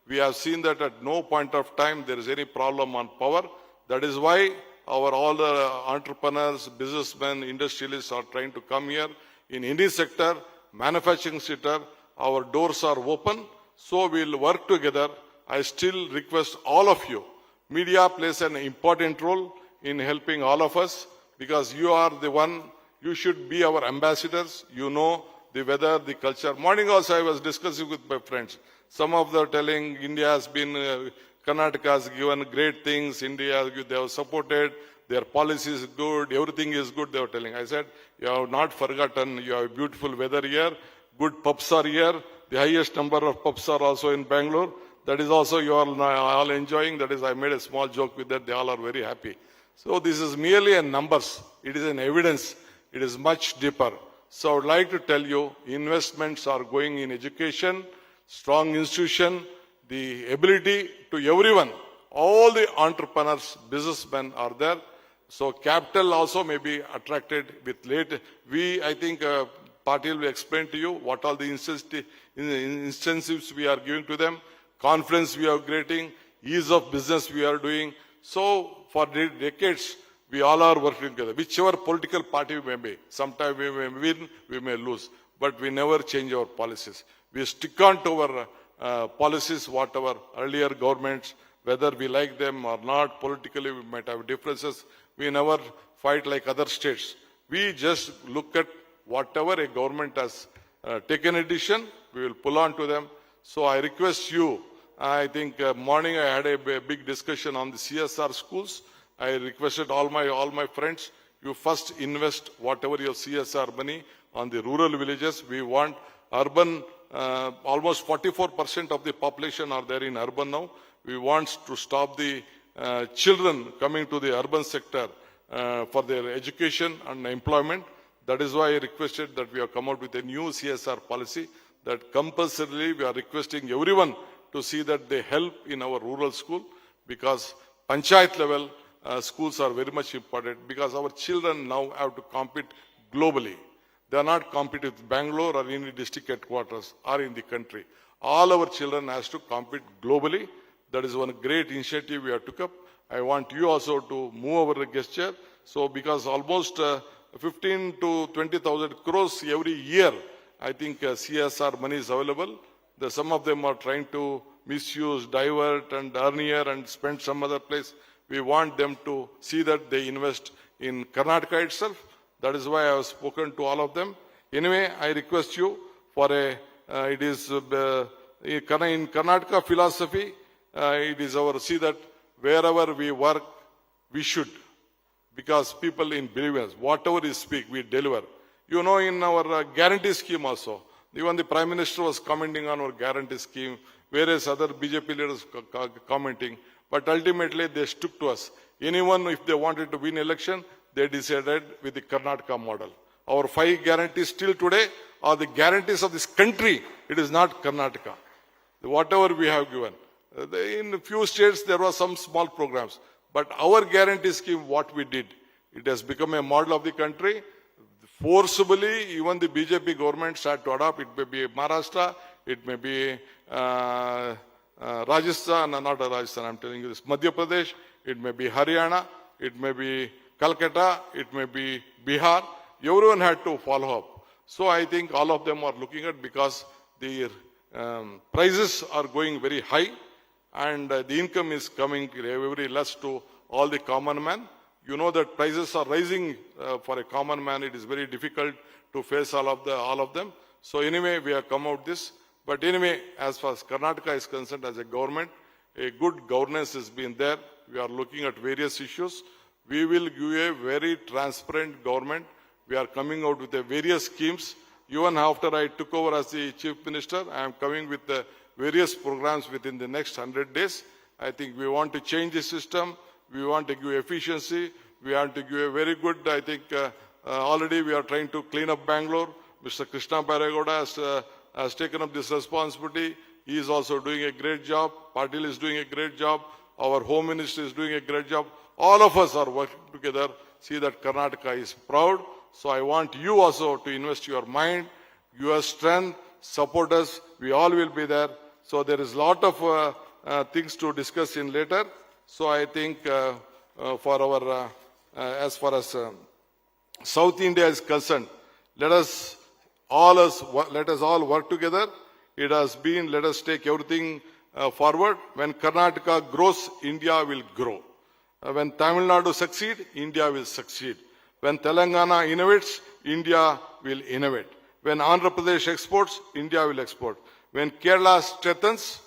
We have seen that at no point of time there is any problem on power. That is why all the entrepreneurs, businessmen, industrialists are trying to come here. In any sector, manufacturing sector, our doors are open. So we'll work together. I still request all of you. Media plays an important role in helping all of us, because you are the one, you should be our ambassadors. You know the weather, the culture. Morning also I was discussing with my friends. Some of them telling India has been, Karnataka has given great things, India, they have supported, their policy is good, everything is good, they were telling. I said, you have not forgotten, you have beautiful weather here, good pubs are here, the highest number of pubs are also in Bangalore. That is also you are all enjoying. That is, I made a small joke with that, they all are very happy. So this is merely a numbers, it is an evidence, it is much deeper. So I would like to tell you, investments are going in education, strong institution, the ability to everyone, all the entrepreneurs, businessmen are there. So capital also may be attracted with late. I think Patil will explain to you what all the incentives we are giving to them, confidence we are creating, ease of business we are doing. So for decades, we all are working together. Whichever political party we may be, sometimes we may win, we may lose, but we never change our policies. We stick on to our policies, whatever earlier governments, whether we like them or not, politically we might have differences. We never fight like other states. We just look at whatever a government has taken a decision, we will pull on to them. So I request you, I think morning I had a big discussion on the CSR schools. I requested all my friends, you first invest whatever your CSR money on the rural villages. We want urban, almost 44% of the population are there in urban now. We want to stop the children coming to the urban sector for their education and employment. That is why I requested that we have come out with a new CSR policy that compulsorily we are requesting everyone to see that they help in our rural school, because panchayat level schools are very much important, because our children now have to compete globally. They are not competing with Bangalore or any district headquarters or in the country. All our children has to compete globally. That is one great initiative we have took up. I want you also to move our gesture. So because almost 15 to 20,000 crores every year, I think CSR money is available. Some of them are trying to misuse, divert and earn here and spend some other place. We want them to see that they invest in Karnataka itself. That is why I have spoken to all of them. Anyway, I request you for in Karnataka philosophy, it is our see that wherever we work, we should. Because people in believers, whatever we speak, we deliver. You know, in our guarantee scheme also, even the Prime Minister was commenting on our guarantee scheme, whereas other BJP leaders commenting. But ultimately, they stuck to us. Anyone, if they wanted to win election, they decided with the Karnataka model. Our 5 guarantees till today are the guarantees of this country. It is not Karnataka. Whatever we have given. In a few states, there were some small programs. But our guarantee scheme, what we did, it has become a model of the country. Forcibly, even the BJP government started to adopt. It may be Maharashtra, it may be Rajasthan, not Rajasthan, I'm telling you this, Madhya Pradesh, it may be Haryana, it may be Calcutta, it may be Bihar. Everyone had to follow up. So I think all of them are looking at because the prices are going very high and the income is coming very less to all the common man. You know that prices are rising for a common man. It is very difficult to face all of them. So anyway, we have come out this. But anyway, as far as Karnataka is concerned as a government, a good governance has been there. We are looking at various issues. We will give a very transparent government. We are coming out with various schemes. Even after I took over as the Chief Minister, I am coming with various programs within the next 100 days. I think we want to change the system. We want to give efficiency. We want to give a very good, I think, already we are trying to clean up Bangalore. Mr. Krishna Bairegowda has taken up this responsibility. He is also doing a great job. Patil is doing a great job. Our Home Minister is doing a great job. All of us are working together. See that Karnataka is proud. So I want you also to invest your mind, your strength, support us. We all will be there. So there is a lot of things to discuss in later. So I think for our, as far as South India is concerned, let us all work together. It has been, let us take everything forward. When Karnataka grows, India will grow. When Tamil Nadu succeed, India will succeed. When Telangana innovates, India will innovate. When Andhra Pradesh exports, India will export. When Kerala strengthens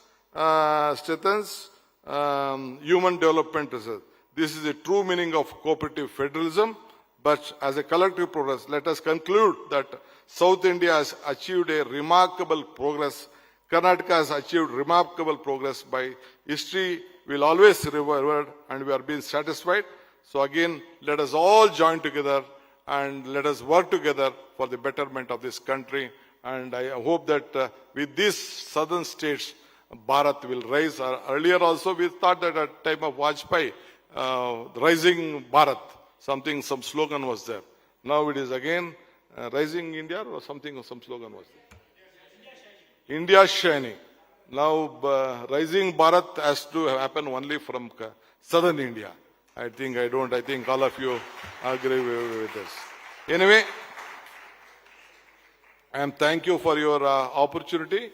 human development research. This is the true meaning of cooperative federalism. But as a collective progress, let us conclude that South India has achieved a remarkable progress. Karnataka has achieved remarkable progress. By history, will always reward, and we are being satisfied. So again, let us all join together and let us work together for the betterment of this country. And I hope that with these southern states, Bharat will rise. Earlier also we thought that at the time of Vajpayee, Rising Bharat, some slogan was there. Now it is again Rising India or some slogan was there. India shining. Now Rising Bharat has to happen only from southern India. I think all of you agree with this. Anyway, and thank you for your opportunity.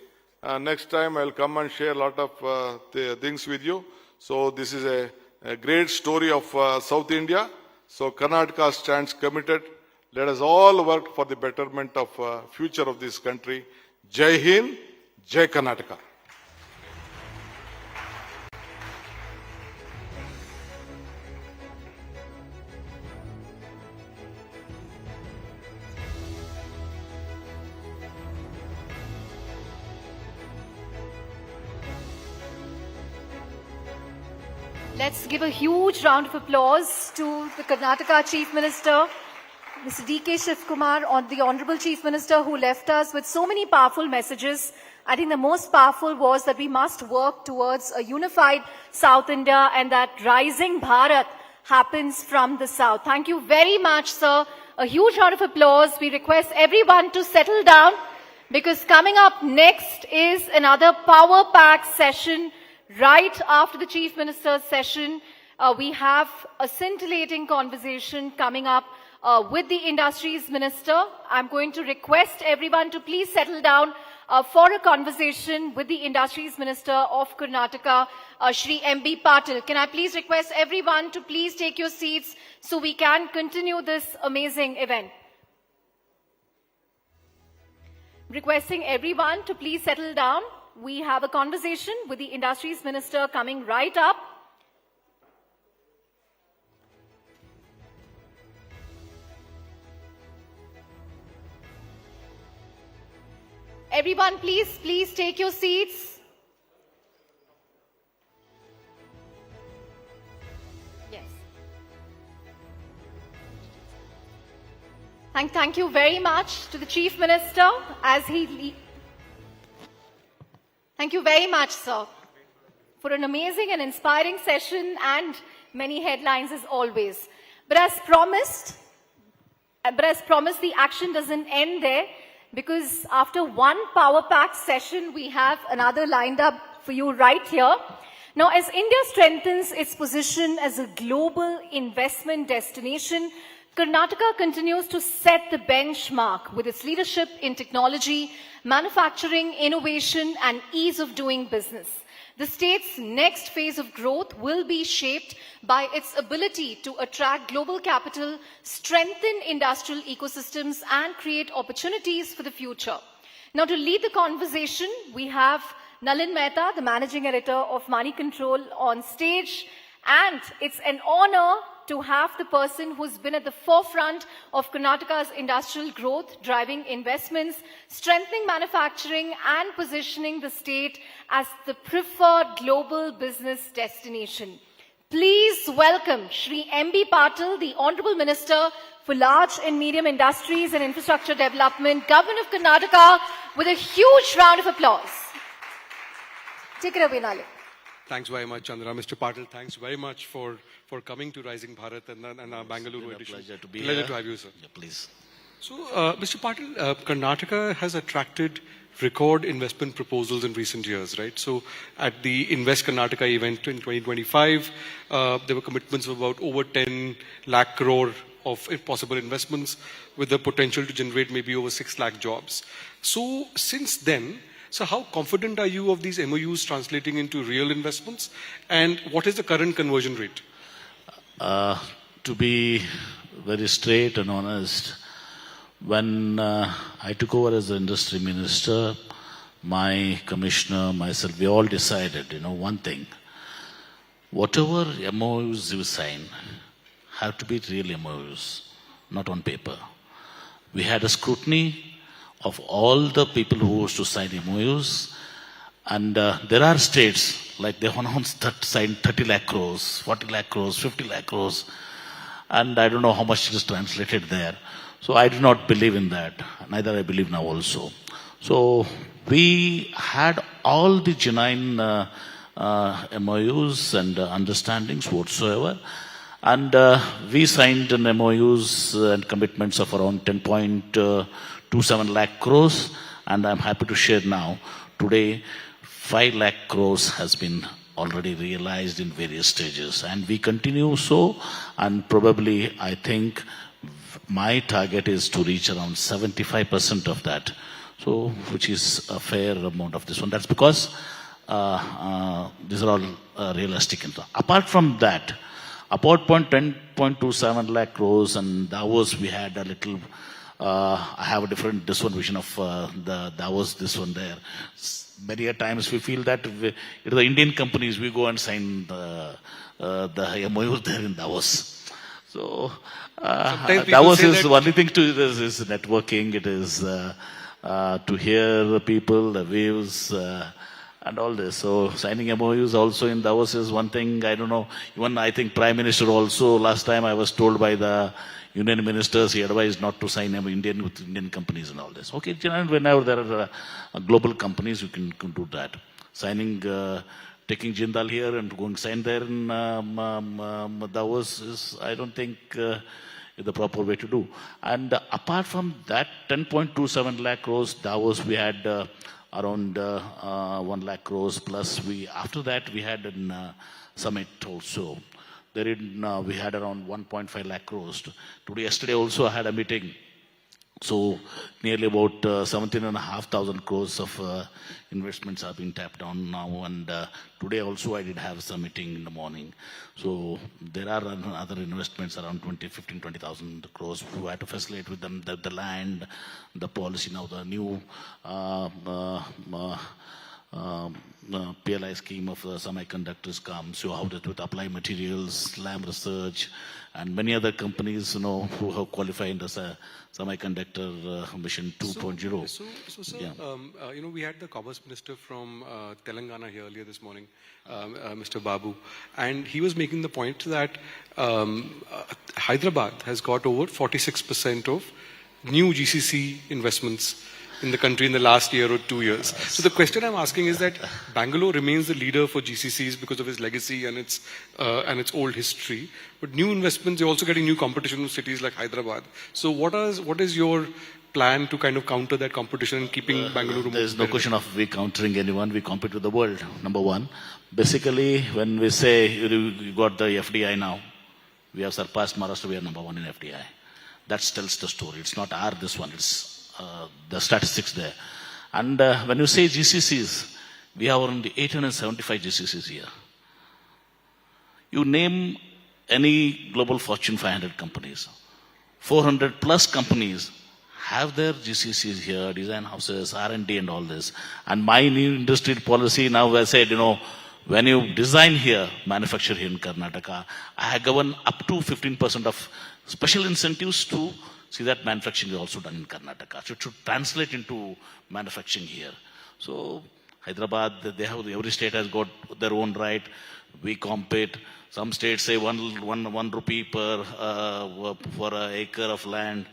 Next time I'll come and share a lot of things with you. So this is a great story of South India. So Karnataka stands committed. Let us all work for the betterment of future of this country. Jai Hind, Jai Karnataka. Let's give a huge round of applause to the Karnataka Chief Minister, Mr. D.K. Shivkumar, the Honorable Chief Minister, who left us with so many powerful messages. I think the most powerful was that we must work towards a unified South India and that rising Bharat happens from the South. Thank you very much, sir. A huge round of applause. We request everyone to settle down because coming up next is another power-packed session right after the Chief Minister's session. we have a scintillating conversation coming up with the Industries Minister. I'm going to request everyone to please settle down for a conversation with the Industries Minister of Karnataka, Shri M.B. Patil. Can I please request everyone to please take your seats so we can continue this amazing event? Requesting everyone to please settle down. We have a conversation with the Industries Minister coming right up. Everyone, please take your seats. Yes. Thank you very much to the Chief Minister as he Thank you very much, sir, for an amazing and inspiring session and many headlines as always. But as promised, the action doesn't end there, because after one power-packed session, we have another lined up for you right here. Now, as India strengthens its position as a global investment destination, Karnataka continues to set the benchmark with its leadership in technology, manufacturing, innovation, and ease of doing business. The state's next phase of growth will be shaped by its ability to attract global capital, strengthen industrial ecosystems, and create opportunities for the future. Now, to lead the conversation, we have Nalin Mehta, the Managing Editor of Money Control, on stage. And it's an honor to have the person who's been at the forefront of Karnataka's industrial growth, driving investments, strengthening manufacturing, and positioning the state as the preferred global business destination. Please welcome Shri M.B. Patil, the Honorable Minister for Large and Medium Industries and Infrastructure Development, Government of Karnataka, with a huge round of applause. Take it away, Nalin. Thanks very much, Chandra. Mr. Patil, thanks very much for coming to Rising Bharat and our Bengaluru edition. Pleasure to be Pleasure here. to have you, sir. Yeah, please. So, Mr. Patil, Karnataka has attracted record investment proposals in recent years, right? So, at the Invest Karnataka event in 2025, there were commitments of about over 10 lakh crore of possible investments with the potential to generate maybe over 6 lakh jobs. So, since then, so how confident are you of these MOUs translating into real investments? And what is the current conversion rate? To be very straight and honest, when I took over as the industry minister, my commissioner, myself, we all decided, one thing. Whatever MOUs you sign have to be real MOUs, not on paper. We had a scrutiny of all the people who was to sign MOUs. And there are states, like they announced that signed 30 lakh crores, 40 lakh crores, 50 lakh crores. And I don't know how much it is translated there. So I do not believe in that. Neither I believe now also. So we had all the genuine MOUs and understandings whatsoever. And we signed an MOUs and commitments of around 10.27 lakh crores, and I'm happy to share now, today, 5 lakh crores has been already realized in various stages. And we continue so, and probably I think my target is to reach around 75% of that, so which is a fair amount of this one. That's because these are all realistic. Apart from that, about 10.27 lakh crores, and Davos we had a little, I have a different, this one vision of the Davos, this one there. Many a times we feel that the Indian companies, we go and sign the MOUs there in Davos. So Davos is the only thing to this is networking, it is to hear the people, the views, and all this. So signing MOUs also in Davos is one thing, I don't know, even I think Prime Minister also, last time I was told by the Union ministers, he advised not to sign with Indian companies and all this. Okay, whenever there are global companies, you can do that. Signing, taking Jindal here and going sign there in Davos is, I don't think, is the proper way to do. And apart from that, 10.27 lakh crores, Davos we had around 1 lakh crores plus. After that we had a summit also. we had around 1.5 lakh crores. Today, yesterday also I had a meeting. So nearly about 17,500 crores of investments are being tapped on now. And today also I did have some meeting in the morning. So there are other investments around 20,000 crores. We had to facilitate with them the land, the policy now, the new PLI scheme of semiconductors comes. So how that with applied materials, Lam Research, and many other companies, who have qualified in the semiconductor mission 2.0. So sir, we had the Commerce Minister from Telangana here earlier this morning, Mr. Babu, and he was making the point that Hyderabad has got over 46% of new GCC investments in the country in the last year or 2 years. So the question I'm asking is that Bangalore remains the leader for GCCs because of its legacy and its old history. But new investments, you're also getting new competition from cities like Hyderabad. So what is your plan to kind of counter that competition and keeping Bangalore? There is no question of we countering anyone. We compete with the world, number one. Basically, when we say you got the FDI now, we have surpassed Maharashtra, we are number one in FDI. That tells the story. It's not this one, it's the statistics there. And when you say GCCs, we have around 875 GCCs here. You name any global Fortune 500 companies, 400 plus companies have their GCCs here, design houses, R&D and all this. And my new industry policy now, I said, when you design here, manufacture here in Karnataka, I have given up to 15% of special incentives to see that manufacturing is also done in Karnataka. So it should translate into manufacturing here. So Hyderabad, every state has got their own right. We compete. Some states say one rupee per for an acre of land.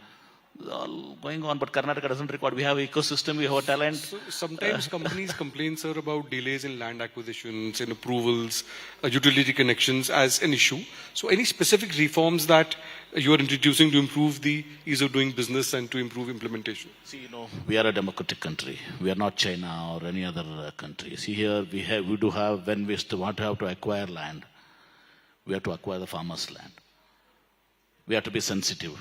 All going on, but Karnataka doesn't record. We have ecosystem, we have talent. So sometimes companies complain, sir, about delays in land acquisitions, in approvals, utility connections as an issue. So any specific reforms that you are introducing to improve the ease of doing business and to improve implementation? See, we are a democratic country. We are not China or any other country. See here, we do have, when we want to have to acquire land, we have to acquire the farmer's land. We have to be sensitive.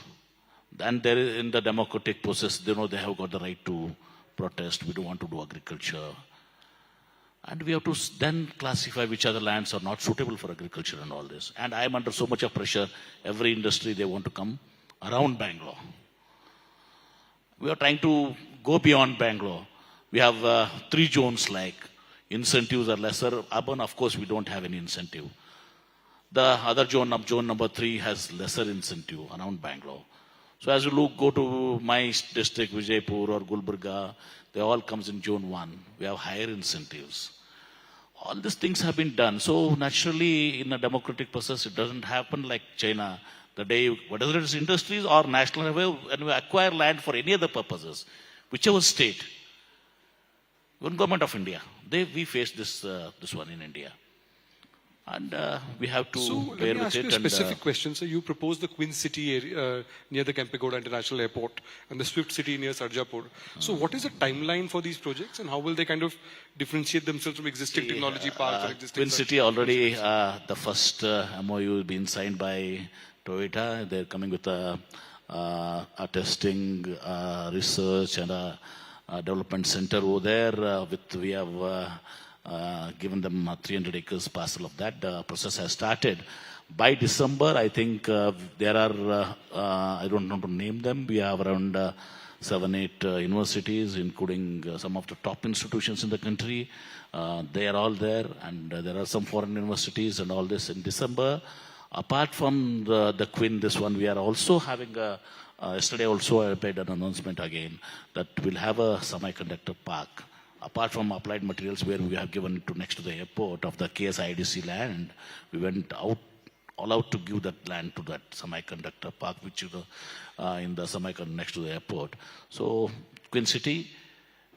And there is, in the democratic process, they have got the right to protest. We don't want to do agriculture. And we have to then classify which other lands are not suitable for agriculture and all this. And I am under so much of pressure. Every industry, they want to come around Bangalore. We are trying to go beyond Bangalore. We have 3 zones like incentives are lesser. Urban, of course, we don't have any incentive. The other zone number 3 has lesser incentive around Bangalore. So as you go to my district, Vijaypur or Gulbarga, they all comes in zone 1. We have higher incentives. All these things have been done. So naturally, in a democratic process, it doesn't happen like China. The day, whether it is industries or national level, when we acquire land for any other purposes, whichever state, even government of India, we face this one in India. And we have to bear with it. So let me ask you a specific question. So you proposed the Queen City area, near the Kempegoda International Airport and the Swift City near Sarjapur. So what is the timeline for these projects and how will they kind of differentiate themselves from existing technology parks or existing... Queen City already, the first MOU has been signed by Toyota. They're coming with a testing, research and a development center over there. We have... given them 300 acres parcel of that. The process has started. By December, I think there are, I don't know to name them, we have around 7-8 universities, including some of the top institutions in the country. They are all there, and there are some foreign universities and all this in December. Apart from the Queen, this one, we are also having yesterday also I made an announcement again that we'll have a semiconductor park. Apart from applied materials where we have given it to next to the airport of the KSIDC land, we went all out to give that land to that semiconductor park, which is in the semiconductor next to the airport. So Queen City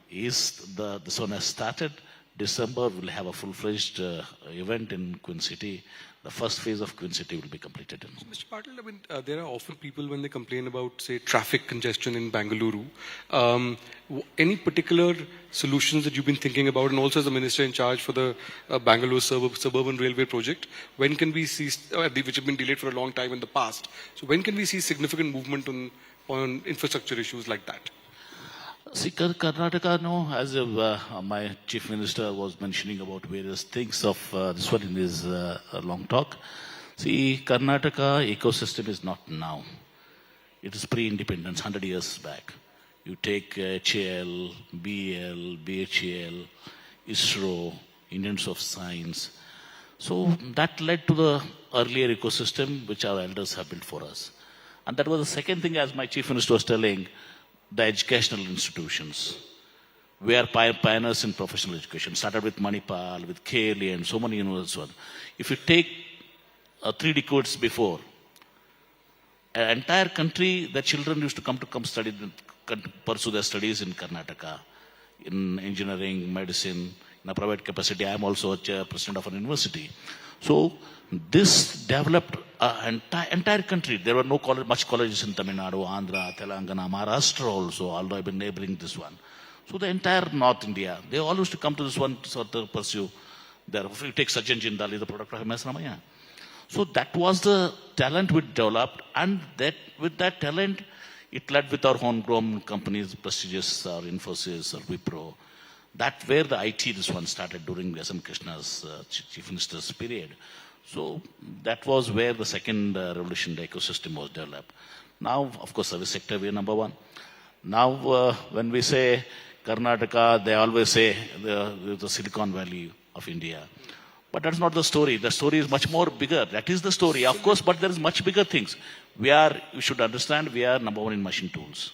is this one has started. December, we'll have a full-fledged event in Queen City. The first phase of Queen City will be completed. Mr. Patil, I mean, there are often people when they complain about, say, traffic congestion in Bengaluru. Any particular solutions that you've been thinking about, and also as the minister in charge for the Bangalore suburban railway project, when can we see, which have been delayed for a long time in the past, so when can we see significant movement on infrastructure issues like that? See, Karnataka, no, as my chief minister was mentioning about various things of this one in his long talk. See, Karnataka ecosystem is not now. It is pre-independence, 100 years back. You take HAL, BL, BHAL, ISRO, Indians of Science. So that led to the earlier ecosystem which our elders have built for us. And that was the second thing, as my chief minister was telling, the educational institutions. We are pioneers in professional education. Started with Manipal, with KLE, and so many universities. If you take 3 decades before, an entire country, the children used to come study, pursue their studies in Karnataka, in engineering, medicine, in a private capacity. I am also a president of an university. So this developed an entire country. There were no much colleges in Tamil Nadu, Andhra, Telangana, Maharashtra also, although I've been neighboring this one. So the entire North India, they all used to come to this one to sort of pursue. If you take Sajjan Jindal, the product of MS Ramaya. So that was the talent we developed, and that with that talent, it led with our homegrown companies, prestigious or Infosys or Wipro. That where the IT, this one started during S.M. Krishna's chief minister's period. So that was where the second revolution, the ecosystem was developed. Now, of course, service sector, we are number one. Now, when we say Karnataka, they always say the Silicon Valley of India. But that's not the story. The story is much more bigger. That is the story, of course, but there is much bigger things. You should understand, we are number one in machine tools.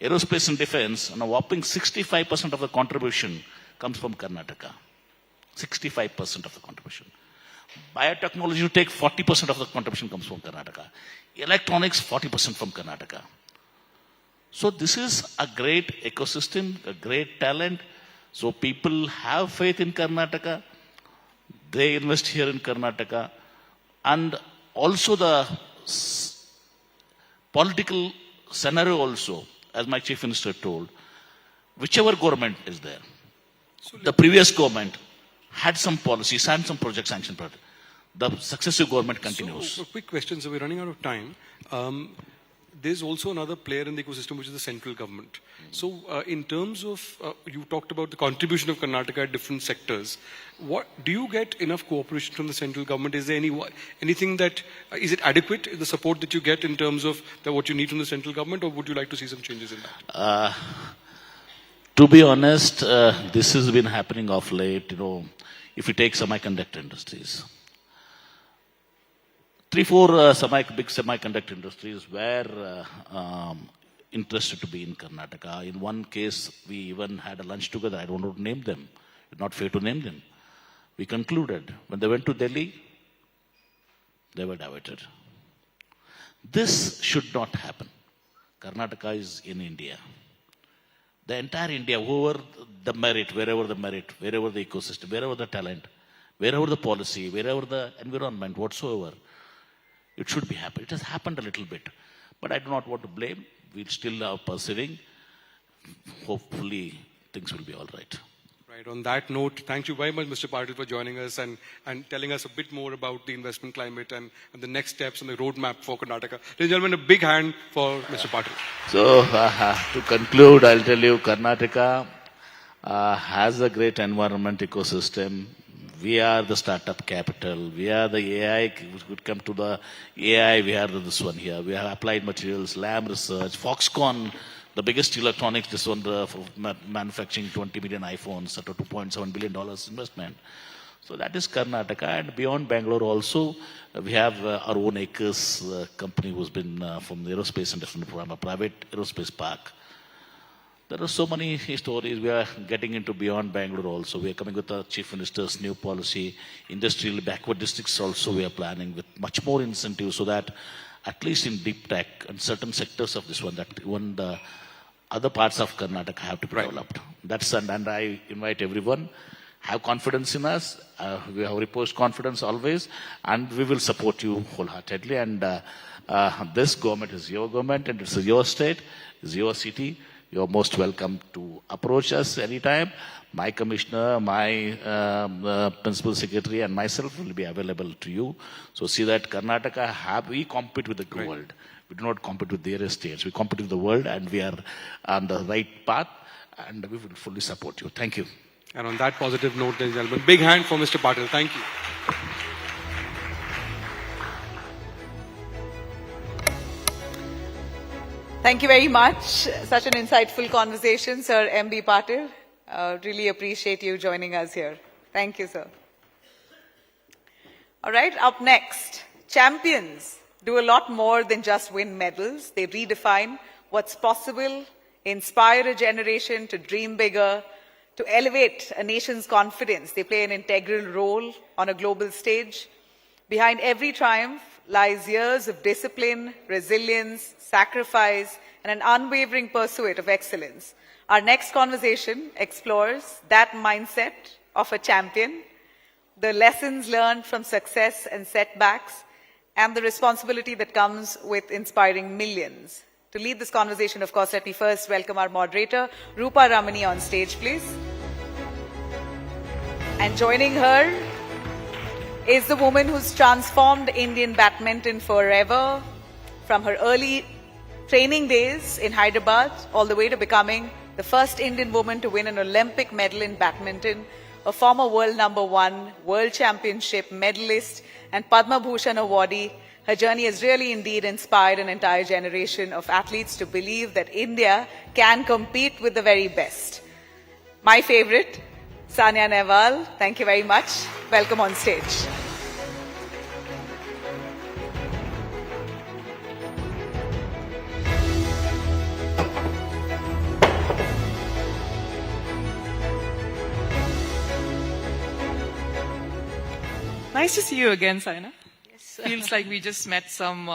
Aerospace and defense, and a whopping 65% of the contribution comes from Karnataka. 65% of the contribution. Biotechnology, you take 40% of the contribution comes from Karnataka. Electronics, 40% from Karnataka. So this is a great ecosystem, a great talent. So people have faith in Karnataka. They invest here in Karnataka. And also the political scenario also, as my chief minister told, whichever government is there, the previous government had some policies and some project sanction project. The successive government continues. So, a quick question, so we're running out of time. There's also another player in the ecosystem, which is the central government. So in terms of, you talked about the contribution of Karnataka at different sectors. Do you get enough cooperation from the central government? Is there anything that, is it adequate, the support that you get in terms of what you need from the central government, or would you like to see some changes in that? To be honest, this has been happening of late, if you take semiconductor industries. 3-4 big semiconductor industries were interested to be in Karnataka. In one case, we even had a lunch together. I don't want to name them. It's not fair to name them. We concluded, when they went to Delhi, they were diverted. This should not happen. Karnataka is in India. The entire India, wherever the merit, wherever the ecosystem, wherever the talent, wherever the policy, wherever the environment, whatsoever, it should be happening. It has happened a little bit. But I do not want to blame. We're still pursuing. Hopefully, things will be all right. Right. On that note, thank you very much, Mr. Patil, for joining us and telling us a bit more about the investment climate and the next steps and the roadmap for Karnataka. Ladies and gentlemen, a big hand for Mr. Patil. So, to conclude, I'll tell you, Karnataka has a great environment ecosystem. We are the startup capital. We are the AI. We could come to the AI. We are this one here. We have applied materials, lab research, Foxconn, the biggest electronics, this one for manufacturing 20 million iPhones at a $2.7 billion investment. So that is Karnataka. And beyond Bangalore also, we have our own Acres company who's been from the aerospace and defense program, a private aerospace park. There are so many stories. We are getting into beyond Bangalore also. We are coming with the Chief Minister's new policy. Industrial backward districts also we are planning with much more incentives so that at least in deep tech and certain sectors of this one, that even the other parts of Karnataka have to be developed. That's and I invite everyone, have confidence in us. We have reposed confidence always, and we will support you wholeheartedly. And this government is your government, and it's your state, it's your city. You're most welcome to approach us anytime. My commissioner, my principal secretary, and myself will be available to you. So see that Karnataka we compete with the world. We do not compete with their states. We compete with the world, and we are on the right path, and we will fully support you. Thank you. And on that positive note, ladies and gentlemen, big hand for Mr. Patil. Thank you. Thank you very much. Such an insightful conversation, Sir M.B. Patil. Really appreciate you joining us here. Thank you, sir. All right, up next, champions do a lot more than just win medals. They redefine what's possible, inspire a generation to dream bigger, to elevate a nation's confidence. They play an integral role on a global stage. Behind every triumph lies years of discipline, resilience, sacrifice, and an unwavering pursuit of excellence. Our next conversation explores that mindset of a champion, the lessons learned from success and setbacks, and the responsibility that comes with inspiring millions. To lead this conversation, of course, let me first welcome our moderator, Rupa Ramani, on stage, please. And joining her is the woman who's transformed Indian badminton forever, from her early training days in Hyderabad all the way to becoming the first Indian woman to win an Olympic medal in badminton, a former world #1, world championship medalist, and Padma Bhushan awardee. Her journey has really indeed inspired an entire generation of athletes to believe that India can compete with the very best. My favorite, Sania Nehwal, thank you very much. Welcome on stage. Nice to see you again, Saina. Yes. Feels like we just met some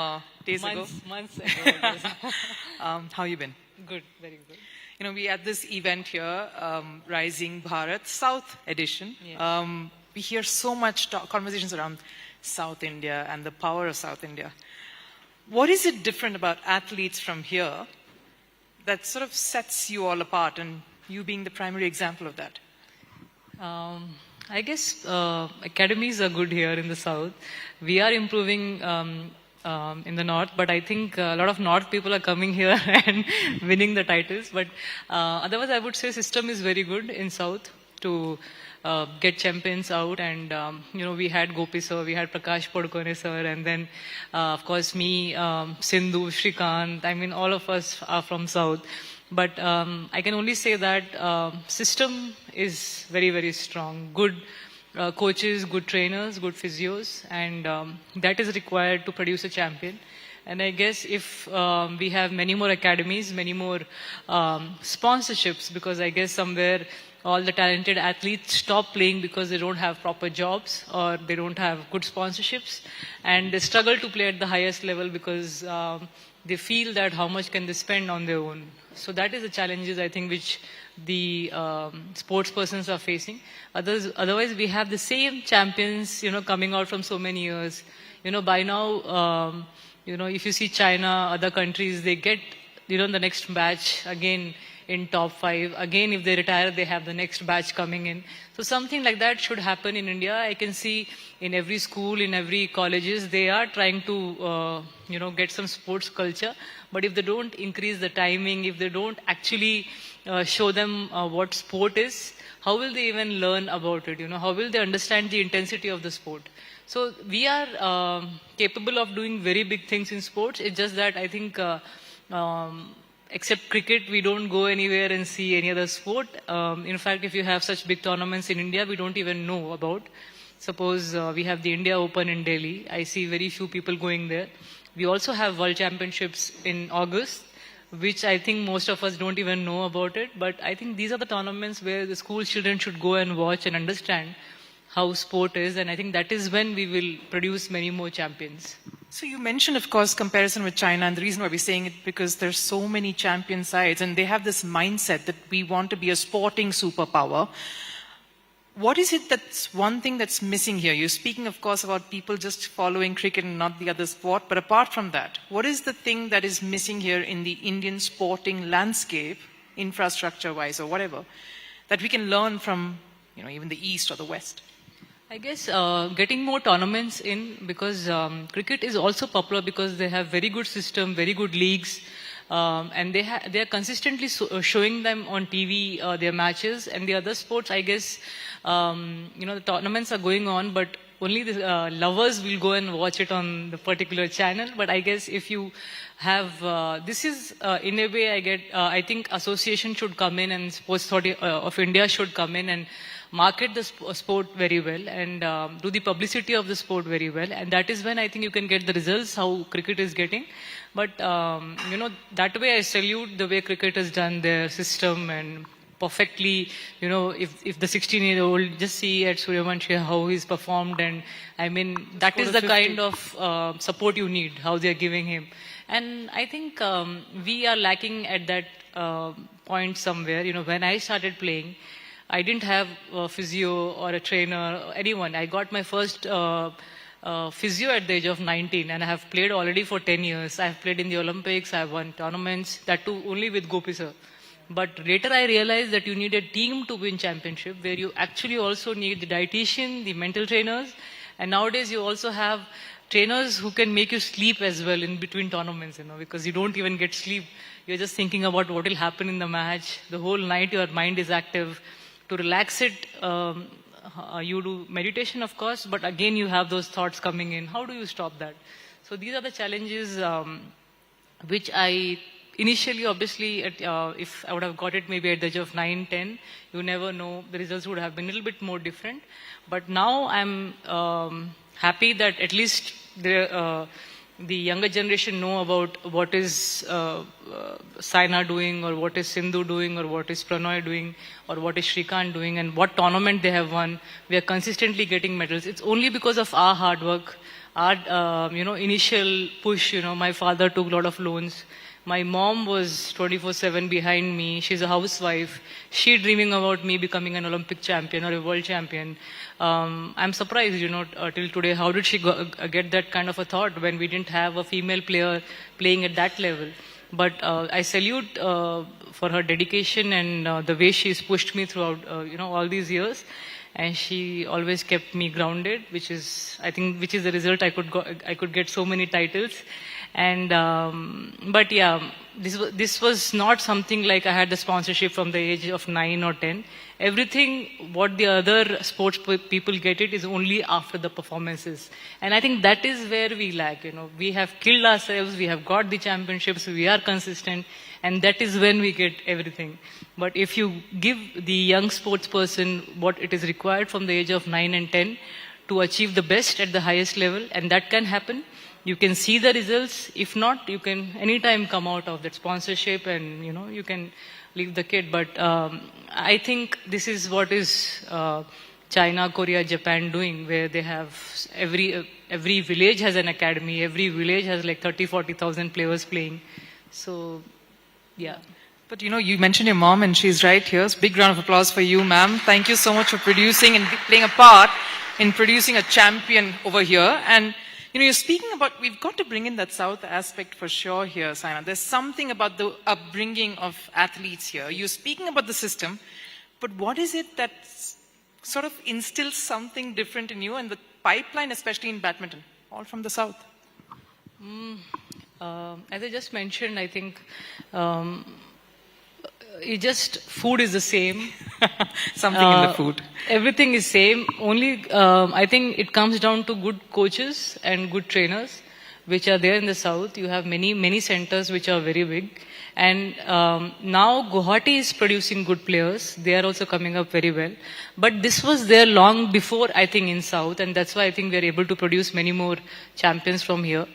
days ago. Months ago. How you been? Good, very good. You know, we had this event here, Rising Bharat South Edition. Yeah. We hear so much conversations around South India and the power of South India. What is it different about athletes from here that sort of sets you all apart, and you being the primary example of that? I guess academies are good here in the south. We are improving in the north, but I think a lot of north people are coming here and winning the titles. But otherwise, I would say system is very good in south to get champions out. And you know, we had Gopi sir, we had Prakash Podkone sir, and then of course me, Sindhu, Shrikant. I mean, all of us are from south. But I can only say that system is very, very strong. Good coaches, good trainers, good physios, and that is required to produce a champion. And I guess if we have many more academies, many more sponsorships, because I guess somewhere all the talented athletes stop playing because they don't have proper jobs or they don't have good sponsorships, and they struggle to play at the highest level because they feel that how much can they spend on their own. So that is the challenges, I think, which the sports persons are facing. Otherwise, we have the same champions, you know, coming out from so many years. You know, by now, you know, if you see China, other countries, they get, you know, the next batch again in top 5. Again, if they retire, they have the next batch coming in. So something like that should happen in India. I can see in every school, in every colleges, they are trying to, you know, get some sports culture. But if they don't increase the timing, if they don't actually show them what sport is, how will they even learn about it? You know, how will they understand the intensity of the sport? So we are capable of doing very big things in sports. It's just that I think except cricket, we don't go anywhere and see any other sport. In fact, if you have such big tournaments in India, we don't even know about. Suppose we have the India Open in Delhi. I see very few people going there. We also have World Championships in August, which I think most of us don't even know about it. But I think these are the tournaments where the school children should go and watch and understand how sport is. And I think that is when we will produce many more champions. So you mentioned, of course, comparison with China, and the reason why we're saying it because there's so many champion sides, and they have this mindset that we want to be a sporting superpower. What is it that's one thing that's missing here? You're speaking, of course, about people just following cricket and not the other sport, but apart from that, what is the thing that is missing here in the Indian sporting landscape, infrastructure-wise or whatever, that we can learn from, even the East or the West? I guess getting more tournaments in, because cricket is also popular because they have very good system, very good leagues, and they are consistently showing them on TV, their matches. And the other sports, I guess, the tournaments are going on, but only the lovers will go and watch it on the particular channel. But I guess if you have, this is in a way, I think association should come in, and Sports Authority of India should come in and market the sport very well, and do the publicity of the sport very well. And that is when I think you can get the results how cricket is getting. But, that way I salute the way cricket has done their system, and perfectly, if the 16-year-old, just see at Suryavanshi how he's performed, and I mean, that is the kind of support you need, how they're giving him. And I think we are lacking at that point somewhere. When I started playing, I didn't have a physio or a trainer or anyone. I got my first physio at the age of 19, and I have played already for 10 years. I have played in the Olympics, I have won tournaments, that too only with Gopi sir. But later I realized that you need a team to win championship, where you actually also need the dietitian, the mental trainers, and nowadays you also have trainers who can make you sleep as well in between tournaments, because you don't even get sleep. You're just thinking about what will happen in the match. The whole night your mind is active. To relax it, you do meditation, of course, but again you have those thoughts coming in. How do you stop that? So these are the challenges which I initially, obviously, if I would have got it maybe at the age of 9, 10, you never know, the results would have been a little bit more different. But now I'm happy that at least the younger generation know about what is Saina doing, or what is Sindhu doing, or what is Pranoy doing, or what is Shrikant doing, and what tournament they have won. We are consistently getting medals. It's only because of our hard work, our initial push. My father took a lot of loans. My mom was 24/7 behind me. She's a housewife. She dreaming about me becoming an Olympic champion or a world champion. I'm surprised, till today, how did she get that kind of a thought when we didn't have a female player playing at that level? But I salute for her dedication and the way she's pushed me throughout, all these years. And she always kept me grounded, which is the result I could get so many titles. And but yeah, this was not something like I had the sponsorship from the age of 9 or 10. Everything what the other sports people get it is only after the performances. And I think that is where we lack. We have killed ourselves, we have got the championships, we are consistent, and that is when we get everything. But if you give the young sports person what it is required from the age of 9 and 10 to achieve the best at the highest level, and that can happen, you can see the results. If not, you can anytime come out of that sponsorship and, you can leave the kid. But I think this is what is China, Korea, Japan doing, where they have every village has an academy, every village has like 30,000-40,000 players playing. So, yeah. But you mentioned your mom, and she's right here. So big round of applause for you, ma'am. Thank you so much for producing and playing a part in producing a champion over here. And you're speaking about, we've got to bring in that South aspect for sure here, Saina. There's something about the upbringing of athletes here. You're speaking about the system, but what is it that sort of instills something different in you, and the pipeline, especially in badminton, all from the South? As I just mentioned, I think food is the same. Something in the food. Everything is same. Only, I think it comes down to good coaches and good trainers, which are there in the South. You have many centers which are very big. And now Guwahati is producing good players. They are also coming up very well. But this was there long before, I think, in South. And that's why I think we are able to produce many more champions from here.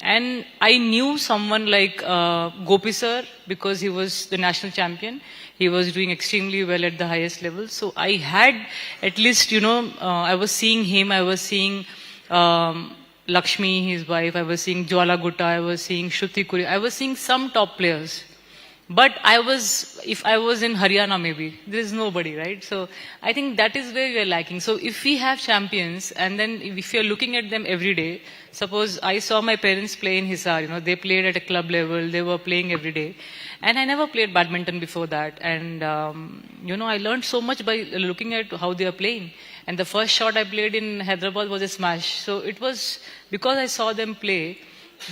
And I knew someone like Gopi sir, because he was the national champion. He was doing extremely well at the highest level. So I had at least, I was seeing him, I was seeing Lakshmi, his wife, I was seeing Jwala Gutta, I was seeing Shruti Kuri, I was seeing some top players. But if I was in Haryana maybe, there is nobody, right? So I think that is where we are lacking. So if we have champions and then if you're looking at them every day, suppose I saw my parents play in Hisar, they played at a club level, they were playing every day. And I never played badminton before that. And, I learned so much by looking at how they are playing. And the first shot I played in Hyderabad was a smash. So it was because I saw them play,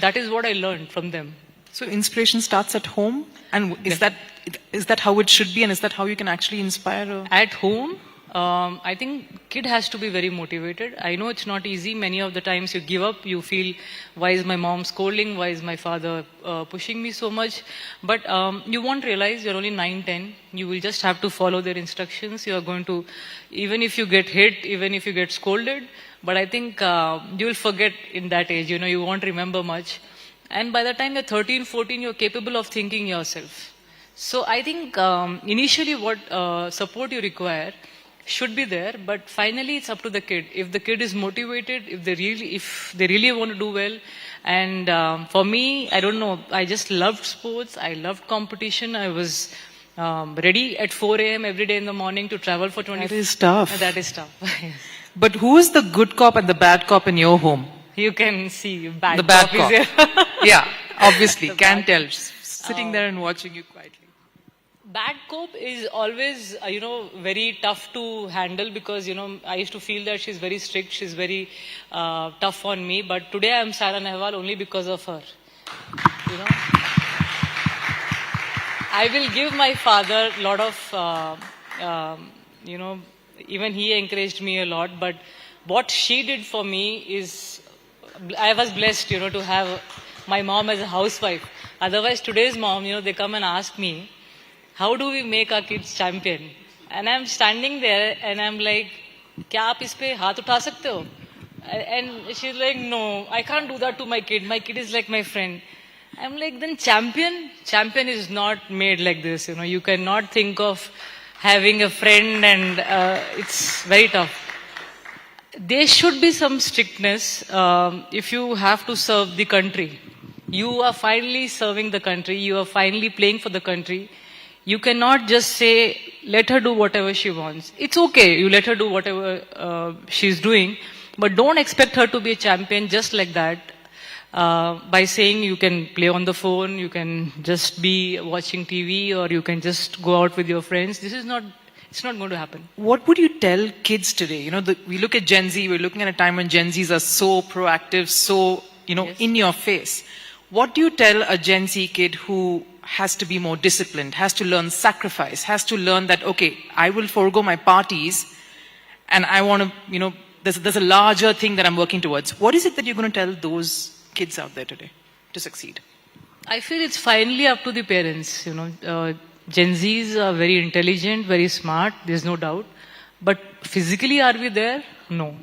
that is what I learned from them. So inspiration starts at home, and is that how it should be, and is that how you can actually inspire? At home, I think kid has to be very motivated. I know it's not easy. Many of the times you give up, you feel, why is my mom scolding? Why is my father pushing me so much? But you won't realize you're only 9, 10. You will just have to follow their instructions. You are going to, even if you get hit, even if you get scolded, but I think you will forget in that age. You won't remember much. And by the time you're 13, 14, you're capable of thinking yourself. So I think initially what support you require should be there, but finally it's up to the kid. If the kid is motivated, if they really want to do well, and for me, I don't know, I just loved sports, I loved competition, I was ready at 4 a.m. every day in the morning to travel for 20. That is tough. That is tough. But who is the good cop and the bad cop in your home? You can see the bad cop. Yeah, obviously, can't tell. Sitting there and watching you quietly. Bad cop is always, very tough to handle because, I used to feel that she's very strict, she's very tough on me. But today I'm Saira Nehwal only because of her. I will give my father a lot of, even he encouraged me a lot. But what she did for me is, I was blessed, to have my mom as a housewife. Otherwise, today's mom, they come and ask me, how do we make our kids champion? And I'm standing there and I'm like, kya aap is pe haath utha sakte ho? And she's like, no, I can't do that to my kid. My kid is like my friend. I'm like, then champion is not made like this. You cannot think of having a friend, and it's very tough. There should be some strictness if you have to serve the country. You are finally serving the country. You are finally playing for the country. You cannot just say, let her do whatever she wants. It's okay, you let her do whatever she's doing, but don't expect her to be a champion just like that by saying you can play on the phone, you can just be watching TV, or you can just go out with your friends. It's not going to happen. What would you tell kids today? We look at Gen Z, we're looking at a time when Gen Zs are so proactive, so, Yes. in your face. What do you tell a Gen Z kid who has to be more disciplined, has to learn sacrifice, has to learn that, okay, I will forego my parties and I want to, there's a larger thing that I'm working towards. What is it that you're going to tell those kids out there today to succeed? I feel it's finally up to the parents, Gen Zs are very intelligent, very smart, there's no doubt. But physically, are we there? No.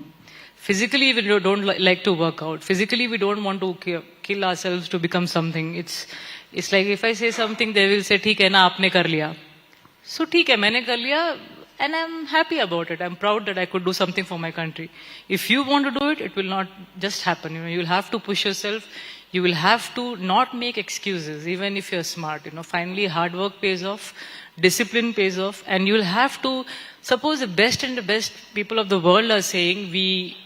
Physically, we don't like to work out. Physically, we don't want to kill ourselves to become something. It's like if I say something, they will say, "ठीक है ना, आपने कर लिया." So, ठीक है, मैंने कर लिया, and I'm happy about it. I'm proud that I could do something for my country. If you want to do it, it will not just happen. You'll have to push yourself. You will have to not make excuses, even if you're smart. Finally, hard work pays off, discipline pays off, and you'll have to. Suppose the best and the best people of the world are saying we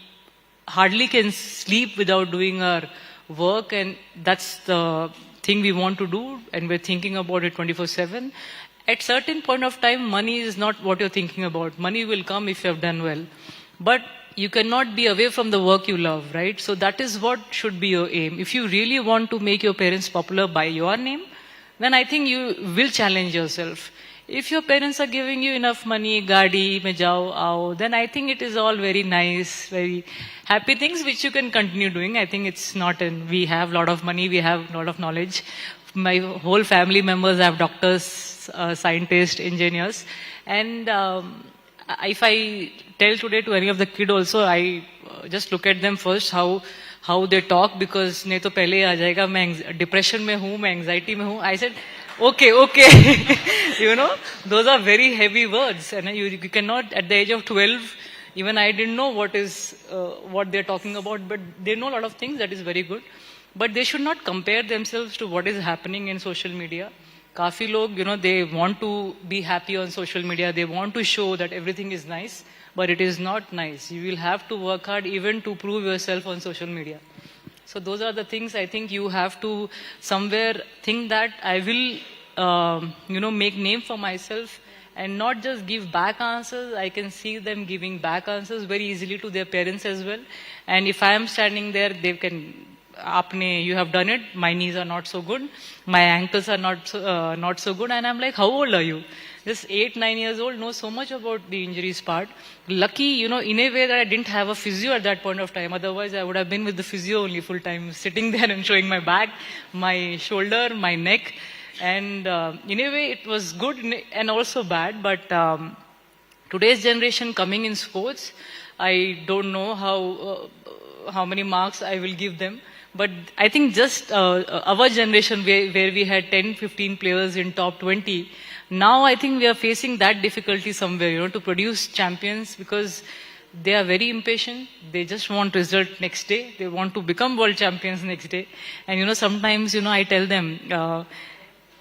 hardly can sleep without doing our work, and that's the thing we want to do, and we're thinking about it 24/7. At certain point of time, money is not what you're thinking about. Money will come if you have done well. But you cannot be away from the work you love, right? So that is what should be your aim. If you really want to make your parents popular by your name, then I think you will challenge yourself. If your parents are giving you enough money, gaadi, mein jao, aao, then I think it is all very nice, very happy things which you can continue doing. I think it's not we have a lot of money, we have a lot of knowledge. My whole family members have doctors, scientists, engineers. And if I tell today to any of the kid also, I just look at them first, how they talk, because नहीं तो पहले आ जाएगा मैं depression में हूँ, मैं anxiety में हूँ. I said, okay. Those are very heavy words. And you cannot, at the age of 12, Even I didn't know what they're talking about, but they know a lot of things. That is very good. But they should not compare themselves to what is happening in social media. Kafi log, they want to be happy on social media. They want to show that everything is nice, but it is not nice. You will have to work hard even to prove yourself on social media. So those are the things I think you have to somewhere think that I will, make name for myself and not just give back answers. I can see them giving back answers very easily to their parents as well. And if I am standing there, they can, Apne, you have done it. My knees are not so good. My ankles are not so good. And I'm like, how old are you? Just 8-9 years old, know so much about the injuries part. Lucky, in a way that I didn't have a physio at that point of time. Otherwise, I would have been with the physio only full time, sitting there and showing my back, my shoulder, my neck. And in a way, it was good and also bad. But today's generation coming in sports, I don't know how many marks I will give them. But I think just our generation where we had 10-15 players in top 20, now I think we are facing that difficulty somewhere, to produce champions, because they are very impatient. They just want result next day. They want to become world champions next day. And sometimes, I tell them,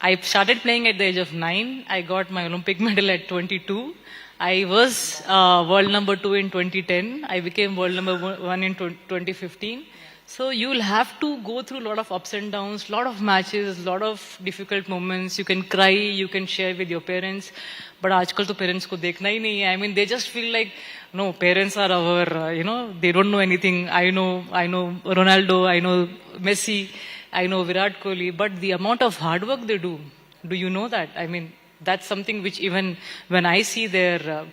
I started playing at the age of 9. I got my Olympic medal at 22. I was world number 2 in 2010. I became world number 1 in 2015. So you will have to go through a lot of ups and downs, lot of matches, lot of difficult moments. You can cry, you can share with your parents. But aajkal to parents ko dekhna hi nahi hai. I mean, they just feel like, no, parents are our, they don't know anything. I know Ronaldo, I know Messi, I know Virat Kohli. But the amount of hard work they do you know that? I mean, that's something which even when I see their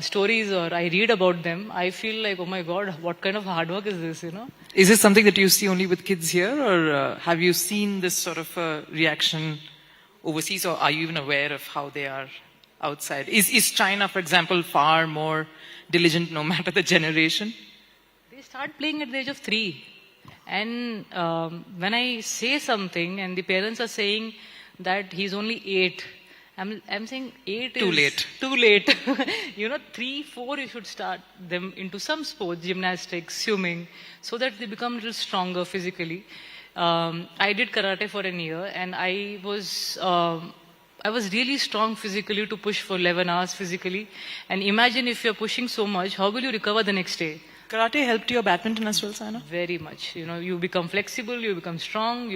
stories or I read about them, I feel like, oh my God, what kind of hard work is this, Is this something that you see only with kids here, or have you seen this sort of reaction overseas, or are you even aware of how they are outside? Is China, for example, far more diligent no matter the generation? They start playing at the age of 3. And when I say something and the parents are saying that he's only 8, I'm saying 8 Too is late. Too late. 3, 4, you should start them into some sports, gymnastics, swimming, so that they become a little stronger physically. I did karate for a year, and I was really strong physically to push for 11 hours physically. And imagine if you're pushing so much, how will you recover the next day? Karate helped your badminton as well, Saina? Very much. You become flexible, you become strong,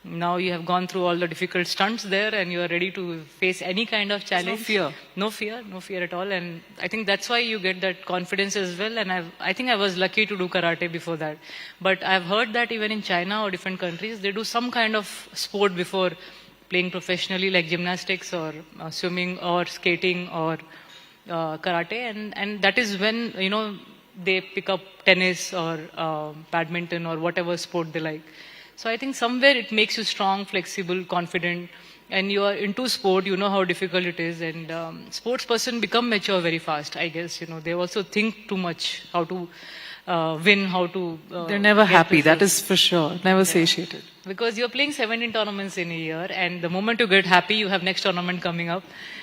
now you have gone through all the difficult stunts there, and you are ready to face any kind of challenge. No fear at all. And I think that's why you get that confidence as well. And I think I was lucky to do karate before that. But I've heard that even in China or different countries, they do some kind of sport before playing professionally, like gymnastics or swimming or skating or karate. And that is when, they pick up tennis or badminton or whatever sport they like. So I think somewhere it makes you strong, flexible, confident, and you are into sport, you know how difficult it is. And sports person become mature very fast, I guess. They also think too much, how to win, how to... They're never happy, results. that is for sure. Never satiated. Because you're playing 17 tournaments in a year, and the moment you get happy, you have next tournament coming up.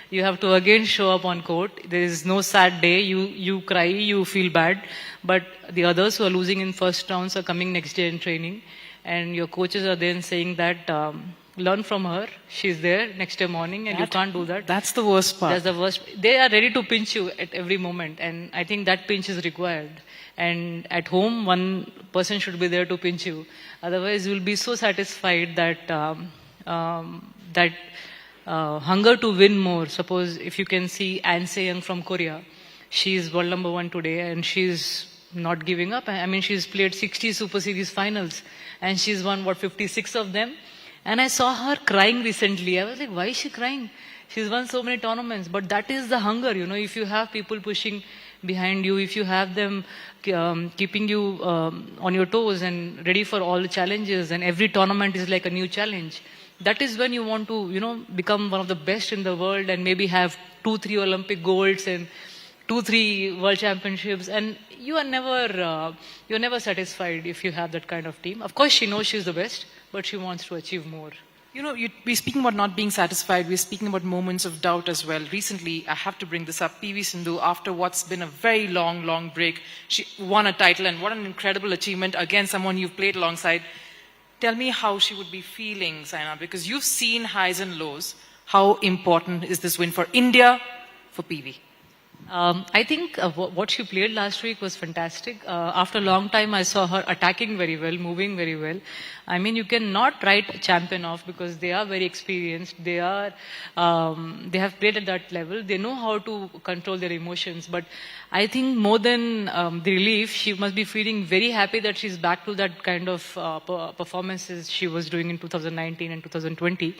You have to again show up on court. There is no sad day. You cry, you feel bad. But the others who are losing in first rounds are coming next day in training. And your coaches are then saying that, learn from her. She's there next day morning, and you can't do that. That's the worst part. That's the worst. They are ready to pinch you at every moment. And I think that pinch is required. And at home, one person should be there to pinch you. Otherwise, you will be so satisfied that hunger to win more. Suppose if you can see An Se-young from Korea, she is world number 1 today, and she's not giving up. I mean, she's played 60 Super Series finals, and she's won, 56 of them. And I saw her crying recently. I was like, why is she crying? She's won so many tournaments. But that is the hunger, if you have people pushing behind you, if you have them keeping you on your toes and ready for all the challenges, and every tournament is like a new challenge. That is when you want to, become one of the best in the world, and maybe have 2-3 Olympic golds and 2-3 world championships. And you're never satisfied if you have that kind of team. Of course, she knows she's the best, but she wants to achieve more. You know, we're speaking about not being satisfied. We're speaking about moments of doubt as well. Recently, I have to bring this up, PV Sindhu, after what's been a very long break, she won a title, and what an incredible achievement. Again, someone you've played alongside. Tell me how she would be feeling, Saina, because you've seen highs and lows. How important is this win for India, for PV? I think what she played last week was fantastic. After a long time, I saw her attacking very well, moving very well. I mean, you cannot write a champion off because they are very experienced. They have played at that level. They know how to control their emotions. But I think more than the relief, she must be feeling very happy that she's back to that kind of performances she was doing in 2019 and 2020.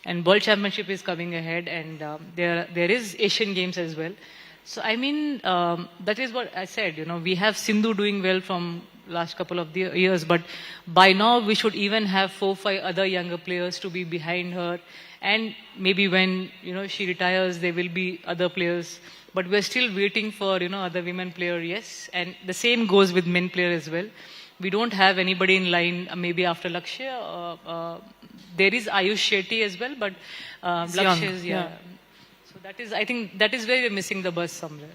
And World Championship is coming ahead, and there is Asian Games as well. So, I mean, that is what I said, you know, we have Sindhu doing well from last couple of years, but by now we should even have 4 or 5 other younger players to be behind her. And maybe when, you know, she retires, there will be other players. But we're still waiting for, you know, other women player, yes. And the same goes with men player as well. We don't have anybody in line, maybe after Lakshya. There is Ayush Shetty as well, but Lakshya is, yeah. So that is, I think that is where we're missing the bus somewhere.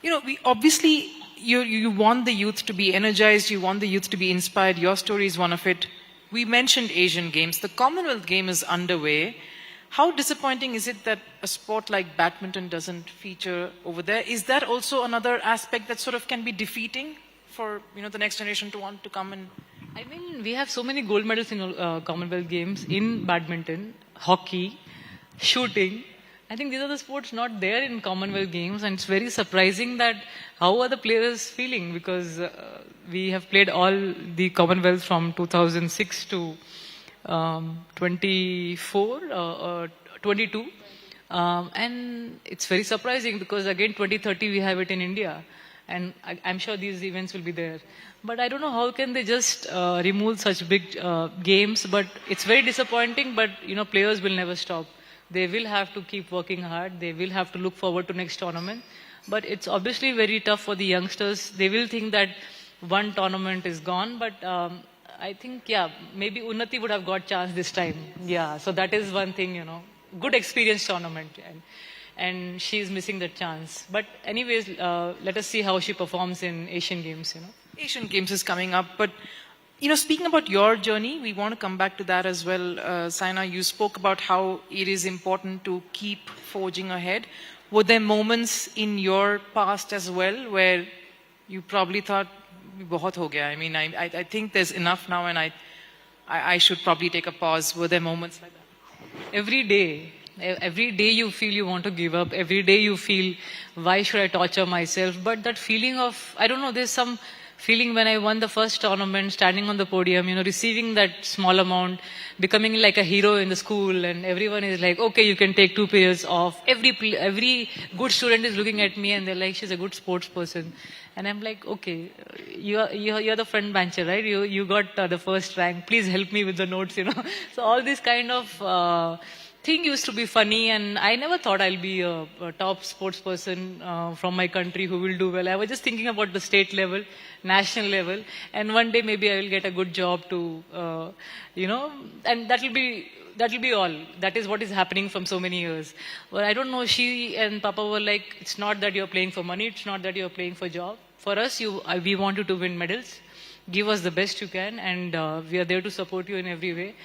You know, we obviously, you want the youth to be energized, you want the youth to be inspired. Your story is one of it. We mentioned Asian Games. The Commonwealth Game is underway. How disappointing is it that a sport like badminton doesn't feature over there? Is that also another aspect that sort of can be defeating for, you know, the next generation to want to come and... I mean, we have so many gold medals in Commonwealth Games, in badminton, hockey, shooting. I think these are the sports not there in Commonwealth Games, and it's very surprising that how are the players feeling, because we have played all the Commonwealth from 2006 to 24 or 22, and it's very surprising because again 2030 we have it in India, and I'm sure these events will be there. But I don't know how can they just remove such big games, but it's very disappointing, but you know, players will never stop. They will have to keep working hard. They will have to look forward to next tournament. But it's obviously very tough for the youngsters. They will think that one tournament is gone. But I think, yeah, maybe Unnati would have got chance this time. Yeah, so that is one thing, you know. Good experience tournament. And she's missing that chance. But anyways, let us see how she performs in Asian Games, you know. Asian Games is coming up, but you know, speaking about your journey, we want to come back to that as well. Saina, you spoke about how it is important to keep forging ahead. Were there moments in your past as well where you probably thought, bahut ho gaya? I mean, I think there's enough now and I should probably take a pause. Were there moments like that? Every day you feel you want to give up. Every day you feel, why should I torture myself? But that feeling of, I don't know, there's some feeling when I won the first tournament, standing on the podium, you know, receiving that small amount, becoming like a hero in the school, and everyone is like, okay, you can take 2 periods off. Every good student is looking at me and they're like, she's a good sports person. And I'm like, okay, you're the front bencher, right? You got the first rank. Please help me with the notes, you know. So all this kind of thing used to be funny, and I never thought I'll be a top sports person from my country who will do well. I was just thinking about the state level, national level, and one day maybe I will get a good job to, you know, and that will be all. That is what is happening from so many years. Well, I don't know, she and Papa were like, it's not that you're playing for money, it's not that you're playing for job. For us, we want you to win medals, give us the best you can, and we are there to support you in every way.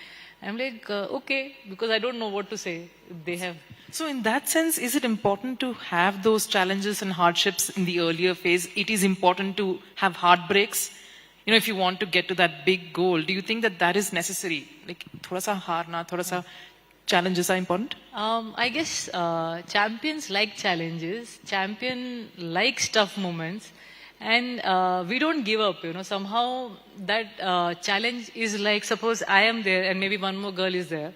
I'm like, okay, because I don't know what to say. They have. So in that sense, is it important to have those challenges and hardships in the earlier phase? It is important to have heartbreaks? You know, if you want to get to that big goal, do you think that that is necessary? Like, thoda sa harna, thoda sa challenges are important? I guess champions like challenges. Champion likes tough moments. And we don't give up, you know. Somehow that challenge is like, suppose I am there and maybe one more girl is there.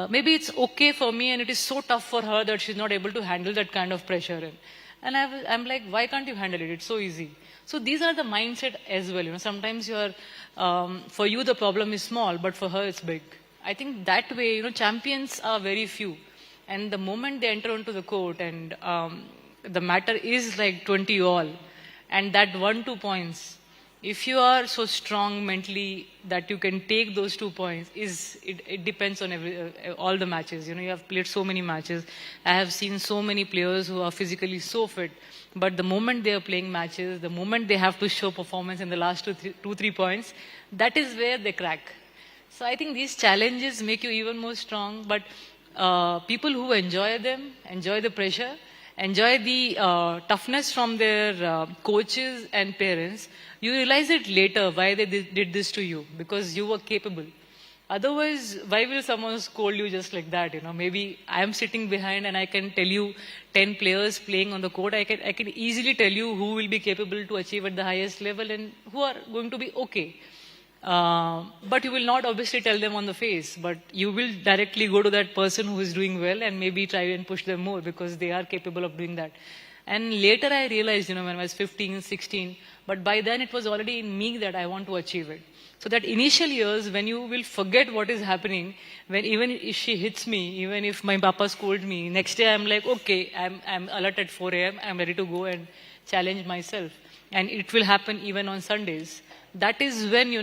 Maybe it's okay for me and it is so tough for her that she's not able to handle that kind of pressure. And I'm like, why can't you handle it? It's so easy. So these are the mindset as well, you know. Sometimes for you the problem is small, but for her it's big. I think that way, you know, champions are very few. And the moment they enter onto the court and the matter is like 20 all, and that 1-2 points, if you are so strong mentally that you can take those 2 points, it depends on all the matches. You have played so many matches. I have seen so many players who are physically so fit, but the moment they are playing matches, the moment they have to show performance in the last 3 points, that is where they crack. So I think these challenges make you even more strong, but people who enjoy them, enjoy the pressure, enjoy the toughness from their coaches and parents, you realize it later why they did this to you, because you were capable. Otherwise, why will someone scold you just like that? Maybe I am sitting behind and I can tell you 10 players playing on the court. I can easily tell you who will be capable to achieve at the highest level and who are going to be okay. But you will not obviously tell them on the face, but you will directly go to that person who is doing well and maybe try and push them more because they are capable of doing that. And later I realized, when I was 15, 16, but by then it was already in me that I want to achieve it. So that initial years when you will forget what is happening, when even if she hits me, even if my papa scolds me, next day I'm like, okay, I'm alert at 4 a.m., I'm ready to go and challenge myself. And it will happen even on Sundays. That is when, you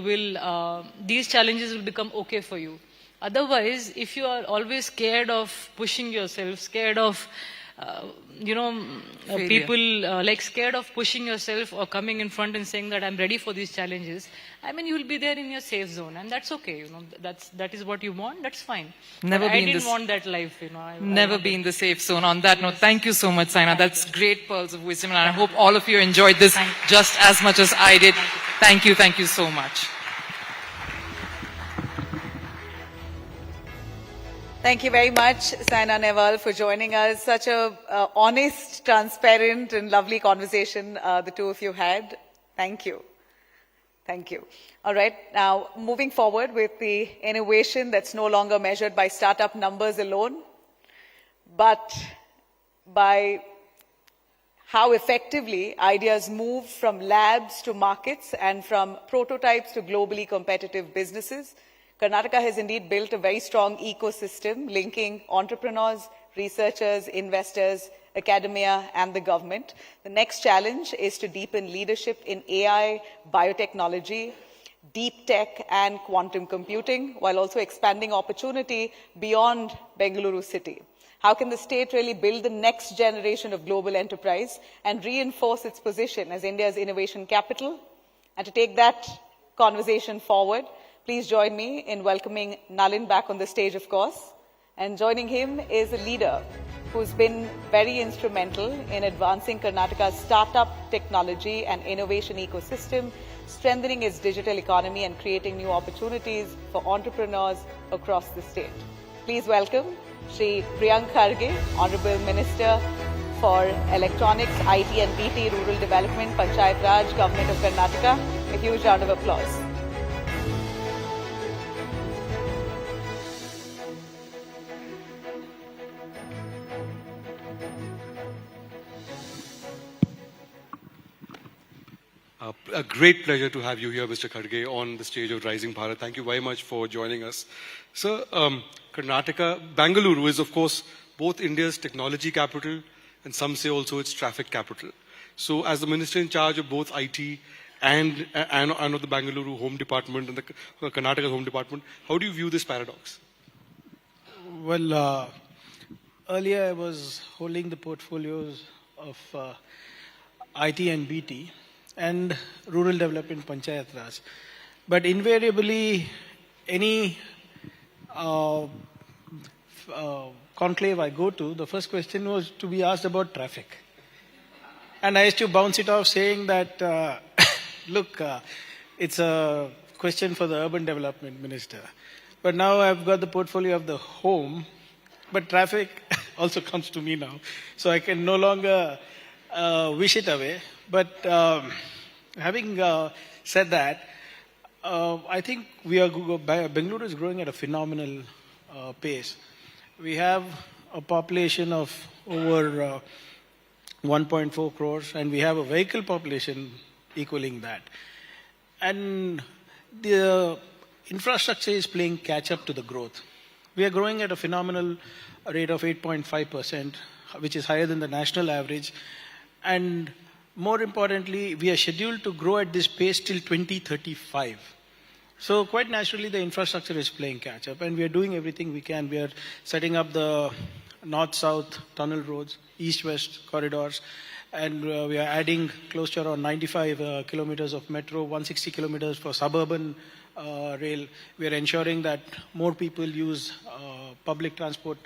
will, these challenges will become okay for you. Otherwise, if you are always scared of pushing yourself, scared of, people like scared of pushing yourself or coming in front and saying that I'm ready for these challenges, you will be there in your safe zone, and that's okay. That is what you want. That's fine. Never I didn't want that life. Never be in the safe zone. On that note, thank you so much, Saina. That's great pearls of wisdom, and I hope all of you enjoyed this just as much as I did. Thank you so much. Thank you very much, Saina Nehwal, for joining us. Such a honest, transparent, and lovely conversation the two of you had. Thank you. Thank you. All right, now moving forward with the innovation that's no longer measured by startup numbers alone, but by how effectively ideas move from labs to markets and from prototypes to globally competitive businesses. Karnataka has indeed built a very strong ecosystem linking entrepreneurs, researchers, investors, academia, and the government. The next challenge is to deepen leadership in AI, biotechnology, deep tech, and quantum computing, while also expanding opportunity beyond Bengaluru city. How can the state really build the next generation of global enterprise and reinforce its position as India's innovation capital? And to take that conversation forward, please join me in welcoming Nalin back on the stage, of course. And joining him is a leader who's been very instrumental in advancing Karnataka's startup technology and innovation ecosystem, strengthening its digital economy and creating new opportunities for entrepreneurs across the state. Please welcome Shri Priyank Kharge, Honorable Minister for Electronics, IT and BT, Rural Development, Panchayat Raj, Government of Karnataka. A huge round of applause. A great pleasure to have you here, Mr. Kharge, on the stage of Rising Bharat. Thank you very much for joining us. Sir, Karnataka, Bengaluru is, of course, both India's technology capital and some say also its traffic capital. So as the minister in charge of both IT and of the Bengaluru Home Department and the Karnataka Home Department, how do you view this paradox? Well, earlier I was holding the portfolios of IT and BT and rural development Panchayat Raj. But invariably, any conclave I go to, the first question was to be asked about traffic. And I used to bounce it off saying that, look, it's a question for the urban development minister. But now I've got the portfolio of the home, but traffic also comes to me now. So I can no longer wish it away. But having said that, I think Bengaluru is growing at a phenomenal pace. We have a population of over 1.4 crores, and we have a vehicle population equaling that. And the infrastructure is playing catch up to the growth. We are growing at a phenomenal rate of 8.5%, which is higher than the national average. And more importantly, we are scheduled to grow at this pace till 2035. So quite naturally, the infrastructure is playing catch up, and we are doing everything we can. We are setting up the north-south tunnel roads, east-west corridors, and we are adding close to around 95 kilometers of metro, 160 kilometers for suburban rail. We are ensuring that more people use public transport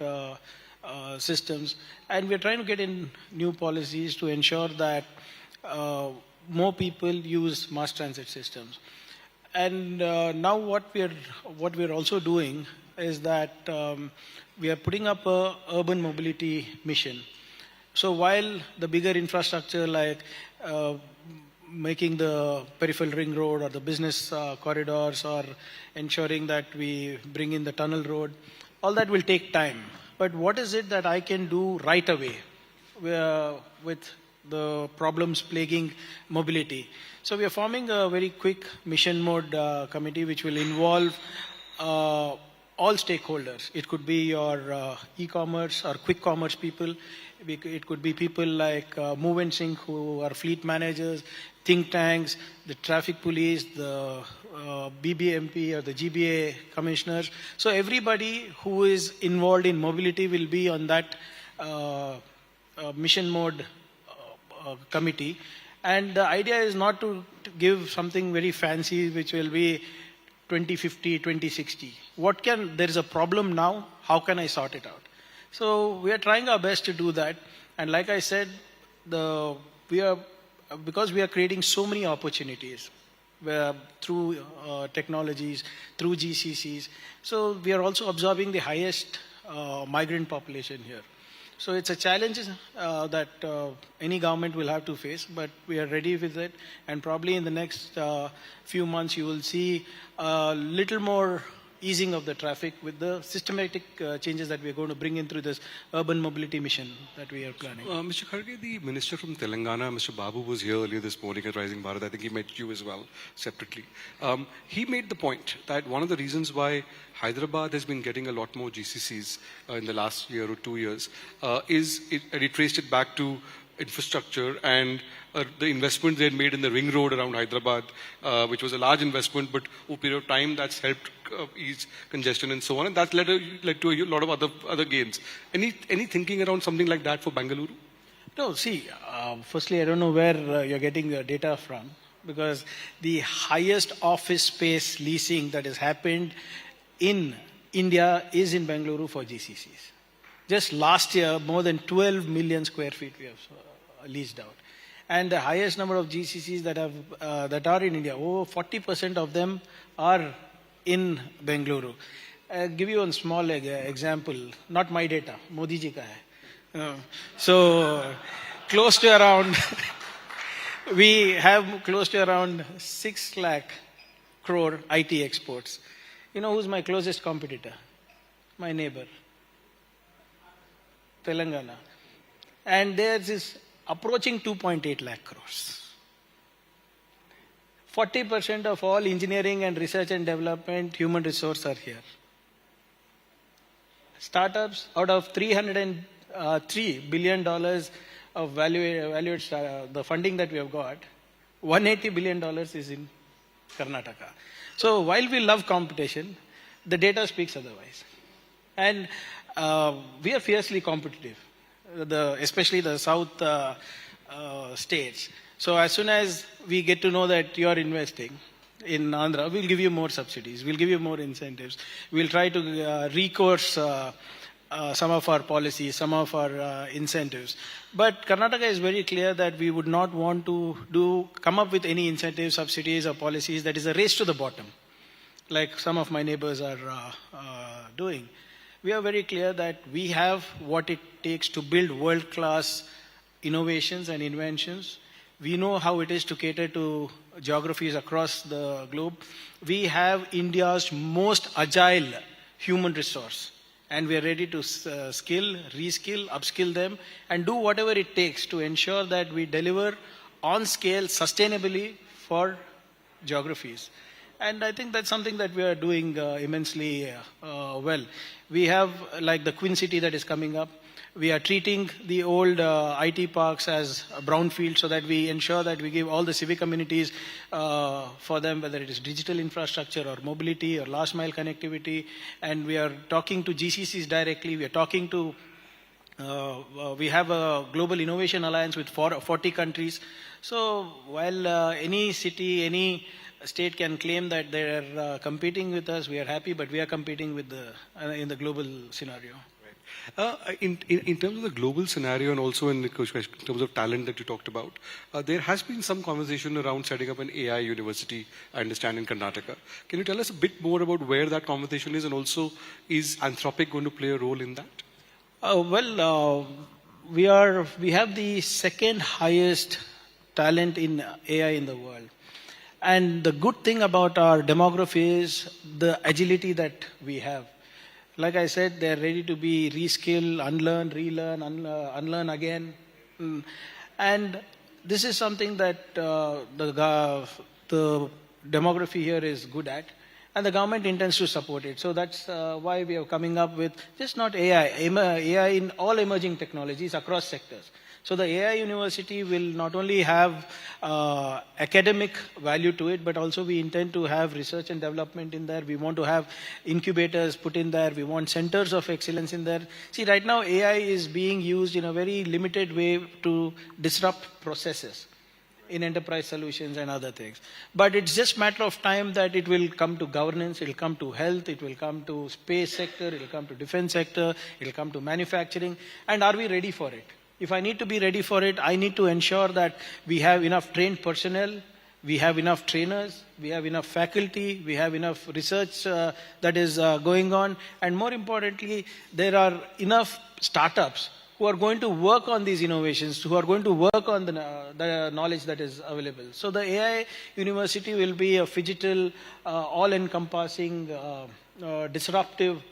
systems, and we are trying to get in new policies to ensure that more people use mass transit systems. And now what we are also doing is that we are putting up a urban mobility mission. So while the bigger infrastructure like making the peripheral ring road or the business corridors or ensuring that we bring in the tunnel road, all that will take time. But what is it that I can do right away with the problems plaguing mobility? So we are forming a very quick mission mode committee which will involve all stakeholders. It could be your e-commerce or quick commerce people. It could be people like Move and Sync who are fleet managers, think tanks, the traffic police, the BBMP or the GBA commissioners. So everybody who is involved in mobility will be on that mission mode committee. And the idea is not to give something very fancy which will be 2050, 2060. There is a problem now, how can I sort it out? So we are trying our best to do that. And like I said, because we are creating so many opportunities through technologies, through GCCs. So we are also absorbing the highest migrant population here. So it's a challenge that any government will have to face, but we are ready with it. And probably in the next few months, you will see a little more easing of the traffic with the systematic changes that we are going to bring in through this urban mobility mission that we are planning. Mr. Kharge, the minister from Telangana, Mr. Babu, was here earlier this morning at Rising Bharat. I think he met you as well, separately. He made the point that one of the reasons why Hyderabad has been getting a lot more GCCs in the last year or 2 years and he traced it back to infrastructure and the investment they had made in the ring road around Hyderabad, which was a large investment, but over a period of time that's helped ease congestion and so on, and that led to a lot of other gains. Any thinking around something like that for Bengaluru? No, see, firstly, I don't know where you're getting your data from, because the highest office space leasing that has happened in India is in Bengaluru for GCCs. Just last year, more than 12 million square feet we have leased out. And the highest number of GCCs that are in India, over 40% of them are in Bengaluru. I'll give you a small example, not my data, Modi ji ka hai. So close to around, we have close to around 6 lakh crore IT exports. You know who's my closest competitor? My neighbor, Telangana. And theirs is approaching 2.8 lakh crores. 40% of all engineering and research and development, human resource are here. Startups, out of $303 billion of the funding that we have got, $180 billion is in Karnataka. So while we love competition, the data speaks otherwise. And we are fiercely competitive, especially the south states. So as soon as we get to know that you are investing in Andhra, we'll give you more subsidies, we'll give you more incentives. We'll try to recourse some of our policies, some of our incentives. But Karnataka is very clear that we would not want to come up with any incentives, subsidies or policies that is a race to the bottom, like some of my neighbors are doing. We are very clear that we have what it takes to build world-class innovations and inventions. We know how it is to cater to geographies across the globe. We have India's most agile human resource, and we are ready to skill, reskill, upskill them, and do whatever it takes to ensure that we deliver on scale sustainably for geographies. And I think that's something that we are doing immensely well. We have like the Queen City that is coming up. We are treating the old IT parks as a brownfield so that we ensure that we give all the civic communities for them, whether it is digital infrastructure or mobility or last mile connectivity. And we are talking to GCCs directly. We are talking to, we have a global innovation alliance with 40 countries. So while any city, any state can claim that they are competing with us, we are happy, but we are competing with in the global scenario. In terms of the global scenario and also in terms of talent that you talked about, there has been some conversation around setting up an AI university, I understand, in Karnataka. Can you tell us a bit more about where that conversation is, and also is Anthropic going to play a role in that? We have the second highest talent in AI in the world. And the good thing about our demography is the agility that we have. Like I said, they're ready to be reskill, unlearn, relearn, unlearn again. And this is something that the demography here is good at. And the government intends to support it. So that's why we are coming up with just not AI in all emerging technologies across sectors. So the AI university will not only have academic value to it, but also we intend to have research and development in there. We want to have incubators put in there. We want centers of excellence in there. See, right now AI is being used in a very limited way to disrupt processes in enterprise solutions and other things. But it's just a matter of time that it will come to governance, it will come to health, it will come to space sector, it will come to defense sector, it will come to manufacturing. And are we ready for it? If I need to be ready for it, I need to ensure that we have enough trained personnel, we have enough trainers, we have enough faculty, we have enough research that is going on, and more importantly, there are enough startups who are going to work on these innovations, who are going to work on the knowledge that is available. So the AI university will be a phygital, all-encompassing, disruptive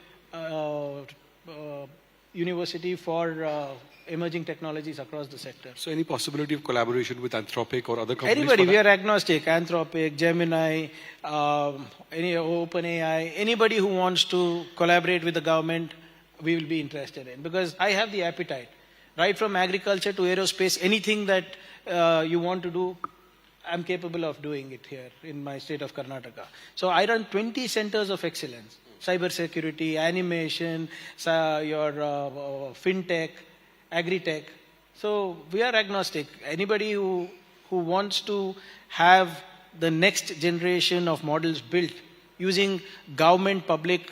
university for emerging technologies across the sector. So any possibility of collaboration with Anthropic or other companies? Anybody, we are agnostic. Anthropic, Gemini, any OpenAI, anybody who wants to collaborate with the government, we will be interested in. Because I have the appetite. Right from agriculture to aerospace, anything that you want to do, I'm capable of doing it here in my state of Karnataka. So I run 20 centers of excellence. Cybersecurity, animation, your fintech, agri-tech. So we are agnostic. Anybody who wants to have the next generation of models built using government public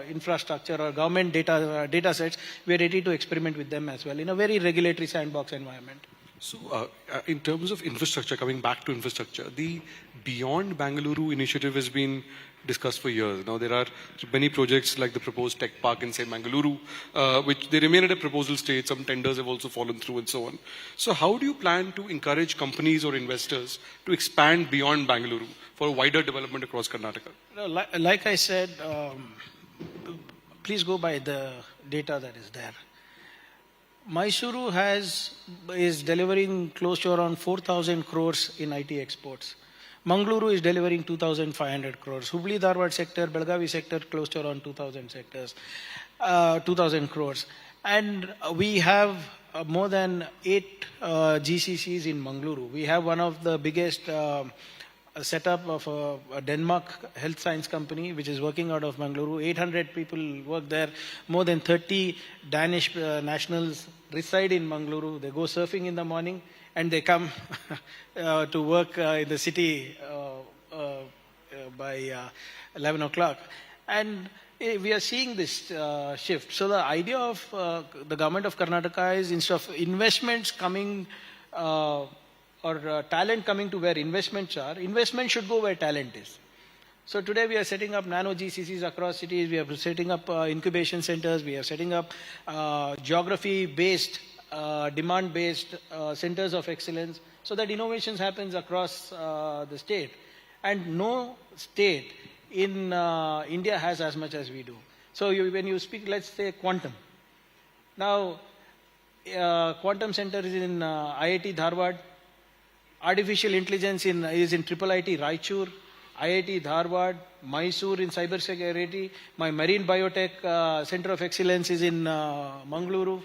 infrastructure or government data sets, we are ready to experiment with them as well in a very regulatory sandbox environment. So in terms of infrastructure, coming back to infrastructure, the Beyond Bengaluru initiative has been discussed for years. Now there are many projects like the proposed tech park in, say, Bengaluru, which they remain at a proposal stage. Some tenders have also fallen through and so on. So how do you plan to encourage companies or investors to expand beyond Bengaluru for a wider development across Karnataka? Like I said, please go by the data that is there. Mysuru is delivering close to around 4,000 crores in IT exports. Mangaluru is delivering 2,500 crores. Hubli Dharwad sector, Belgavi sector, close to around 2,000 crores. And we have more than 8 GCCs in Mangaluru. We have one of the biggest setup of a Denmark health science company, which is working out of Bengaluru. 800 people work there. More than 30 Danish nationals reside in Bengaluru. They go surfing in the morning and they come to work in the city by 11 o'clock. And we are seeing this shift. So the idea of the government of Karnataka is, instead of investments coming or talent coming to where investments are, investment should go where talent is. So today we are setting up nano GCCs across cities, we are setting up incubation centers, we are setting up geography-based, demand-based centers of excellence, so that innovations happens across the state. And no state in India has as much as we do. So when you speak, let's say quantum. Now, quantum center is in IIT Dharwad. Artificial intelligence is in IIT Raichur. IIT Dharwad, Mysore in cybersecurity. My marine biotech center of excellence is in Mangaluru.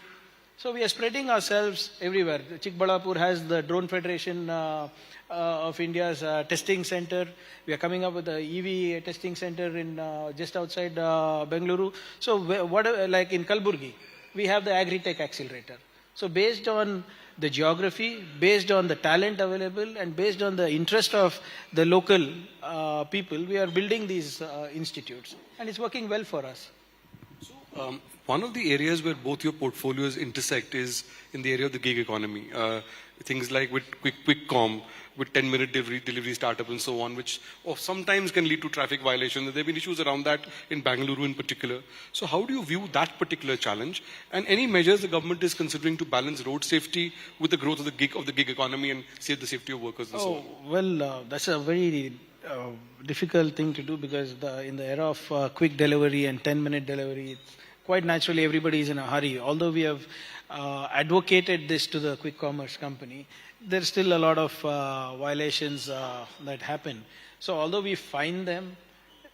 So we are spreading ourselves everywhere. Chikbalapur has the Drone Federation of India's testing center. We are coming up with the EV testing center in just outside Bengaluru. So like in Kalburgi, we have the Agri-Tech Accelerator. So based on the geography, based on the talent available, and based on the interest of the local people, we are building these institutes. And it's working well for us. One of the areas where both your portfolios intersect is in the area of the gig economy. Things like with quick-com, with 10-minute delivery startup and so on, which sometimes can lead to traffic violations. There have been issues around that in Bengaluru in particular. So how do you view that particular challenge? And any measures the government is considering to balance road safety with the growth of the gig economy and save the safety of workers and so on? Well, that's a very difficult thing to do because in the era of quick delivery and 10-minute delivery, quite naturally everybody is in a hurry. Although we have advocated this to the quick commerce company, there's still a lot of violations that happen. So although we find them,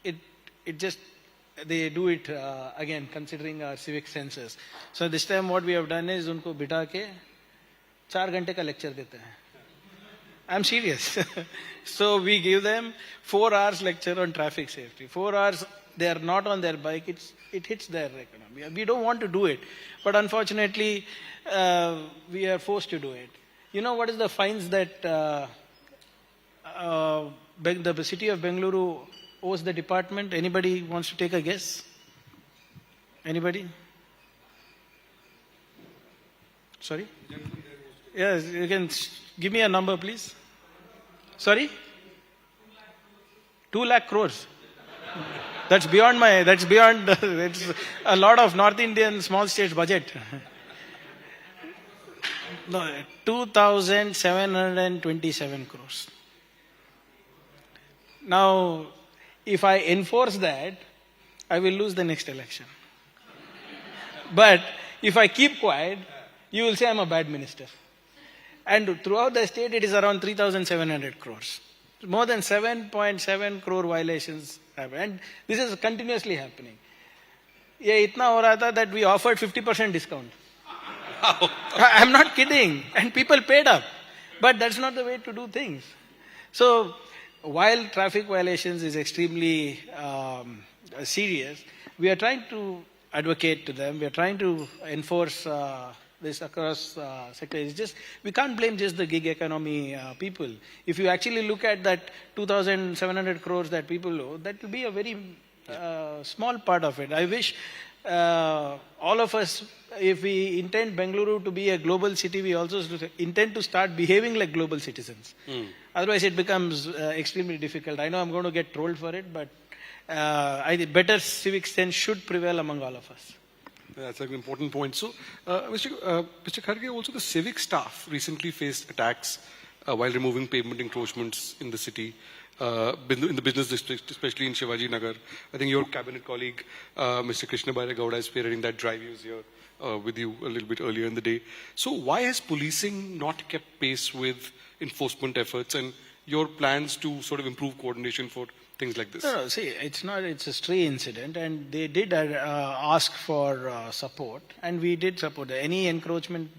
they do it again considering our civic senses. So this time what we have done is उनको बिठा के 4 घंटे का lecture देते हैं. I'm serious. So we give them 4 hours lecture on traffic safety. 4 hours they are not on their bike, it hits their economy. We don't want to do it, but unfortunately we are forced to do it. You know what is the fines that the city of Bengaluru owes the department? Anybody wants to take a guess? Anybody? Sorry? Yes, you can give me a number, please. Sorry? 2 lakh crores. That's beyond that's a lot of North Indian small states budget. No, 2,727 crores. Now, if I enforce that, I will lose the next election. But if I keep quiet, you will say I'm a bad minister. And throughout the state, it is around 3,700 crores. More than 7.7 crore violations happen. And this is continuously happening. Ye itna ho raha tha that we offered 50% discount. I'm not kidding. And people paid up. But that's not the way to do things. So, while traffic violations is extremely serious, we are trying to advocate to them. We are trying to enforce this across sectors. It's just, we can't blame just the gig economy people. If you actually look at that 2,700 crores that people owe, that will be a very small part of it. I wish all of us, if we intend Bengaluru to be a global city, we also intend to start behaving like global citizens. Otherwise, it becomes extremely difficult. I know I'm going to get trolled for it, but better civic sense should prevail among all of us. That's an important point. So, Mr. Kharge, also the civic staff recently faced attacks while removing pavement encroachments in the city, in the business district, especially in Shivaji Nagar. I think your cabinet colleague, Mr. Krishna Bairegowda, is spearheading that drive. He was here with you a little bit earlier in the day. So why has policing not kept pace with enforcement efforts and your plans to sort of improve coordination for things like this? No, see, it's a stray incident, and they did ask for support, and we did support. Any encroachment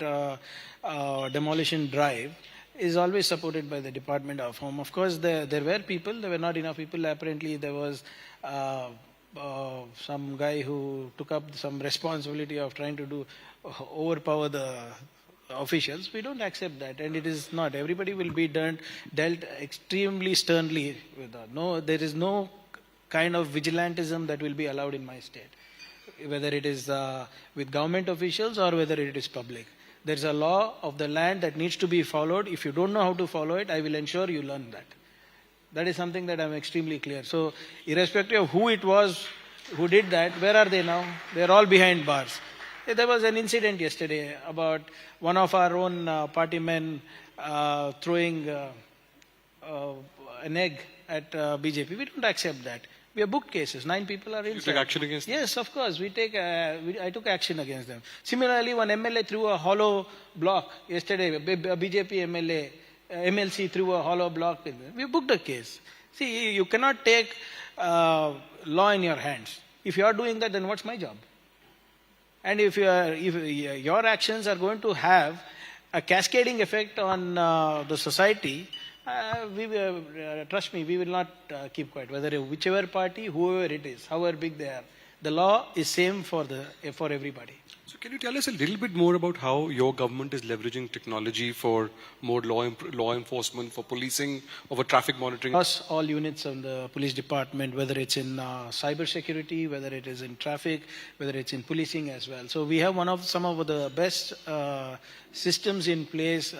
demolition drive is always supported by the Department of Home. Of course, there were people, there were not enough people. Apparently, there was some guy who took up some responsibility of trying to overpower the officials. We don't accept that, and it is not. Everybody will be dealt extremely sternly with that. No, there is no kind of vigilantism that will be allowed in my state, whether it is with government officials or whether it is public. There is a law of the land that needs to be followed. If you don't know how to follow it, I will ensure you learn that. That is something that I'm extremely clear. So, irrespective of who it was who did that, where are they now? They're all behind bars. There was an incident yesterday about one of our own party men throwing an egg at BJP. We don't accept that. We have booked cases. 9 people are inside. You take action against them? Yes, of course. I took action against them. Similarly, one MLA threw a hollow block yesterday. A BJP MLC threw a hollow block. We booked a case. See, you cannot take law in your hands. If you are doing that, then what's my job? And if your actions are going to have a cascading effect on the society, trust me, we will not keep quiet. Whether whichever party, whoever it is, however big they are, the law is same for everybody. So can you tell us a little bit more about how your government is leveraging technology for more law enforcement, for policing, or for traffic monitoring? Across all units of the police department, whether it's in cyber security, whether it is in traffic, whether it's in policing as well. So we have some of the best systems in place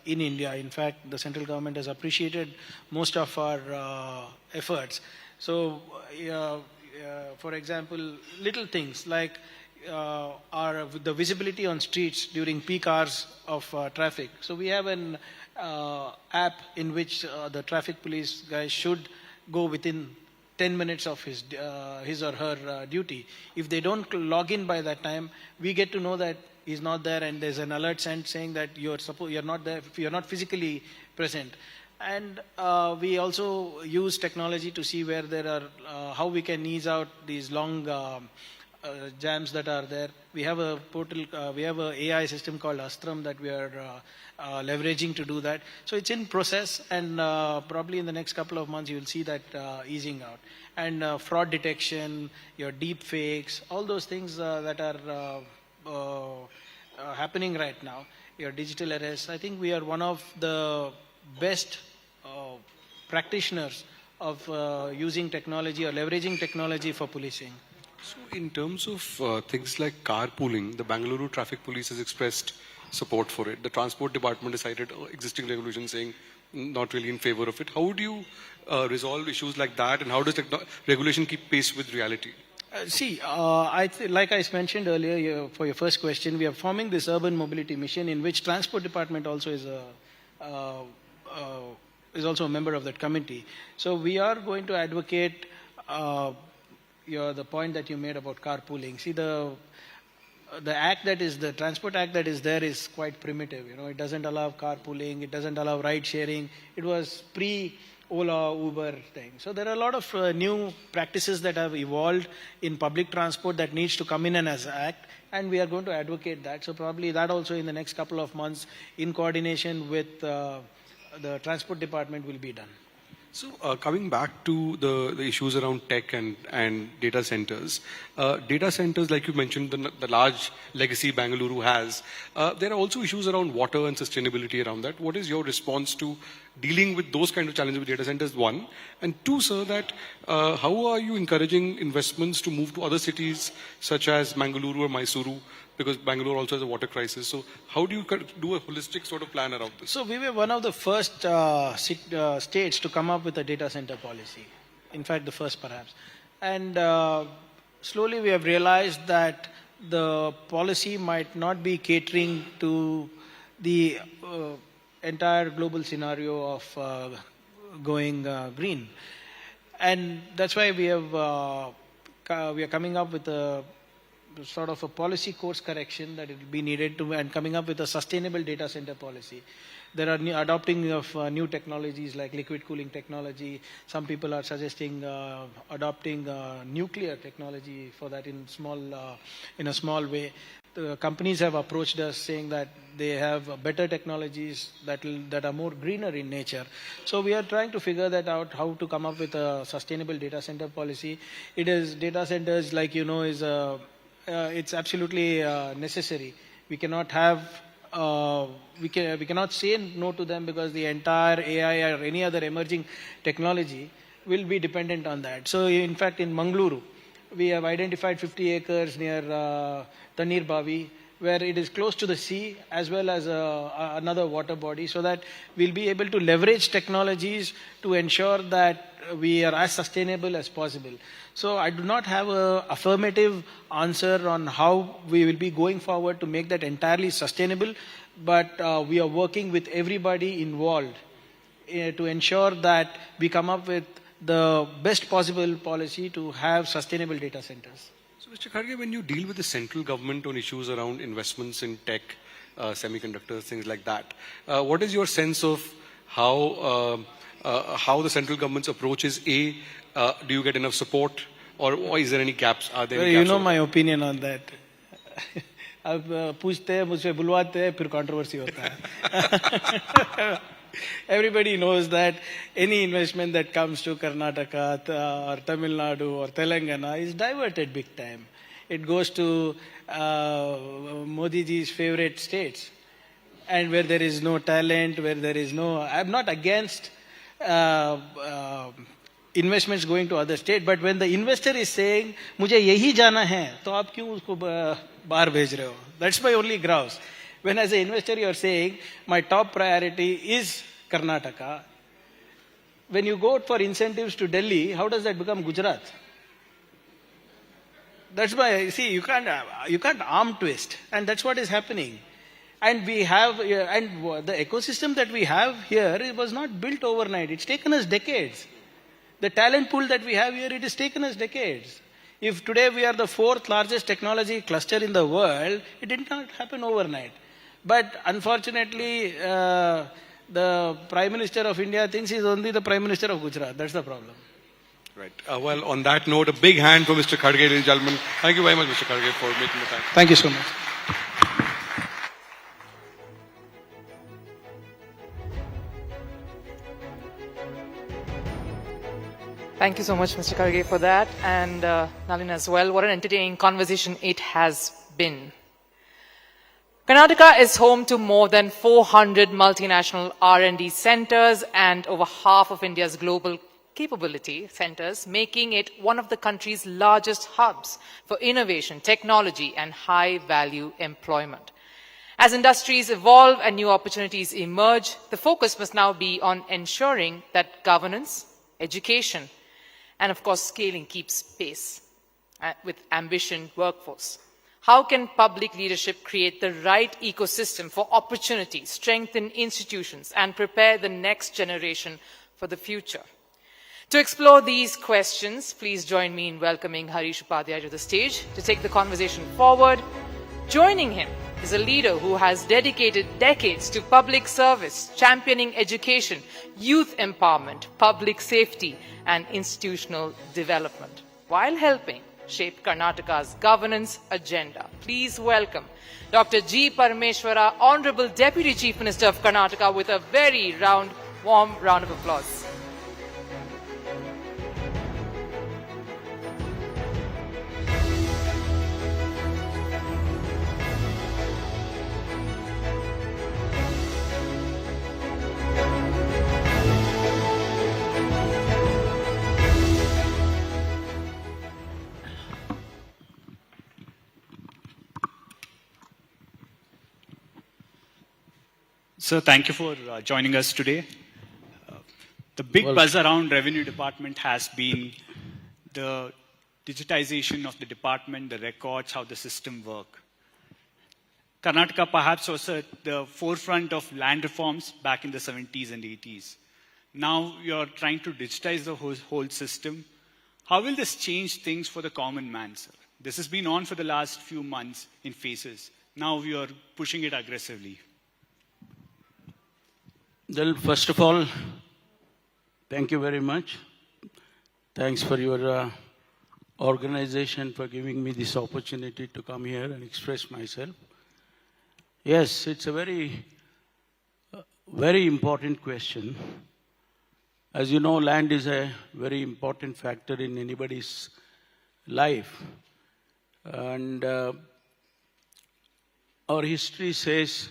in India. In fact, the central government has appreciated most of our efforts. So, for example, little things like the visibility on streets during peak hours of traffic. So we have an app in which the traffic police guys should go within 10 minutes of his or her duty. If they don't log in by that time, we get to know that he's not there, and there's an alert sent saying that you're not there, you're not physically present. And we also use technology to see where there are, how we can ease out these long jams that are there. We have a portal, we have an AI system called Astram that we are leveraging to do that. So it's in process, and probably in the next couple of months you will see that easing out. And fraud detection, your deep fakes, all those things that are happening right now, your digital arrests. I think we are one of the best practitioners of using technology or leveraging technology for policing. So in terms of things like carpooling, the Bengaluru Traffic Police has expressed support for it. The Transport Department has cited existing regulations saying not really in favor of it. How do you resolve issues like that, and how does regulation keep pace with reality? Like I mentioned earlier, for your first question, we are forming this urban mobility mission in which Transport Department also is also a member of that committee. So we are going to advocate the point that you made about carpooling. See, the act that is, the Transport Act that is there is quite primitive. It doesn't allow carpooling, it doesn't allow ride sharing. It was pre-Ola, Uber thing. So there are a lot of new practices that have evolved in public transport that needs to come in as an act, and we are going to advocate that. So probably that also in the next couple of months, in coordination with the Transport Department, will be done. So coming back to the issues around tech and data centers, like you mentioned, the large legacy Bengaluru has, there are also issues around water and sustainability around that. What is your response to dealing with those kind of challenges with data centers, one? And two, sir, that how are you encouraging investments to move to other cities such as Bengaluru or Mysuru? Because Bangalore also has a water crisis. So how do you do a holistic sort of plan around this? So we were one of the first states to come up with a data center policy. In fact, the first perhaps. And slowly we have realized that the policy might not be catering to the entire global scenario of going green. And that's why we are coming up with a sort of a policy course correction that it will be needed to, and coming up with a sustainable data center policy. There are adopting of new technologies like liquid cooling technology. Some people are suggesting adopting nuclear technology for that in a small way. The companies have approached us saying that they have better technologies that are more greener in nature. So we are trying to figure that out, how to come up with a sustainable data center policy. It is data centers, like is it's absolutely necessary. We cannot have we cannot say no to them, because the entire AI or any other emerging technology will be dependent on that. So in fact, in Bengaluru, we have identified 50 acres near Tanir Bavi, where it is close to the sea as well as another water body, so that we'll be able to leverage technologies to ensure that we are as sustainable as possible. So I do not have an affirmative answer on how we will be going forward to make that entirely sustainable, but we are working with everybody involved to ensure that we come up with the best possible policy to have sustainable data centers. So Mr. Kharge, when you deal with the central government on issues around investments in tech, semiconductors, things like that, what is your sense of how how the central government's approach is. Do you get enough support, or is there any gaps? Are there any You gaps? know my opinion on that. अब पूछते हैं मुझसे बुलवाते हैं फिर controversy होता है. Everybody knows that any investment that comes to Karnataka or Tamil Nadu or Telangana is diverted big time. It goes to Modi ji's favorite states, and where there is no talent, where there is no. I'm not against investments going to other states, but when the investor is saying मुझे यही जाना है, तो आप क्यों उसको बाहर भेज रहे हो? That's my only grouse. When as an investor you are saying my top priority is Karnataka, when you go for incentives to Delhi, how does that become Gujarat? That's why, see, you can't arm twist, and that's what is happening. And we have, and the ecosystem that we have here, it was not built overnight. It's taken us decades. The talent pool that we have here, it has taken us decades. If today we are the 4th largest technology cluster in the world, it did not happen overnight. But unfortunately, the Prime Minister of India thinks he's only the Prime Minister of Gujarat. That's the problem. Right. Well, on that note, a big hand for Mr. Kharge, ladies and gentlemen. Thank you very much, Mr. Kharge, for making the time. Thank you so much. Thank you so much, Mr. Kharge, for that, and Nalin as well. What an entertaining conversation it has been. Karnataka is home to more than 400 multinational R&D centers and over half of India's global capability centers, making it one of the country's largest hubs for innovation, technology, and high-value employment. As industries evolve and new opportunities emerge, the focus must now be on ensuring that governance, education, and of course scaling keeps pace with ambition workforce. How can public leadership create the right ecosystem for opportunity, strengthen institutions, and prepare the next generation for the future? To explore these questions, please join me in welcoming Harish Upadhyay to the stage to take the conversation forward. Joining him is a leader who has dedicated decades to public service, championing education, youth empowerment, public safety, and institutional development, while helping shape Karnataka's governance agenda. Please welcome Dr. G. Parameshwara, Honorable Deputy Chief Minister of Karnataka, with a very warm round of applause. Sir, thank you for joining us today. The big buzz around Revenue Department has been the digitization of the department, the records, how the system work. Karnataka perhaps was at the forefront of land reforms back in the 70s and 80s. Now you're trying to digitize the whole system. How will this change things for the common man, sir? This has been on for the last few months in phases. Now we are pushing it aggressively. Well, first of all, thank you very much. Thanks for your organization for giving me this opportunity to come here and express myself. Yes, it's a very important question. As you know, land is a very important factor in anybody's life. And our history says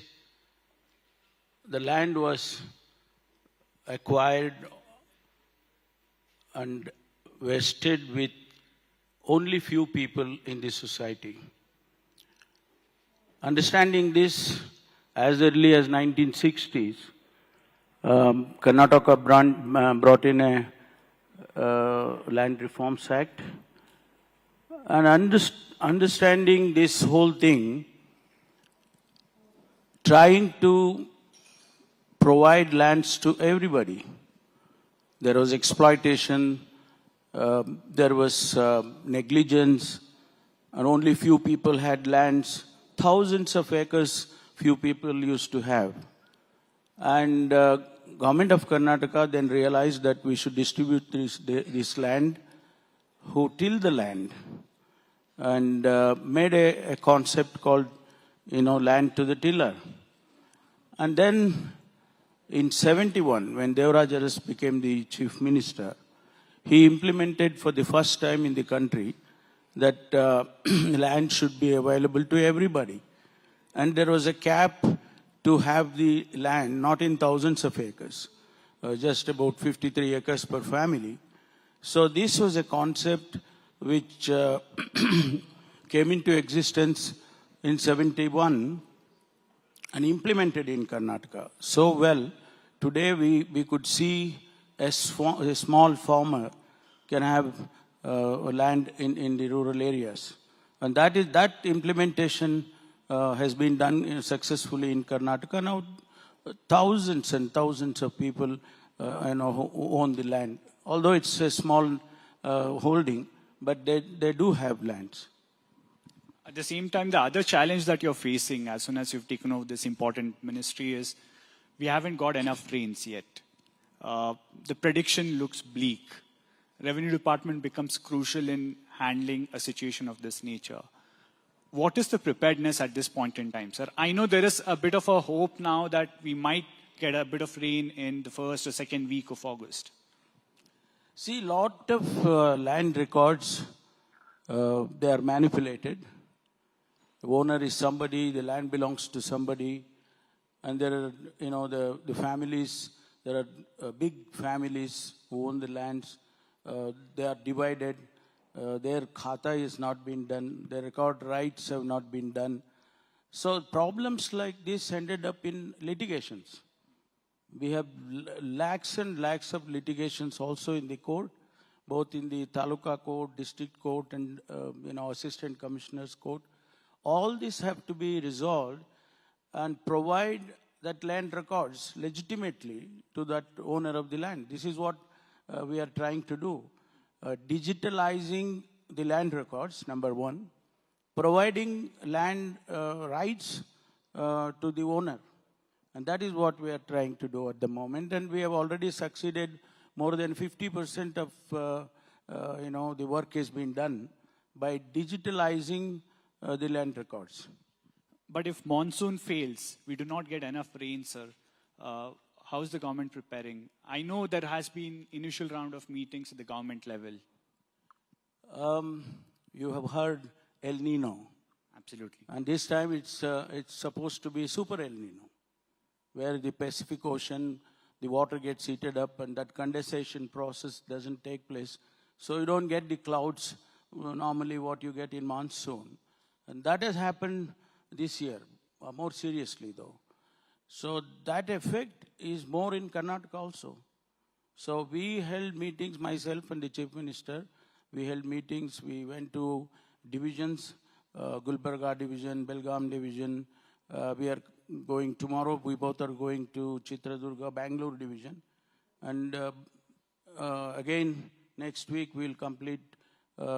the land was acquired and vested with only few people in the society. Understanding this, as early as 1960s, Karnataka brought in a Land Reforms Act. And understanding this whole thing, trying to provide lands to everybody. There was exploitation, there was negligence, and only few people had lands. Thousands of acres, few people used to have. And government of Karnataka then realized that we should distribute this land, who till the land, and made a concept called, land to the tiller. And then in 71, when Devaraj Aras became the chief minister, he implemented for the first time in the country that land should be available to everybody. And there was a cap to have the land, not in thousands of acres, just about 53 acres per family. So this was a concept which came into existence in 71 and implemented in Karnataka so well. Today we could see a small farmer can have land in the rural areas. And that implementation has been done successfully in Karnataka. Now thousands and thousands of people who own the land. Although it's a small holding, but they do have lands. At the same time, the other challenge that you're facing as soon as you've taken over this important ministry is we haven't got enough rains yet. The prediction looks bleak. Revenue department becomes crucial in handling a situation of this nature. What is the preparedness at this point in time, sir? I know there is a bit of a hope now that we might get a bit of rain in the first or second week of August. See, lot of land records, they are manipulated. The owner is somebody, the land belongs to somebody, and there are, the families, there are big families who own the lands. They are divided. Their khata has not been done. Their record rights have not been done. So problems like this ended up in litigations. We have lakhs and lakhs of litigations also in the court, both in the Taluka court, district court, and assistant commissioner's court. All these have to be resolved and provide that land records legitimately to that owner of the land. This is what we are trying to do. Digitalizing the land records, number one. Providing land rights to the owner. And that is what we are trying to do at the moment. And we have already succeeded. More than 50% of the work has been done by digitalizing the land records. But if monsoon fails, we do not get enough rain, sir. How is the government preparing? I know there has been initial round of meetings at the government level. You have heard El Nino. Absolutely. And this time it's supposed to be Super El Nino, where the Pacific Ocean, the water gets heated up and that condensation process doesn't take place. So you don't get the clouds, normally what you get in monsoon. And that has happened this year, more seriously though. So that effect is more in Karnataka also. So we held meetings, myself and the Chief Minister, we held meetings, we went to divisions, Gulbarga division, Belgaum division. We are going tomorrow, we both are going to Chitradurga, Bangalore division. And again, next week we'll complete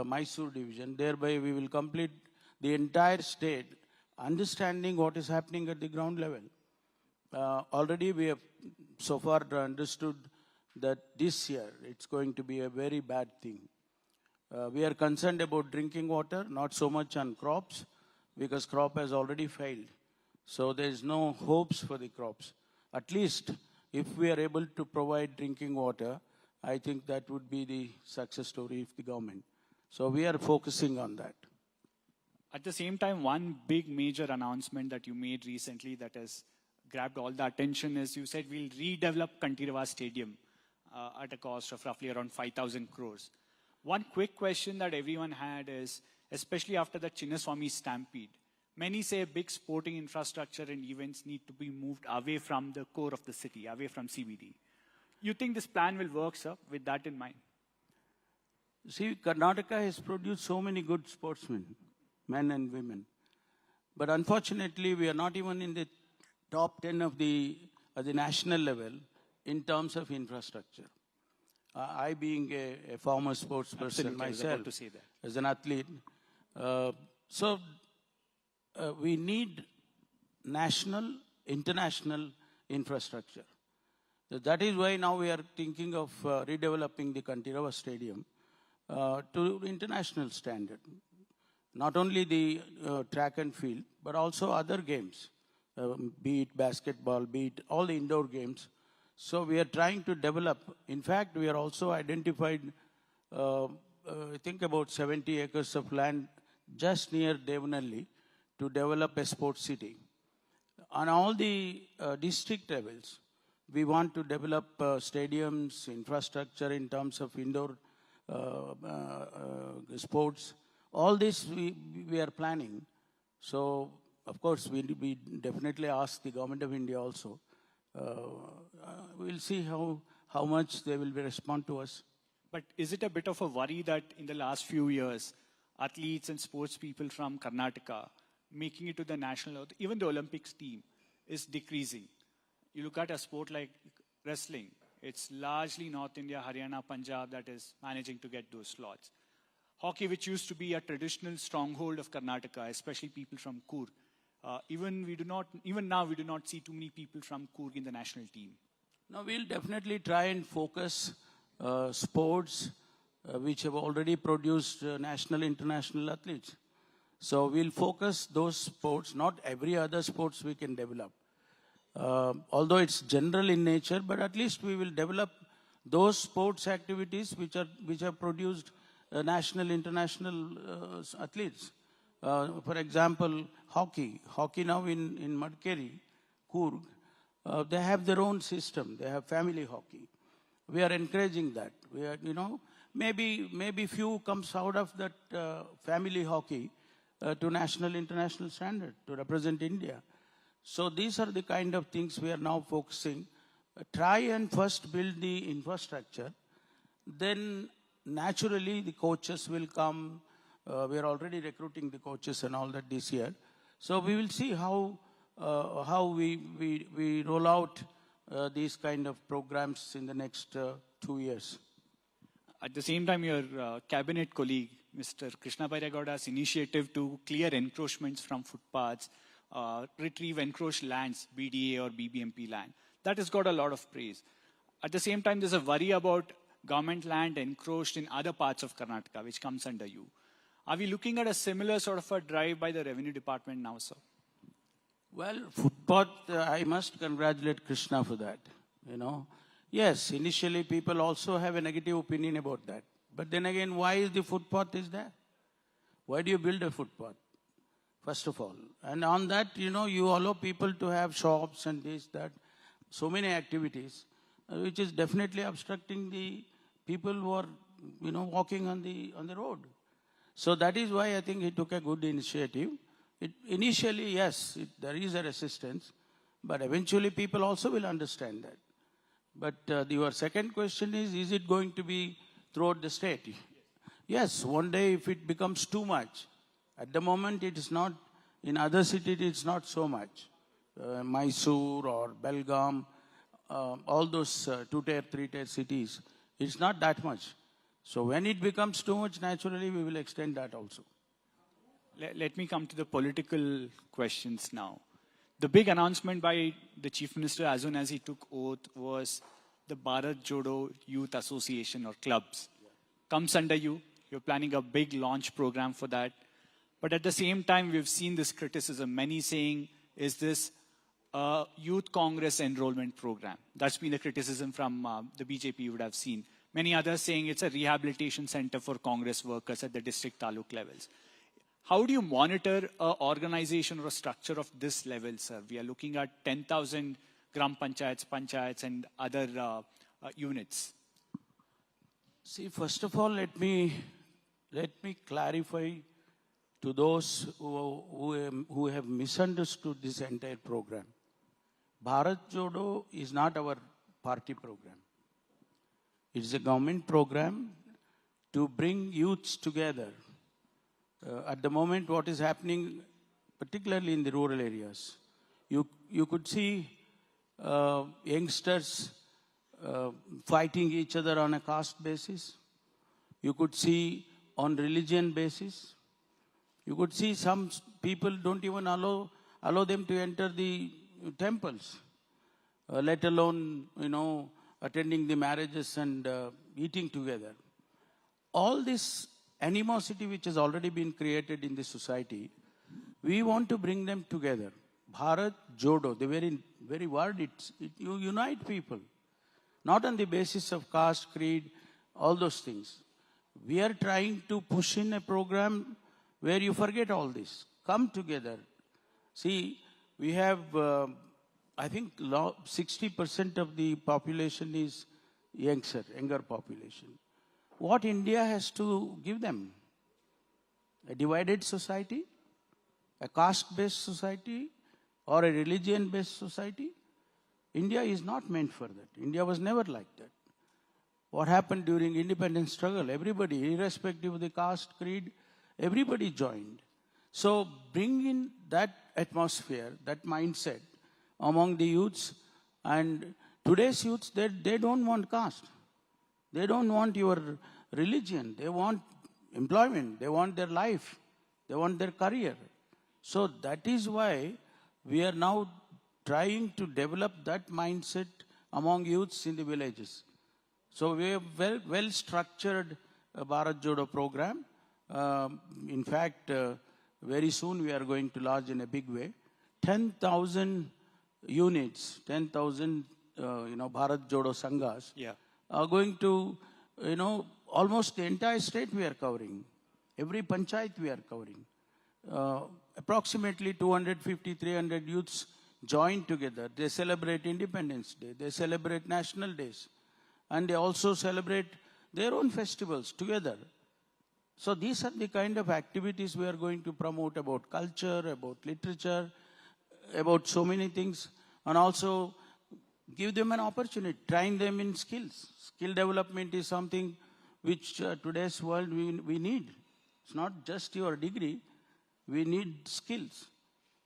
Mysore division. Thereby we will complete the entire state, understanding what is happening at the ground level. Already we have so far understood that this year it's going to be a very bad thing. We are concerned about drinking water, not so much on crops, because crop has already failed. So there is no hopes for the crops. At least if we are able to provide drinking water, I think that would be the success story of the government. So we are focusing on that. At the same time, one big major announcement that you made recently that has grabbed all the attention is you said we'll redevelop Kantirava Stadium at a cost of roughly around 5,000 crores. One quick question that everyone had is, especially after the Chinnaswamy stampede, many say big sporting infrastructure and events need to be moved away from the core of the city, away from CBD. You think this plan will work, sir, with that in mind? See, Karnataka has produced so many good sportsmen, men and women. But unfortunately, we are not even in the top 10 of the national level in terms of infrastructure. I being a former sports person myself, as an athlete, we need national, international infrastructure. So that is why now we are thinking of redeveloping the Kantirava Stadium to international standard. Not only the track and field, but also other games, be it basketball, be it all the indoor games. So we are trying to develop. In fact, we are also identified, I think about 70 acres of land just near Devnalli to develop a sports city. On all the district levels, we want to develop stadiums, infrastructure in terms of indoor sports. All this we are planning. So, of course, we definitely ask the Government of India also. We'll see how much they will respond to us. But is it a bit of a worry that in the last few years, athletes and sports people from Karnataka making it to the national, even the Olympics team, is decreasing? You look at a sport like wrestling, it's largely North India, Haryana, Punjab that is managing to get those slots. Hockey, which used to be a traditional stronghold of Karnataka, especially people from Coorg, even now we do not see too many people from Coorg in the national team. Now we'll definitely try and focus sports which have already produced national, international athletes. So we'll focus those sports, not every other sports we can develop. Although it's general in nature, but at least we will develop those sports activities which have produced national, international athletes. For example, hockey. Hockey now in Madkeri, Coorg, they have their own system. They have family hockey. We are encouraging that. We are, maybe few comes out of that family hockey to national, international standard to represent India. So these are the kind of things we are now focusing. Try and first build the infrastructure. Then naturally the coaches will come. We are already recruiting the coaches and all that this year. So we will see how we roll out these kind of programs in the next 2 years. At the same time, your cabinet colleague, Mr. Krishna Bairagowda's initiative to clear encroachments from footpaths, retrieve encroached lands, BDA or BBMP land, that has got a lot of praise. At the same time, there's a worry about government land encroached in other parts of Karnataka, which comes under you. Are we looking at a similar sort of a drive by the Revenue Department now, sir? Well, footpath, I must congratulate Krishna for that. Yes, initially people also have a negative opinion about that. But then again, why is the footpath is there? Why do you build a footpath? First of all. And on that, you allow people to have shops and this, that, so many activities, which is definitely obstructing the people who are, walking on the road. So that is why I think he took a good initiative. Initially, yes, there is a resistance, but eventually people also will understand that. But your second question is it going to be throughout the state? Yes, one day if it becomes too much. At the moment it is not, in other cities it's not so much. Mysore or Belgaum, all those 2-tier, 3-tier cities, it's not that much. So when it becomes too much, naturally we will extend that also. Let me come to the political questions now. The big announcement by the Chief Minister as soon as he took oath was the Bharat Jodo Youth Association or clubs. Comes under you. You're planning a big launch program for that. But at the same time, we've seen this criticism. Many saying, is this a youth Congress enrollment program? That's been the criticism from the BJP you would have seen. Many others saying it's a rehabilitation center for Congress workers at the district taluk levels. How do you monitor an organization or a structure of this level, sir? We are looking at 10,000 gram panchayats, and other units. See, first of all, let me clarify to those who have misunderstood this entire program. Bharat Jodo is not our party program. It is a government program to bring youths together. At the moment, what is happening, particularly in the rural areas, you could see youngsters fighting each other on a caste basis. You could see on religion basis. You could see some people don't even allow them to enter the temples. let alone, attending the marriages and eating together. All this animosity which has already been created in the society, we want to bring them together. Bharat Jodo, the very word, you unite people. Not on the basis of caste, creed, all those things. We are trying to push in a program where you forget all this. Come together. See, we have, I think 60% of the population is younger population. What India has to give them? A divided society? A caste-based society? Or a religion-based society? India is not meant for that. India was never like that. What happened during independence struggle? Everybody, irrespective of the caste, creed, everybody joined. So bring in that atmosphere, that mindset among the youths. And today's youths, they don't want caste. They don't want your religion. They want employment. They want their life. They want their career. So that is why we are now trying to develop that mindset among youths in the villages. So we have well-structured Bharat Jodo program. In fact, very soon we are going to launch in a big way. 10,000 units, 10,000, Bharat Jodo Sanghas are going to, almost the entire state we are covering. Every panchayat we are covering. Approximately 250, 300 youths join together. They celebrate Independence Day. They celebrate national days. And they also celebrate their own festivals together. So these are the kind of activities we are going to promote about culture, about literature, about so many things. And also give them an opportunity, train them in skills. Skill development is something which today's world we need. It's not just your degree. We need skills.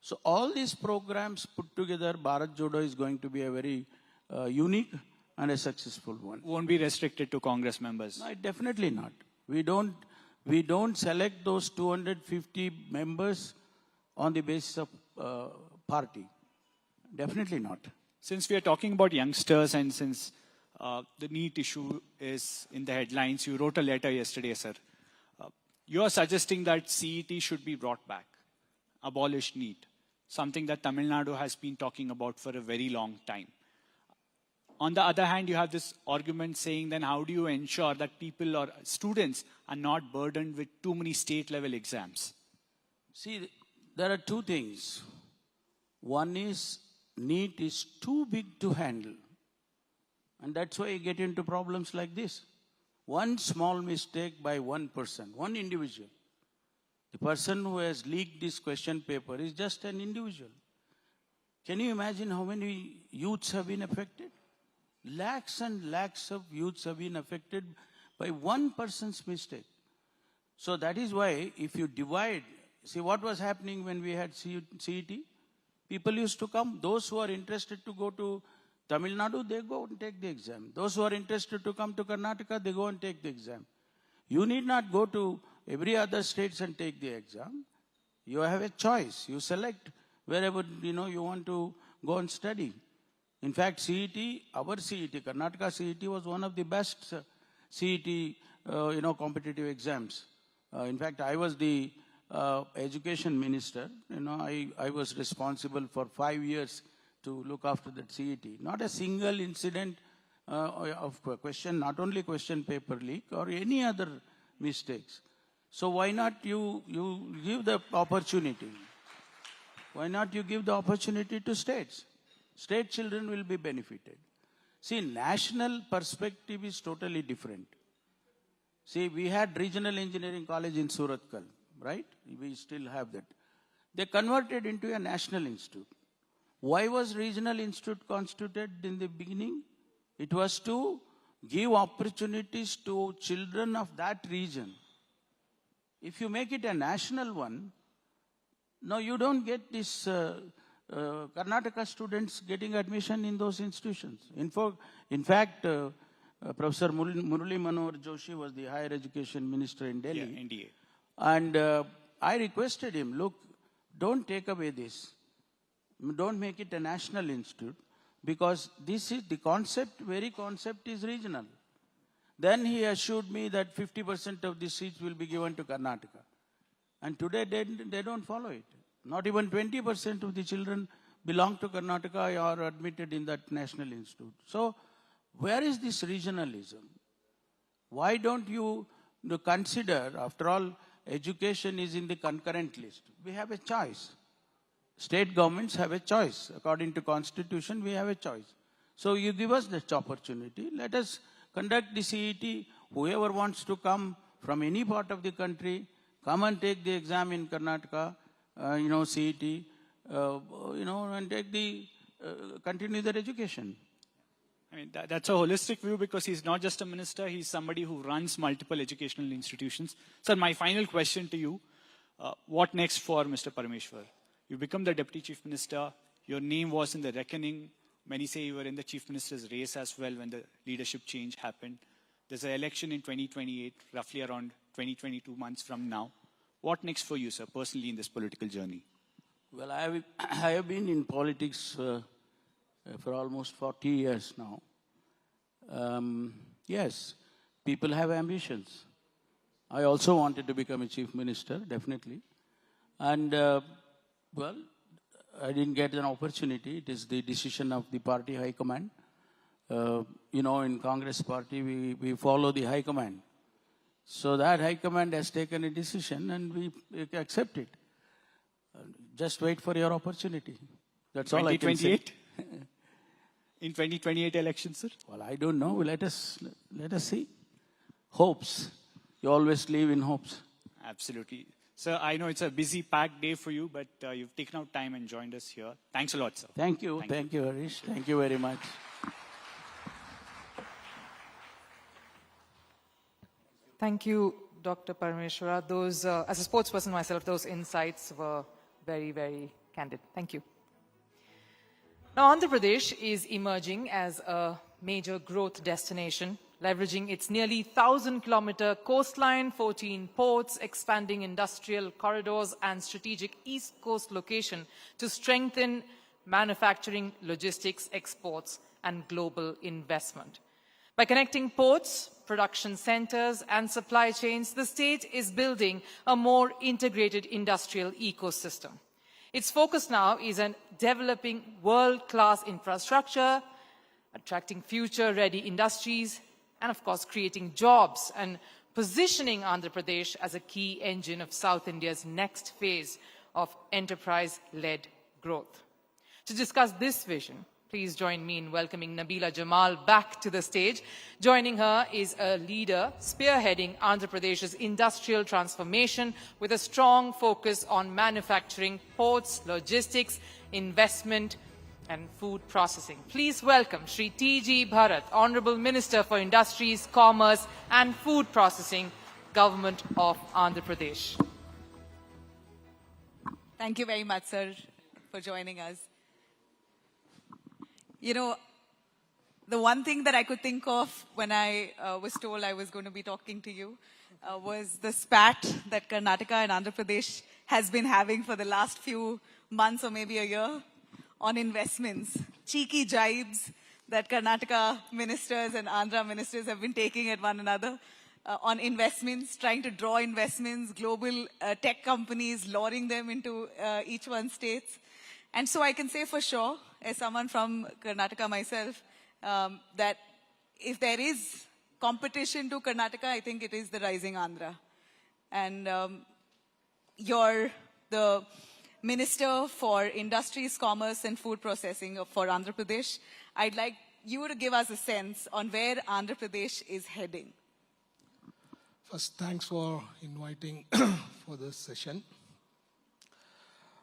So all these programs put together, Bharat Jodo is going to be a very unique and a successful one. Won't be restricted to Congress members? No, definitely not. We don't select those 250 members on the basis of party. Definitely not. Since we are talking about youngsters and since the NEET issue is in the headlines, you wrote a letter yesterday, sir. You are suggesting that CET should be brought back, abolish NEET, something that Tamil Nadu has been talking about for a very long time. On the other hand, you have this argument saying then how do you ensure that people or students are not burdened with too many state-level exams? See, there are two things. One is NEET is too big to handle. And that's why you get into problems like this. One small mistake by one person, one individual. The person who has leaked this question paper is just an individual. Can you imagine how many youths have been affected? Lakhs and lakhs of youths have been affected by one person's mistake. So that is why if you divide, see what was happening when we had CET? People used to come, those who are interested to go to Tamil Nadu, they go and take the exam. Those who are interested to come to Karnataka, they go and take the exam. You need not go to every other states and take the exam. You have a choice. You select wherever you want to go and study. In fact, CET, our CET, Karnataka CET was one of the best CET, competitive exams. In fact, I was the education minister. I was responsible for 5 years to look after that CET. Not a single incident of question, not only question paper leak or any other mistakes. So why not you give the opportunity? Why not you give the opportunity to states? State children will be benefited. See, national perspective is totally different. See, we had regional engineering college in Suratkal, right? We still have that. They converted into a national institute. Why was regional institute constituted in the beginning? It was to give opportunities to children of that region. If you make it a national one, no, you don't get this Karnataka students getting admission in those institutions. In fact, Professor Murali Manohar Joshi was the higher education minister in Delhi. Yeah, NDA. And I requested him, look, don't take away this. Don't make it a national institute. because this is the concept, very concept is regional. Then he assured me that 50% of the seats will be given to Karnataka. And today they don't follow it. Not even 20% of the children belong to Karnataka or are admitted in that national institute. So where is this regionalism? Why don't you consider, after all, education is in the concurrent list. We have a choice. State governments have a choice. According to Constitution, we have a choice. So you give us that opportunity. Let us conduct the CET. Whoever wants to come from any part of the country, come and take the exam in Karnataka, CET, and take the, continue their education. I mean, that's a holistic view because he's not just a minister, he's somebody who runs multiple educational institutions. Sir, my final question to you, what next for Mr. Parameshwar? You become the Deputy Chief Minister, your name was in the reckoning. Many say you were in the Chief Minister's race as well when the leadership change happened. There's an election in 2028, roughly around 22 months from now. What next for you, sir, personally in this political journey? Well, I have been in politics for almost 40 years now. Yes, people have ambitions. I also wanted to become a chief minister, definitely. And, well, I didn't get an opportunity. It is the decision of the party high command. In Congress party, we follow the high command. So that high command has taken a decision and we accept it. Just wait for your opportunity. That's all I can say. In 2028 elections, sir? Well, I don't know. Let us see. Hopes. You always live in hopes. Absolutely. Sir, I know it's a busy, packed day for you, but you've taken out time and joined us here. Thanks a lot, sir. Thank you. Thank you, Harish. Thank you very much. Thank you, Dr. Parameshwara. Those, as a sportsperson myself, those insights were very, very candid. Thank you. Now, Andhra Pradesh is emerging as a major growth destination, leveraging its nearly 1,000-kilometer coastline, 14 ports, expanding industrial corridors, and strategic East Coast location to strengthen manufacturing, logistics, exports, and global investment. By connecting ports, production centers, and supply chains, the state is building a more integrated industrial ecosystem. Its focus now is on developing world-class infrastructure, attracting future-ready industries, and of course, creating jobs and positioning Andhra Pradesh as a key engine of South India's next phase of enterprise-led growth. To discuss this vision, please join me in welcoming Nabila Jamal back to the stage. Joining her is a leader spearheading Andhra Pradesh's industrial transformation with a strong focus on manufacturing, ports, logistics, investment, and food processing. Please welcome Shri T.G. Bharat, Honorable Minister for Industries, Commerce and Food Processing, Government of Andhra Pradesh. Thank you very much, sir, for joining us. You know, the one thing that I could think of when I was told I was going to be talking to you was the spat that Karnataka and Andhra Pradesh has been having for the last few months or maybe a year on investments. Cheeky jibes that Karnataka ministers and Andhra ministers have been taking at one another on investments, trying to draw investments, global tech companies luring them into each one's states. And so I can say for sure, as someone from Karnataka myself, that if there is competition to Karnataka, I think it is the rising Andhra. And you're the Minister for Industries, Commerce and Food Processing for Andhra Pradesh. I'd like you to give us a sense on where Andhra Pradesh is heading. First, thanks for inviting for this session.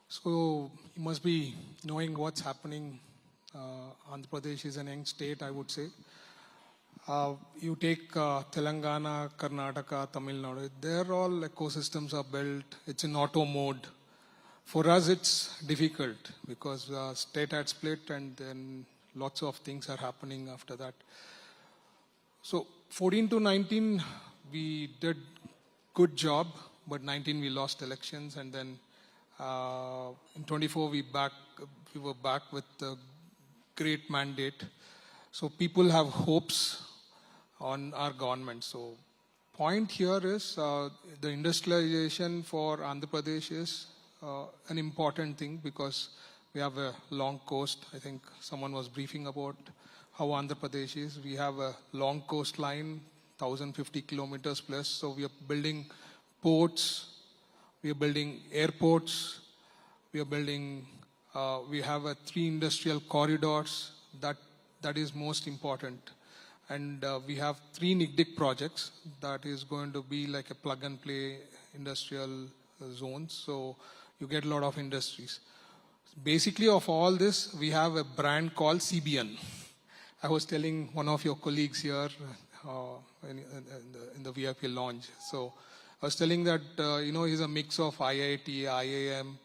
So you must be knowing what's happening. Andhra Pradesh is an young state, I would say. You take Telangana, Karnataka, Tamil Nadu, they're all ecosystems are built. It's in auto mode. For us, it's difficult because the state had split and then lots of things are happening after that. So 14 to 19, we did good job, but 19 we lost elections, and then in 24 we were back with great mandate. So people have hopes on our government. So point here is the industrialization for Andhra Pradesh is an important thing because we have a long coast. I think someone was briefing about how Andhra Pradesh is. We have a long coastline, 1,050 kilometers plus. So we are building ports, we are building airports, we are building, we have 3 industrial corridors. That is most important. And we have 3 NIGDIC projects that is going to be like a plug and play industrial zones. So you get a lot of industries. Basically of all this, we have a brand called CBN. I was telling one of your colleagues here in the VIP lounge. So I was telling that, he's a mix of IIT, IIM,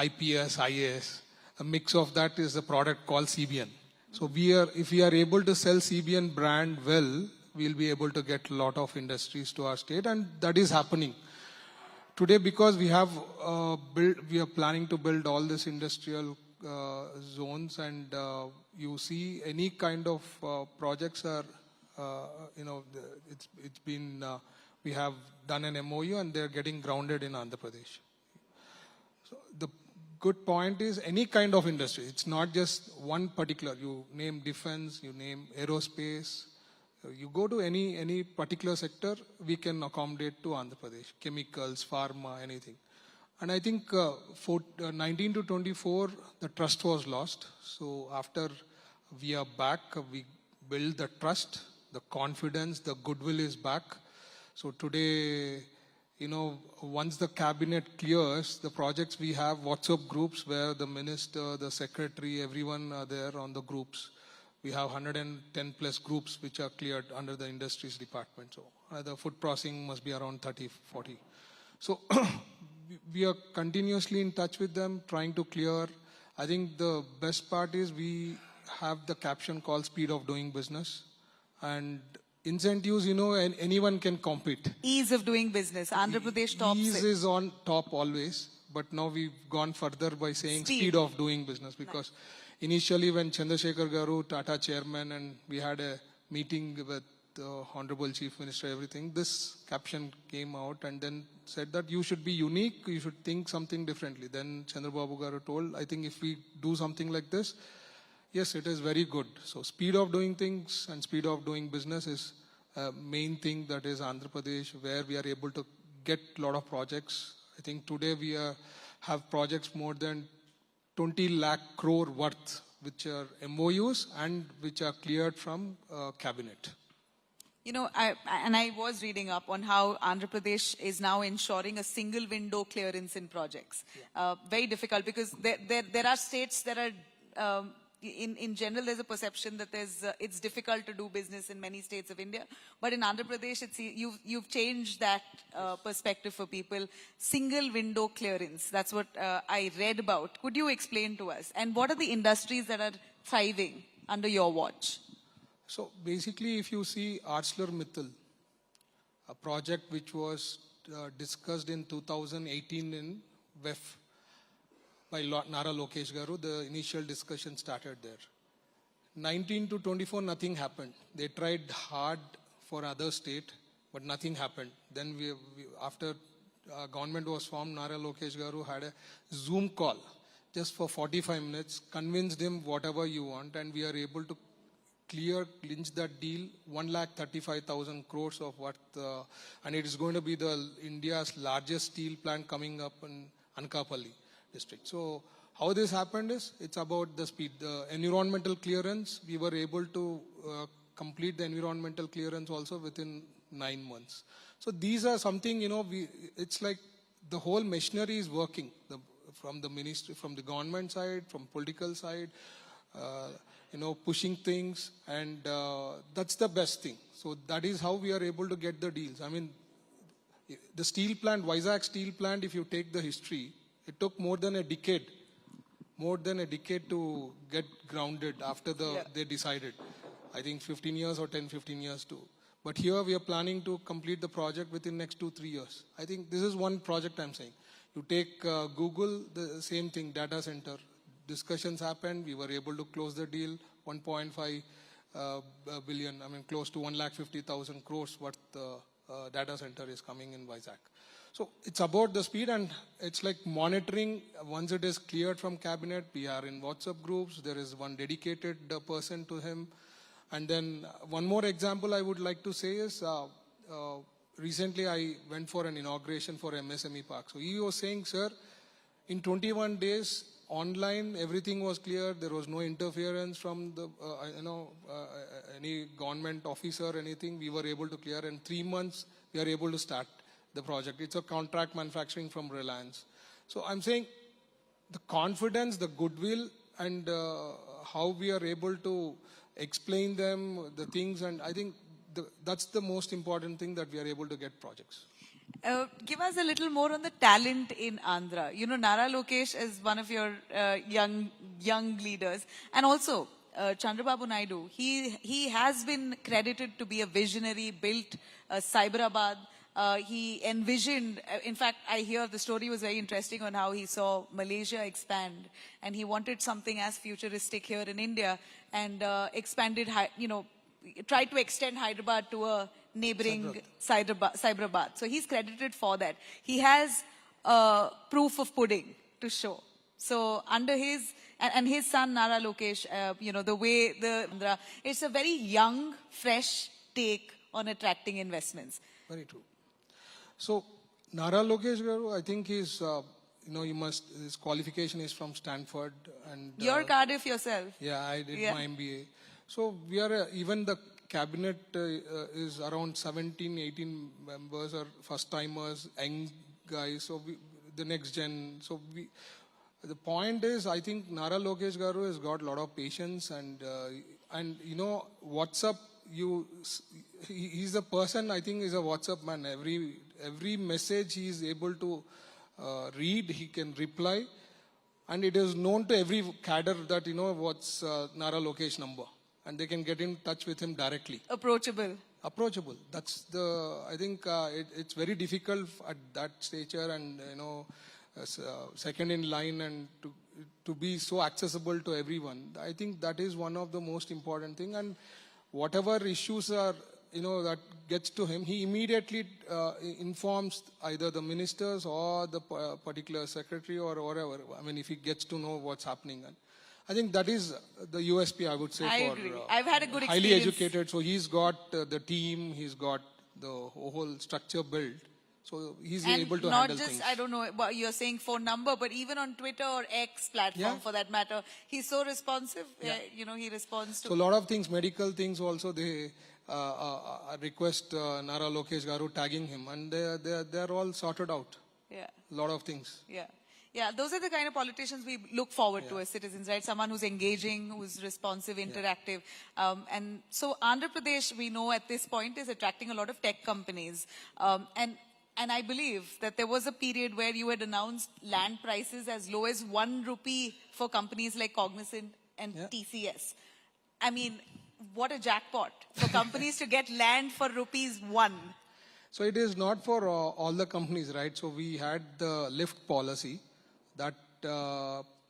IPS, IAS. A mix of that is a product called CBN. So if we are able to sell CBN brand well, we'll be able to get a lot of industries to our state, and that is happening. Today, because we are planning to build all these industrial zones, and you see any kind of projects are, it's been, we have done an MOU and they're getting grounded in Andhra Pradesh. So the good point is any kind of industry. It's not just one particular. You name defense, you name aerospace. You go to any particular sector, we can accommodate to Andhra Pradesh. Chemicals, pharma, anything. And I think for 19 to 24, the trust was lost. So after we are back, we build the trust, the confidence, the goodwill is back. So today, once the cabinet clears, the projects we have WhatsApp groups where the minister, the secretary, everyone are there on the groups. We have 110 plus groups which are cleared under the industries department. So the food processing must be around 30, 40. So we are continuously in touch with them, trying to clear. I think the best part is we have the caption called speed of doing business. And incentives, anyone can compete. Ease of doing business. Andhra Pradesh tops Ease it. is on top always. But now we've gone further by saying speed of doing business. Because initially when Chandrasekhar Garu, Tata chairman, and we had a meeting with the Honorable Chief Minister, everything, this caption came out and then said that you should be unique, you should think something differently. Then Chandrababu Garu told, I think if we do something like this, yes, it is very good. So speed of doing things and speed of doing business is a main thing that is Andhra Pradesh, where we are able to get a lot of projects. I think today we have projects more than 20 lakh crore worth, which are MOUs and which are cleared from cabinet. I was reading up on how Andhra Pradesh is now ensuring a single window clearance in projects. Very difficult because there are states that are, in general, there's a perception that it's difficult to do business in many states of India. But in Andhra Pradesh, you've changed that perspective for people. Single window clearance, that's what I read about. Could you explain to us? And what are the industries that are thriving under your watch? So basically, if you see ArcelorMittal, a project which was discussed in 2018 in WEF by Nara Lokesh Garu, the initial discussion started there. 19 to 24, nothing happened. They tried hard for other state, but nothing happened. Then after government was formed, Nara Lokesh Garu had a Zoom call just for 45 minutes, convinced him whatever you want, and we are able to clinch that deal, 1,35,000 crores of worth, and it is going to be the India's largest steel plant coming up in Anakapalli district. So how this happened is, it's about the speed. The environmental clearance, we were able to complete the environmental clearance also within 9 months. So these are something, it's like the whole machinery is working, from the ministry, from the government side, from political side, pushing things, and that's the best thing. So that is how we are able to get the deals. I mean, the steel plant, Vizag steel plant, if you take the history, it took more than a decade to get grounded after they decided. I think 15 years or 10, 15 years too. But here we are planning to complete the project within next 2-3 years. I think this is one project I'm saying. You take Google, the same thing, data center. discussions happened. We were able to close the deal, 1.5 billion, I mean close to 1,50,000 crores worth data center is coming in Vizag. So it's about the speed, and it's like monitoring. Once it is cleared from cabinet, we are in WhatsApp groups. There is one dedicated person to him. And then one more example I would like to say is, recently I went for an inauguration for MSME Park. So he was saying, sir, in 21 days, online, everything was clear. There was no interference from the, any government officer or anything. We were able to clear. In 3 months, we are able to start the project. It's a contract manufacturing from Reliance. So I'm saying the confidence, the goodwill, and how we are able to explain them, the things, and I think that's the most important thing, that we are able to get projects. Give us a little more on the talent in Andhra. You know, Nara Lokesh is one of your young leaders. And also, Chandrababu Naidu, he has been credited to be a visionary, built Cyberabad. He envisioned, in fact, I hear the story was very interesting on how he saw Malaysia expand, and he wanted something as futuristic here in India, and expanded, tried to extend Hyderabad to a neighboring Cyberabad. So he's credited for that. He has proof of pudding to show. So under his, and his son Nara Lokesh, the way it's a very young, fresh take on attracting investments. Very true. So Nara Lokesh Garu, I think he's, his qualification is from Stanford. And you're Cardiff yourself. Yeah, I did my MBA. So we are, even the cabinet is around 17, 18 members are first timers, young guys, so the next gen. So the point is, I think Nara Lokesh Garu has got a lot of patience, and WhatsApp, he's a person, I think he's a WhatsApp man. Every message he is able to read, he can reply, and it is known to every cadre that, what's Nara Lokesh number, and they can get in touch with him directly. Approachable. That's the, I think it's very difficult at that stature, and, second in line, and to be so accessible to everyone. I think that is one of the most important thing, and whatever issues are, that gets to him, he immediately informs either the ministers or the particular secretary or whatever. I mean, if he gets to know what's happening. And I think that is the USP, I would say, I agree. I've had a good highly experience. educated. So he's got the team, he's got the whole structure built. So he's able to handle things. And not just, I don't know what you're saying phone number, but even on Twitter or X platform for that matter, he's so responsive. He responds to. So a lot of things, medical things also, they request Nara Lokesh Garu tagging him, and they're all sorted out. Yeah. A lot of things. Yeah, those are the kind of politicians we look forward to as citizens, right? Someone who's engaging, who's responsive, interactive. And so Andhra Pradesh, we know at this point, is attracting a lot of tech companies. And I believe that there was a period where you had announced land prices as low as 1 rupee for companies like Cognizant and TCS. I mean, what a jackpot for companies to get land for ₹1. So it is not for all the companies, right? So we had the lift policy that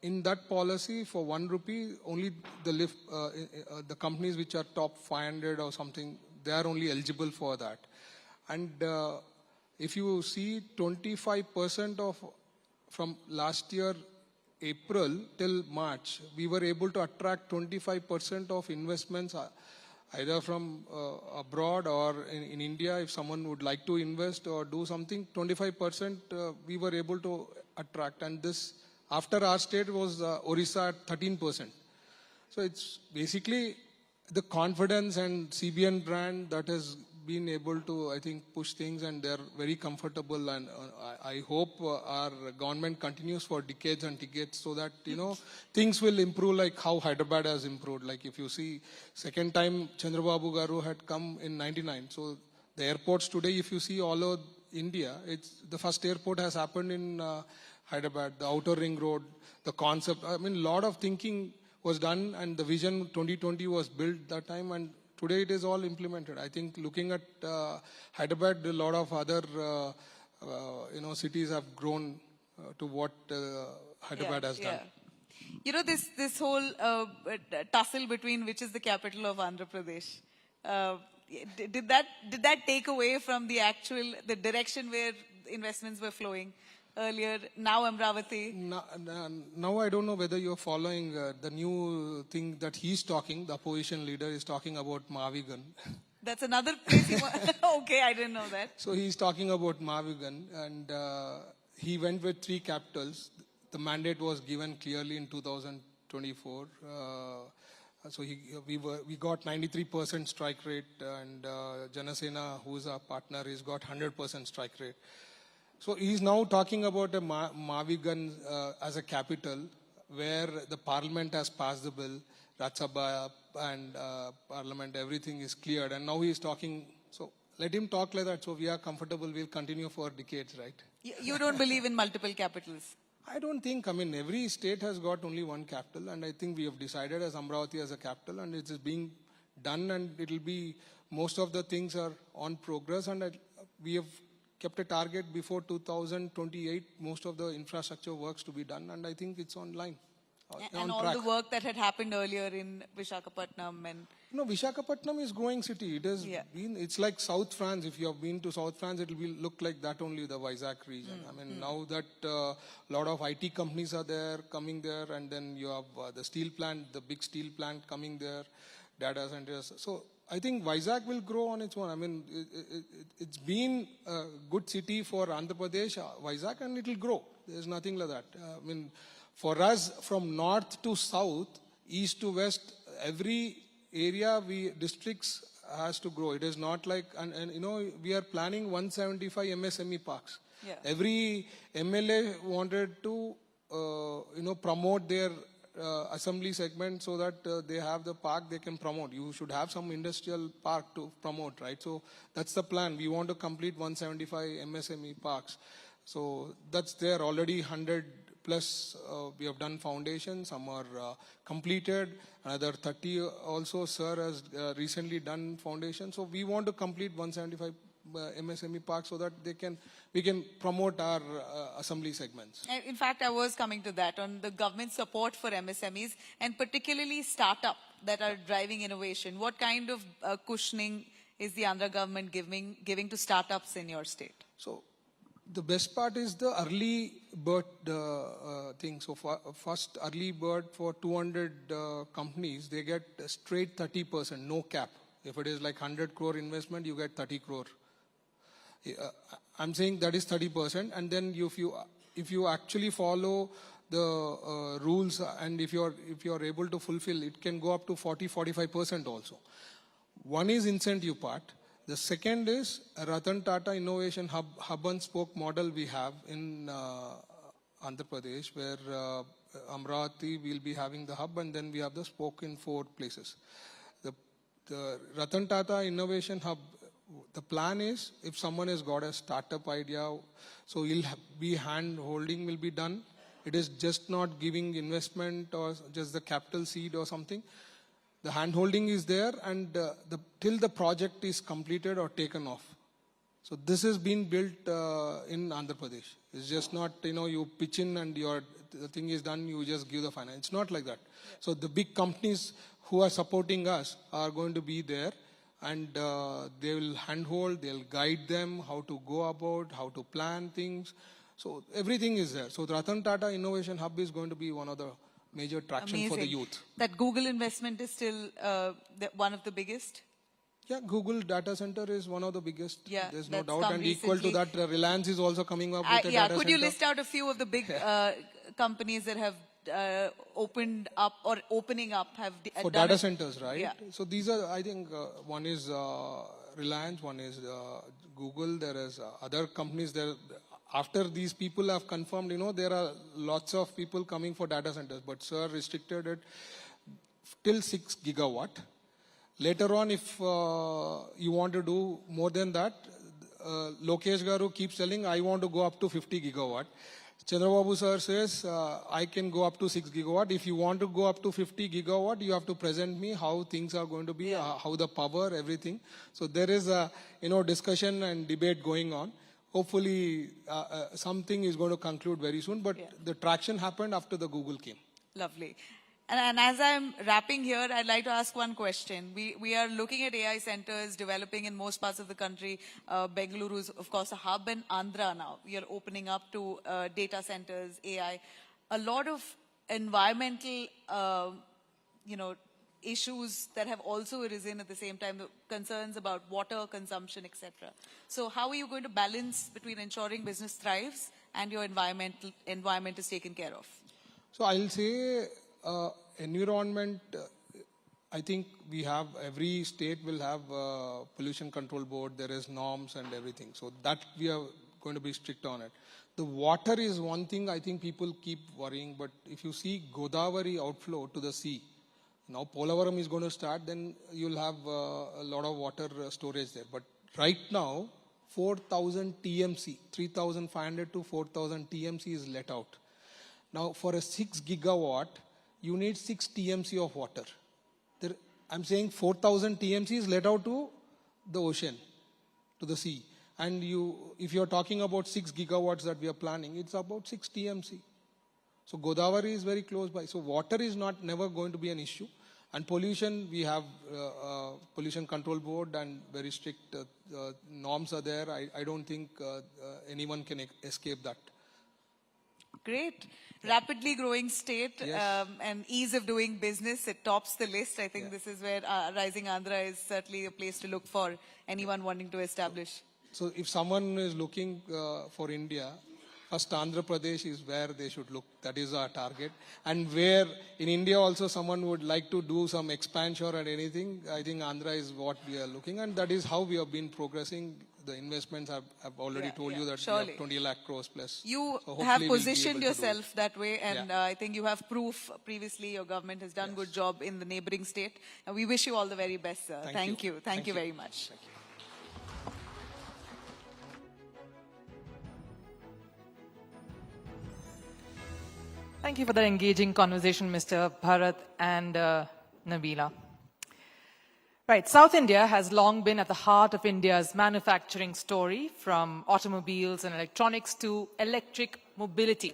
in that policy for 1 rupee, only the lift, the companies which are top 500 or something, they are only eligible for that. And if you see 25% from last year, April till March, we were able to attract 25% of investments either from abroad or in India. If someone would like to invest or do something, 25% we were able to attract. And this, after our state, was Orissa at 13%. So it's basically the confidence and CBN brand that has been able to, I think, push things, and they're very comfortable. And I hope our government continues for decades and decades, so that, things will improve like how Hyderabad has improved. Like if you see, second time Chandrababu Garu had come in 99. So the airports today, if you see all over India, the first airport has happened in Hyderabad, the outer ring road, the concept. I mean, a lot of thinking was done, and the vision 2020 was built that time, and today it is all implemented. I think looking at Hyderabad, a lot of other cities have grown to what Hyderabad has done. You know, this whole tussle between which is the capital of Andhra Pradesh, did that take away from the direction where investments were flowing earlier? Now Amravati. Now I don't know whether you're following the new thing that he's talking. The opposition leader is talking about Mavigan. That's another crazy one. Okay, I didn't know that. So he's talking about Mavigan, and he went with 3 capitals. The mandate was given clearly in 2024. So we got 93% strike rate, and Janasena, who's our partner, has got 100% strike rate. So he's now talking about a Mavigan as a capital, where the parliament has passed the bill, Rajya Sabha and parliament, everything is cleared, and now he's talking. So let him talk like that. So we are comfortable. We'll continue for decades, right? You don't believe in multiple capitals? I don't think. I mean, every state has got only one capital, and I think we have decided as Amravati as a capital, and it is being done, and it will be, most of the things are on progress, and we have kept a target before 2028, most of the infrastructure works to be done, and I think it's online. And all the work that had happened earlier in Visakhapatnam and... No, Visakhapatnam is growing city. It has been, it's like South France. If you have been to South France, it will look like that only, the Vizag region. I mean, now that a lot of IT companies are there, coming there, and then you have the steel plant, the big steel plant coming there, data centers. So I think Vizag will grow on its own. I mean, it's been a good city for Andhra Pradesh, Vizag, and it will grow. There's nothing like that. I mean, for us, from north to south, east to west, every area, districts has to grow. It is not like, and you know, we are planning 175 MSME parks. Yeah. Every MLA wanted to, you know, promote their assembly segment so that they have the park they can promote. You should have some industrial park to promote, right? So that's the plan. We want to complete 175 MSME parks. So that's there already. 100 plus we have done foundation, some are completed, another 30 also sir has recently done foundation. So we want to complete 175 MSME parks so that we can promote our assembly segments. In fact, I was coming to that on the government support for MSMEs and particularly startup that are driving innovation. What kind of cushioning is the Andhra government giving to startups in your state? So the best part is the early bird thing. So first early bird for 200 companies, they get straight 30%, no cap. If it is like 100 crore investment, you get 30 crore. I'm saying that is 30%, and then if you actually follow the rules and if you are able to fulfill, it can go up to 40-45% also. One is incentive part. The second is Ratan Tata Innovation Hub and Spoke model we have in Andhra Pradesh, where Amravati will be having the hub, and then we have the spoke in 4 places. The Ratan Tata Innovation Hub, the plan is if someone has got a startup idea, so he'll be hand holding will be done. It is just not giving investment or just the capital seed or something. The hand holding is there, and till the project is completed or taken off. So this has been built in Andhra Pradesh. It's just not, you know, you pitch in and the thing is done, you just give the finance. It's not like that. Yeah. So the big companies who are supporting us are going to be there, and they will handhold, they'll guide them how to go about, how to plan things. So everything is there. So the Ratan Tata Innovation Hub is going to be one of the major traction for the youth. That Google investment is still one of the biggest? Yeah, Google data center is one of the biggest. Yeah, there's no doubt. And equal to that, Reliance is also coming up with a data center. Could you list out a few of the big companies that have opened up or opening up for data centers, right? Yeah. So these are, I think, one is Reliance, one is Google. There is other companies there. After these people have confirmed, you know, there are lots of people coming for data centers, but sir restricted it till 6 gigawatt. Later on, if you want to do more than that, Lokesh Garu keeps telling, I want to go up to 50 gigawatt. Chandrababu sir says, I can go up to 6 gigawatt. If you want to go up to 50 gigawatt, you have to present me how things are going to be, how the power, everything. So there is a, you know, discussion and debate going on. Hopefully, something is going to conclude very soon, but the traction happened after the Google came. Lovely. And as I'm wrapping here, I'd like to ask one question. We are looking at AI centers developing in most parts of the country. Bengaluru is, of course, a hub, and Andhra now. We are opening up to data centers, AI. A lot of environmental, issues that have also arisen at the same time, the concerns about water consumption, etc. So how are you going to balance between ensuring business thrives and your environment is taken care of? So I'll say environment, I think we have, every state will have a pollution control board, there is norms and everything. So that we are going to be strict on it. The water is one thing I think people keep worrying, but if you see Godavari outflow to the sea, now Polavaram is going to start, then you'll have a lot of water storage there. But right now, 4,000 TMC, 3,500 to 4,000 TMC is let out. Now, for a 6 gigawatt, you need 6 TMC of water. I'm saying 4,000 TMC is let out to the ocean, to the sea. And if you're talking about 6 gigawatts that we are planning, it's about 6 TMC. So Godavari is very close by. So water is never going to be an issue. And pollution, we have pollution control board and very strict norms are there. I don't think anyone can escape that. Great. Rapidly growing state, Yes. and ease of doing business, it tops the list. I think this is where Rising Andhra is certainly a place to look for anyone wanting to establish. So if someone is looking for India, first Andhra Pradesh is where they should look. That is our target. And where in India also someone would like to do some expansion or anything, I think Andhra is what we are looking, and that is how we have been progressing. The investments I've already told you that we have 20 lakh crores plus. You So have hopefully we'll be positioned able to do it. yourself that way, and I think you have proof. Previously, your government has done a good job in the neighboring state. And we wish you all the very best, sir. Thank you. Thank you very much. Thank you. Thank you for the engaging conversation, Mr. Bharat and Nabila. Right, South India has long been at the heart of India's manufacturing story, from automobiles and electronics to electric mobility.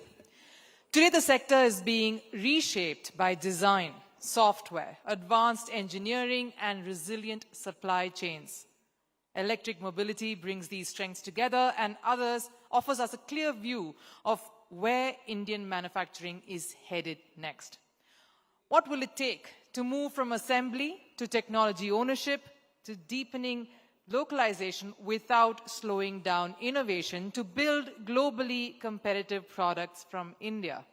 Today, the sector is being reshaped by design, software, advanced engineering, and resilient supply chains. Electric mobility brings these strengths together, and offers us a clear view of where Indian manufacturing is headed next. What will it take to move from assembly to technology ownership to deepening localization without slowing down innovation to build globally competitive products from India?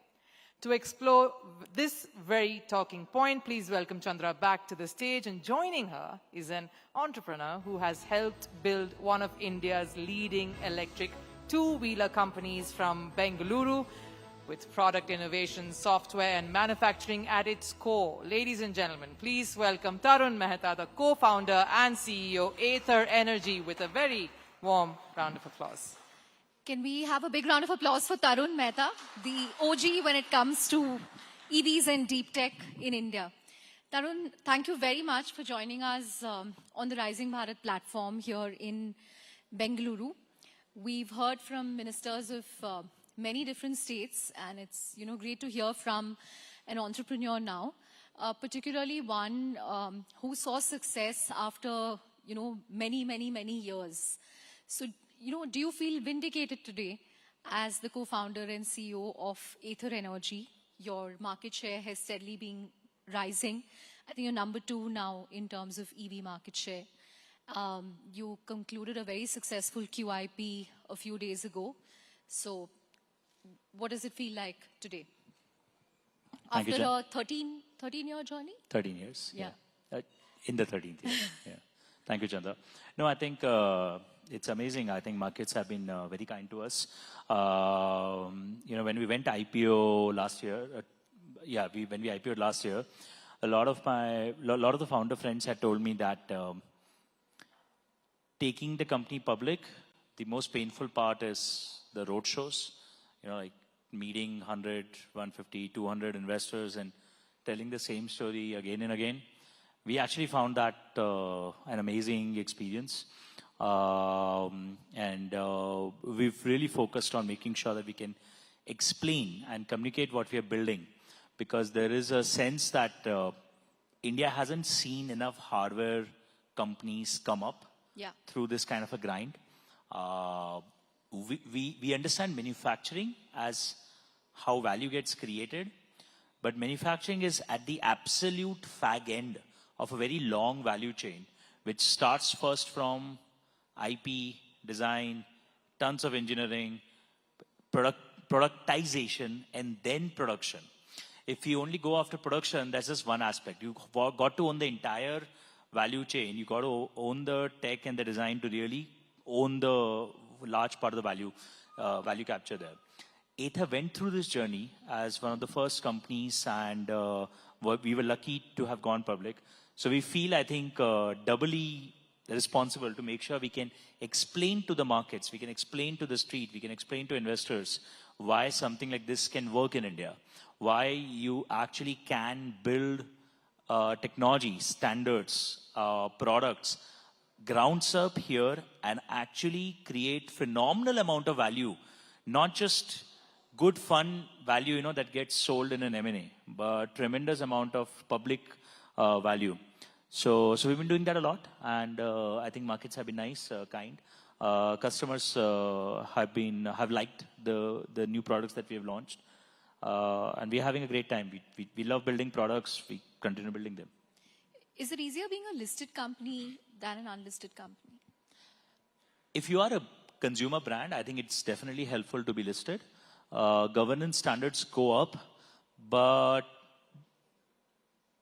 To explore this very talking point, please welcome Chandra back to the stage. And joining her is an entrepreneur who has helped build one of India's leading electric two-wheeler companies from Bengaluru, with product innovation, software and manufacturing at its core. Ladies and gentlemen, please welcome Tarun Mehta, the co-founder and CEO, Ather Energy, with a very warm round of applause. Can we have a big round of applause for Tarun Mehta, the OG when it comes to EVs and deep tech in India. Tarun, thank you very much for joining us on the Rising Bharat platform here in Bengaluru. We've heard from ministers of many different states, and it's great to hear from an entrepreneur now, particularly one who saw success after many years. So do you feel vindicated today as the co-founder and CEO of Ather Energy? Your market share has steadily been rising. I think you're number 2 now in terms of EV market share. You concluded a very successful QIP a few days ago. So what does it feel like today? Thank After you, a 13-year journey? 13 years. Yeah. In the 13th year. Yeah. Thank you, Chandra. No, I think it's amazing. I think markets have been very kind to us. When we went IPO last year, when we IPO'd last year, a lot of the founder friends had told me that taking the company public, the most painful part is the road shows, like meeting 100, 150, 200 investors and telling the same story again and again. We actually found that an amazing experience. And we've really focused on making sure that we can explain and communicate what we are building because there is a sense that India hasn't seen enough hardware companies come up through this kind of a grind. We understand manufacturing as how value gets created, but manufacturing is at the absolute fag end of a very long value chain, which starts first from IP, design, tons of engineering, productization, and then production. If you only go after production, that's just one aspect. You got to own the entire value chain. You got to own the tech and the design to really own the large part of the value capture there. Ather went through this journey as one of the first companies, and we were lucky to have gone public. So we feel, I think, doubly responsible to make sure we can explain to the markets, we can explain to the street, we can explain to investors why something like this can work in India, why you actually can build technology, standards, products, grounds up here and actually create phenomenal amount of value, not just good fun value, that gets sold in an M&A, but tremendous amount of public value. So we've been doing that a lot, and I think markets have been nice, kind. Customers have liked the new products that we have launched, and we're having a great time. We love building products. We continue building them. Is it easier being a listed company than an unlisted company? If you are a consumer brand, I think it's definitely helpful to be listed. Governance standards go up, but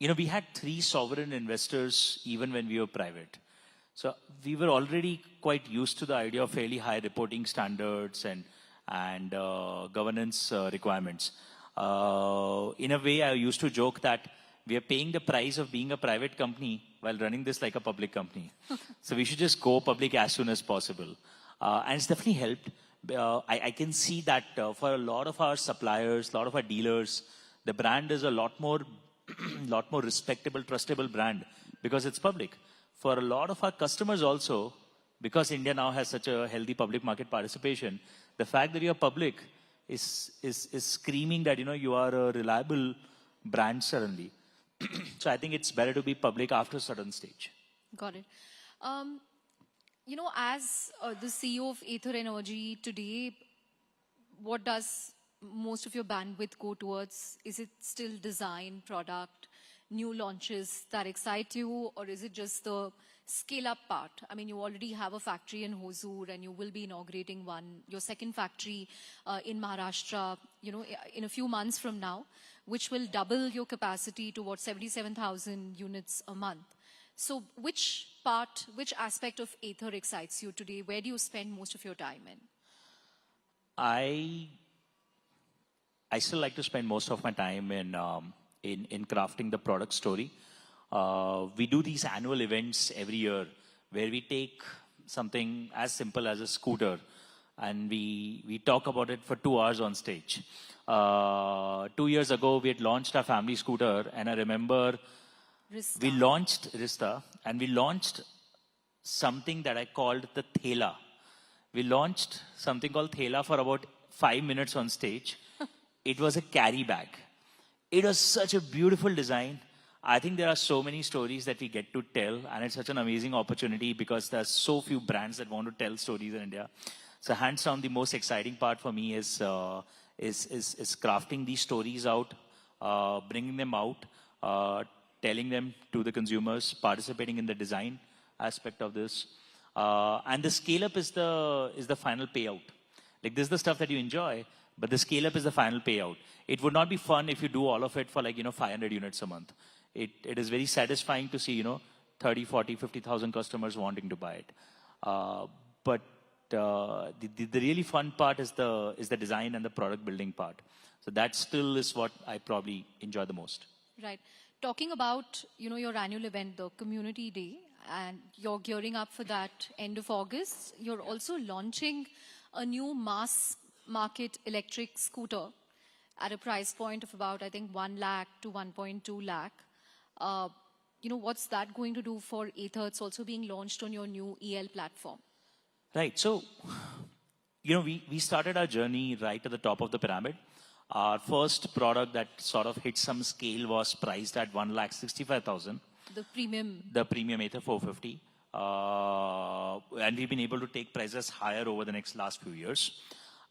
we had 3 sovereign investors even when we were private. So we were already quite used to the idea of fairly high reporting standards and governance requirements. In a way, I used to joke that we are paying the price of being a private company while running this like a public company. So we should just go public as soon as possible. And it's definitely helped. I can see that for a lot of our suppliers, a lot of our dealers, the brand is a lot more respectable, trustable brand because it's public. For a lot of our customers also, because India now has such a healthy public market participation, the fact that you're public is screaming that you are a reliable brand suddenly. So I think it's better to be public after a certain stage. Got it. As the CEO of Ather Energy today, what does most of your bandwidth go towards? Is it still design, product, new launches that excite you, or is it just the scale-up part? I mean, you already have a factory in Hosur, and you will be inaugurating your second factory in Maharashtra, in a few months from now, which will double your capacity to 77,000 units a month. So which aspect of Ather excites you today? Where do you spend most of your time in? I still like to spend most of my time in crafting the product story. We do these annual events every year where we take something as simple as a scooter and we talk about it for 2 hours on stage. 2 years ago, we had launched our family scooter, and I remember we launched Rista, and we launched something that I called the Thela. We launched something called Thela for about 5 minutes on stage. It was a carry bag. It was such a beautiful design. I think there are so many stories that we get to tell, and it's such an amazing opportunity because there's so few brands that want to tell stories in India. So hands down, the most exciting part for me is crafting these stories out, bringing them out, telling them to the consumers, participating in the design aspect of this. And the scale-up is the final payout. Like, this is the stuff that you enjoy, but the scale-up is the final payout. It would not be fun if you do all of it for 500 units a month. It is very satisfying to see, 30, 40, 50,000 customers wanting to buy it. But the really fun part is the design and the product building part. So that still is what I probably enjoy the most. Right. Talking about, your annual event, the Community Day, and you're gearing up for that end of August. You're also launching a new mass market electric scooter at a price point of about, I think, 1 lakh to 1.2 lakh. What's that going to do for Ather? It's also being launched on your new EL platform. Right. So, we started our journey right at the top of the pyramid. Our first product that sort of hit some scale was priced at 1,65,000. The premium. The premium Ather 450. And we've been able to take prices higher over the last few years.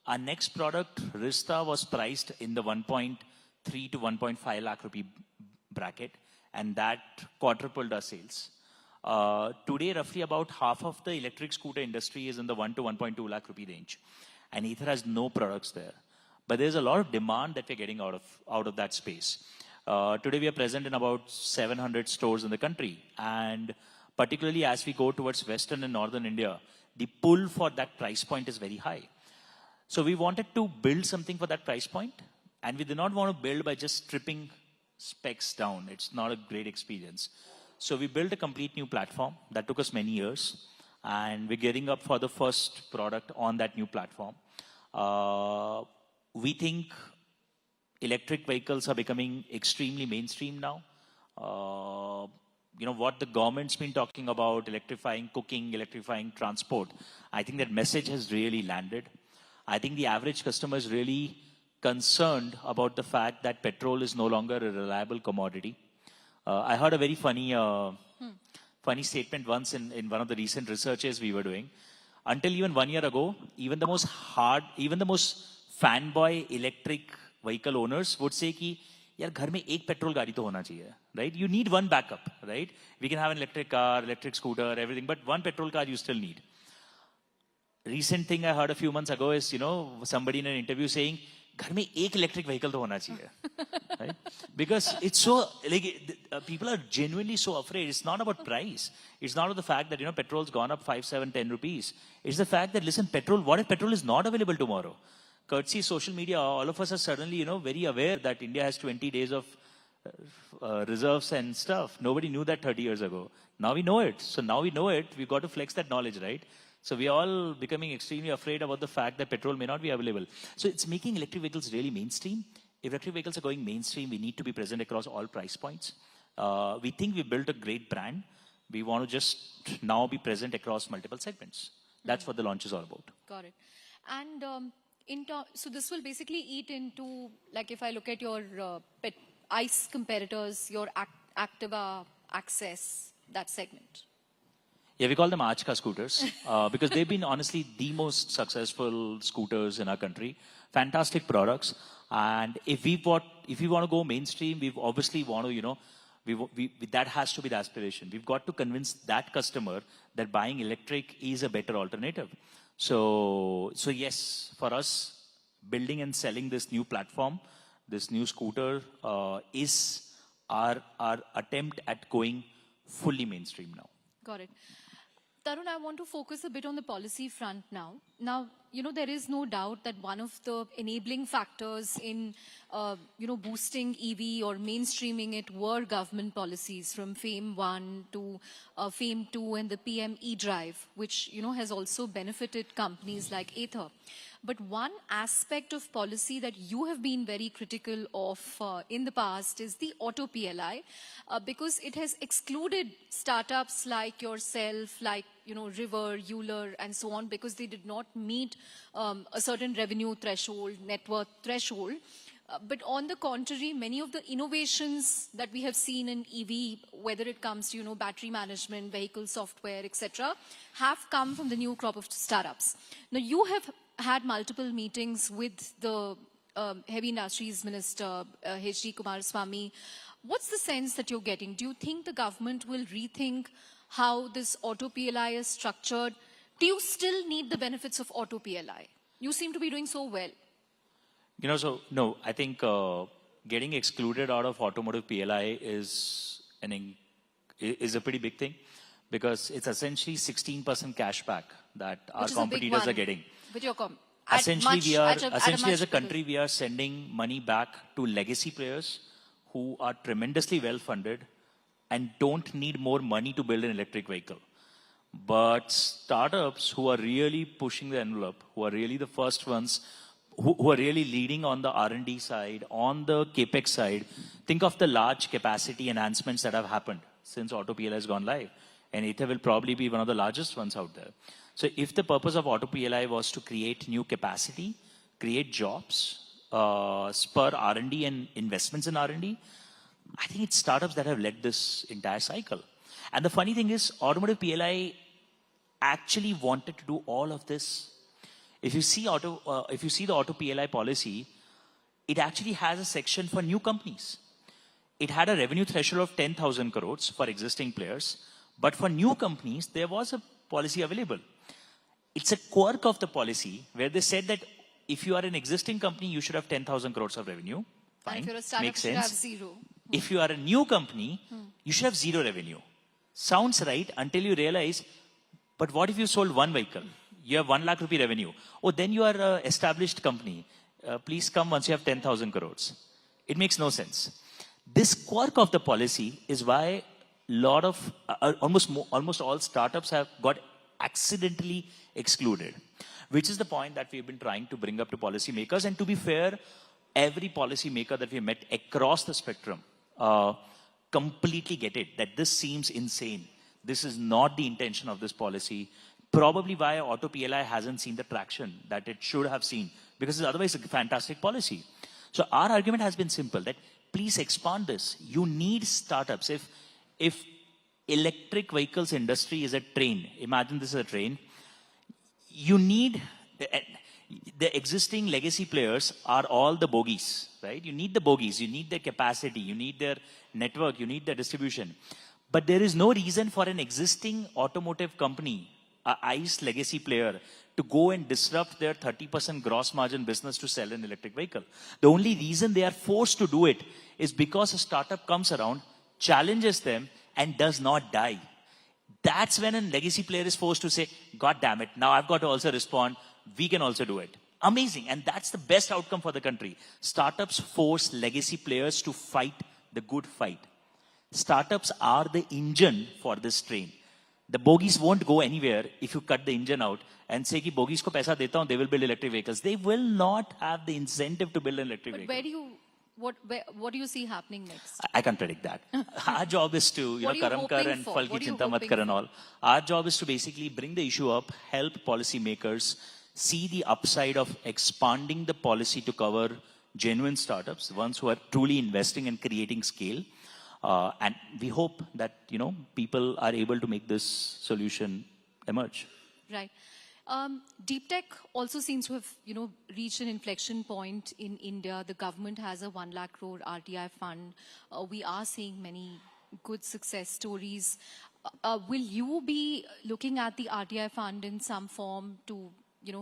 Our next product, Rista, was priced in the 1.3 to 1.5 lakh rupee bracket, and that quadrupled our sales. Today, roughly about half of the electric scooter industry is in the 1 to 1.2 lakh rupee range, and Ather has no products there. But there's a lot of demand that we're getting out of that space. Today, we are present in about 700 stores in the country, and particularly as we go towards Western and Northern India, the pull for that price point is very high. So we wanted to build something for that price point, and we did not want to build by just stripping specs down. It's not a great experience. So we built a complete new platform that took us many years, and we're gearing up for the first product on that new platform. We think electric vehicles are becoming extremely mainstream now. What the government's been talking about, electrifying cooking, electrifying transport, I think that message has really landed. I think the average customer is really concerned about the fact that petrol is no longer a reliable commodity. I heard a very funny statement once in one of the recent researches we were doing. Until even 1 year ago, even the most fanboy electric vehicle owners would say कि यार घर में एक petrol गाड़ी तो होना चाहिए, right? You need one backup, right? We can have an electric car, electric scooter, everything, but one petrol car you still need. Recent thing I heard a few months ago is, somebody in an interview saying, घर में एक electric vehicle तो होना चाहिए, right? Because it's so, people are genuinely so afraid. It's not about price. It's not about the fact that, petrol's gone up 5, 7, 10 rupees. It's the fact that, listen, what if petrol is not available tomorrow? Courtesy social media, all of us are suddenly, very aware that India has 20 days of reserves and stuff. Nobody knew that 30 years ago. Now we know it. So now we know it. We've got to flex that knowledge, right? So we are all becoming extremely afraid about the fact that petrol may not be available. So it's making electric vehicles really mainstream. If electric vehicles are going mainstream, we need to be present across all price points. We think we built a great brand. We want to just now be present across multiple segments. That's what the launch is all about. Got it. And so this will basically eat into, like if I look at your ICE competitors, your Activa, Access, that segment. Yeah, we call them Aajka scooters because they've been honestly the most successful scooters in our country. Fantastic products. And if we want to go mainstream, we obviously want to, that has to be the aspiration. We've got to convince that customer that buying electric is a better alternative. So yes, for us, building and selling this new platform, this new scooter is our attempt at going fully mainstream now. Got it. Tarun, I want to focus a bit on the policy front now. Now, there is no doubt that one of the enabling factors in, boosting EV or mainstreaming it were government policies from FAME 1 to FAME 2 and the PM e-Drive, which, has also benefited companies like Ather. But one aspect of policy that you have been very critical of in the past is the auto PLI, because it has excluded startups like yourself, like, River, Euler, and so on, because they did not meet a certain revenue threshold, net worth threshold. But on the contrary, many of the innovations that we have seen in EV, whether it comes to, battery management, vehicle software, etc., have come from the new crop of startups. Now, you have had multiple meetings with the Heavy Industries Minister, H.D. Kumaraswamy. What's the sense that you're getting? Do you think the government will rethink how this auto PLI is structured? Do you still need the benefits of auto PLI? You seem to be doing so well. No, I think getting excluded out of automotive PLI is a pretty big thing, because it's essentially 16% cashback that our competitors are getting. Essentially, as a country, we are sending money back to legacy players who are tremendously well-funded and don't need more money to build an electric vehicle. But startups who are really pushing the envelope, who are really the first ones, who are really leading on the R&D side, on the CapEx side, think of the large capacity enhancements that have happened since Auto PLI has gone live. And Ather will probably be one of the largest ones out there. So if the purpose of Auto PLI was to create new capacity, create jobs, spur R&D and investments in R&D, I think it's startups that have led this entire cycle. And the funny thing is, automotive PLI actually wanted to do all of this. If you see the auto PLI policy, it actually has a section for new companies. It had a revenue threshold of 10,000 crores for existing players, but for new companies, there was a policy available. It's a quirk of the policy where they said that if you are an existing company, you should have 10,000 crores of revenue. Fine, And if you're a startup, makes you should sense. have zero. If you are a new company, you should have zero revenue. Sounds right until you realize, but what if you sold one vehicle? You have 1 lakh rupee revenue. Oh, then you are an established company. Please come once you have 10,000 crores. It makes no sense. This quirk of the policy is why almost all startups have got accidentally excluded, which is the point that we've been trying to bring up to policymakers. And to be fair, every policymaker that we met across the spectrum completely get it, that this seems insane. This is not the intention of this policy. Probably why auto PLI hasn't seen the traction that it should have seen, because it's otherwise a fantastic policy. So our argument has been simple, that please expand this. You need startups. If electric vehicles industry is a train, imagine this is a train, you need, the existing legacy players are all the bogies, right? You need the bogies, you need their capacity, you need their network, you need their distribution. But there is no reason for an existing automotive company, a ICE legacy player, to go and disrupt their 30% gross margin business to sell an electric vehicle. The only reason they are forced to do it is because a startup comes around, challenges them, and does not die. That's when a legacy player is forced to say, God damn it, now I've got to also respond, we can also do it. Amazing, and that's the best outcome for the country. Startups force legacy players to fight the good fight. Startups are the engine for this train. The bogies won't go anywhere if you cut the engine out and say, ki bogies ko paisa deta hun, they will build electric vehicles. They will not have the incentive to build an electric vehicle. What do you see happening next? I can't predict that. Our job is to, Karam Kar and Fal ki chinta mat kar and all. Our job is to basically bring the issue up, help policymakers see the upside of expanding the policy to cover genuine startups, ones who are truly investing and creating scale. And we hope that, people are able to make this solution emerge. Right. Deep tech also seems to have, reached an inflection point in India. The government has a 1 lakh crore RTI fund. We are seeing many good success stories. Will you be looking at the RTI fund in some form to,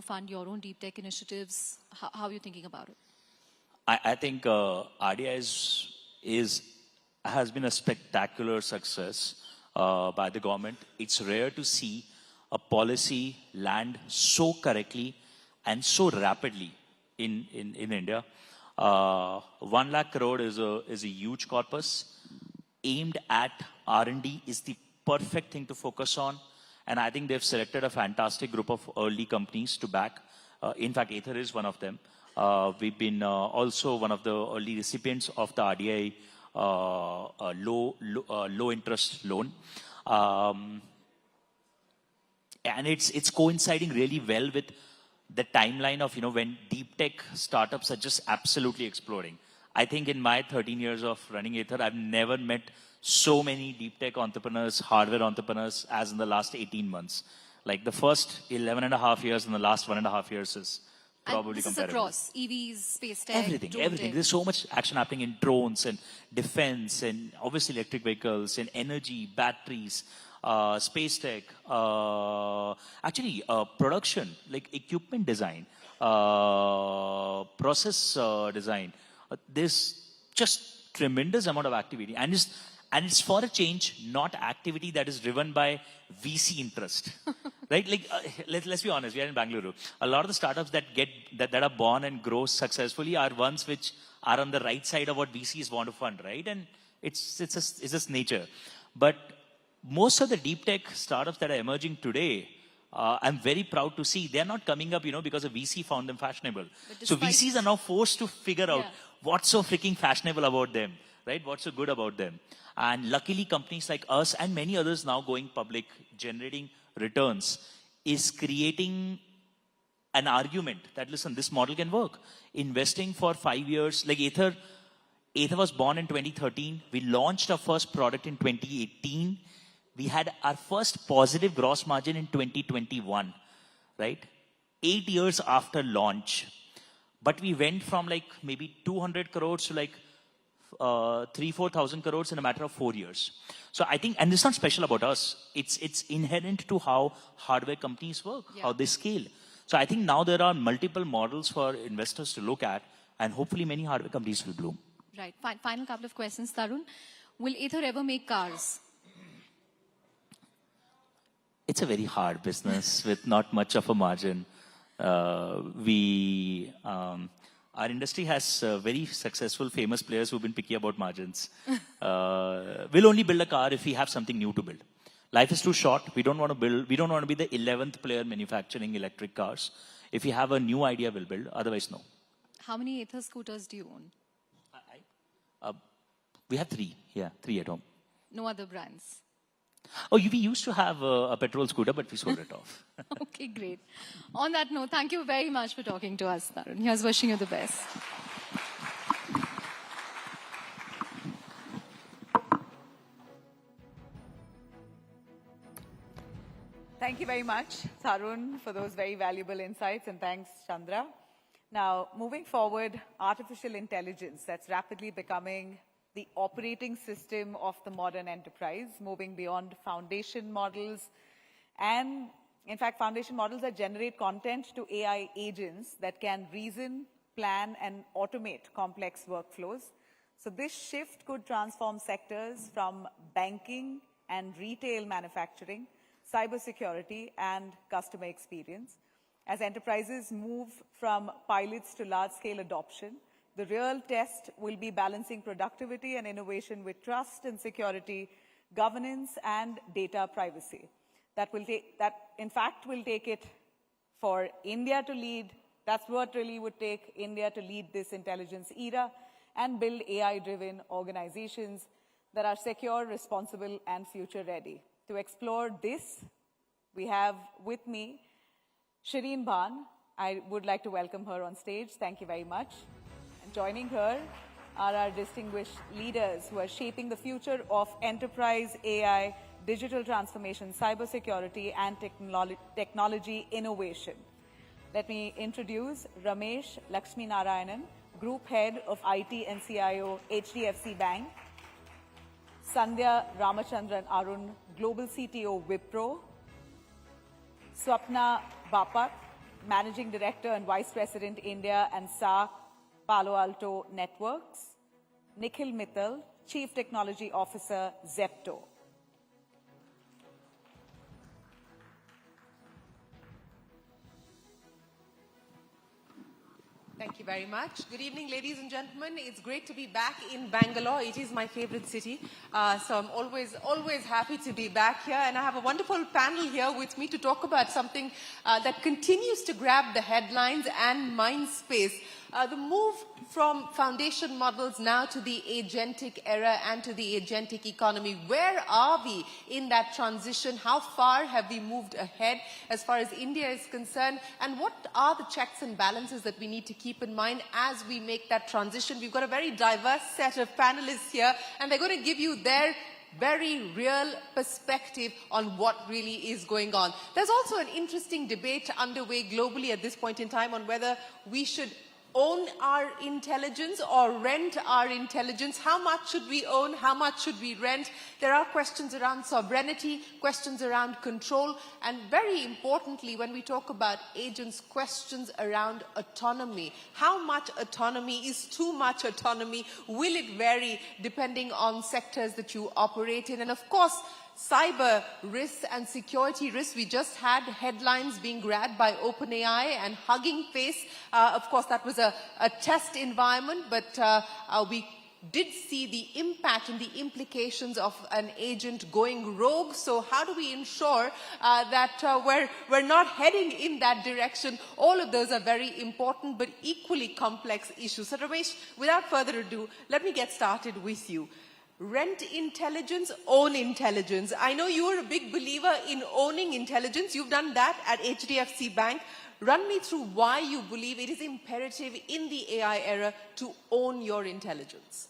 fund your own deep tech initiatives? How are you thinking about it? I think RDI has been a spectacular success by the government. It's rare to see a policy land so correctly and so rapidly in India. 1 lakh crore is a huge corpus. Aimed at R&D is the perfect thing to focus on. And I think they've selected a fantastic group of early companies to back. In fact, Ather is one of them. We've been also one of the early recipients of the RDI low interest loan. And it's coinciding really well with the timeline of, when deep tech startups are just absolutely exploding. I think in my 13 years of running Ather, I've never met so many deep tech entrepreneurs, hardware entrepreneurs, as in the last 18 months. Like the first 11 and a half years and the last 1.5 years is probably and this comparable. is across EVs, space tech, Everything. There's so much action happening in drones and defense and obviously electric vehicles and energy, batteries, space tech, production, like equipment design, process design. There's just tremendous amount of activity. And it's for a change, not activity that is driven by VC interest, right? Like, let's be honest, we are in Bengaluru. A lot of the startups that are born and grow successfully are ones which are on the right side of what VCs want to fund, right? And it's just nature. But most of the deep tech startups that are emerging today, I'm very proud to see they're not coming up, because a VC found them fashionable. So VCs are now forced to figure out what's so freaking fashionable about them, right? What's so good about them? And luckily, companies like us and many others now going public, generating returns, is creating an argument that, listen, this model can work. Investing for 5 years, like Ather was born in 2013. We launched our first product in 2018. We had our first positive gross margin in 2021, right? 8 years after launch. But we went from like maybe 200 crores to like 3,000-4,000 crores in a matter of 4 years. So I think, and it's not special about us. It's inherent to how hardware companies work, how they scale. So I think now there are multiple models for investors to look at, and hopefully many hardware companies will bloom. Right. Final couple of questions, Tarun. Will Ather ever make cars? It's a very hard business with not much of a margin. Our industry has very successful, famous players who've been picky about margins. We'll only build a car if we have something new to build. Life is too short. We don't want to be the 11th player manufacturing electric cars. If we have a new idea, we'll build. Otherwise, no. How many Ather scooters do you own? We have 3. Yeah, 3 at home. No other brands? Oh, we used to have a petrol scooter, but we sold it off. Okay, great. On that note, thank you very much for talking to us, Tarun. Here's wishing you the best. Thank you very much, Tarun, for those very valuable insights, and thanks, Chandra. Now, moving forward, artificial intelligence, that's rapidly becoming the operating system of the modern enterprise, moving beyond foundation models. And in fact, foundation models that generate content to AI agents that can reason, plan, and automate complex workflows. So this shift could transform sectors from banking and retail manufacturing, cybersecurity, and customer experience. As enterprises move from pilots to large-scale adoption, the real test will be balancing productivity and innovation with trust and security, governance, and data privacy. That in fact will take it for India to lead. That's what really would take India to lead this intelligence era and build AI-driven organizations that are secure, responsible, and future-ready. To explore this, we have with me Shireen Bhan. I would like to welcome her on stage. Thank you very much. And joining her are our distinguished leaders who are shaping the future of enterprise AI, digital transformation, cybersecurity, and technology innovation. Let me introduce Ramesh Lakshminarayanan, Group Head of IT and CIO, HDFC Bank. Sandhya Ramachandran Arun, Global CTO, Wipro. Swapna Bapat, Managing Director and Vice President, India and SAC, Palo Alto Networks. Nikhil Mittal, Chief Technology Officer, Zepto. Thank you very much. Good evening, ladies and gentlemen. It's great to be back in Bangalore. It is my favorite city. So I'm always happy to be back here. And I have a wonderful panel here with me to talk about something that continues to grab the headlines and mind space. The move from foundation models now to the agentic era and to the agentic economy. Where are we in that transition? How far have we moved ahead as far as India is concerned? And what are the checks and balances that we need to keep in mind as we make that transition? We've got a very diverse set of panelists here, and they're going to give you their very real perspective on what really is going on. There's also an interesting debate underway globally at this point in time on whether we should own our intelligence or rent our intelligence. How much should we own? How much should we rent? There are questions around sovereignty, questions around control, and very importantly, when we talk about agents, questions around autonomy. How much autonomy is too much autonomy? Will it vary depending on sectors that you operate in? And of course, cyber risks and security risks. We just had headlines being grabbed by OpenAI and Hugging Face. Of course, that was a test environment, but we did see the impact and the implications of an agent going rogue. So how do we ensure that we're not heading in that direction? All of those are very important but equally complex issues. So Ramesh, without further ado, let me get started with you. Rent intelligence, own intelligence. I know you are a big believer in owning intelligence. You've done that at HDFC Bank. Run me through why you believe it is imperative in the AI era to own your intelligence.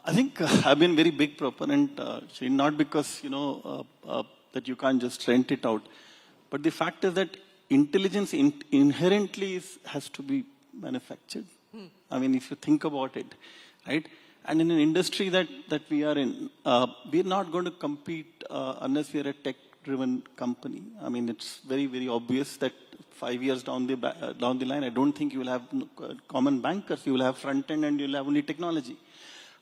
I think I've been very big proponent, Shri, not because, that you can't just rent it out, but the fact is that intelligence inherently has to be manufactured. I mean, if you think about it, right? And in an industry that we are in, we're not going to compete unless we are a tech-driven company. I mean, it's very, very obvious that 5 years down the line, I don't think you will have common bankers. You will have front end and you'll have only technology.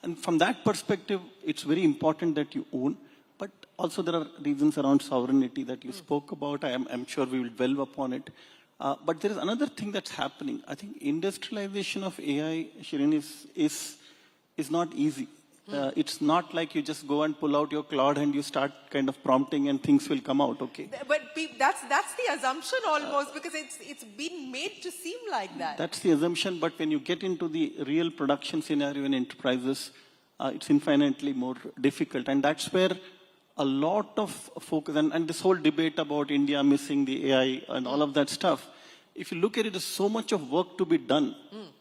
And from that perspective, it's very important that you own. But also there are reasons around sovereignty that you spoke about. I'm sure we will delve upon it. But there is another thing that's happening. I think industrialization of AI, Shirin, is not easy. It's not like you just go and pull out your cloud and you start kind of prompting and things will come out, okay? But that's the assumption almost, because it's been made to seem like that. That's the assumption, but when you get into the real production scenario in enterprises, it's infinitely more difficult. And that's where a lot of focus, and this whole debate about India missing the AI and all of that stuff, if you look at it, there's so much of work to be done.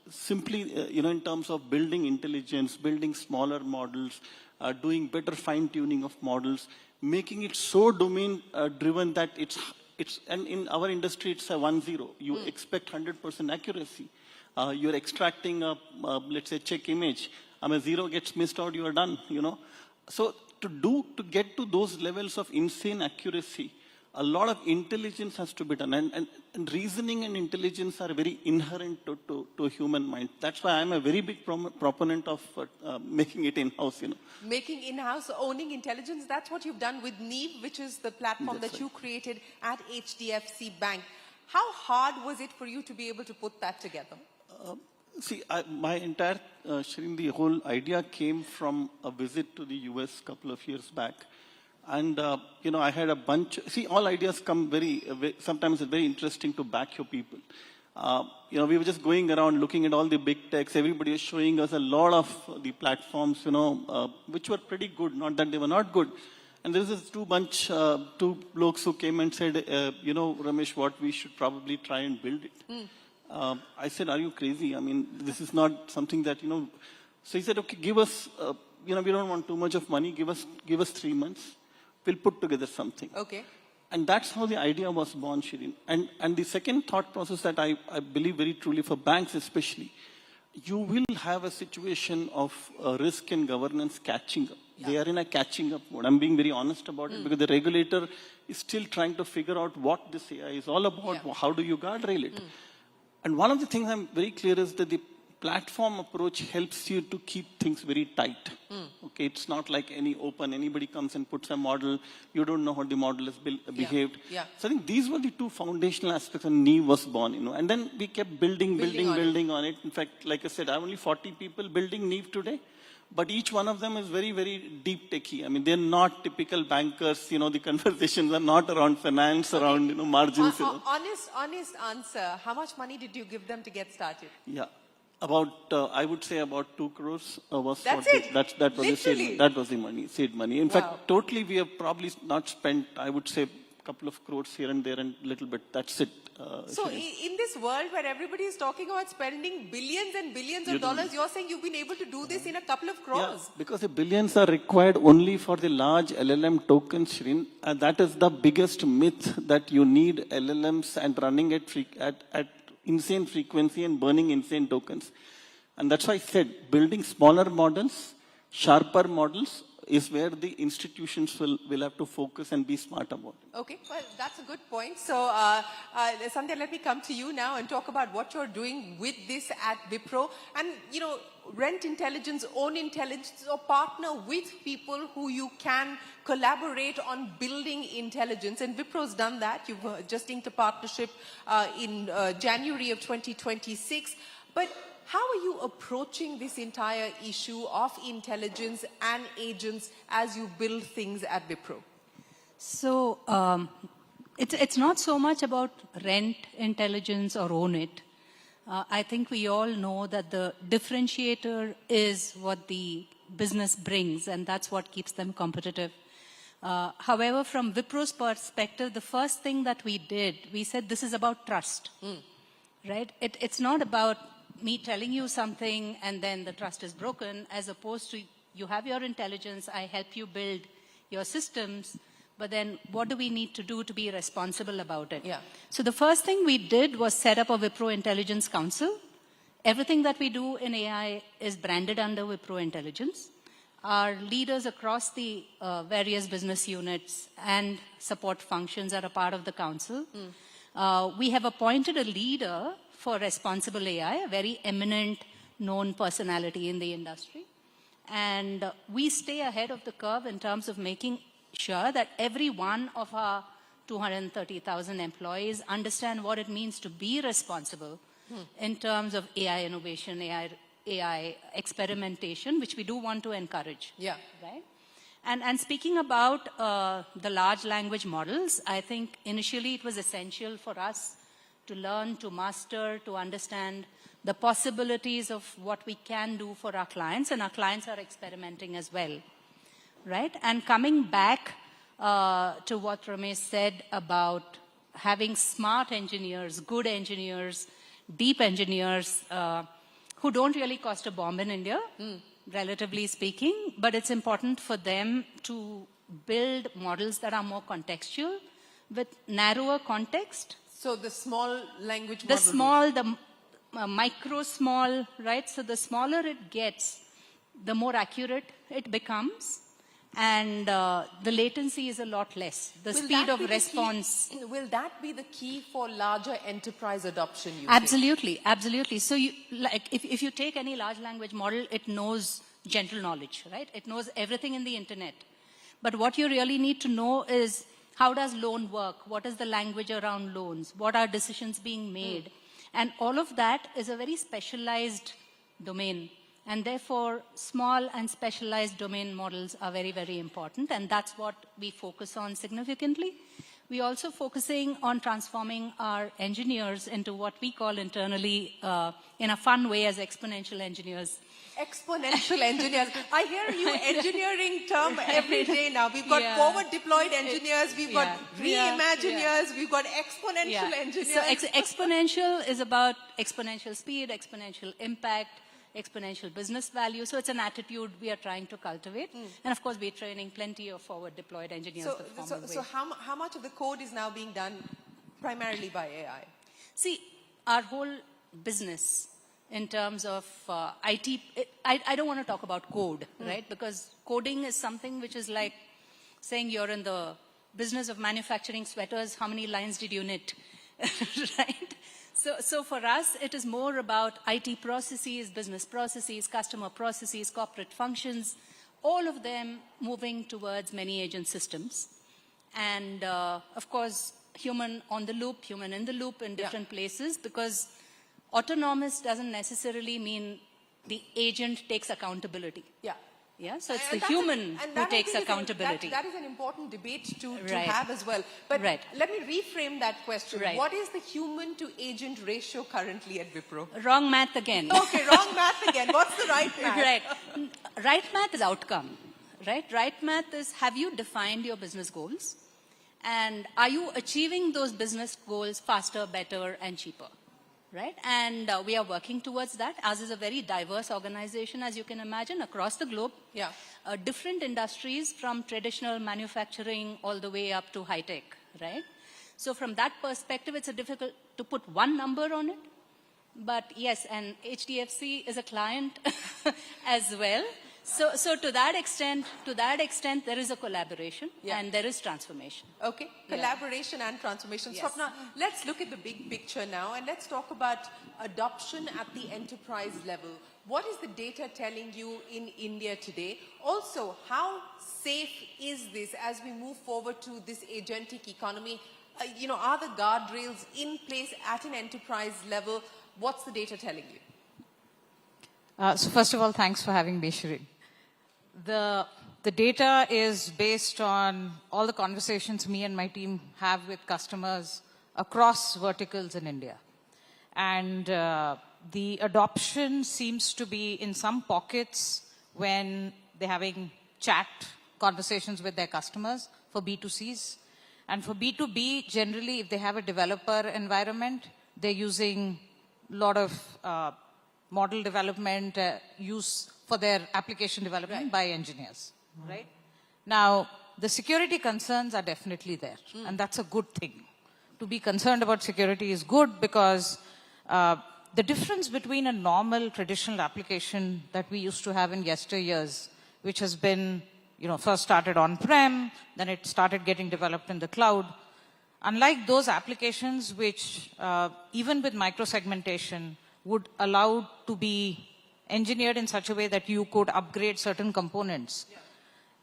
Simply, in terms of building intelligence, building smaller models, doing better fine-tuning of models, making it so domain-driven that and in our industry, it's a 1-0. You expect 100% accuracy. You're extracting let's say, check image. A 0 gets missed out, you are done, So to get to those levels of insane accuracy, a lot of intelligence has to be done. And reasoning and intelligence are very inherent to human mind. That's why I'm a very big proponent of making it in-house, Making in-house, owning intelligence, that's what you've done with Neve, which is the platform that you created at HDFC Bank. How hard was it for you to be able to put that together? See, my entire, Shirin, the whole idea came from a visit to the US a couple of years back. And, I had a bunch, all ideas come sometimes it's very interesting to back your people. We were just going around looking at all the big techs. Everybody is showing us a lot of the platforms, which were pretty good, not that they were not good. And there was this two blokes who came and said, Ramesh, what we should probably try and build it. I said, are you crazy? I mean, this is not something that, So he said, okay, give us, we don't want too much of money. Give us 3 months. We'll put together something. Okay. And that's how the idea was born, Shirin. And the second thought process that I believe very truly for banks especially, you will have a situation of risk and governance catching up. Yeah. They are in a catching up mode. I'm being very honest about it because the regulator is still trying to figure out what this AI is all about. Yeah. How do you guardrail it? And one of the things I'm very clear is that the platform approach helps you to keep things very tight. Okay, it's not like anybody comes and puts a model, you don't know how the model has behaved. Yeah. So I think these were the two foundational aspects and Neve was born, And then we kept building on it. In fact, like I said, I have only 40 people building Neve today. But each one of them is very, very deep techie. I mean, they're not typical bankers. The conversations are not around finance, around, margins. Honest answer. How much money did you give them to get started? Yeah. I would say about 2 crores was That's it? That was the money, seed money. In fact, totally we have probably not spent, I would say, a couple of crores here and there and a little bit. That's it. So in this world where everybody is talking about spending billions and billions of dollars, you're saying you've been able to do this in a couple of crores? Yeah, because the billions are required only for the large LLM tokens, Shirin. And that is the biggest myth, that you need LLMs and running at insane frequency and burning insane tokens. And that's why I said building smaller models, sharper models is where the institutions will have to focus and be smart about it. Okay, well, that's a good point. So, Sandhya, let me come to you now and talk about what you're doing with this at Wipro. And, rent intelligence, own intelligence, or partner with people who you can collaborate on building intelligence. And Wipro's done that. You've just inked a partnership in January of 2026. But how are you approaching this entire issue of intelligence and agents as you build things at Wipro? So it's not so much about rent intelligence or own it. I think we all know that the differentiator is what the business brings, and that's what keeps them competitive. However, from Wipro's perspective, the first thing that we did, we said this is about trust, right? It's not about me telling you something and then the trust is broken, as opposed to you have your intelligence, I help you build your systems, but then what do we need to do to be responsible about it? Yeah. So the first thing we did was set up a Wipro Intelligence Council. Everything that we do in AI is branded under Wipro Intelligence. Our leaders across the various business units and support functions are a part of the council. We have appointed a leader for responsible AI, a very eminent, known personality in the industry. And we stay ahead of the curve in terms of making sure that every one of our 230,000 employees understand what it means to be responsible in terms of AI innovation, AI experimentation, which we do want to encourage. Yeah. Right? And speaking about the large language models, I think initially it was essential for us to learn, to master, to understand the possibilities of what we can do for our clients, and our clients are experimenting as well. Right? And coming back to what Ramesh said about having smart engineers, good engineers, deep engineers, who don't really cost a bomb in India, relatively speaking, but it's important for them to build models that are more contextual with narrower context. So the small language The model. small, the micro small, right? So the smaller it gets, the more accurate it becomes. And the latency is a lot less. The speed of response. Will that be the key for larger enterprise adoption, you think? Absolutely, absolutely. So you, like, if you take any large language model, it knows general knowledge, right? It knows everything in the internet. But what you really need to know is how does loan work? What is the language around loans? What are decisions being made? And all of that is a very specialized domain. And therefore, small and specialized domain models are very, very important. And that's what we focus on significantly. We're also focusing on transforming our engineers into what we call internally, in a fun way, as exponential engineers. Exponential engineers. I hear you engineering term every day now. We've got forward deployed engineers, we've got reimagineers, we've got exponential engineers. So exponential is about exponential speed, exponential impact, exponential business value. So it's an attitude we are trying to cultivate. And of course, we're training plenty of forward deployed engineers the formal way. So how much of the code is now being done primarily by AI? See, our whole business in terms of IT, I don't want to talk about code, right? Because coding is something which is like saying you're in the business of manufacturing sweaters, how many lines did you knit, right? So for us, it is more about IT processes, business processes, customer processes, corporate functions, all of them moving towards many agent systems. And of course, human on the loop, human in the loop in different places, because autonomous doesn't necessarily mean the agent takes accountability. Yeah, so it's the human who takes accountability. That is an important debate to have as well. But let me reframe that question. What is the human to agent ratio currently at Wipro? Wrong math again. Okay, wrong math again. What's the right math? Right math is outcome. Right math is, have you defined your business goals? And are you achieving those business goals faster, better, and cheaper? Right? And we are working towards that. Ours is a very diverse organization, as you can imagine, across the globe. Different industries, from traditional manufacturing all the way up to high-tech, right? So from that perspective, it's difficult to put one number on it. But yes, and HDFC is a client as well. So to that extent, there is a collaboration and there is transformation. Okay, collaboration and transformation. Swapna, let's look at the big picture now, and let's talk about adoption at the enterprise level. What is the data telling you in India today? Also, how safe is this as we move forward to this agentic economy? Are the guardrails in place at an enterprise level? What's the data telling you? So first of all, thanks for having me, Shri. The data is based on all the conversations me and my team have with customers across verticals in India. And the adoption seems to be in some pockets when they're having chat conversations with their customers for B2Cs. And for B2B, generally, if they have a developer environment, they're using a lot of model development use for their application development by engineers, right? Now, the security concerns are definitely there, and that's a good thing. To be concerned about security is good because the difference between a normal traditional application that we used to have in yesteryears, which has been, first started on-prem, then it started getting developed in the cloud. Unlike those applications which, even with microsegmentation, would allow to be engineered in such a way that you could upgrade certain components.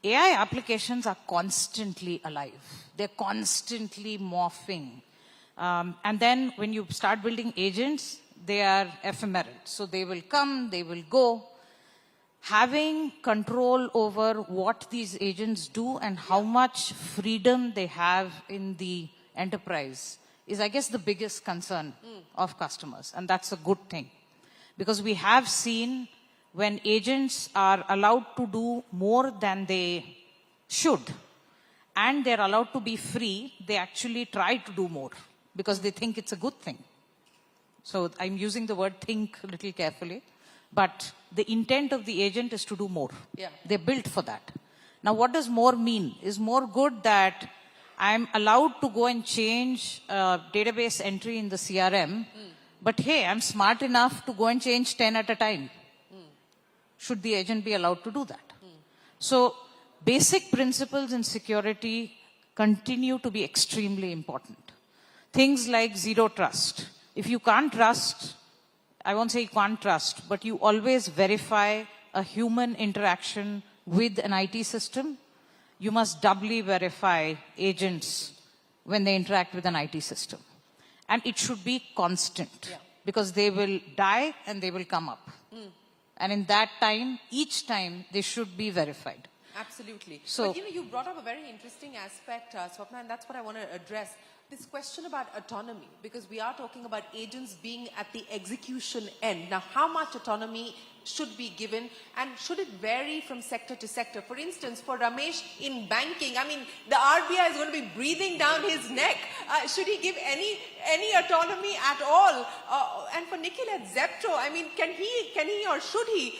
AI applications are constantly alive. They're constantly morphing. And then when you start building agents, they are ephemeral. So they will come, they will go. Having control over what these agents do and how much freedom they have in the enterprise is, I guess, the biggest concern of customers. And that's a good thing. Because we have seen when agents are allowed to do more than they should, and they're allowed to be free, they actually try to do more because they think it's a good thing. So I'm using the word think a little carefully, but the intent of the agent is to do more. Yeah. They're built for that. Now, what does more mean? Is more good that I'm allowed to go and change database entry in the CRM, but hey, I'm smart enough to go and change 10 at a time. Should the agent be allowed to do that? So basic principles in security continue to be extremely important. Things like zero trust. If you can't trust, I won't say you can't trust, but you always verify a human interaction with an IT system. You must doubly verify agents when they interact with an IT system. And it should be constant because they will die and they will come up. And in that time, each time, they should be verified. Absolutely. So, but you brought up a very interesting aspect, Swapna, and that's what I want to address. This question about autonomy, because we are talking about agents being at the execution end. Now, how much autonomy should be given, and should it vary from sector to sector? For instance, for Ramesh in banking, I mean, the RBI is going to be breathing down his neck. Should he give any autonomy at all? And for Nikhil at Zepto, I mean, can he or should he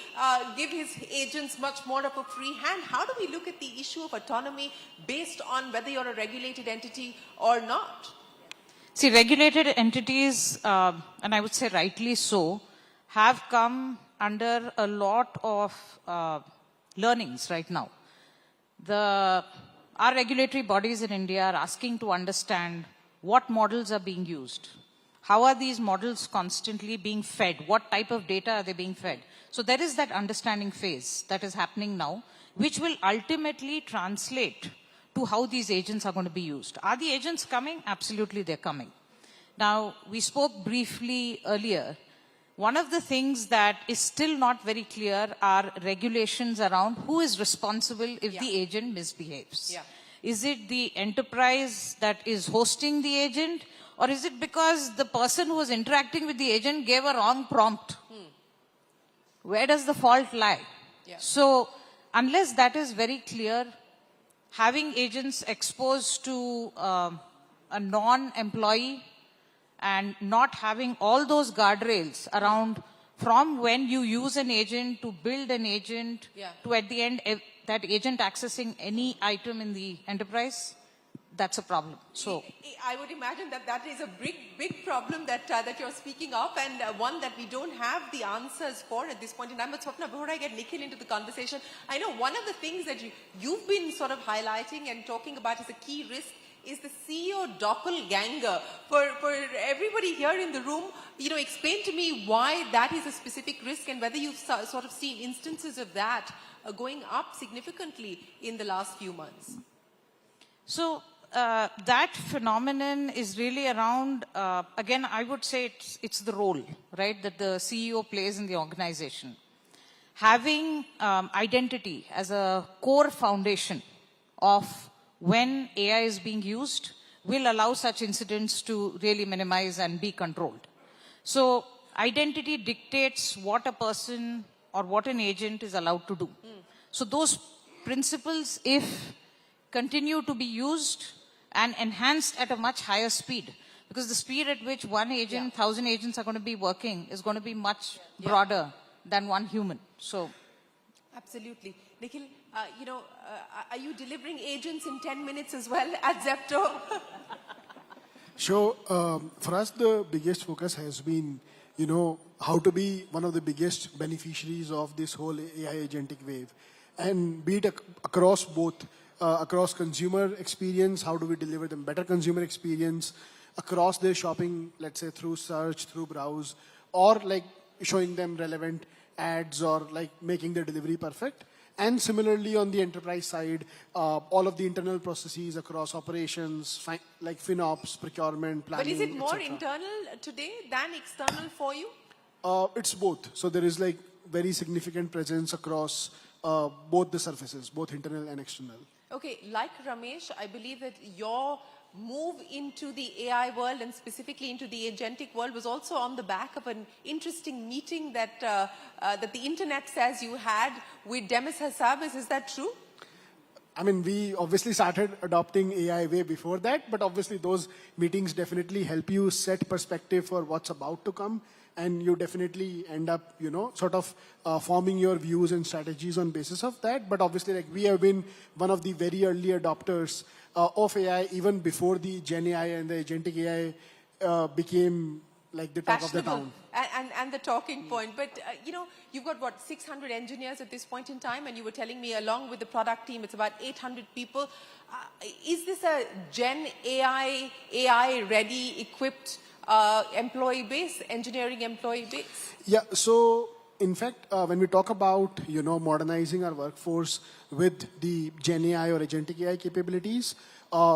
give his agents much more of a free hand? How do we look at the issue of autonomy based on whether you're a regulated entity or not? see, regulated entities, and I would say rightly so, have come under a lot of learnings right now. Our regulatory bodies in India are asking to understand what models are being used. How are these models constantly being fed? What type of data are they being fed? So there is that understanding phase that is happening now, which will ultimately translate to how these agents are going to be used. Are the agents coming? Absolutely, they're coming. Now, we spoke briefly earlier. One of the things that is still not very clear are regulations around who is responsible if the agent misbehaves. Yeah. Is it the enterprise that is hosting the agent, or is it because the person who was interacting with the agent gave a wrong prompt? Where does the fault lie? Yeah. So, unless that is very clear, having agents exposed to a non-employee and not having all those guardrails around from when you use an agent to build an agent to at the end that agent accessing any item in the enterprise, that's a problem. So I would imagine that is a big problem that you're speaking of, and one that we don't have the answers for at this point in time. But Swapna, before I get Nikhil into the conversation, I know one of the things that you've been sort of highlighting and talking about as a key risk is the CEO doppelganger. For everybody here in the room, explain to me why that is a specific risk and whether you've sort of seen instances of that going up significantly in the last few months. So that phenomenon is really around, again, I would say it's the role, right, that the CEO plays in the organization. Having identity as a core foundation of when AI is being used will allow such incidents to really minimize and be controlled. So identity dictates what a person or what an agent is allowed to do. So those principles, if continue to be used and enhanced at a much higher speed, because the speed at which one agent, 1,000 agents are going to be working is going to be much broader than one human. So, absolutely. Nikhil, are you delivering agents in 10 minutes as well at Zepto? So, for us, the biggest focus has been, how to be one of the biggest beneficiaries of this whole AI agentic wave. And be it across both, across consumer experience, how do we deliver them better consumer experience, across their shopping, let's say through search, through browse, or like showing them relevant ads or like making their delivery perfect. And similarly on the enterprise side, all of the internal processes across operations, like FinOps, procurement, planning, But is it more etc. internal today than external for you? It's both. So there is like very significant presence across both the surfaces, both internal and external. Okay, like Ramesh, I believe that your move into the AI world and specifically into the agentic world was also on the back of an interesting meeting that that the internet says you had with Demis Hassabis. Is that true? I mean, we obviously started adopting AI way before that, but obviously those meetings definitely help you set perspective for what's about to come. And you definitely end up, sort of forming your views and strategies on basis of that. But obviously, like we have been one of the very early adopters of AI even before the Gen AI and the agentic AI became like the talk of the town. And the talking point. But, you've got, what, 600 engineers at this point in time, and you were telling me along with the product team, it's about 800 people. Is this a Gen AI ready, equipped employee base, engineering employee base? Yeah, so in fact, when we talk about, modernizing our workforce with the Gen AI or agentic AI capabilities,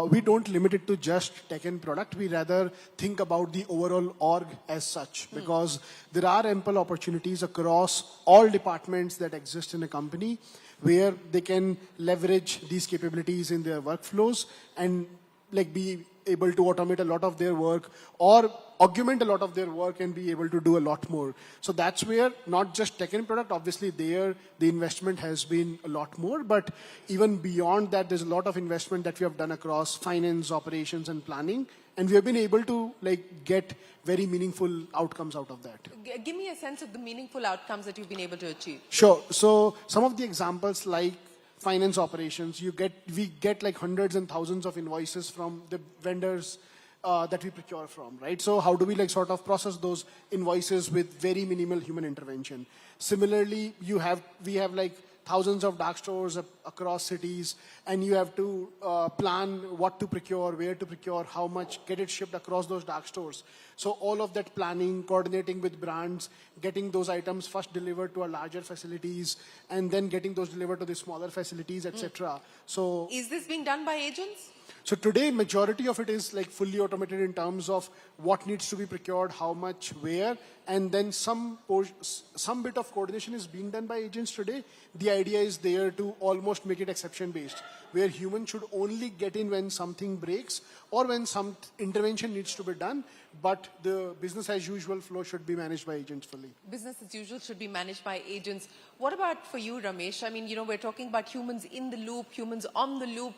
we don't limit it to just tech and product. We rather think about the overall org as such, because there are ample opportunities across all departments that exist in a company where they can leverage these capabilities in their workflows and like be able to automate a lot of their work or augment a lot of their work and be able to do a lot more. So that's where not just tech and product, obviously there the investment has been a lot more, but even beyond that there's a lot of investment that we have done across finance, operations and planning, and we have been able to like get very meaningful outcomes out of that. Give me a sense of the meaningful outcomes that you've been able to achieve. Sure. So some of the examples like finance operations, we get like hundreds and thousands of invoices from the vendors that we procure from, right? So how do we like sort of process those invoices with very minimal human intervention? Similarly, we have like thousands of dark stores across cities, and you have to plan what to procure, where to procure, how much, get it shipped across those dark stores. So all of that planning, coordinating with brands, getting those items first delivered to our larger facilities, and then getting those delivered to the smaller facilities, etc. So is this being done by agents? So today, majority of it is like fully automated in terms of what needs to be procured, how much, where, and then some bit of coordination is being done by agents today. The idea is there to almost make it exception-based, where humans should only get in when something breaks or when some intervention needs to be done, but the business as usual flow should be managed by agents fully. Business as usual should be managed by agents. What about for you, Ramesh? I mean, we're talking about humans in the loop, humans on the loop,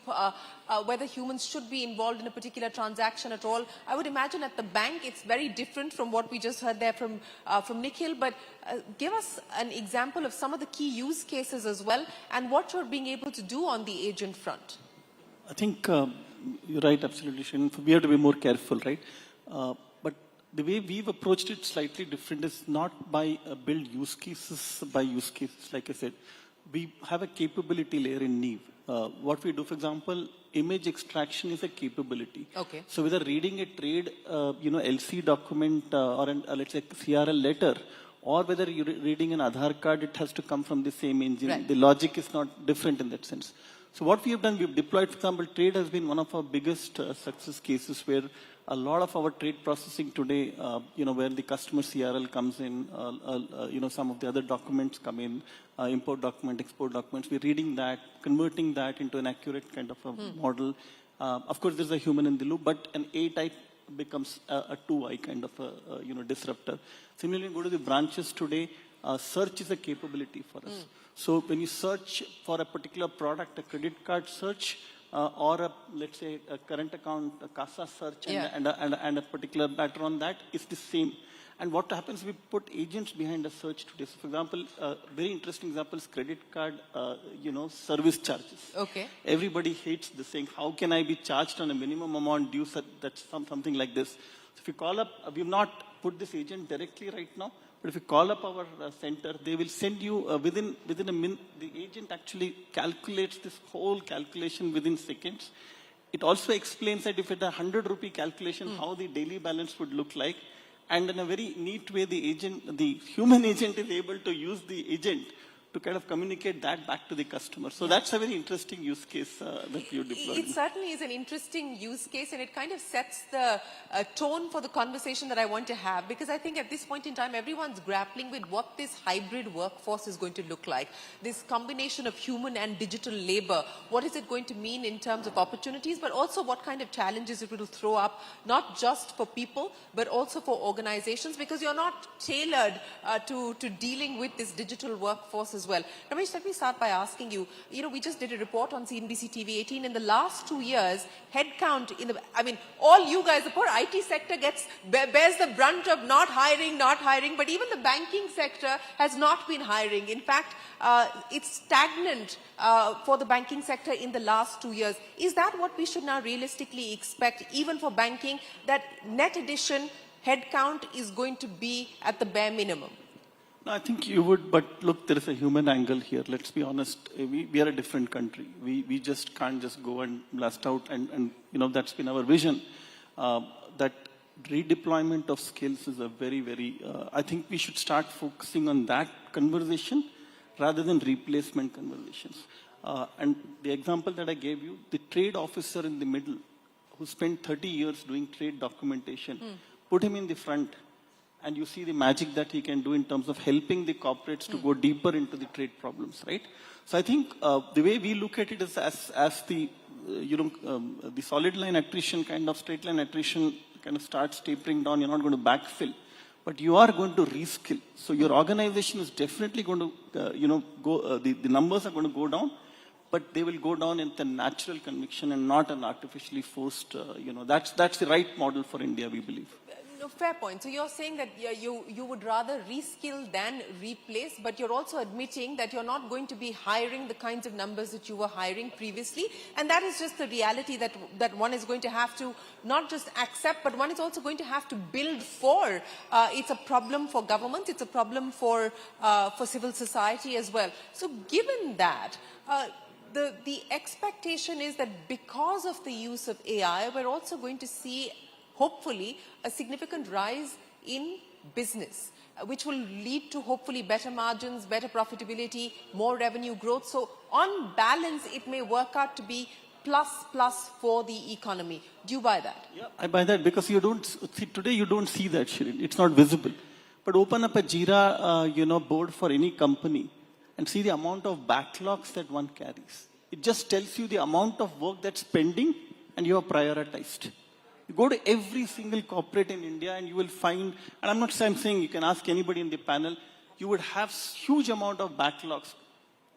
whether humans should be involved in a particular transaction at all. I would imagine at the bank, it's very different from what we just heard there from Nikhil, but give us an example of some of the key use cases as well and what you're being able to do on the agent front. I think you're right, absolutely. We have to be more careful, right? But the way we've approached it slightly different is not by build use cases by use cases. Like I said, we have a capability layer in Neve. What we do, for example, image extraction is a capability. Okay. So whether reading a trade, LC document or let's say CRL letter, or whether you're reading an Aadhaar card, it has to come from the same engine. Right. The logic is not different in that sense. So what we have done, we've deployed, for example, trade has been one of our biggest success cases where a lot of our trade processing today, where the customer CRL comes in, some of the other documents come in, import document, export documents, we're reading that, converting that into an accurate kind of a model. Of course, there's a human in the loop, but an A-type becomes a 2i kind of a disruptor. Similarly, go to the branches today, search is a capability for us. So when you search for a particular product, a credit card search, or let's say a current account, a CASA search, and a particular matter on that is the same. And what happens, we put agents behind a search today. So for example, very interesting example is credit card, service charges. Okay. Everybody hates this saying, how can I be charged on a minimum amount due? That's something like this. So if you call up, we've not put this agent directly right now, but if you call up our center, they will send you within a minute. The agent actually calculates this whole calculation within seconds. It also explains that if it's a 100 rupee calculation, how the daily balance would look like. And in a very neat way, the human agent is able to use the agent to kind of communicate that back to the customer. So that's a very interesting use case that you deployed. It certainly is an interesting use case, and it kind of sets the tone for the conversation that I want to have, because I think at this point in time, everyone's grappling with what this hybrid workforce is going to look like. This combination of human and digital labor, what is it going to mean in terms of opportunities, but also what kind of challenges it will throw up, not just for people, but also for organizations, because you're not tailored to dealing with this digital workforce as well. Ramesh, let me start by asking you, we just did a report on CNBC TV 18. In the last 2 years, headcount all you guys, the poor IT sector bears the brunt of not hiring, but even the banking sector has not been hiring. In fact, it's stagnant for the banking sector in the last 2 years. Is that what we should now realistically expect, even for banking, that net addition headcount is going to be at the bare minimum? No, I think you would, but look, there is a human angle here. Let's be honest. We are a different country. We just can't just go and blast out, and that's been our vision. That redeployment of skills is a very, very, I think we should start focusing on that conversation rather than replacement conversations. And the example that I gave you, the trade officer in the middle who spent 30 years doing trade documentation, put him in the front, and you see the magic that he can do in terms of helping the corporates to go deeper into the trade problems, right? So I think the way we look at it is as the solid line attrition, kind of straight line attrition kind of starts tapering down, you're not going to backfill, but you are going to reskill. So your organization is definitely going to, the numbers are going to go down, but they will go down in the natural conviction and not an artificially forced, that's the right model for India, we believe. No, fair point. So you're saying that you would rather reskill than replace, but you're also admitting that you're not going to be hiring the kinds of numbers that you were hiring previously, and that is just the reality that one is going to have to not just accept, but one is also going to have to build for. It's a problem for government, it's a problem for civil society as well. So given that, the expectation is that because of the use of AI, we're also going to see, hopefully, a significant rise in business, which will lead to hopefully better margins, better profitability, more revenue growth. So on balance, it may work out to be plus for the economy. Do you buy that? Yeah, I buy that, because you don't see, today you don't see that, Shirin. It's not visible. But open up a Jira, board for any company and see the amount of backlogs that one carries. It just tells you the amount of work that's pending and you are prioritized. You go to every single corporate in India and you will find, and I'm not saying, you can ask anybody in the panel, you would have huge amount of backlogs.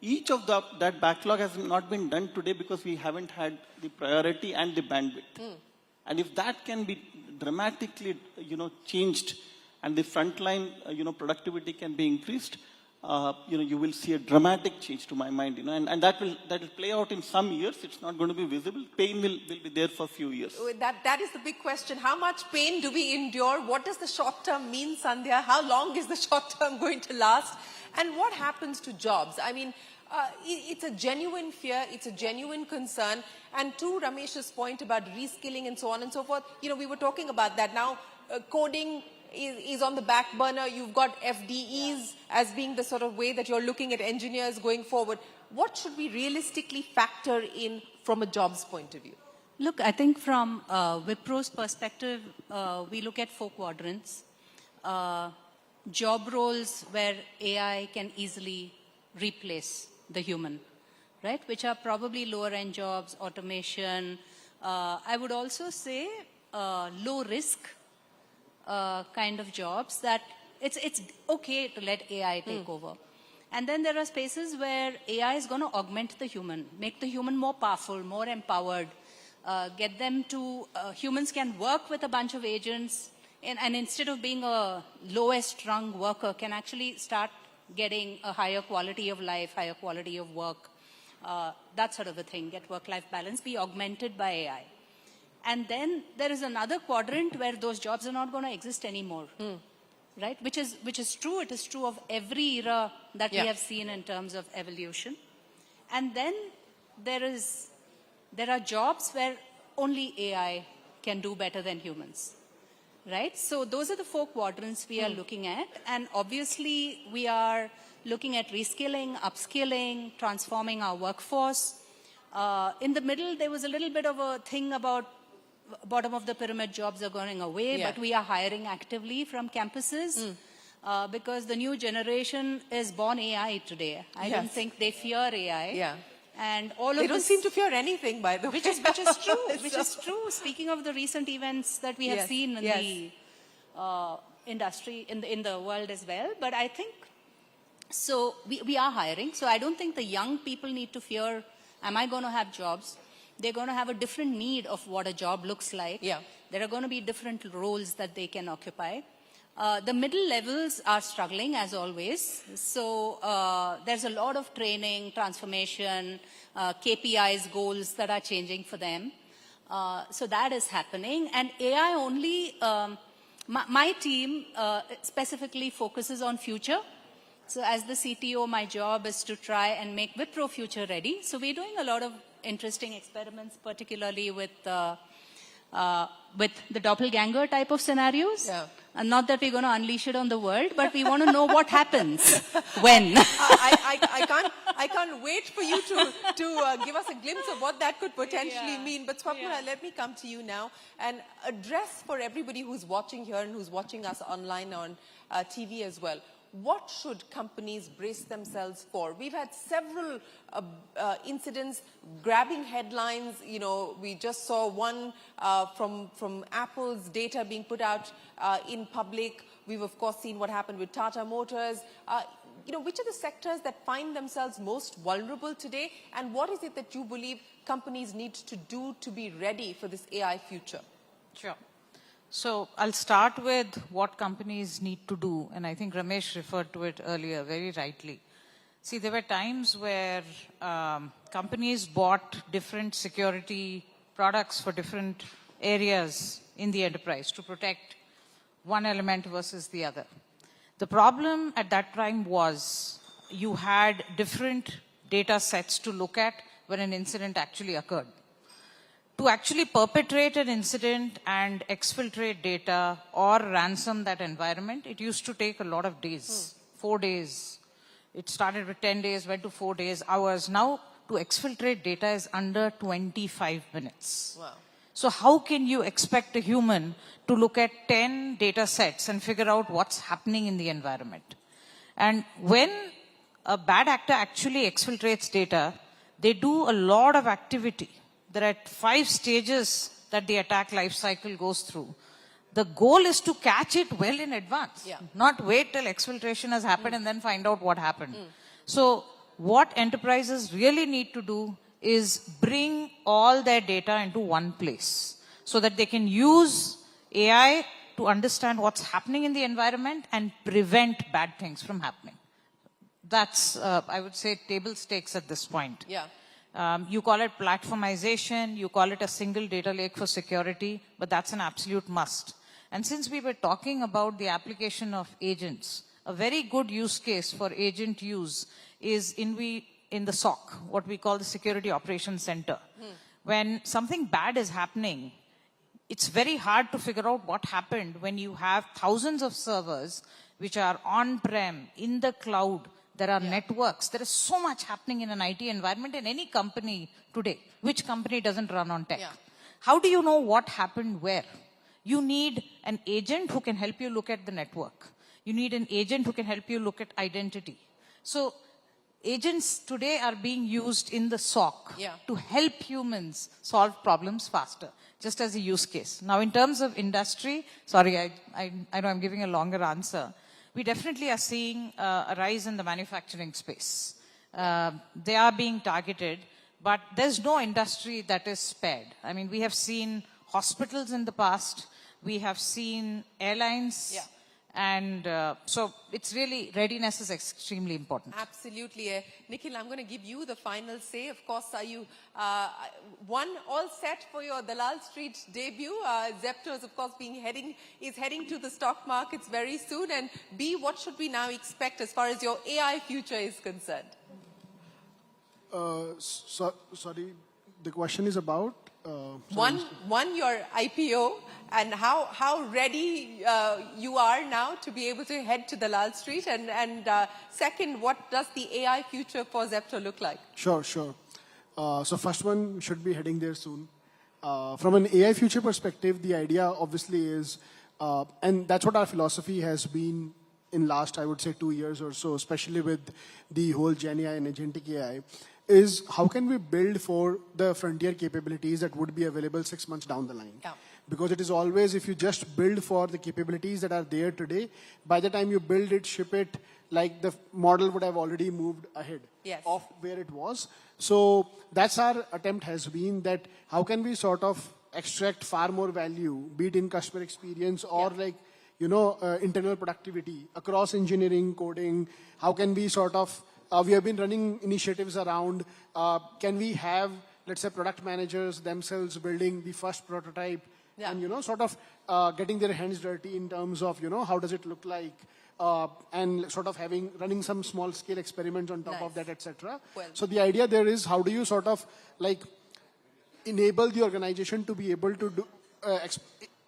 Each of that backlog has not been done today because we haven't had the priority and the bandwidth. And if that can be dramatically, changed, and the frontline, productivity can be increased, you will see a dramatic change, to my mind, and that will play out in some years. It's not going to be visible. Pain will be there for a few years. That is the big question. How much pain do we endure? What does the short term mean, Sandhya? How long is the short term going to last? And what happens to jobs? I mean, it's a genuine fear, it's a genuine concern. And to Ramesh's point about reskilling and so on and so forth, we were talking about that. Now, coding is on the back burner. You've got FDEs as being the sort of way that you're looking at engineers going forward. What should we realistically factor in from a jobs point of view? Look, I think from Wipro's perspective, we look at 4 quadrants. Job roles where AI can easily replace the human, right? Which are probably lower end jobs, automation. I would also say low risk kind of jobs that It's okay to let AI take over. And then there are spaces where AI is going to augment the human, make the human more powerful, more empowered, get them to, humans can work with a bunch of agents, and instead of being a lowest rung worker, can actually start getting a higher quality of life, higher quality of work, that sort of a thing, get work-life balance, be augmented by AI. And then there is another quadrant where those jobs are not going to exist anymore. Right? Which is true. It is true of every era that we have seen in terms of evolution. And then there are jobs where only AI can do better than humans. Right? So those are the 4 quadrants we are looking at. And obviously we are looking at reskilling, upskilling, transforming our workforce. In the middle, there was a little bit of a thing about bottom of the pyramid jobs are going away, but we are hiring actively from campuses because the new generation is born AI today. I don't think they fear AI. And all They of don't seem to fear anything, by the way. which is true. Which is true. Speaking of the recent events that we have seen in the industry, in the world as well. But I think, so we are hiring. So I don't think the young people need to fear, am I going to have jobs? They're going to have a different need of what a job looks like. There are going to be different roles that they can occupy. The middle levels are struggling, as always. So there's a lot of training, transformation, KPIs, goals that are changing for them. So that is happening. And AI only, my team specifically focuses on future. So as the CTO, my job is to try and make Wipro future ready. So we're doing a lot of interesting experiments, particularly with the doppelganger type of scenarios. And not that we're going to unleash it on the world, but we want to know what happens when. I can't wait for you to give us a glimpse of what that could potentially mean. But Swapna, let me come to you now and address for everybody who's watching here and who's watching us online on TV as well. What should companies brace themselves for? We've had several incidents grabbing headlines. You know, we just saw one from Apple's data being put out in public. We've of course seen what happened with Tata Motors. You know, which are the sectors that find themselves most vulnerable today, and what is it that you believe companies need to do to be ready for this AI future? Sure. So I'll start with what companies need to do, and I think Ramesh referred to it earlier very rightly. See, there were times where companies bought different security products for different areas in the enterprise to protect one element versus the other. The problem at that time was you had different data sets to look at when an incident actually occurred. To actually perpetrate an incident and exfiltrate data or ransom that environment, it used to take a lot of days, 4 days. It started with 10 days, went to 4 days, hours. Now, to exfiltrate data is under 25 minutes. Wow. So how can you expect a human to look at 10 data sets and figure out what's happening in the environment? And when a bad actor actually exfiltrates data, they do a lot of activity. There are 5 stages that the attack life cycle goes through. The goal is to catch it well in advance, not wait till exfiltration has happened and then find out what happened. So what enterprises really need to do is bring all their data into one place so that they can use AI to understand what's happening in the environment and prevent bad things from happening. That's, I would say, table stakes at this point. You call it platformization, you call it a single data lake for security, but that's an absolute must. And since we were talking about the application of agents, a very good use case for agent use is in the SOC, what we call the Security Operations Center. When something bad is happening, it's very hard to figure out what happened when you have thousands of servers which are on-prem, in the cloud. There are networks. There is so much happening in an IT environment in any company today. Which company doesn't run on tech? How do you know what happened where? You need an agent who can help you look at the network. You need an agent who can help you look at identity. So agents today are being used in the SOC to help humans solve problems faster, just as a use case. Now, in terms of industry, sorry, I know I'm giving a longer answer. we definitely are seeing a rise in the manufacturing space. They are being targeted, but there's no industry that is spared. I mean, we have seen hospitals in the past, we have seen airlines, and so it's really, readiness is extremely important. Absolutely. Nikhil, I'm going to give you the final say. Of course, are you all set for your Dalal Street debut? Zepto is, of course, heading to the stock markets very soon. And B, what should we now expect as far as your AI future is concerned? Sorry, the question is about? One, your IPO, and how ready you are now to be able to head to Dalal Street, and second, what does the AI future for Zepto look like? Sure. So first one should be heading there soon. From an AI future perspective, the idea obviously is, and that's what our philosophy has been in last, I would say, 2 years or so, especially with the whole Gen AI and agentic AI, is how can we build for the frontier capabilities that would be available 6 months down the line? Yeah. Because it is always, if you just build for the capabilities that are there today, by the time you build it, ship it, like the model would have already moved ahead of where it was. So that's our attempt has been that how can we sort of extract far more value, be it in customer experience or like, internal productivity across engineering, coding. How can we sort of, we have been running initiatives around, can we have, let's say, product managers themselves building the first prototype and, sort of getting their hands dirty in terms of, how does it look like, and sort of running some small scale experiments on top of that, etc. So the idea there is how do you sort of like enable the organization to be able to do,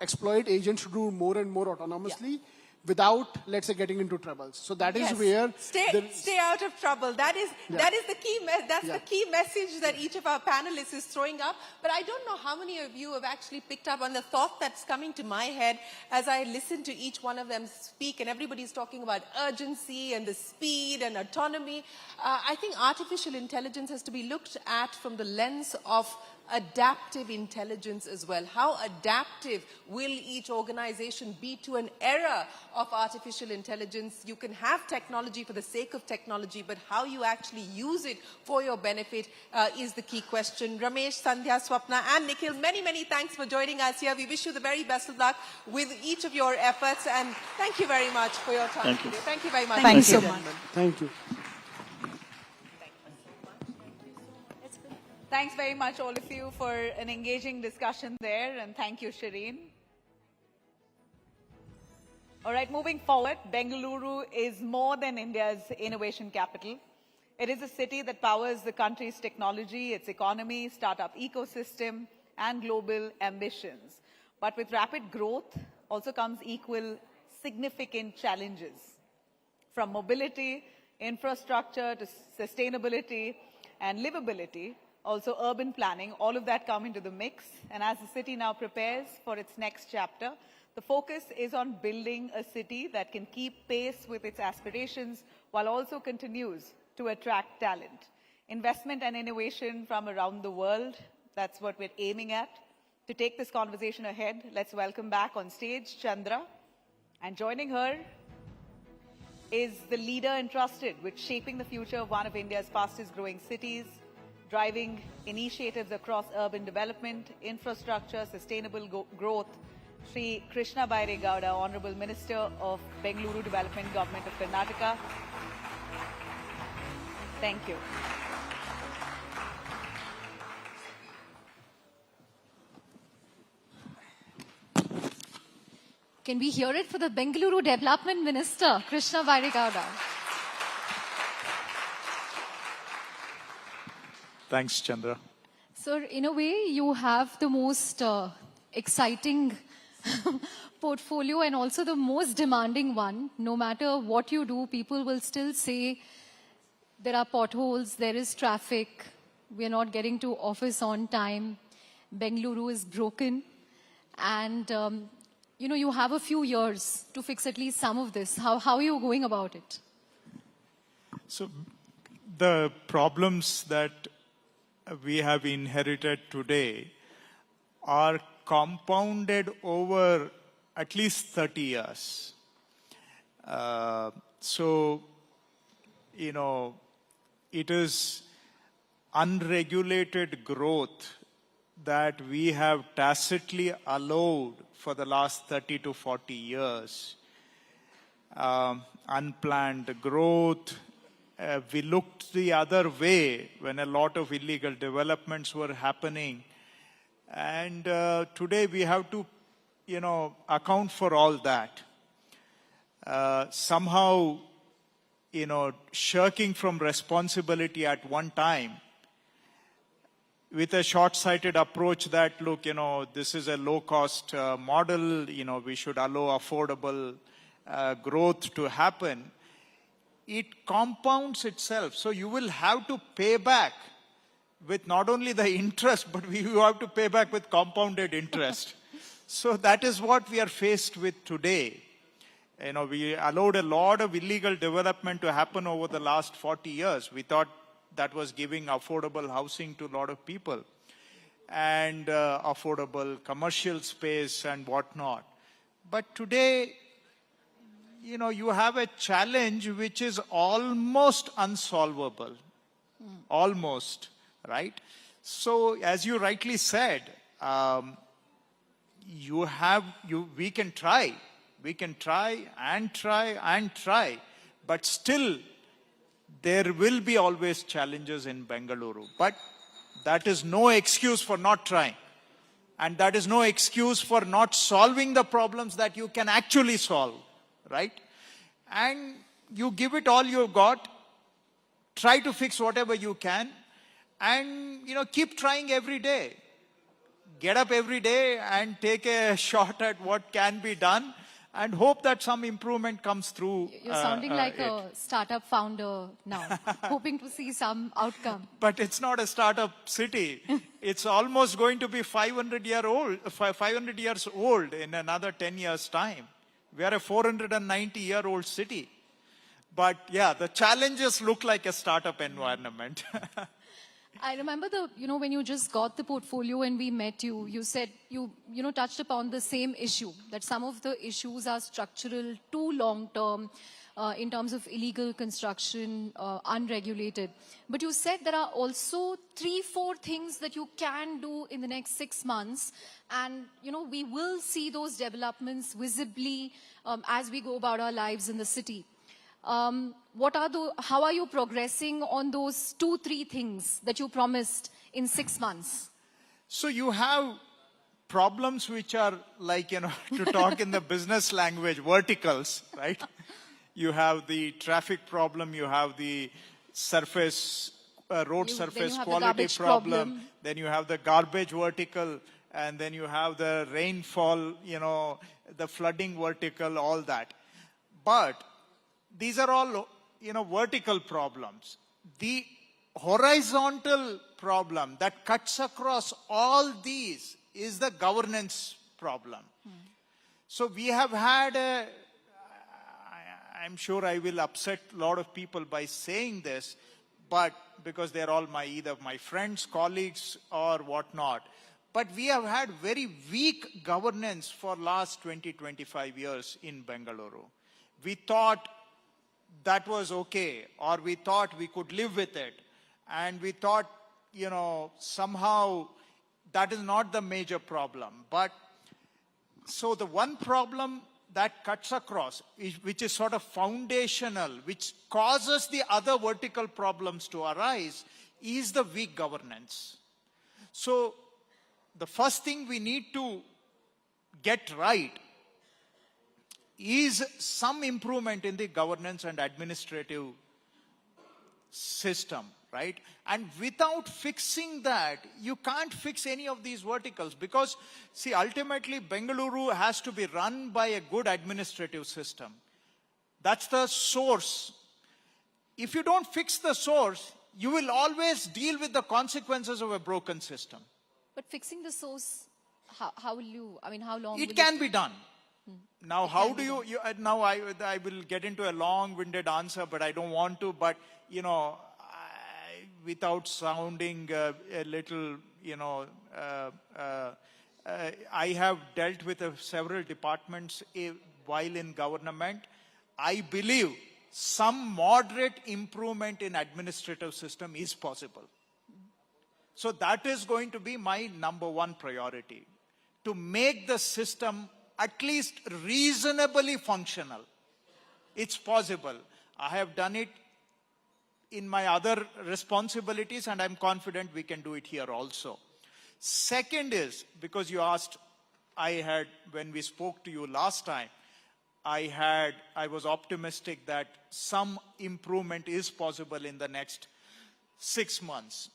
exploit agents to do more and more autonomously without, let's say, getting into troubles. So that is where stay out of trouble. That is the key. That's the key message that each of our panelists is throwing up. But I don't know how many of you have actually picked up on the thought that's coming to my head as I listen to each one of them speak, and everybody's talking about urgency and the speed and autonomy. I think artificial intelligence has to be looked at from the lens of adaptive intelligence as well. How adaptive will each organization be to an era of artificial intelligence? You can have technology for the sake of technology, but how you actually use it for your benefit is the key question. Ramesh, Sandhya, Swapna and Nikhil, many, many thanks for joining us here. We wish you the very best of luck with each of your efforts, and thank you very much for your time today. Thank you very much. Thank you so much. Thank you. Thanks very much, all of you, for an engaging discussion there, and thank you, Shireen. All right, moving forward, Bengaluru is more than India's innovation capital. It is a city that powers the country's technology, its economy, startup ecosystem, and global ambitions. But with rapid growth also comes equal significant challenges. From mobility, infrastructure, to sustainability and livability, also urban planning, all of that come into the mix. And as the city now prepares for its next chapter, the focus is on building a city that can keep pace with its aspirations while also continues to attract talent. Investment and innovation from around the world, that's what we're aiming at. To take this conversation ahead, let's welcome back on stage Chandra. And joining her is the leader entrusted with shaping the future of one of India's fastest growing cities, driving initiatives across urban development, infrastructure, sustainable growth, Sri Krishna Bairegowda, Honorable Minister of Bengaluru Development, Government of Karnataka. Thank you. Can we hear it for the Bengaluru Development Minister, Krishna Bairegowda? Thanks, Chandra. Sir, in a way, you have the most exciting portfolio and also the most demanding one. No matter what you do, people will still say there are potholes, there is traffic, we are not getting to office on time, Bengaluru is broken, and you have a few years to fix at least some of this. How are you going about it? So the problems that we have inherited today are compounded over at least 30 years. So, you know, it is unregulated growth that we have tacitly allowed for the last 30 to 40 years. Unplanned growth. We looked the other way when a lot of illegal developments were happening. And today we have to, you know, account for all that. Somehow, you know, shirking from responsibility at one time with a short-sighted approach that, look, you know, this is a low-cost model, you know, we should allow affordable growth to happen. It compounds itself. So you will have to pay back with not only the interest, but you have to pay back with compounded interest. So that is what we are faced with today. You know, we allowed a lot of illegal development to happen over the last 40 years. We thought that was giving affordable housing to a lot of people and affordable commercial space and whatnot. But today, you know, you have a challenge which is almost unsolvable. Almost, right? So, as you rightly said, we can try. We can try and try and try. But still, there will be always challenges in Bengaluru. But that is no excuse for not trying. And that is no excuse for not solving the problems that you can actually solve, right? And you give it all you've got, try to fix whatever you can, and, you know, keep trying every day. Get up every day and take a shot at what can be done, and hope that some improvement comes through. You're sounding like a startup founder now, hoping to see some outcome. But it's not a startup city. It's almost going to be 500 years old in another 10 years' time. We are a 490-year-old city. But yeah, the challenges look like a startup environment. I remember when you just got the portfolio and we met you, you said you touched upon the same issue, that some of the issues are structural, too long-term, in terms of illegal construction, unregulated. But you said there are also 3-4 things that you can do in the next 6 months. And, we will see those developments visibly as we go about our lives in the city. How are you progressing on those 2-3 things that you promised in 6 months? So you have problems which are like, to talk in the business language, verticals, right? You have the traffic problem, you have the surface, road surface quality problem, then you have the garbage vertical, and then you have the rainfall, the flooding vertical, all that. But these are all, vertical problems. The horizontal problem that cuts across all these is the governance problem. So we have had I'm sure I will upset a lot of people by saying this, but because they're all either my friends, colleagues, or whatnot. But we have had very weak governance for last 20-25 years in Bengaluru. We thought that was okay, or we thought we could live with it. And we thought, somehow that is not the major problem. But so the one problem that cuts across, which is sort of foundational, which causes the other vertical problems to arise, is the weak governance. So the first thing we need to get right is some improvement in the governance and administrative system, right? And without fixing that, you can't fix any of these verticals, because, see, ultimately Bengaluru has to be run by a good administrative system. That's the source. If you don't fix the source, you will always deal with the consequences of a broken system. But fixing the source, how will you, how long it can be done. Now, how do you now I will get into a long-winded answer, but I don't want to, but, without sounding a little, I have dealt with several departments while in government. I believe some moderate improvement in administrative system is possible. So that is going to be my number one priority, to make the system at least reasonably functional. It's possible. I have done it in my other responsibilities, and I'm confident we can do it here also. Second is, because you asked, when we spoke to you last time, I was optimistic that some improvement is possible in the next 6 months.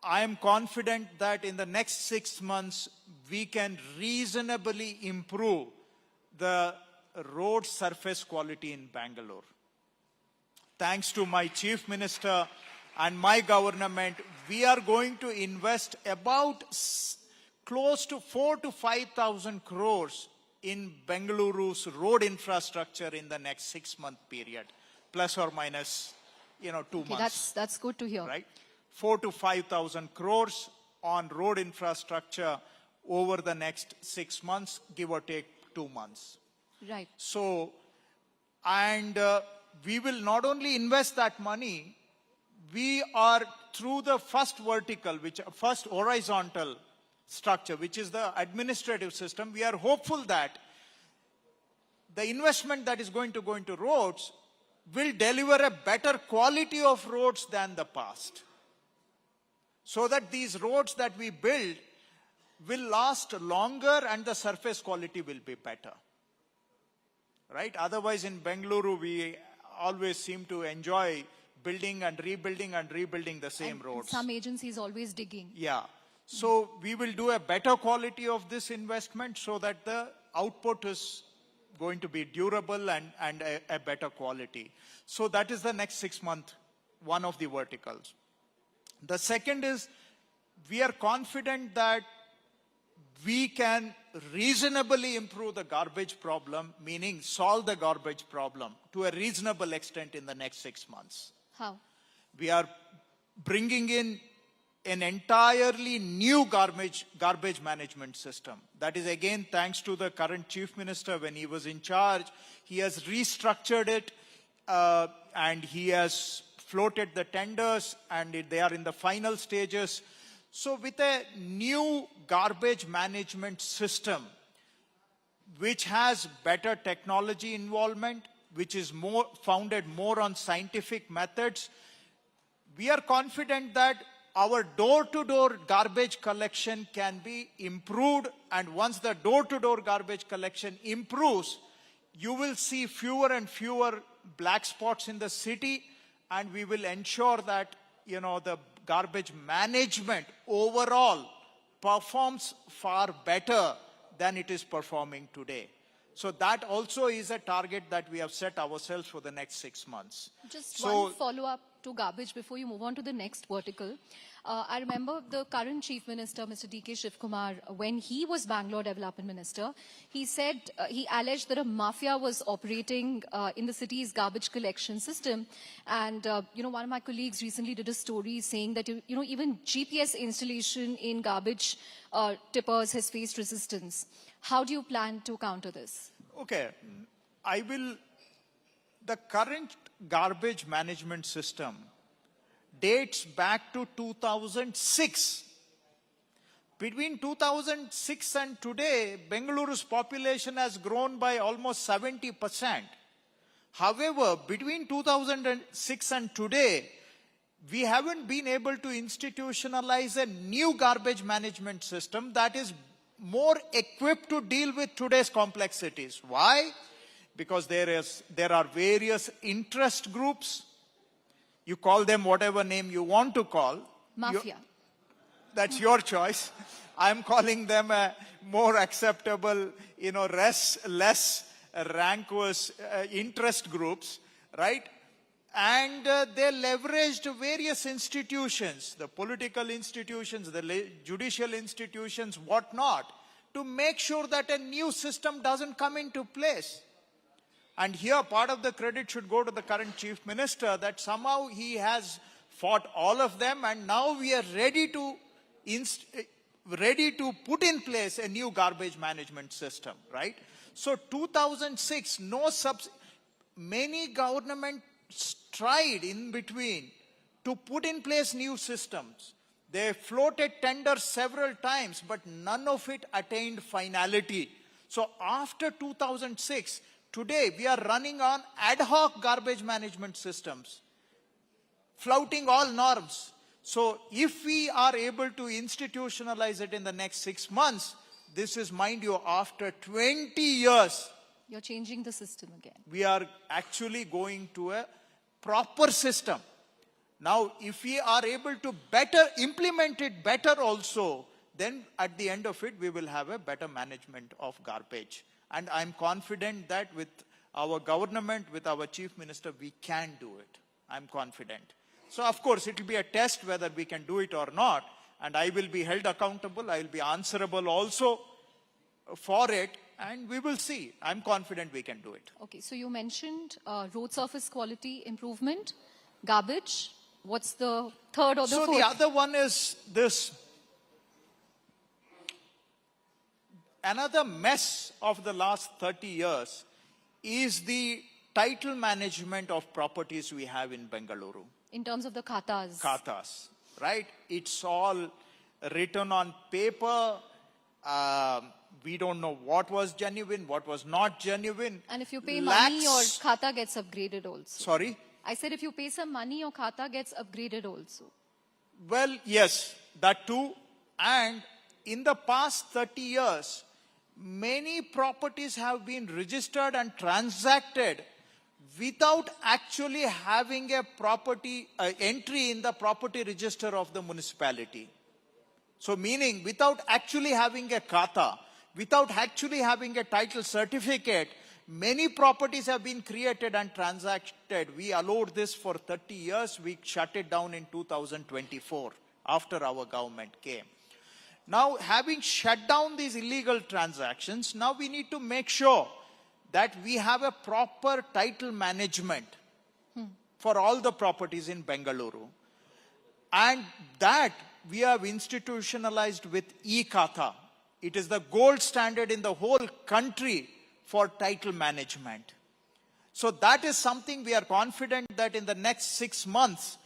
I am confident that in the next 6 months, we can reasonably improve the road surface quality in Bengaluru. Thanks to my Chief Minister and my government, we are going to invest about close to 4,000 to 5,000 crores in Bengaluru's road infrastructure in the next 6-month period, plus or minus, 2 months. That's good to hear. Right? 4,000 to 5,000 crores on road infrastructure over the next 6 months, give or take 2 months. Right. So, and we will not only invest that money, we are through the first horizontal structure, which is the administrative system, we are hopeful that the investment that is going to go into roads will deliver a better quality of roads than the past. So that these roads that we build will last longer and the surface quality will be better. Right? Otherwise, in Bengaluru, we always seem to enjoy building and rebuilding the same roads. Some agencies always digging. Yeah. So we will do a better quality of this investment so that the output is going to be durable and a better quality. So that is the next 6 month, one of the verticals. The second is, we are confident that we can reasonably improve the garbage problem, meaning solve the garbage problem to a reasonable extent in the next 6 months. How? We are bringing in an entirely new garbage management system. That is again thanks to the current Chief Minister. When he was in charge, he has restructured it and he has floated the tenders and they are in the final stages. So with a new garbage management system, which has better technology involvement, which is founded more on scientific methods, we are confident that our door-to-door garbage collection can be improved, and once the door-to-door garbage collection improves, you will see fewer and fewer black spots in the city, and we will ensure that, the garbage management overall performs far better than it is performing today. So that also is a target that we have set ourselves for the next 6 months. Just one follow-up to garbage before you move on to the next vertical. I remember the current Chief Minister, Mr. D.K. Shivkumar, when he was Bangalore Development Minister, he said, he alleged that a mafia was operating in the city's garbage collection system. And, one of my colleagues recently did a story saying that, even GPS installation in garbage tippers has faced resistance. How do you plan to counter this? Okay, the current garbage management system dates back to 2006. Between 2006 and today, Bengaluru's population has grown by almost 70%. However, between 2006 and today, we haven't been able to institutionalize a new garbage management system that is more equipped to deal with today's complexities. Why? Because there are various interest groups. You call them whatever name you want to call. Mafia. That's your choice. I'm calling them a more acceptable, less rancorous interest groups, right? And they leveraged various institutions, the political institutions, the judicial institutions, whatnot, to make sure that a new system doesn't come into place. And here, part of the credit should go to the current Chief Minister, that somehow he has fought all of them, and now we are ready to put in place a new garbage management system, right? So 2006, many governments tried in between to put in place new systems. They floated tenders several times, but none of it attained finality. So after 2006, today we are running on ad hoc garbage management systems, flouting all norms. So if we are able to institutionalize it in the next 6 months, this is, mind you, after 20 years, You're changing the system again. we are actually going to a proper system. Now, if we are able to better implement it better also, then at the end of it, we will have a better management of garbage. And I'm confident that with our government, with our chief minister, we can do it. I'm confident. So, of course, it will be a test whether we can do it or not. And I will be held accountable. I will be answerable also for it. And we will see. I'm confident we can do it. Okay, so you mentioned road surface quality improvement, garbage. What's the third or the fourth? So the other one is this. Another mess of the last 30 years is the title management of properties we have in Bengaluru. In terms of the khatas. Khatas, right? It's all written on paper. We don't know what was genuine, what was not genuine. And if you pay money, your khata gets upgraded also. Sorry? I said if you pay some money, your khata gets upgraded also. Well, yes, that too. And in the past 30 years, many properties have been registered and transacted without actually having a property entry in the property register of the municipality. So meaning without actually having a khata, without actually having a title certificate, many properties have been created and transacted. We allowed this for 30 years. We shut it down in 2024 after our government came. Now, having shut down these illegal transactions, now we need to make sure that we have a proper title management for all the properties in Bengaluru. And that we have institutionalized with e-Khata. It is the gold standard in the whole country for title management. So that is something we are confident that in the next 6 months,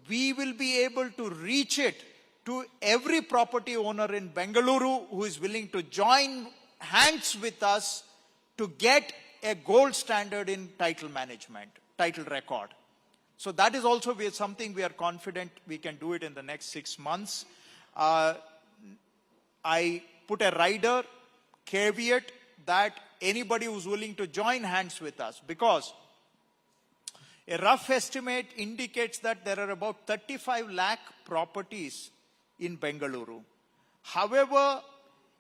we will be able to reach it to every property owner in Bengaluru who is willing to join hands with us to get a gold standard in title management, title record. So that is also something we are confident we can do it in the next 6 months. I put a rider caveat that anybody who's willing to join hands with us, because a rough estimate indicates that there are about 35 lakh properties in Bengaluru. However,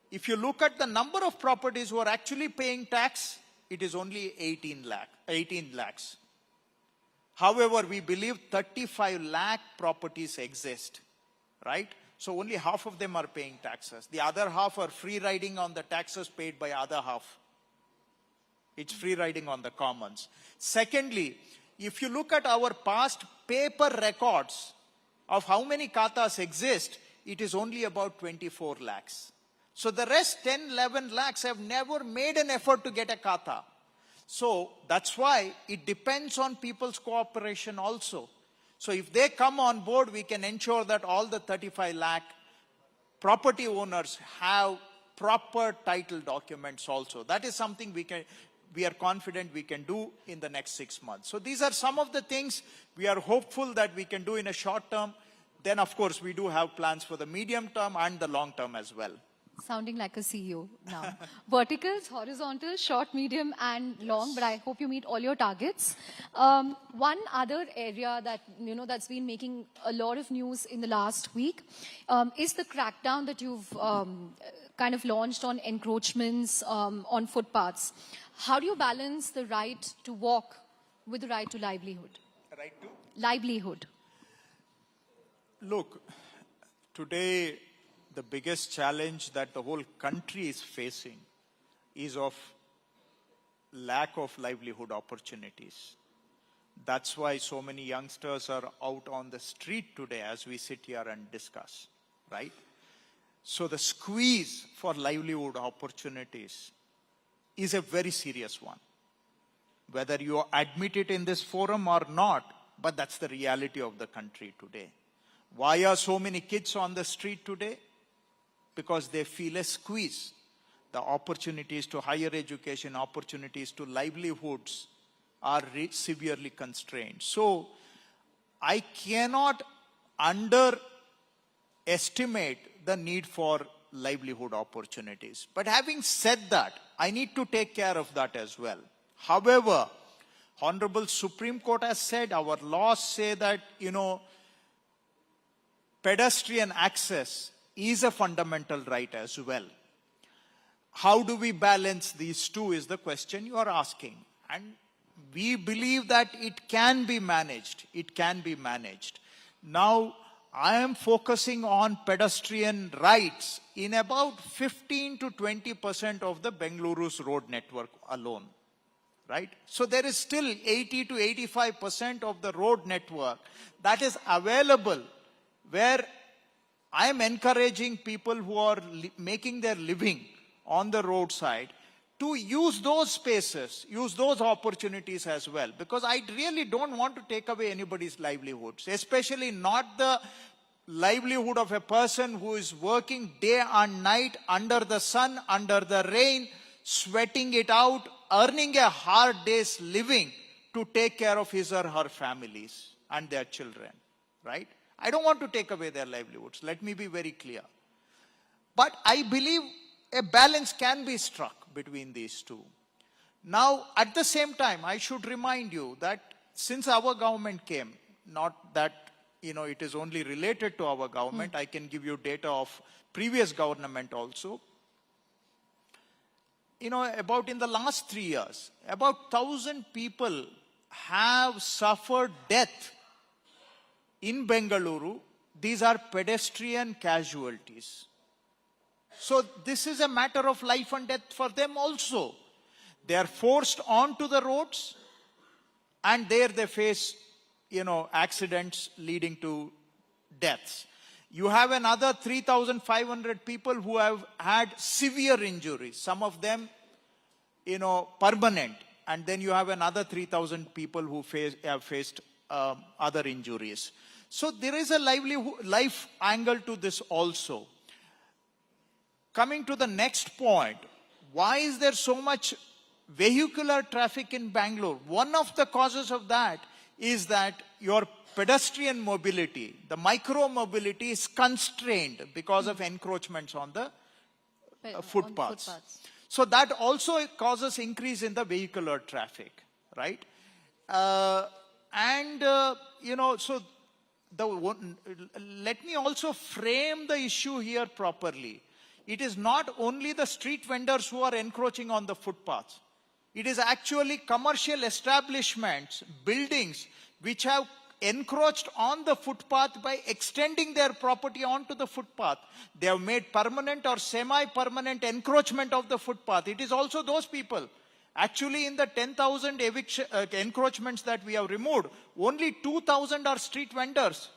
if you look at the number of properties who are actually paying tax, it is only 18 lakhs. However, we believe 35 lakh properties exist, right? So only half of them are paying taxes. The other half are free riding on the taxes paid by other half. It's free riding on the commons. Secondly, if you look at our past paper records of how many khatas exist, it is only about 24 lakhs. So the rest 10, 11 lakhs have never made an effort to get a khata. So that's why it depends on people's cooperation also. So if they come on board, we can ensure that all the 35 lakh property owners have proper title documents also. That is something we are confident we can do in the next 6 months. So these are some of the things we are hopeful that we can do in a short term. Then, of course, we do have plans for the medium term and the long term as well. Sounding like a CEO now. Verticals, horizontals, short, medium, and long. But I hope you meet all your targets. One other area that that's been making a lot of news in the last week is the crackdown that you've kind of launched on encroachments on footpaths. How do you balance the right to walk with the right to livelihood? Right to? Livelihood. Look, today the biggest challenge that the whole country is facing is of lack of livelihood opportunities. That's why so many youngsters are out on the street today as we sit here and discuss, right? So the squeeze for livelihood opportunities is a very serious one. whether you admit it in this forum or not, but that's the reality of the country today. Why are so many kids on the street today? Because they feel a squeeze. The opportunities to higher education, opportunities to livelihoods are severely constrained. So I cannot underestimate the need for livelihood opportunities. But having said that, I need to take care of that as well. However, Honorable Supreme Court has said, our laws say that, pedestrian access is a fundamental right as well. How do we balance these two is the question you are asking. And we believe that it can be managed. It can be managed. Now, I am focusing on pedestrian rights in about 15 to 20% of the Bengaluru's road network alone. Right? So there is still 80 to 85% of the road network that is available, where I am encouraging people who are making their living on the roadside to use those spaces, use those opportunities as well. Because I really don't want to take away anybody's livelihoods, especially not the livelihood of a person who is working day and night under the sun, under the rain, sweating it out, earning a hard day's living to take care of his or her families and their children, right? I don't want to take away their livelihoods. Let me be very clear. But I believe a balance can be struck between these two. Now, at the same time, I should remind you that since our government came, not that, it is only related to our government, I can give you data of previous government also. About in the last 3 years, about 1,000 people have suffered death in Bengaluru. These are pedestrian casualties. So this is a matter of life and death for them also. They are forced onto the roads, and there they face, accidents leading to deaths. You have another 3,500 people who have had severe injuries, some of them, permanent. And then you have another 3,000 people who have faced other injuries. So there is a life angle to this also. Coming to the next point, why is there so much vehicular traffic in Bangalore? One of the causes of that is that your pedestrian mobility, the micro mobility, is constrained because of encroachments on the footpaths. So that also causes increase in the vehicular traffic, right? Let me also frame the issue here properly. It is not only the street vendors who are encroaching on the footpaths. It is actually commercial establishments, buildings, which have encroached on the footpath by extending their property onto the footpath. They have made permanent or semi-permanent encroachment of the footpath. It is also those people. Actually, in the 10,000 encroachments that we have removed, only 2,000 are street vendors.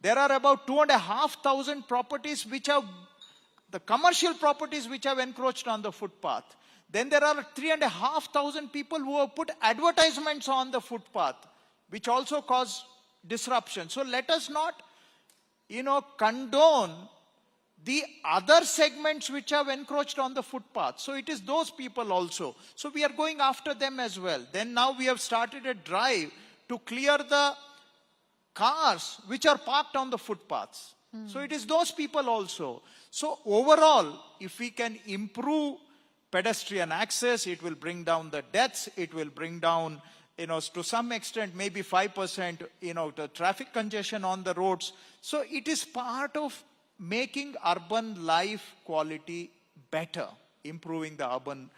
There are about 2,500 properties which have, the commercial properties which have encroached on the footpath. Then there are 3,500 people who have put advertisements on the footpath, which also cause disruption. So let us not, condone the other segments which have encroached on the footpath. So it is those people also. So we are going after them as well. Then now we have started a drive to clear the cars which are parked on the footpaths. So it is those people also. So overall, if we can improve pedestrian access, it will bring down the deaths, it will bring down, to some extent, maybe 5%, the traffic congestion on the roads. So it is part of making urban life quality better, improving the urban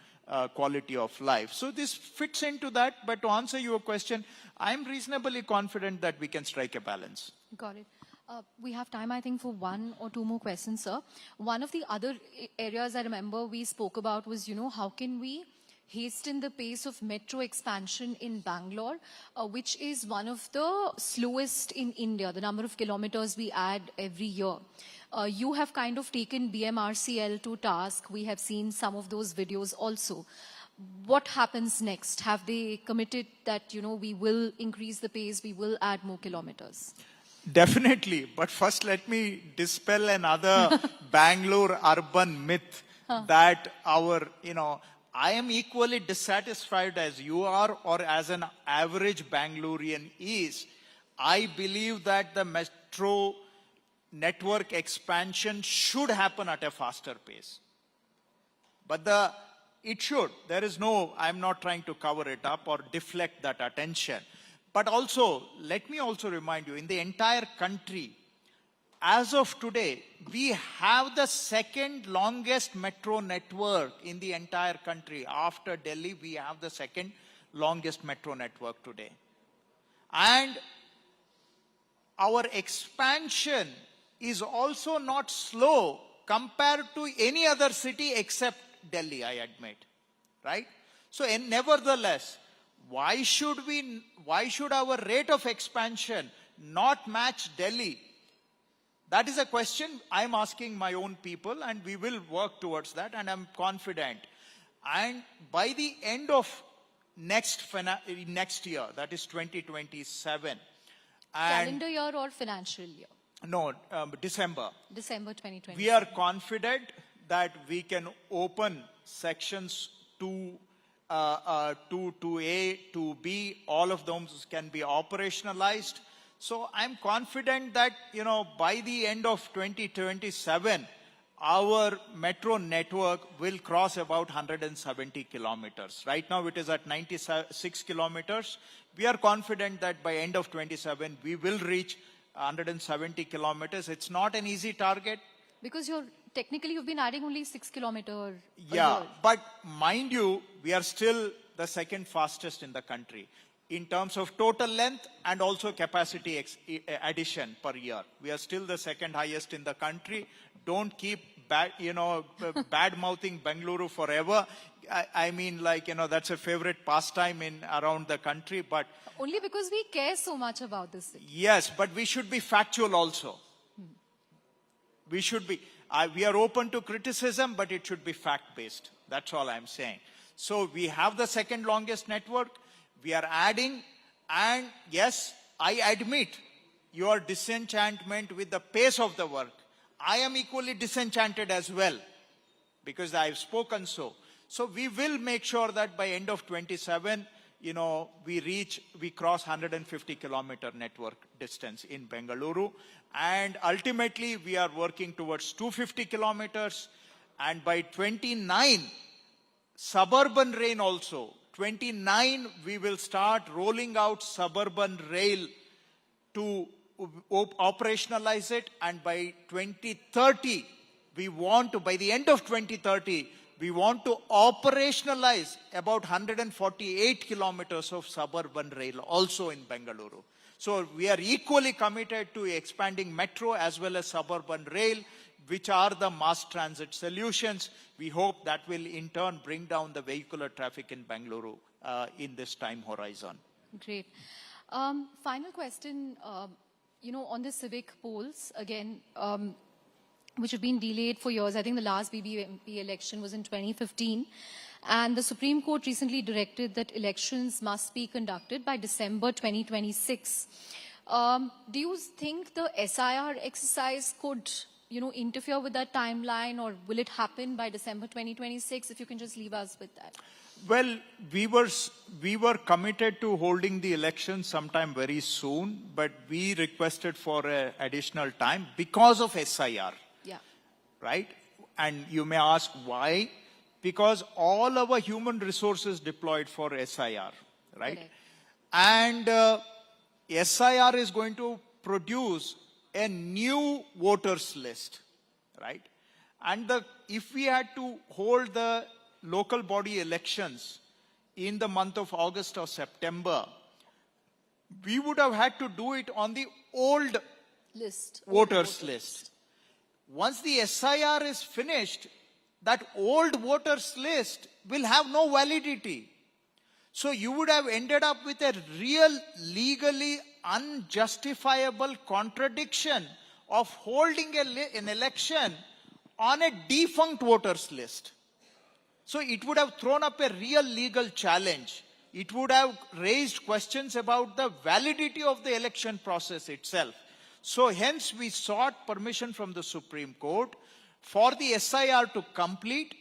quality of life. So this fits into that, but to answer your question, I'm reasonably confident that we can strike a balance. Got it. We have time, I think, for one or two more questions, sir. One of the other areas I remember we spoke about was, how can we hasten the pace of metro expansion in Bangalore, which is one of the slowest in India, the number of kilometers we add every year. You have kind of taken BMRCL to task. We have seen some of those videos also. what happens next? Have they committed that, we will increase the pace, we will add more kilometers? Definitely. But first, let me dispel another Bangalore urban myth that I am equally dissatisfied as you are or as an average Bangalorean is. I believe that the metro network expansion should happen at a faster pace. But it should. There is no, I'm not trying to cover it up or deflect that attention. But also, let me also remind you, in the entire country, as of today, we have the second longest metro network in the entire country. After Delhi, we have the second longest metro network today. And our expansion is also not slow compared to any other city except Delhi, I admit. Right? So, nevertheless, why should our rate of expansion not match Delhi? That is a question I'm asking my own people, and we will work towards that, and I'm confident. And by the end of next year, that is 2027. Calendar year or financial year? No, December. December 2020. We are confident that we can open sections 2A, 2B, all of those can be operationalized. So I'm confident that, by the end of 2027, our metro network will cross about 170 kilometers. Right now it is at 96 kilometers. We are confident that by end of 27, we will reach 170 kilometers. It's not an easy target. Because technically you've been adding only 6 kilometers a Yeah, year. but mind you, we are still the second fastest in the country in terms of total length and also capacity addition per year. We are still the second highest in the country. Don't keep bad-mouthing Bengaluru forever. I mean, that's a favorite pastime around the country, but... Only because we care so much about this city. Yes, but we should be factual also. We should be... we are open to criticism, but it should be fact-based. That's all I'm saying. So we have the second longest network. We are adding, and yes, I admit your disenchantment with the pace of the work. I am equally disenchanted as well, because I've spoken so. So we will make sure that by end of 27, we cross 150 kilometer network distance in Bengaluru. And ultimately, we are working towards 250 kilometers. And by 29, suburban rail also. 29, we will start rolling out suburban rail to operationalize it. And by 2030, by the end of 2030, we want to operationalize about 148 kilometers of suburban rail also in Bengaluru. So we are equally committed to expanding metro as well as suburban rail, which are the mass transit solutions. We hope that will in turn bring down the vehicular traffic in Bengaluru in this time horizon. Great. Final question, on the civic polls, again, which have been delayed for years. I think the last BBMP election was in 2015. And the Supreme Court recently directed that elections must be conducted by December 2026. Do you think the SIR exercise could, interfere with that timeline, or will it happen by December 2026? If you can just leave us with that. Well, we were committed to holding the election sometime very soon, but we requested for additional time because of SIR. Yeah. Right? And you may ask why? Because all our human resources deployed for SIR, right? Correct. And SIR is going to produce a new voters list, right? And if we had to hold the local body elections in the month of August or September, we would have had to do it on the old voters list. Once the SIR is finished, that old voters list will have no validity. So you would have ended up with a real legally unjustifiable contradiction of holding an election on a defunct voters list. So it would have thrown up a real legal challenge. It would have raised questions about the validity of the election process itself. So hence we sought permission from the Supreme Court for the SIR to complete,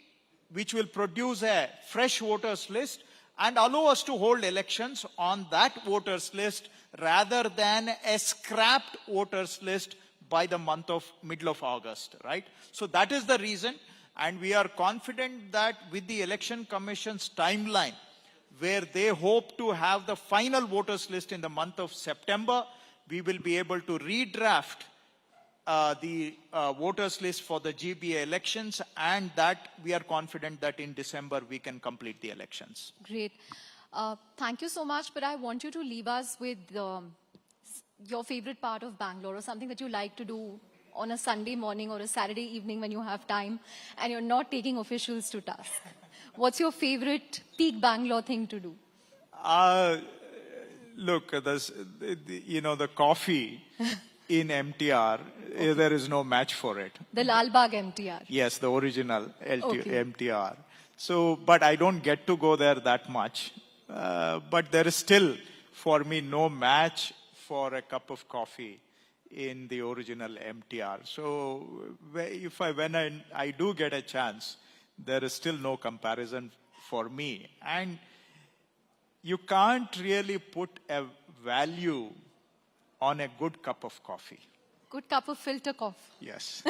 which will produce a fresh voters list and allow us to hold elections on that voters list rather than a scrapped voters list by the middle of August, right? So that is the reason, and we are confident that with the Election Commission's timeline, where they hope to have the final voters list in the month of September, we will be able to redraft the voters list for the GBA elections, and that we are confident that in December we can complete the elections. Great. Thank you so much, but I want you to leave us with your favorite part of Bangalore, or something that you like to do on a Sunday morning or a Saturday evening when you have time and you're not taking officials to task. What's your favorite peak Bangalore thing to do? Look, the coffee in MTR, there is no match for it. The Lal Bagh MTR. Yes, the original MTR. So, but I don't get to go there that much. But there is still, for me, no match for a cup of coffee in the original MTR. So, when I do get a chance, there is still no comparison for me. And you can't really put a value on a good cup of coffee. Good cup of filter coffee. Yes.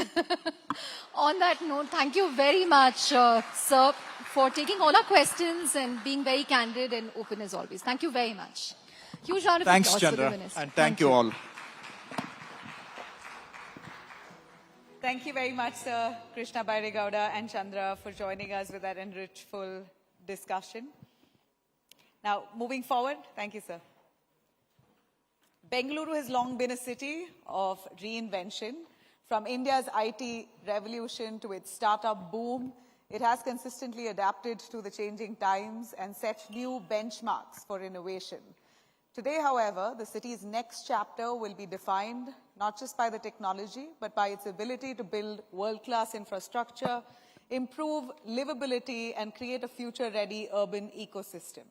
On that note, thank you very much, sir, for taking all our questions and being very candid and open as always. Thank you very much. Huge round of Thanks, applause for the Chandra, minister. and thank you all. Thank you very much, Sir Krishna Bairegowda and Chandra, for joining us with that enrichful discussion. Now, moving forward, thank you, sir. Bengaluru has long been a city of reinvention. From India's IT revolution to its startup boom, it has consistently adapted to the changing times and set new benchmarks for innovation. Today, however, the city's next chapter will be defined not just by the technology, but by its ability to build world-class infrastructure, improve livability, and create a future-ready urban ecosystem.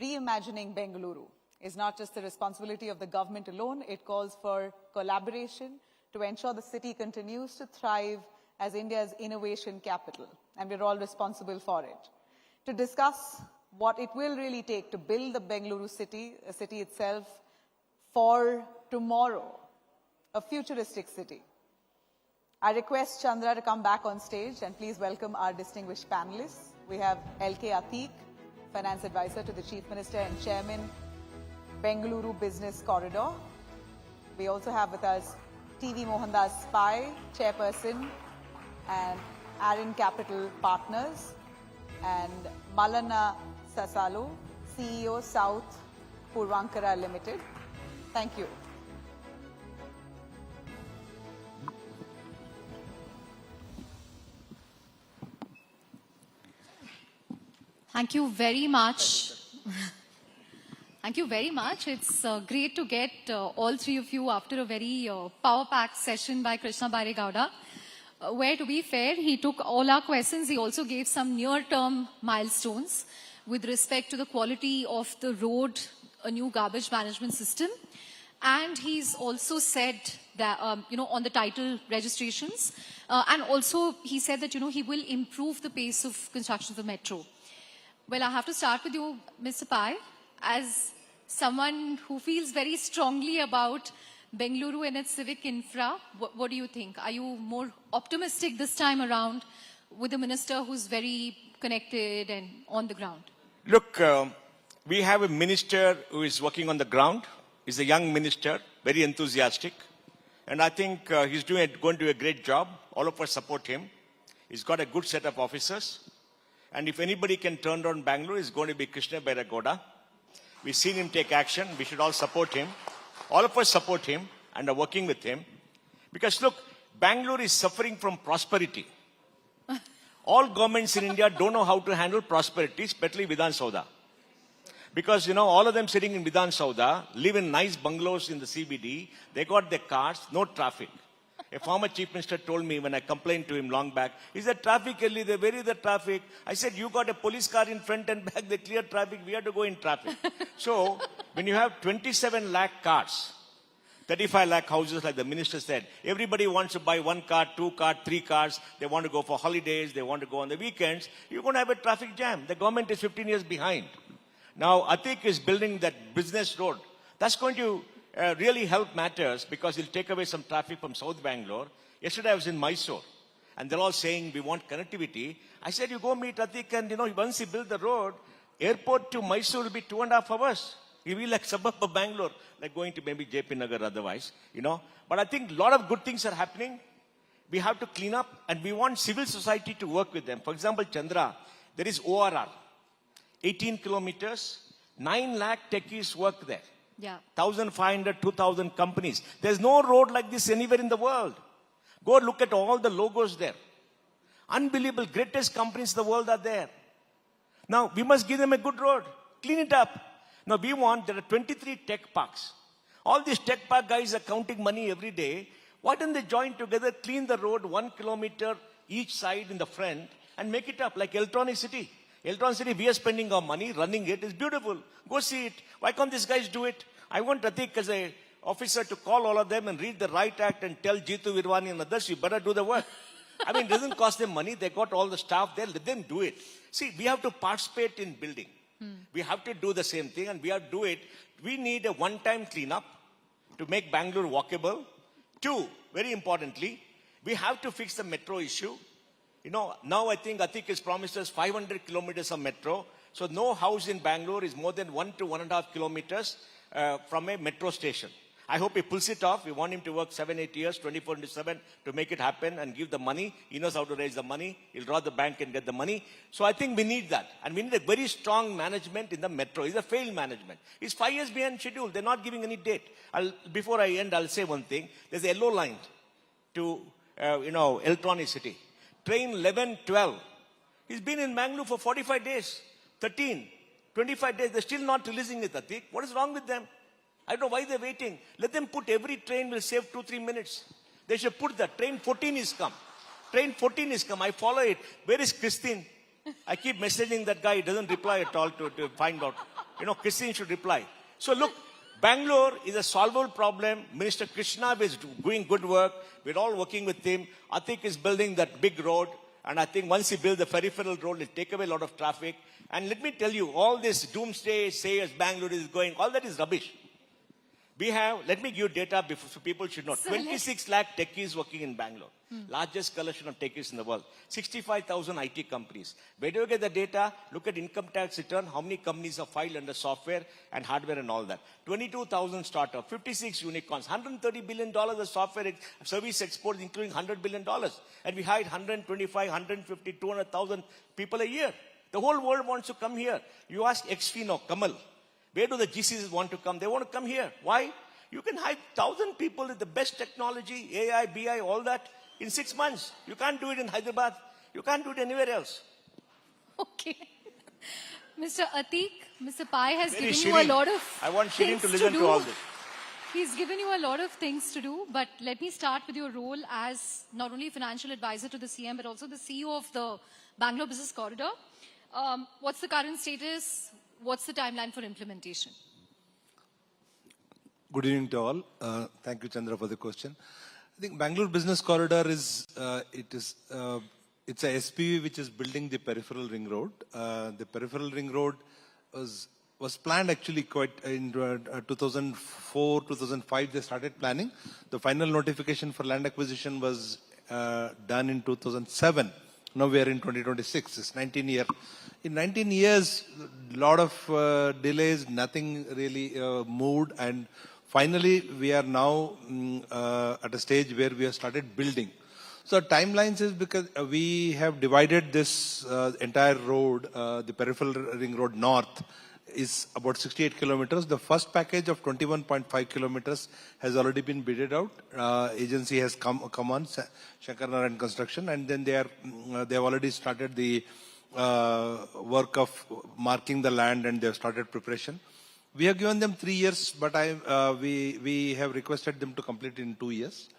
Reimagining Bengaluru is not just the responsibility of the government alone. It calls for collaboration to ensure the city continues to thrive as India's innovation capital, and we're all responsible for it. To discuss what it will really take to build the Bengaluru city, a city itself for tomorrow, a futuristic city, I request Chandra to come back on stage and please welcome our distinguished panelists. We have L.K. Atiq, Finance Advisor to the Chief Minister and Chairman, Bengaluru Business Corridor. We also have with us T.V. Mohandas Pai, Chairperson, and Aaron Capital Partners, and Malana Sasalu, CEO, South Purvankara Limited. Thank you. Thank you very much. Thank you very much. It's great to get all three of you after a very power-packed session by Krishna Bairegowda, where, to be fair, he took all our questions. He also gave some near-term milestones with respect to the quality of the road, a new garbage management system. And he's also said that, on the title registrations. And also he said that, he will improve the pace of construction of the metro. Well, I have to start with you, Mr. Pai. As someone who feels very strongly about Bengaluru and its civic infra, what do you think? Are you more optimistic this time around with a minister who's very connected and on the ground? Look, we have a minister who is working on the ground. He's a young minister, very enthusiastic. And I think he's going to do a great job. All of us support him. He's got a good set of officers. And if anybody can turn around Bangalore, it's going to be Krishna Bairegowda. We've seen him take action. We should all support him. All of us support him and are working with him. Because look, Bangalore is suffering from prosperity. All governments in India don't know how to handle prosperity, especially Vidhan Sauda. Because, all of them sitting in Vidhan Sauda live in nice bungalows in the CBD. They got their cars, no traffic. A former chief minister told me when I complained to him long back, he said, traffic, Ellie, they vary the traffic. I said, you got a police car in front and back, they clear traffic, we have to go in traffic. So, when you have 27 lakh cars, 35 lakh houses, like the minister said, everybody wants to buy 1 car, 2 car, 3 cars, they want to go for holidays, they want to go on the weekends, you're going to have a traffic jam. The government is 15 years behind. Now, Atik is building that business road. That's going to really help matters because it'll take away some traffic from South Bangalore. Yesterday I was in Mysore and they're all saying we want connectivity. I said, you go meet Atik and once you build the road, airport to Mysore will be 2.5 hours. It will be like suburb of Bangalore, like going to maybe JP Nagar otherwise, But I think a lot of good things are happening. We have to clean up and we want civil society to work with them. For example, Chandra, there is ORR, 18 kilometers, 9 lakh techies work there. Yeah. 1,500, 2,000 companies. There's no road like this anywhere in the world. Go look at all the logos there. Unbelievable, greatest companies in the world are there. Now, we must give them a good road. Clean it up. Now, there are 23 tech parks. All these tech park guys are counting money every day. Why don't they join together, clean the road 1 kilometer each side in the front and make it up like Electronic City? Electronic City, we are spending our money, running it. It's beautiful. Go see it. Why can't these guys do it? I want Atik as an officer to call all of them and read the right act and tell Jitu Virwani and others, you better do the work. I mean, it doesn't cost them money. They got all the staff there. Let them do it. See, we have to participate in building. We have to do the same thing and we have to do it. We need a one-time cleanup to make Bangalore walkable. 2, very importantly, we have to fix the metro issue. Now I think Atik has promised us 500 kilometers of metro. So no house in Bangalore is more than 1 to 1.5 kilometers from a metro station. I hope he pulls it off. We want him to work 7-8 years, 24/7 to make it happen and give the money. He knows how to raise the money. He'll draw the bank and get the money. So I think we need that. And we need a very strong management in the metro. It's a failed management. It's 5 years behind schedule. They're not giving any date. Before I end, I'll say one thing. There's a yellow line to, Electronic City. Train 11, 12. He's been in Bangalore for 45 days, 13, 25 days. They're still not releasing it, Atik. What is wrong with them? I don't know why they're waiting. Let them put every train will save 2-3 minutes. They should put that. Train 14 is come. Train 14 is come. I follow it. Where is Christine? I keep messaging that guy. He doesn't reply at all to find out. Christine should reply. So look, Bangalore is a solvable problem. Minister Krishna is doing good work. We're all working with him. Atik is building that big road. And I think once he builds the peripheral road, it'll take away a lot of traffic. And let me tell you, all this doomsday says Bangalore is going, all that is rubbish. We have, let me give data so people should know. 26 lakh techies working in Bangalore. Largest collection of techies in the world. 65,000 IT companies. Where do you get the data? Look at income tax return. How many companies are filed under software and hardware and all that. 22,000 startups. 56 unicorns. $130 billion of software service exports, including $100 billion. And we hire 125, 150, 200,000 people a year. The whole world wants to come here. You ask Exfino, Kamal. Where do the GCs want to come? They want to come here. Why? You can hire 1,000 people with the best technology, AI, BI, all that, in 6 months. You can't do it in Hyderabad. You can't do it anywhere else. Okay. Mr. Atik, Mr. Pai has Very given you a lot of I want Shirin to things listen to all this. He's given you a lot of things to do, but let me start with your role as not only financial advisor to the CM, but also the CEO of the Bangalore Business Corridor. What's the current status? What's the timeline for implementation? Good evening to all. Thank you, Chandra, for the question. I think Bangalore Business Corridor is, it's a SPV which is building the peripheral ring road. The peripheral ring road was planned actually quite in 2004, 2005 they started planning. The final notification for land acquisition was done in 2007. Now we are in 2026. It's 19 years. In 19 years, a lot of delays, nothing really moved, and finally we are now at a stage where we have started building. So timelines is because we have divided this entire road, the peripheral ring road north, is about 68 kilometers. The first package of 21.5 kilometers has already been bidded out. Agency has come on, Shankar Narayan Construction, and then they have already started the work of marking the land, and they have started preparation. We have given them 3 years, but we have requested them to complete in 2 years.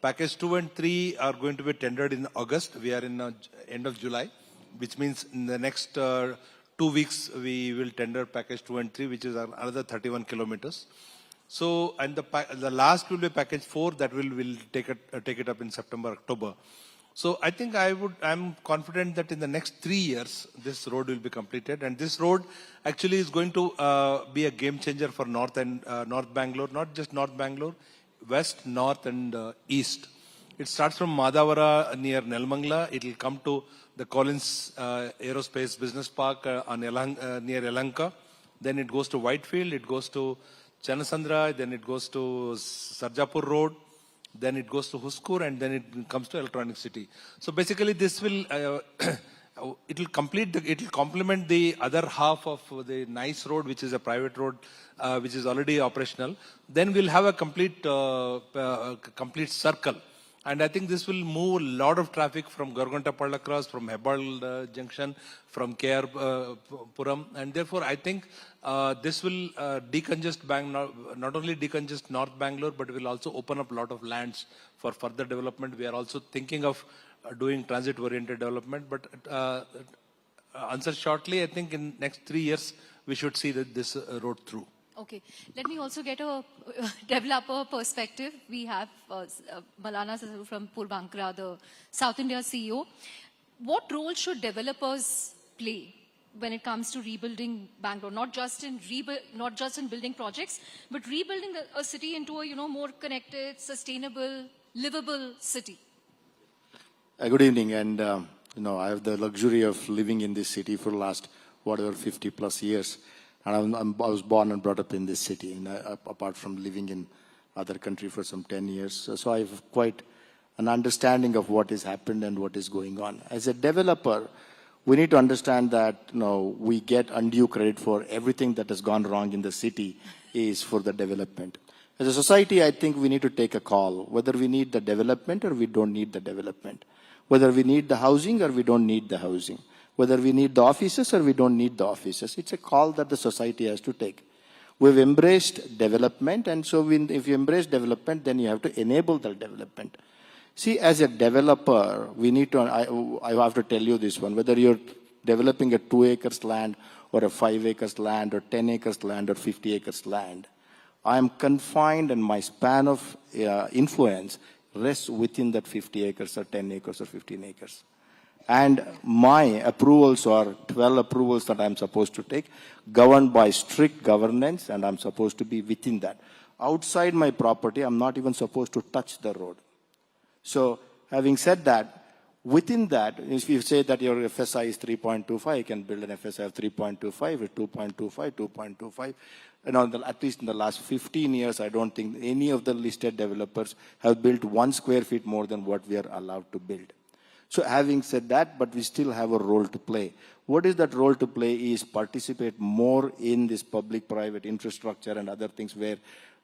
Package 2 and 3 are going to be tendered in August. We are in end of July, which means in the next 2 weeks, we will tender package 2 and 3, which is another 31 kilometers. So, and the last will be package 4 that will take it up in September, October. So I think I'm confident that in the next 3 years, this road will be completed. And this road actually is going to be a game changer for North Bangalore, not just North Bangalore, West, North and East. It starts from Madhavara near Nelmangla. It will come to the Collins Aerospace Business Park near Yelahanka. Then it goes to Whitefield, it goes to Chanasandra, then it goes to Sarjapur Road, then it goes to Huskur, and then it comes to Electronic City. So basically this will, it will complement the other half of the nice road, which is a private road, which is already operational. Then we'll have a complete circle. And I think this will move a lot of traffic from Gargonta Palla Cross, from Hebbal Junction, from KR Puram. And therefore, I think this will decongest not only decongest North Bangalore, but will also open up a lot of lands for further development. We are also thinking of doing transit-oriented development. But answer shortly, I think in next 3 years, we should see this road through. Okay, let me also get a developer perspective. We have Malana Sasaru from Purvankara, the South India CEO. What role should developers play when it comes to rebuilding Bangalore? Not just in building projects, but rebuilding a city into a more connected, sustainable, livable city. Good evening, and I have the luxury of living in this city for the last 50 plus years. And I was born and brought up in this city, and apart from living in other country for some 10 years. So I have quite an understanding of what has happened and what is going on. As a developer, we need to understand that we get undue credit for everything that has gone wrong in the city is for the development. As a society, I think we need to take a call, whether we need the development or we don't need the development. Whether we need the housing or we don't need the housing. Whether we need the offices or we don't need the offices. It's a call that the society has to take. We've embraced development, and so if you embrace development, then you have to enable the development. See, as a developer, we need to, I have to tell you this one, whether you're developing a 2 acres land or a 5 acres land or 10 acres land or 50 acres land, I am confined and my span of influence rests within that 50 acres or 10 acres or 15 acres. And my approvals are 12 approvals that I'm supposed to take, governed by strict governance, and I'm supposed to be within that. Outside my property, I'm not even supposed to touch the road. So, having said that, within that, if you say that your FSI is 3.25, you can build an FSI of 3.25 or 2.25, 2.25. At least in the last 15 years, I don't think any of the listed developers have built 1 square feet more than what we are allowed to build. So having said that, but we still have a role to play. What is that role to play is participate more in this public-private infrastructure and other things where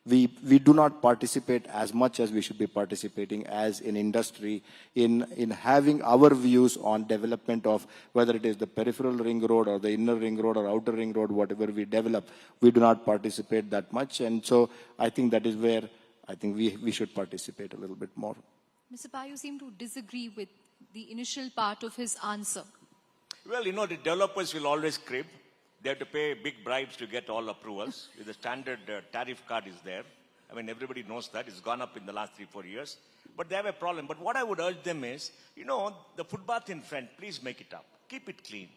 we do not participate as much as we should be participating as an industry in having our views on development of whether it is the peripheral ring road or the inner ring road or outer ring road, whatever we develop, we do not participate that much. And so I think that is where I think we should participate a little bit more. Mr. Pai, you seem to disagree with the initial part of his answer. Well, the developers will always crib. They have to pay big bribes to get all approvals. The standard tariff card is there. I mean, everybody knows that. It's gone up in the last 3-4 years. But they have a problem. But what I would urge them is, the footpath in front, please make it up. Keep it clean.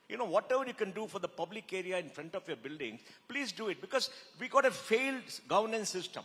Whatever you can do for the public area in front of your building, please do it. Because we got a failed governance system.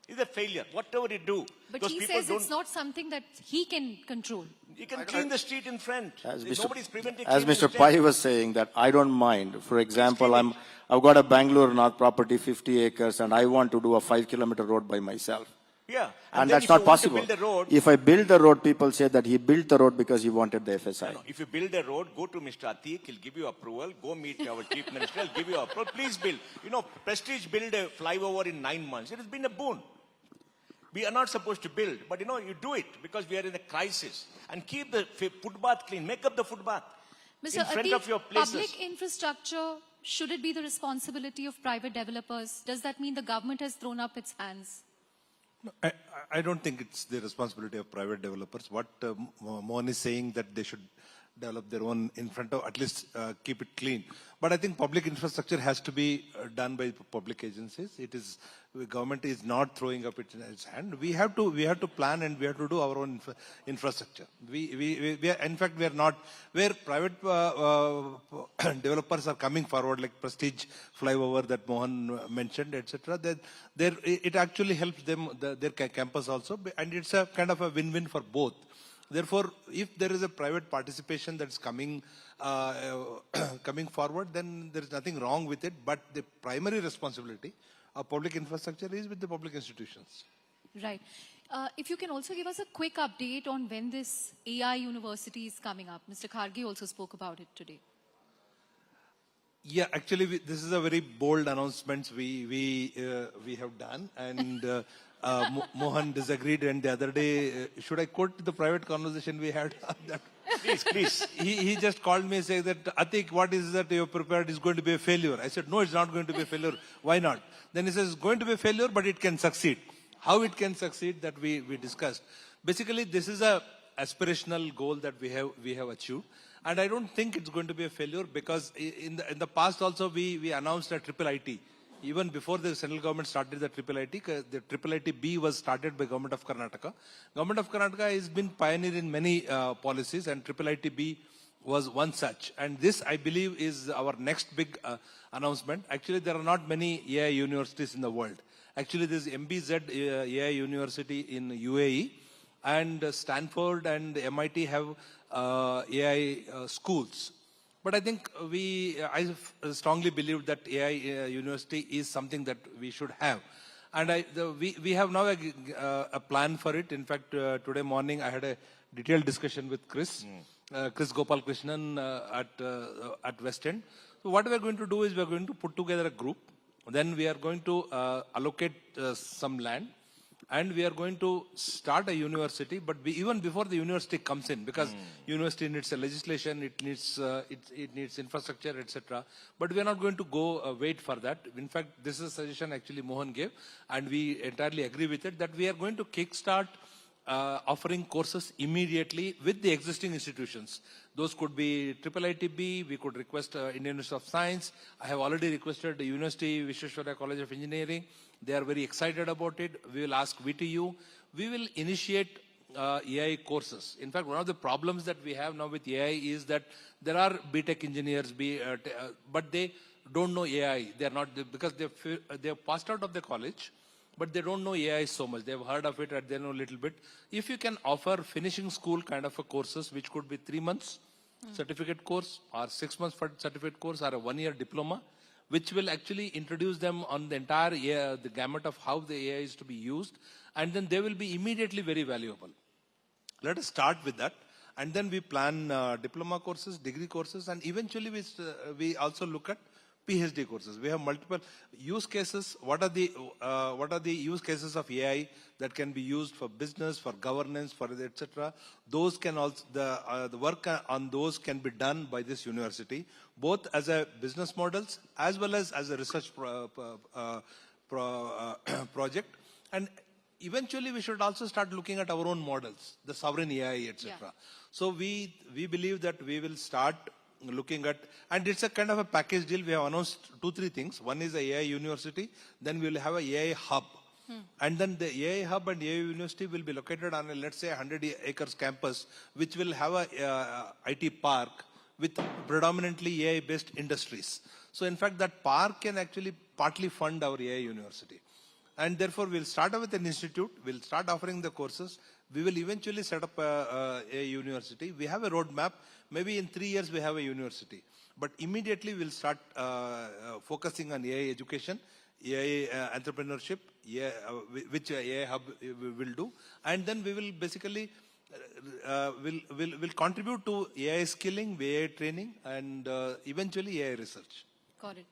It's a failure, whatever you do. But he says it's not something that he can control. You can clean the street in front. Nobody's preventing As Mr. Pai was saying, that I don't mind. For example, I've got a Bangalore North property, 50 acres, and I want to do a 5-kilometer road by myself. Yeah. And that's not possible. If I build the road, people say that he built the road because he wanted the FSI. No, if you build a road, go to Mr. Atiq, he'll give you approval. Go meet our chief minister, he'll give you approval. Please build. Prestige build a flyover in 9 months. It has been a boon. We are not supposed to build, but you do it because we are in a crisis. And keep the footpath clean. Make up the footpath in front of your places. Public infrastructure, should it be the responsibility of private developers? Does that mean the government has thrown up its hands? I don't think it's the responsibility of private developers. What Mohan is saying, that they should develop their own in front of, at least keep it clean. But I think public infrastructure has to be done by public agencies. The government is not throwing up its hand. We have to plan, and we have to do our own infrastructure. We are, in fact, we are not, where private developers are coming forward, like Prestige flyover that Mohan mentioned, etc. It actually helps them, their campus also, and it's a kind of a win-win for both. Therefore, if there is a private participation that's coming forward, then there is nothing wrong with it. But the primary responsibility of public infrastructure is with the public institutions. Right. If you can also give us a quick update on when this AI university is coming up. Mr. Kharge also spoke about it today. Yeah, actually, this is a very bold announcement we have done, and Mohan disagreed. And the other day, should I quote the private conversation we had? Please. He just called me and said that, Atik, what is that you prepared is going to be a failure. I said, no, it's not going to be a failure. Why not? Then he says, it's going to be a failure, but it can succeed. How it can succeed, that we discussed. Basically, this is a aspirational goal that we have achieved. And I don't think it's going to be a failure, because in the past also we announced a triple IT. Even before the central government started the triple IT, the triple IT-B was started by Government of Karnataka. Government of Karnataka has been pioneer in many policies, and triple IT-B was one such. And this, I believe, is our next big announcement. Actually, there are not many AI universities in the world. Actually, there is MBZ AI University in UAE, and Stanford and MIT have AI schools. But I think I strongly believe that AI university is something that we should have. And we have now a plan for it. In fact, today morning I had a detailed discussion with Chris Gopal Krishnan at West End. So what we are going to do is we are going to put together a group. Then we are going to allocate some land. And we are going to start a university, but even before the university comes in, because university needs a legislation, it needs infrastructure, etc. But we are not going to go wait for that. In fact, this is a suggestion actually Mohan gave, and we entirely agree with it, that we are going to kickstart offering courses immediately with the existing institutions. Those could be Triple ITB, we could request Indian Institute of Science. I have already requested the University Vishweshwaraya College of Engineering. They are very excited about it. We will ask VTU. We will initiate AI courses. In fact, one of the problems that we have now with AI is that there are BTech engineers, but they don't know AI. They are not, because they have passed out of the college, but they don't know AI so much. They've heard of it and they know a little bit. If you can offer finishing school kind of a courses, which could be 3 months certificate course, or 6 months for certificate course, or a 1-year diploma, which will actually introduce them on the entire the gamut of how the AI is to be used, and then they will be immediately very valuable. Let us start with that, and then we plan diploma courses, degree courses, and eventually we also look at PhD courses. We have multiple use cases. What are the use cases of AI that can be used for business, for governance, for etc. Those can also the work on those can be done by this university, both as a business models as well as a research project. And eventually we should also start looking at our own models, the sovereign AI, etc. Yeah. So we believe that we will start looking at, and it's a kind of a package deal. We have announced 2-3 things. One is the AI university, then we will have a AI hub. And then the AI hub and AI university will be located on a, let's say, 100 acres campus, which will have a IT park with predominantly AI-based industries. So in fact, that park can actually partly fund our AI university. And therefore, we'll start with an institute, we'll start offering the courses, we will eventually set up a university. We have a roadmap. Maybe in 3 years we have a university. But immediately we'll start focusing on AI education, AI entrepreneurship, which AI hub will do. And then we will basically will contribute to AI skilling, AI training, and eventually AI research. Got it.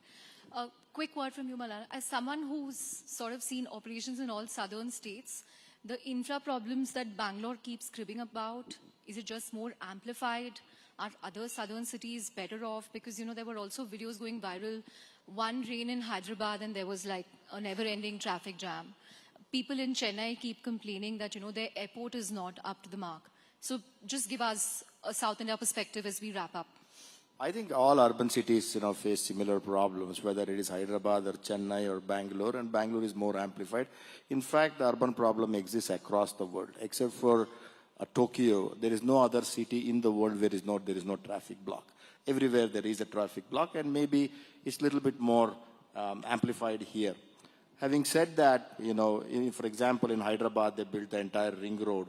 A quick word from you, Malala. As someone who's sort of seen operations in all southern states, the infra problems that Bangalore keeps cribbing about, is it just more amplified? Are other southern cities better off? Because, you know, there were also videos going viral. One rain in Hyderabad and there was like a never-ending traffic jam. people in Chennai keep complaining that, their airport is not up to the mark. So just give us a South India perspective as we wrap up. I think all urban cities, face similar problems, whether it is Hyderabad or Chennai or Bangalore, and Bangalore is more amplified. In fact, the urban problem exists across the world, except for Tokyo. There is no other city in the world where there is no traffic block. Everywhere there is a traffic block, and maybe it's a little bit more amplified here. Having said that, for example, in Hyderabad, they built the entire ring road.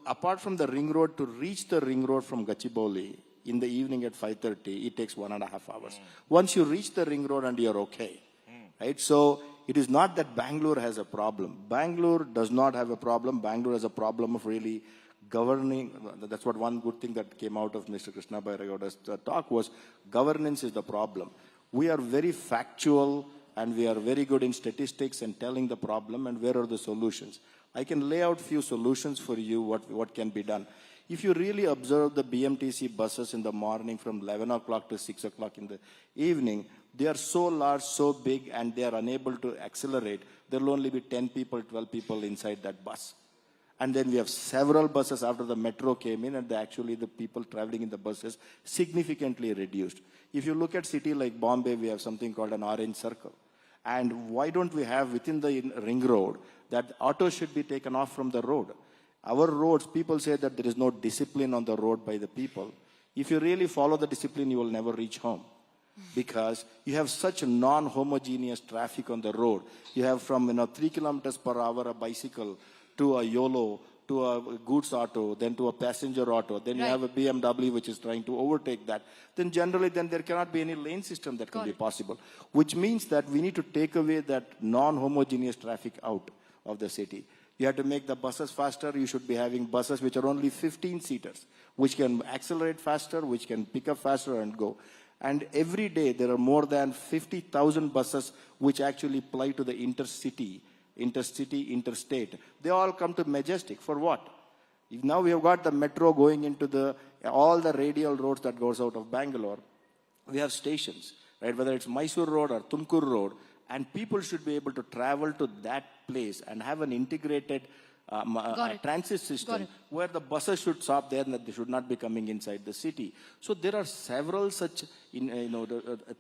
Apart from the ring road, to reach the ring road from Gachibowli in the evening at 5:30, it takes 1.5 hours. Once you reach the ring road and you're okay, right? So it is not that Bangalore has a problem. Bangalore does not have a problem. Bangalore has a problem of really governing. That's what one good thing that came out of Mr. Krishna Bairagowda's talk was governance is the problem. We are very factual and we are very good in statistics and telling the problem and where are the solutions. I can lay out few solutions for you what can be done. If you really observe the BMTC buses in the morning from 11 o'clock to 6 o'clock in the evening, they are so large, so big, and they are unable to accelerate. There will only be 10 people, 12 people inside that bus. And then we have several buses after the metro came in, and the people traveling in the buses significantly reduced. If you look at city like Bombay, we have something called an orange circle. And why don't we have within the ring road that autos should be taken off from the road? Our roads, people say that there is no discipline on the road by the people. If you really follow the discipline, you will never reach home. Because you have such non-homogeneous traffic on the road. You have from 3 kilometers per hour a bicycle to a YOLO, to a goods auto, then to a passenger auto, then you have a BMW which is trying to overtake that. Then generally there cannot be any lane system that can be possible. Which means that we need to take away that non-homogeneous traffic out of the city. You have to make the buses faster. You should be having buses which are only 15-seaters, which can accelerate faster, which can pick up faster and go. And every day there are more than 50,000 buses which actually ply to the intercity, interstate. They all come to Majestic. For what? Now we have got the metro going into all the radial roads that goes out of Bangalore. We have stations, right? Whether it's Mysore Road or Tumkur Road, and people should be able to travel to that place and have an integrated transit system where the buses should stop there and that they should not be coming inside the city. So there are several such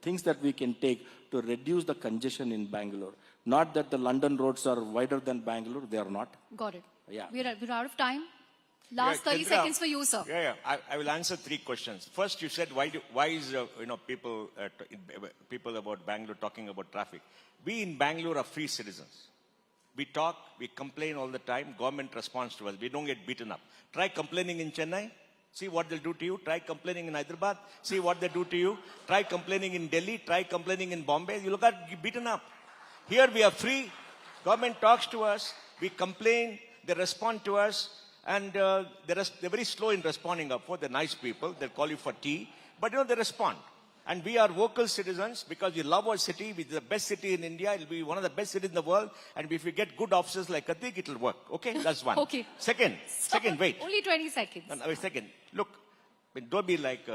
things that we can take to reduce the congestion in Bangalore. Not that the London roads are wider than Bangalore, they are not. Got it. Yeah. We're out of time. Last 30 seconds for you, sir. I will answer 3 questions. First, you said why is people about Bangalore talking about traffic? We in Bangalore are free citizens. We talk, we complain all the time. Government responds to us. We don't get beaten up. Try complaining in Chennai. See what they'll do to you. Try complaining in Hyderabad. See what they do to you. Try complaining in Delhi. Try complaining in Bombay. You look at beaten up. Here we are free. Government talks to us. We complain. They respond to us. And they're very slow in responding. Of course, they're nice people. They'll call you for tea. But they respond. And we are vocal citizens because we love our city. It's the best city in India. It'll be one of the best cities in the world. And if we get good officers like Atik, it'll work. Okay? That's one. Okay. Second, wait. Only 20 seconds. No, second. Look, don't be like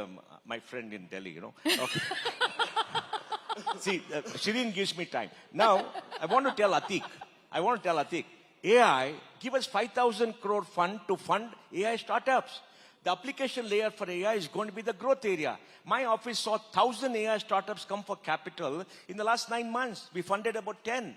my friend in Delhi, Okay. See, Shireen gives me time. Now, I want to tell Atik, AI, give us 5,000 crore fund to fund AI startups. The application layer for AI is going to be the growth area. My office saw 1,000 AI startups come for capital in the last 9 months. We funded about 10.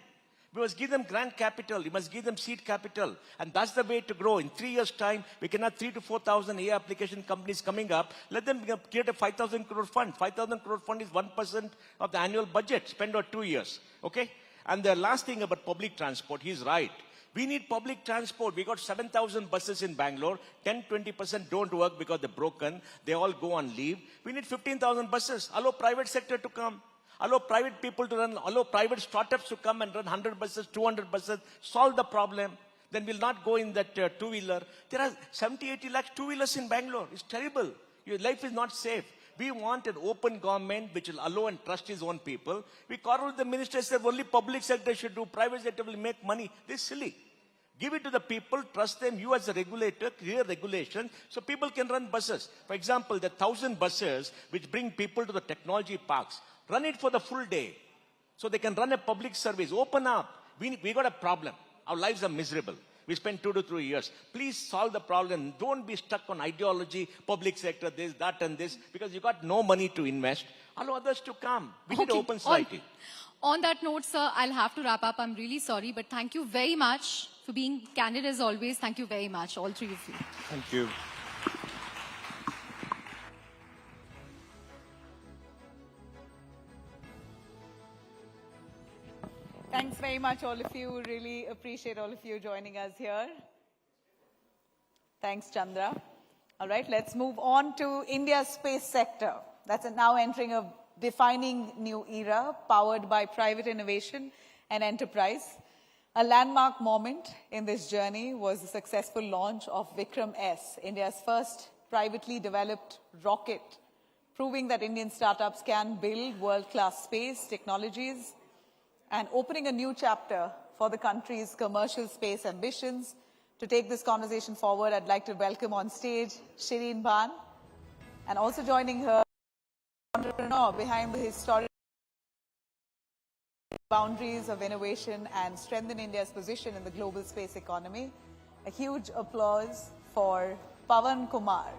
We must give them grant capital. We must give them seed capital. And that's the way to grow. In 3 years' time, we can have 3,000 to 4,000 AI application companies coming up. Let them create a 5,000 crore fund. 5,000 crore fund is 1% of the annual budget. Spend over 2 years. Okay? And the last thing about public transport, he's right. We need public transport. We got 7,000 buses in Bangalore. 10-20% don't work because they're broken. They all go on leave. We need 15,000 buses. Allow private sector to come. Allow private people to run. Allow private startups to come and run 100 buses, 200 buses. Solve the problem. Then we'll not go in that two-wheeler. There are 70-80 lakhs two-wheelers in Bangalore. It's terrible. Your life is not safe. We want an open government which will allow and trust his own people. We quarrel with the minister, said only public sector should do. Private sector will make money. This is silly. Give it to the people, trust them. You as a regulator, clear regulation so people can run buses. For example, the 1,000 buses which bring people to the technology parks. Run it for the full day so they can run a public service. Open up. We got a problem. Our lives are miserable. We spent 2 to 3 years. Please solve the problem. Don't be stuck on ideology, public sector, this, that, and this, because you got no money to invest. Allow others to come. We need an open society. On that note, sir, I'll have to wrap up. I'm really sorry, but thank you very much for being candid as always. Thank you very much, all three of you. Thank you. Thanks very much, all of you. Really appreciate all of you joining us here. Thanks, Chandra. All right, let's move on to India's space sector. That's now entering a defining new era, powered by private innovation and enterprise. A landmark moment in this journey was the successful launch of Vikram S, India's first privately developed rocket, proving that Indian startups can build world-class space technologies and opening a new chapter for the country's commercial space ambitions. To take this conversation forward, I'd like to welcome on stage Shireen Bhan, and also joining her, entrepreneur behind the historic boundaries of innovation and strengthen India's position in the global space economy. A huge applause for Pavan Kumar.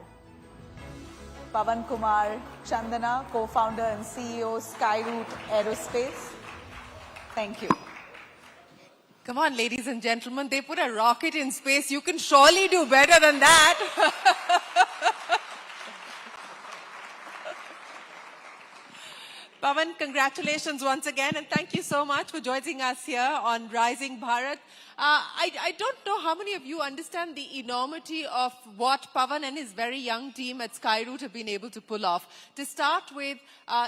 Pavan Kumar Chandana, co-founder and CEO, Skyroot Aerospace. Thank you. Come on, ladies and gentlemen, they put a rocket in space. You can surely do better than that. Pavan, congratulations once again, and thank you so much for joining us here on Rising Bharat. I don't know how many of you understand the enormity of what Pavan and his very young team at Skyroot have been able to pull off. To start with,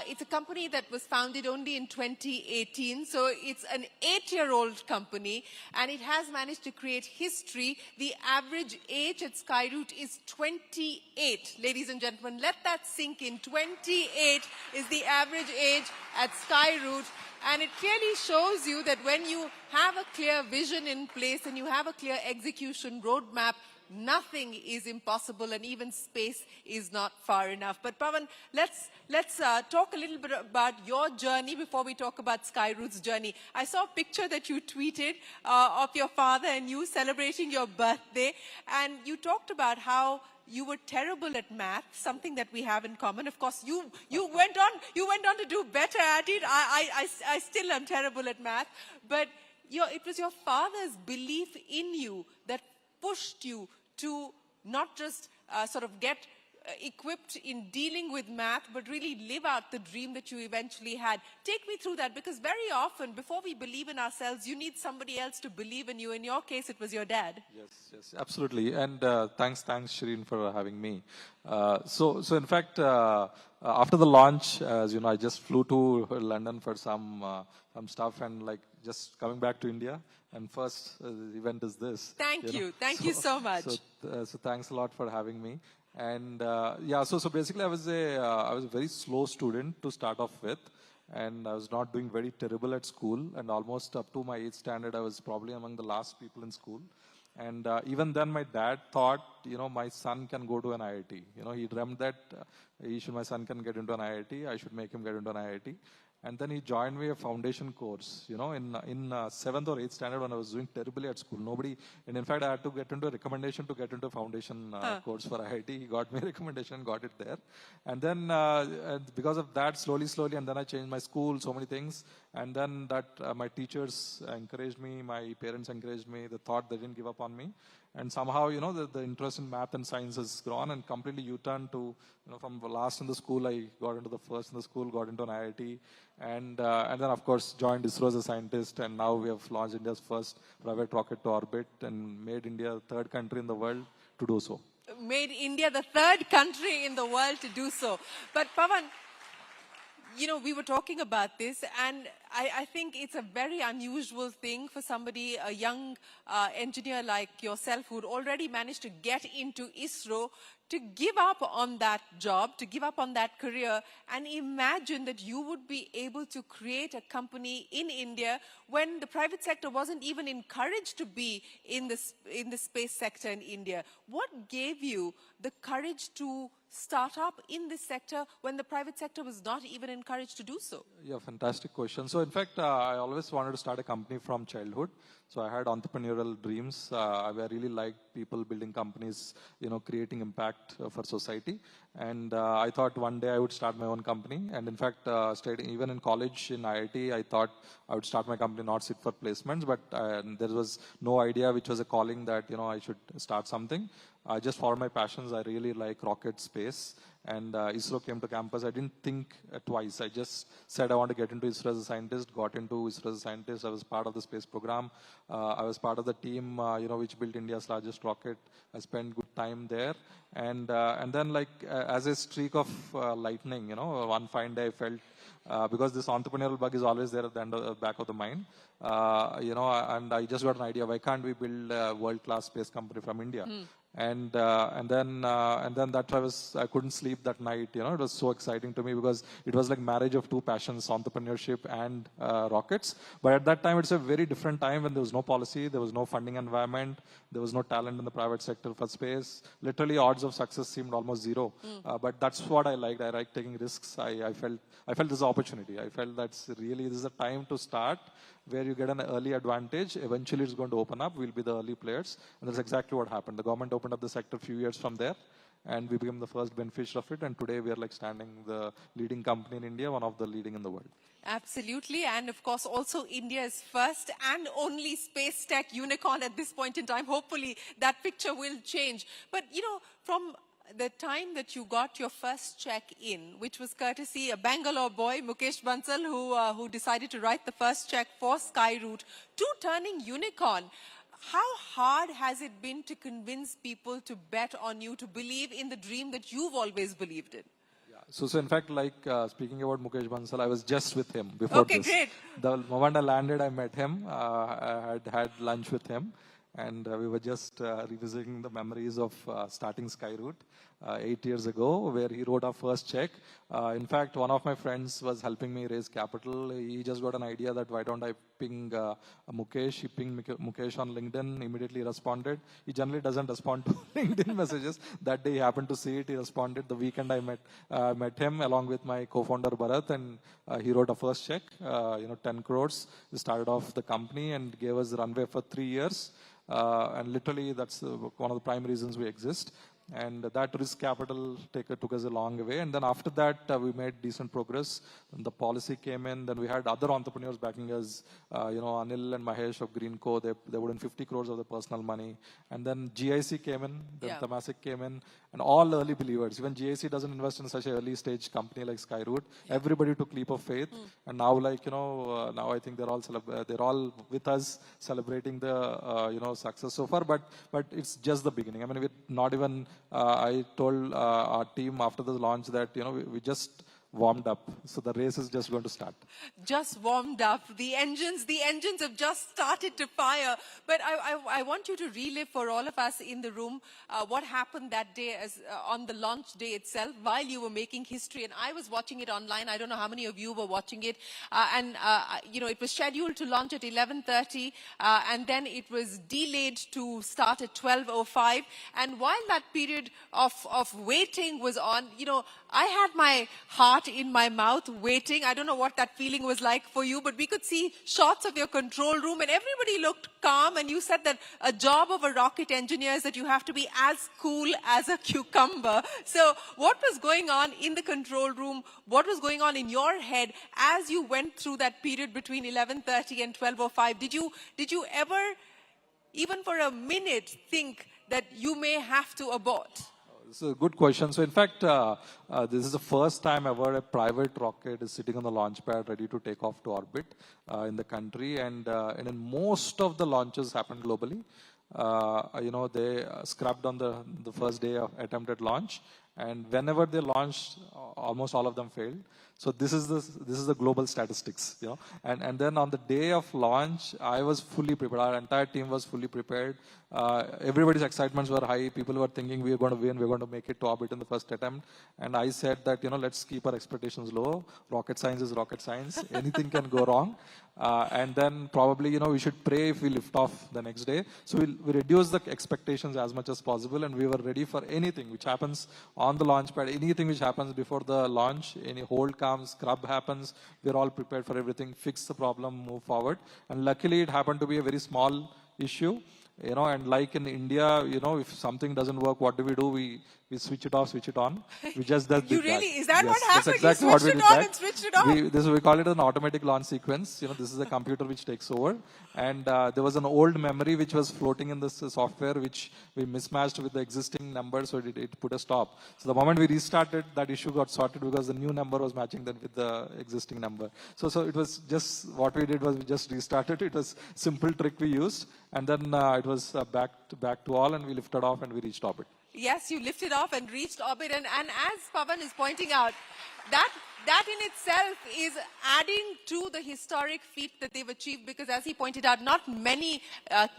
it's a company that was founded only in 2018, so it's an 8-year-old company, and it has managed to create history. The average age at Skyroot is 28. Ladies and gentlemen, let that sink in. 28 is the average age at Skyroot. And it clearly shows you that when you have a clear vision in place and you have a clear execution roadmap, nothing is impossible, and even space is not far enough. But Pavan, let's talk a little bit about your journey before we talk about Skyroot's journey. I saw a picture that you tweeted of your father and you celebrating your birthday, and you talked about how you were terrible at math, something that we have in common. Of course, you went on to do better at it. I still am terrible at math, but it was your father's belief in you that pushed you to not just sort of get equipped in dealing with math, but really live out the dream that you eventually had. Take me through that, because very often, before we believe in ourselves, you need somebody else to believe in you. In your case, it was your dad. Yes, absolutely. And thanks, Shireen, for having me. So in fact, after the launch, as you know, I just flew to London for some stuff, and like just coming back to India. And first event is this. Thank you so much. So thanks a lot for having me. And so basically I was a very slow student to start off with, and I was not doing very terrible at school, and almost up to my 8th standard I was probably among the last people in school. And even then my dad thought, my son can go to an IIT. He dreamt that my son can get into an IIT, I should make him get into an IIT. And then he joined me a foundation course, in 7th or 8th standard when I was doing terribly at school. And in fact, I had to get into a recommendation to get into a foundation course for IIT. He got me a recommendation and got it there. And then because of that, slowly, and then I changed my school, so many things. And then my teachers encouraged me, my parents encouraged me, they thought they didn't give up on me. And somehow, the interest in math and science has grown and completely U-turned to, from the last in the school, I got into the first in the school, got into an IIT, and then of course joined ISRO as a scientist, and now we have launched India's first private rocket to orbit and made India the 3rd country in the world to do so. Made India the 3rd country in the world to do so. But Pavan, we were talking about this, and I think it's a very unusual thing for somebody, a young engineer like yourself, who'd already managed to get into ISRO, to give up on that job, to give up on that career, and imagine that you would be able to create a company in India when the private sector wasn't even encouraged to be in the space sector in India. What gave you the courage to start up in this sector when the private sector was not even encouraged to do so? Yeah, fantastic question. So in fact, I always wanted to start a company from childhood. So I had entrepreneurial dreams. I really liked people building companies, creating impact for society. And I thought one day I would start my own company. And in fact, even in college in IIT, I thought I would start my company, not sit for placements. But there was no idea which was a calling that, I should start something. I just followed my passions. I really like rocket space. And ISRO came to campus. I didn't think twice. I just said I want to get into ISRO as a scientist, got into ISRO as a scientist. I was part of the space program. I was part of the team, which built India's largest rocket. I spent good time there. And then as a streak of lightning, one fine day I felt, because this entrepreneurial bug is always there at the back of the mind, and I just got an idea, why can't we build a world-class space company from India? And then that I couldn't sleep that night. It was so exciting to me because it was like marriage of two passions, entrepreneurship and rockets. But at that time, it's a very different time when there was no policy, there was no funding environment, there was no talent in the private sector for space. Literally, odds of success seemed almost zero. But that's what I liked. I like taking risks. I felt this opportunity. I felt this is a time to start where you get an early advantage. Eventually, it's going to open up. We'll be the early players. And that's exactly what happened. The government opened up the sector a few years from there, and we became the first beneficiary of it. And today, we are standing the leading company in India, one of the leading in the world. Absolutely. And of course, also India's first and only space tech unicorn at this point in time. Hopefully, that picture will change. But, from the time that you got your first check in, which was courtesy a Bangalore boy, Mukesh Bansal, who decided to write the first check for Skyroot, to turning unicorn, how hard has it been to convince people to bet on you, to believe in the dream that you've always believed in? So in fact, speaking about Mukesh Bansal, I was just with him before this. Okay, great. The moment I landed, I met him. I had lunch with him. And we were just revisiting the memories of starting Skyroot 8 years ago, where he wrote our first check. In fact, one of my friends was helping me raise capital. He just got an idea that why don't I ping Mukesh. He pinged Mukesh on LinkedIn, immediately responded. He generally doesn't respond to LinkedIn messages. That day he happened to see it, he responded. The weekend I met him along with my co-founder Bharat, and he wrote a first check, 10 crores. He started off the company and gave us runway for 3 years. And literally, that's one of the prime reasons we exist. And that risk capital took us a long way. And then after that, we made decent progress. And the policy came in. Then we had other entrepreneurs backing us. Anil and Mahesh of Greenco, they put in 50 crores of their personal money. And then GIC came in. Then Temasek came in. And all early believers. Even GIC doesn't invest in such an early stage company like Skyroot. Everybody took leap of faith. And now, now I think they're all with us celebrating the success so far. But it's just the beginning. I mean, we're not even. I told our team after the launch that we just warmed up. So the race is just going to start. Just warmed up. The engines have just started to fire. But I want you to relive for all of us in the room what happened that day on the launch day itself while you were making history. And I was watching it online. I don't know how many of you were watching it. It was scheduled to launch at 11:30 and then it was delayed to start at 12:05. And while that period of waiting was on, I had my heart in my mouth waiting. I don't know what that feeling was like for you, but we could see shots of your control room and everybody looked calm. And you said that a job of a rocket engineer is that you have to be as cool as a cucumber. So what was going on in the control room? What was going on in your head as you went through that period between 11:30 and 12:05? Did you ever, even for a minute, think that you may have to abort? It's a good question. So in fact, this is the first time ever a private rocket is sitting on the launch pad ready to take off to orbit in the country. And in most of the launches happened globally. They scrapped on the first day of attempted launch. And whenever they launched, almost all of them failed. So this is the global statistics, And then on the day of launch, I was fully prepared. Our entire team was fully prepared. Everybody's excitements were high. People were thinking we are going to win. We're going to make it to orbit in the first attempt. And I said that, let's keep our expectations low. Rocket science is rocket science. Anything can go wrong. And then probably, we should pray if we lift off the next day. So we reduce the expectations as much as possible. And we were ready for anything which happens on the launch pad. Anything which happens before the launch, any hold comes, scrub happens, we're all prepared for everything, fix the problem, move forward. And luckily it happened to be a very small issue. And like in India, if something doesn't work, what do? We switch it off, switch it on. We just does You really, is that what Yes, happened? that's exactly You what we switched did. it on and switched it off? We call it an automatic launch sequence. This is a computer which takes over. And there was an old memory which was floating in this software, which we mismatched with the existing number, so it put a stop. So the moment we restarted, that issue got sorted because the new number was matching then with the existing number. So it was just, what we did was we just restarted. It was simple trick we used. And then it was back to all, and we lifted off and we reached orbit. Yes, you lifted off and reached orbit. And as Pawan is pointing out, that in itself is adding to the historic feat that they've achieved, because as he pointed out, not many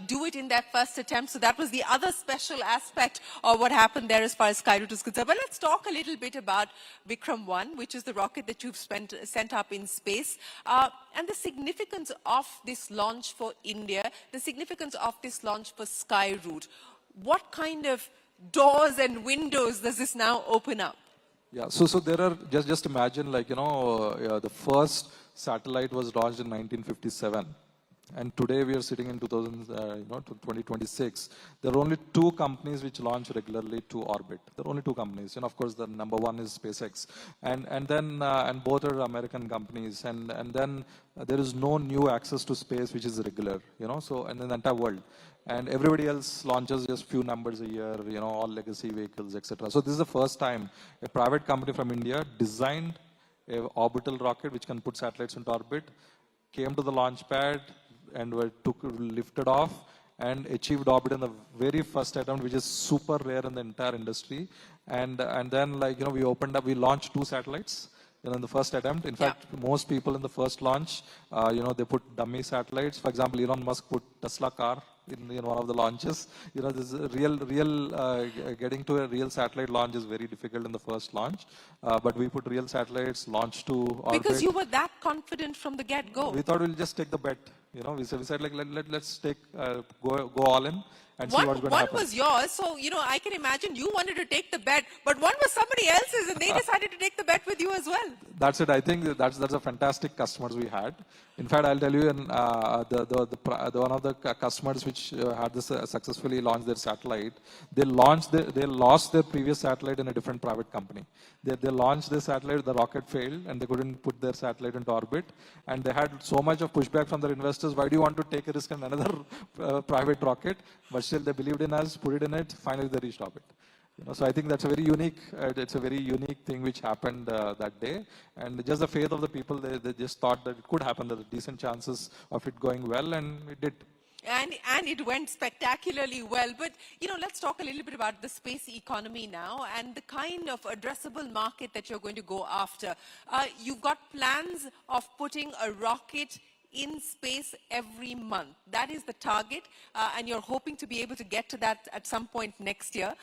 do it in their first attempt. So that was the other special aspect of what happened there as far as Skyroot is concerned. But let's talk a little bit about Vikram 1, which is the rocket that you've sent up in space, and the significance of this launch for India, the significance of this launch for Skyroot. What kind of doors and windows does this now open up? Yeah, so there are, just imagine, the first satellite was launched in 1957. And today we are sitting in 2026. There are only 2 companies which launch regularly to orbit. There are only 2 companies. And of course, the number 1 is SpaceX. And both are American companies. And then there is no new access to space which is regular, so, and in the entire world. And everybody else launches just few numbers a year, all legacy vehicles, etc. So this is the first time a private company from India designed an orbital rocket which can put satellites into orbit, came to the launch pad, and lifted off and achieved orbit in the very first attempt, which is super rare in the entire industry. And then we launched 2 satellites in the first attempt. In fact, most people in the first launch, they put dummy satellites. For example, Elon Musk put Tesla car in one of the launches. This is getting to a real satellite launch is very difficult in the first launch. But we put real satellites launched to orbit. Because you were that confident from the get-go. We thought we'll just take the bet. We said like let's take go all in and see what's going to happen. One was yours, so I can imagine you wanted to take the bet, but one was somebody else's, and they decided to take the bet with you as well. That's it. I think that's a fantastic customers we had. In fact, I'll tell you, one of the customers which had this successfully launched their satellite, they lost their previous satellite in a different private company. They launched their satellite, the rocket failed, and they couldn't put their satellite into orbit. And they had so much of pushback from their investors. Why do you want to take a risk on another private rocket? But still, they believed in us, put it in it. Finally, they reached orbit. So I think that's a very unique. It's a very unique thing which happened that day, and just the faith of the people. They just thought that it could happen. There are decent chances of it going well, and it did. And it went spectacularly well. But, let's talk a little bit about the space economy now and the kind of addressable market that you're going to go after. You've got plans of putting a rocket in space every month. That is the target, and you're hoping to be able to get to that at some point next year.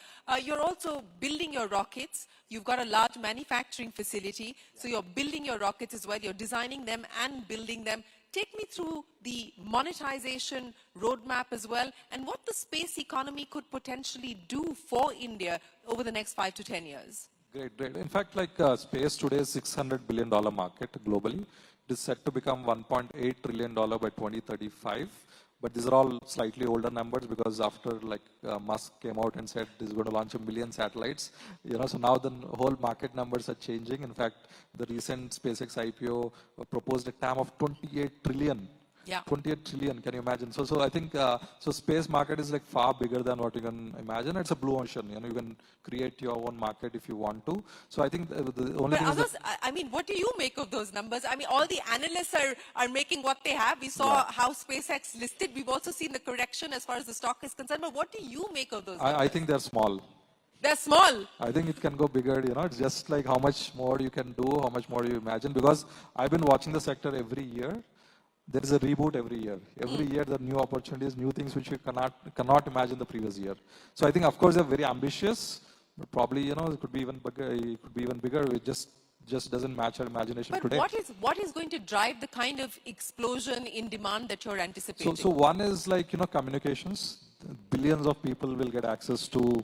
You're also building your rockets. You've got a large manufacturing facility, so you're building your rockets as well. You're designing them and building them. Take me through the monetization roadmap as well, and what the space economy could potentially do for India over the next 5 to 10 years. Great. In fact, space today is $600 billion market globally. It is set to become $1.8 trillion by 2035. But these are all slightly older numbers because after Musk came out and said he's going to launch 1 million satellites, so now the whole market numbers are changing. In fact, the recent SpaceX IPO proposed a TAM of 28 trillion. Yeah. 28 trillion, can you imagine? So I think, space market is far bigger than what you can imagine. It's a blue ocean, you can create your own market if you want to. So I think the only thing others, what do you make of those numbers? All the analysts are making what they have. We saw how SpaceX listed. We've also seen the correction as far as the stock is concerned. But what do you make of those numbers? I think they're small. They're small. I think it can go bigger, it's just like how much more you can do, how much more you imagine. Because I've been watching the sector every year. There is a reboot every year. Every year there are new opportunities, new things which we cannot imagine the previous year. So I think, of course, they're very ambitious, but probably, it could be even bigger. We just just doesn't match our imagination But today. what is going to drive the kind of explosion in demand that you're anticipating? So one is like, communications. Billions of people will get access to,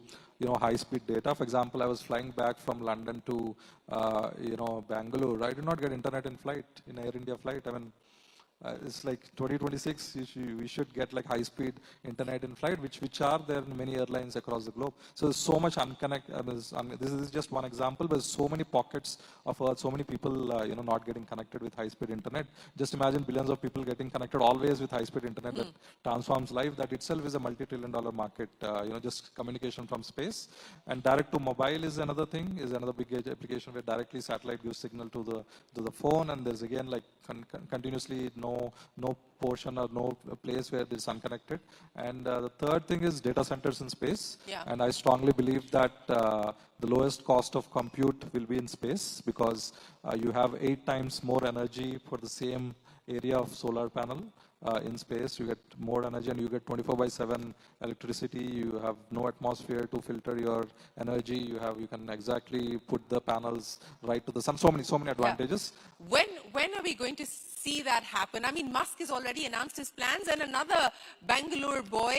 high-speed data. For example, I was flying back from London to, Bengaluru. I did not get internet in flight, in Air India flight. I mean, it's like 2026, we should get like high-speed internet in flight, which are there in many airlines across the globe. So there's so much this is just one example, but there's so many pockets of Earth, so many people, not getting connected with high-speed internet. Just imagine billions of people getting connected always with high-speed internet that transforms life. That itself is a multi-trillion-dollar market, just communication from space. And direct to mobile is another thing, is another big application where directly satellite gives signal to the phone, and there's again like continuously no portion or no place where it is unconnected. And the third thing is data centers in space. Yeah. And I strongly believe that the lowest cost of compute will be in space, because you have 8 times more energy for the same area of solar panel. In space, you get more energy and you get 24/7 electricity. You have no atmosphere to filter your energy. You can exactly put the panels right to the sun. So many advantages. Yeah. When are we going to see that happen? I mean, Musk has already announced his plans, and another Bangalore boy,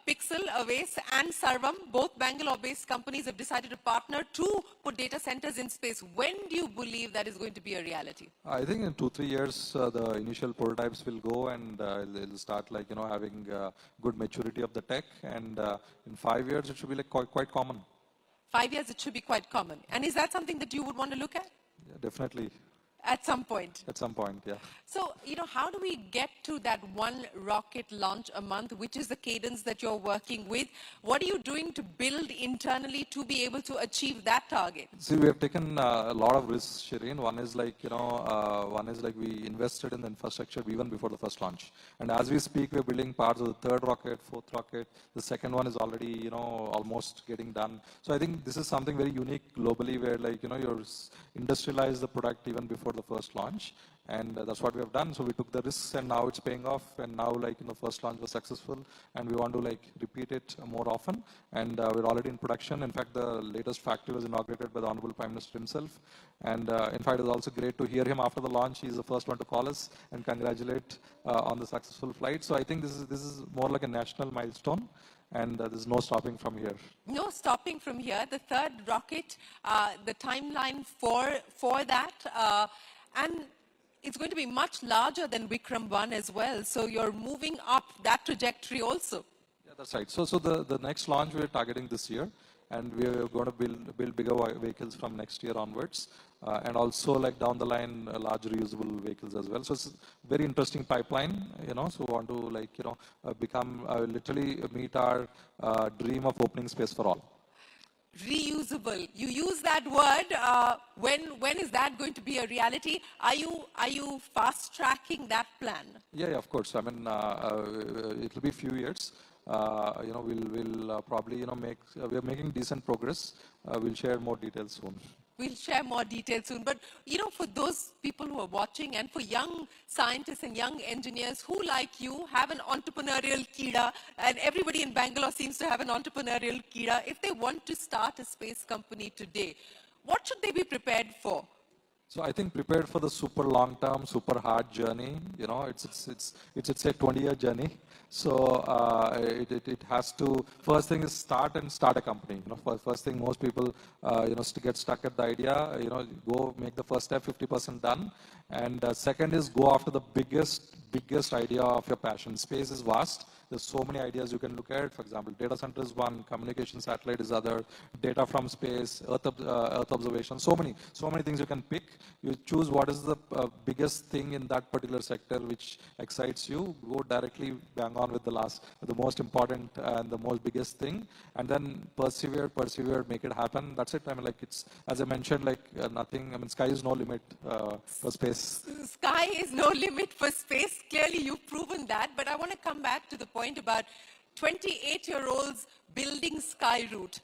Pixel, Aves, and Sarvam, both Bangalore-based companies, have decided to partner to put data centers in space. When do you believe that is going to be a reality? I think in 2-3 years, the initial prototypes will go, and it'll start like, having good maturity of the tech. And in 5 years, it should be like quite common. 5 years, it should be quite common. And is that something that you would want to look at? Yeah, definitely. At some point. At some point, yeah. So, how do we get to that one rocket launch a month, which is the cadence that you're working with? What are you doing to build internally to be able to achieve that target? See, we have taken a lot of risks, Shireen. One is like, we invested in the infrastructure even before the first launch. And as we speak, we're building parts of the 3rd rocket, 4th rocket. The 2nd one is already, almost getting done. So I think this is something very unique globally, where like, you're industrialize the product even before the first launch. And that's what we have done. So we took the risks, and now it's paying off. And now, like, first launch was successful, and we want to like repeat it more often. And we're already in production. In fact, the latest factory was inaugurated by the Honorable Prime Minister himself. And in fact, it was also great to hear him after the launch. He's the first one to call us and congratulate on the successful flight. So I think this is more like a national milestone. And there's no stopping from here. No stopping from here. The 3rd rocket, the timeline for that, and it's going to be much larger than Vikram 1 as well. So you're moving up that trajectory also. Yeah, that's right. So the next launch we're targeting this year, and we're going to build bigger vehicles from next year onwards, and also like down the line, large reusable vehicles as well. So it's a very interesting pipeline, so we want to like, become, literally meet our dream of opening space for all. Reusable. You use that word. When is that going to be a reality? Are you fast tracking that plan? Yeah, of course. I mean, it'll be a few years. We'll probably, we are making decent progress. We'll share more details soon. We'll share more details soon. But, for those people who are watching, and for young scientists and young engineers who, like you, have an entrepreneurial kida, and everybody in Bangalore seems to have an entrepreneurial kida, if they want to start a space company today, what should they be prepared for? So I think prepared for the super long-term, super hard journey. It's a 20-year journey. So it has to, first thing is start a company. First thing, most people, get stuck at the idea, go make the first step, 50% done. And second is go after the biggest idea of your passion. Space is vast. There's so many ideas you can look at. For example, data center is one, communication satellite is other, data from space, Earth observation, so many things you can pick. You choose what is the biggest thing in that particular sector which excites you. Go directly bang on with the most important and the most biggest thing, and then persevere, make it happen. That's it. I mean, like, it's, as I mentioned, like nothing. I mean, sky is no limit for space. Sky is no limit for space. Clearly, you've proven that. But I want to come back to the point about 28-year-olds building Skyroot.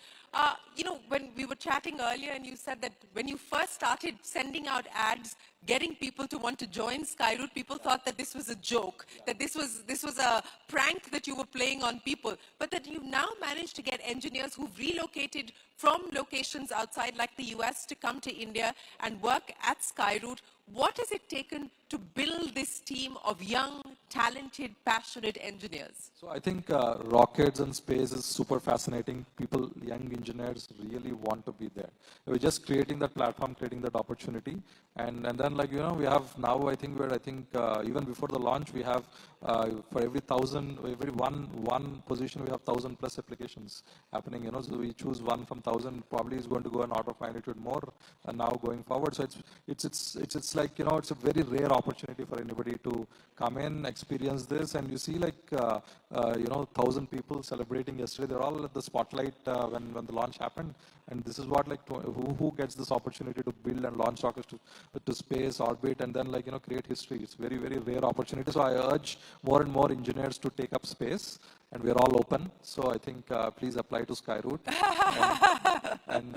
when we were chatting earlier and you said that when you first started sending out ads, getting people to want to join Skyroot, people thought that this was a joke, that this was a prank that you were playing on people, but that you've now managed to get engineers who've relocated from locations outside like the US to come to India and work at Skyroot. What has it taken to build this team of young, talented, passionate engineers? So I think rockets and space is super fascinating. People, young engineers really want to be there. We're just creating that platform, creating that opportunity. And then we have now, I think even before the launch, we have for every one position, we have 1,000 plus applications happening, so we choose one from 1,000, probably is going to go an order of magnitude more now going forward. So it's like, it's a very rare opportunity for anybody to come in, experience this, and you see 1,000 people celebrating yesterday. They're all at the spotlight when the launch happened. And this is what who gets this opportunity to build and launch rockets to space, orbit, and then create history. It's very, very rare opportunity. So I urge more and more engineers to take up space, and we're all open. So I think please apply to Skyroot, and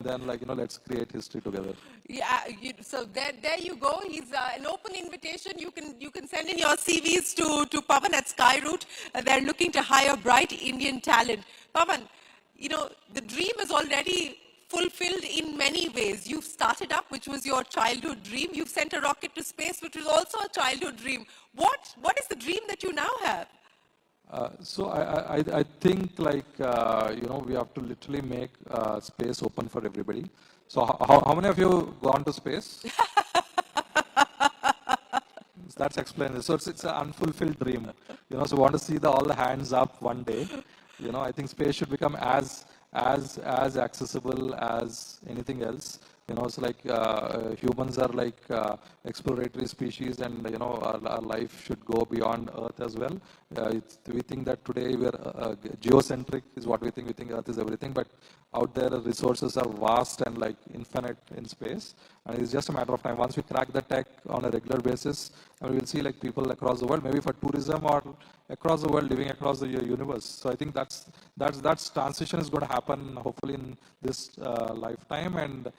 then let's create history together. Yeah, so there you go. He's an open invitation. You can send in your CVs to Pavan at Skyroot. They're looking to hire bright Indian talent. Pavan, the dream is already fulfilled in many ways. You've started up, which was your childhood dream. You've sent a rocket to space, which was also a childhood dream. What is the dream that you now have? So I think we have to literally make space open for everybody. So how many of you gone to space? That's explained. So it's an unfulfilled dream. So we want to see all the hands up one day. I think space should become as accessible as anything else. So humans are exploratory species, and our life should go beyond Earth as well. We think that today we're geocentric is what we think. We think Earth is everything, but out there resources are vast and infinite in space. And it's just a matter of time. Once we crack the tech on a regular basis, and we will see people across the world, maybe for tourism or across the world, living across the universe. So I think that's transition is going to happen hopefully in this lifetime, and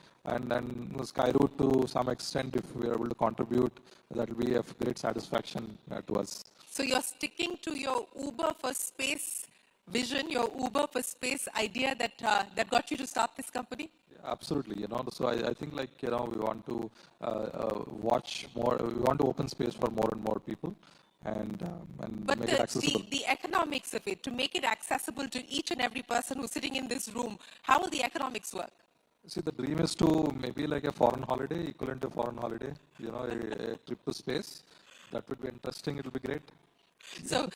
Skyroot to some extent, if we are able to contribute, that will be of great satisfaction to us. So you're sticking to your Uber for space vision, your Uber for space idea that got you to start this company? Absolutely, So I think we want to watch more. We want to open space for more and more people, and make it accessible. But the economics of it, to make it accessible to each and every person who's sitting in this room, how will the economics work? See, the dream is to maybe a foreign holiday, equivalent to a foreign holiday, a trip to space. That would be interesting. It will be great. So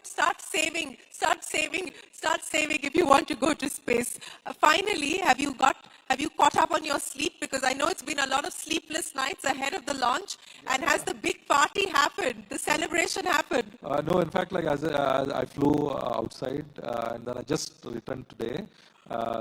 start saving if you want to go to space. Finally, have you caught up on your sleep? Because I know it's been a lot of sleepless nights ahead of the launch. And has the big party happened? The celebration happened? No, in fact, as I flew outside, and then I just returned today.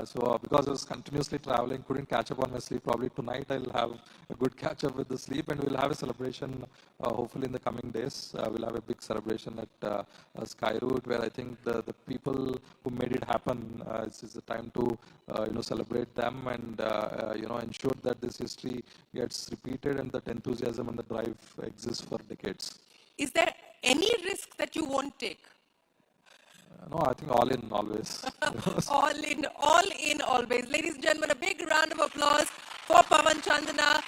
So because I was continuously traveling, couldn't catch up on my sleep. Probably tonight I'll have a good catch up with the sleep, and we'll have a celebration hopefully in the coming days. We'll have a big celebration at Skyroot, where I think the people who made it happen, it's the time to celebrate them and ensure that this history gets repeated and that enthusiasm and the drive exists for decades. Is there any risk that you won't take? No, I think all in, always. all in, always. Ladies and gentlemen, a big round of applause for Pavan Chandana,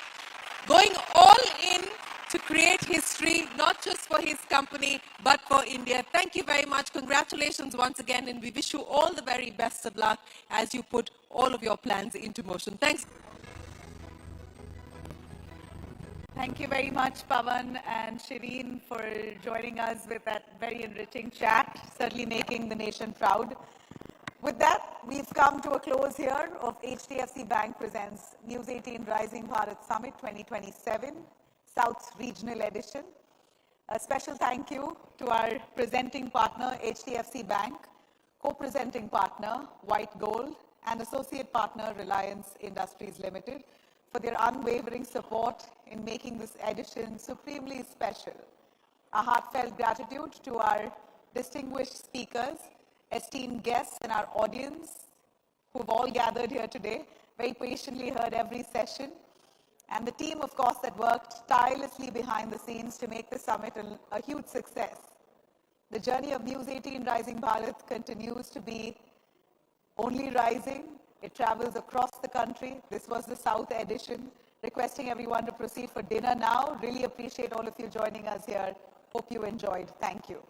going all in to create history, not just for his company, but for India. Thank you very much. Congratulations once again, and we wish you all the very best of luck as you put all of your plans into motion. Thanks. Thank you very much, Pavan and Shireen, for joining us with that very enriching chat, certainly making the nation proud. With that, we've come to a close here of HDFC Bank presents News18 Rising Bharat Summit 2027, South Regional Edition. A special thank you to our presenting partner, HDFC Bank, co-presenting partner, White Gold, and associate partner, Reliance Industries Limited, for their unwavering support in making this edition supremely special. A heartfelt gratitude to our distinguished speakers, esteemed guests, and our audience who've all gathered here today, very patiently heard every session, and the team, of course, that worked tirelessly behind the scenes to make the summit a huge success. The journey of News18 Rising Bharat continues to be only rising. It travels across the country. This was the South edition. Requesting everyone to proceed for dinner now. Really appreciate all of you joining us here. Hope you enjoyed. Thank you.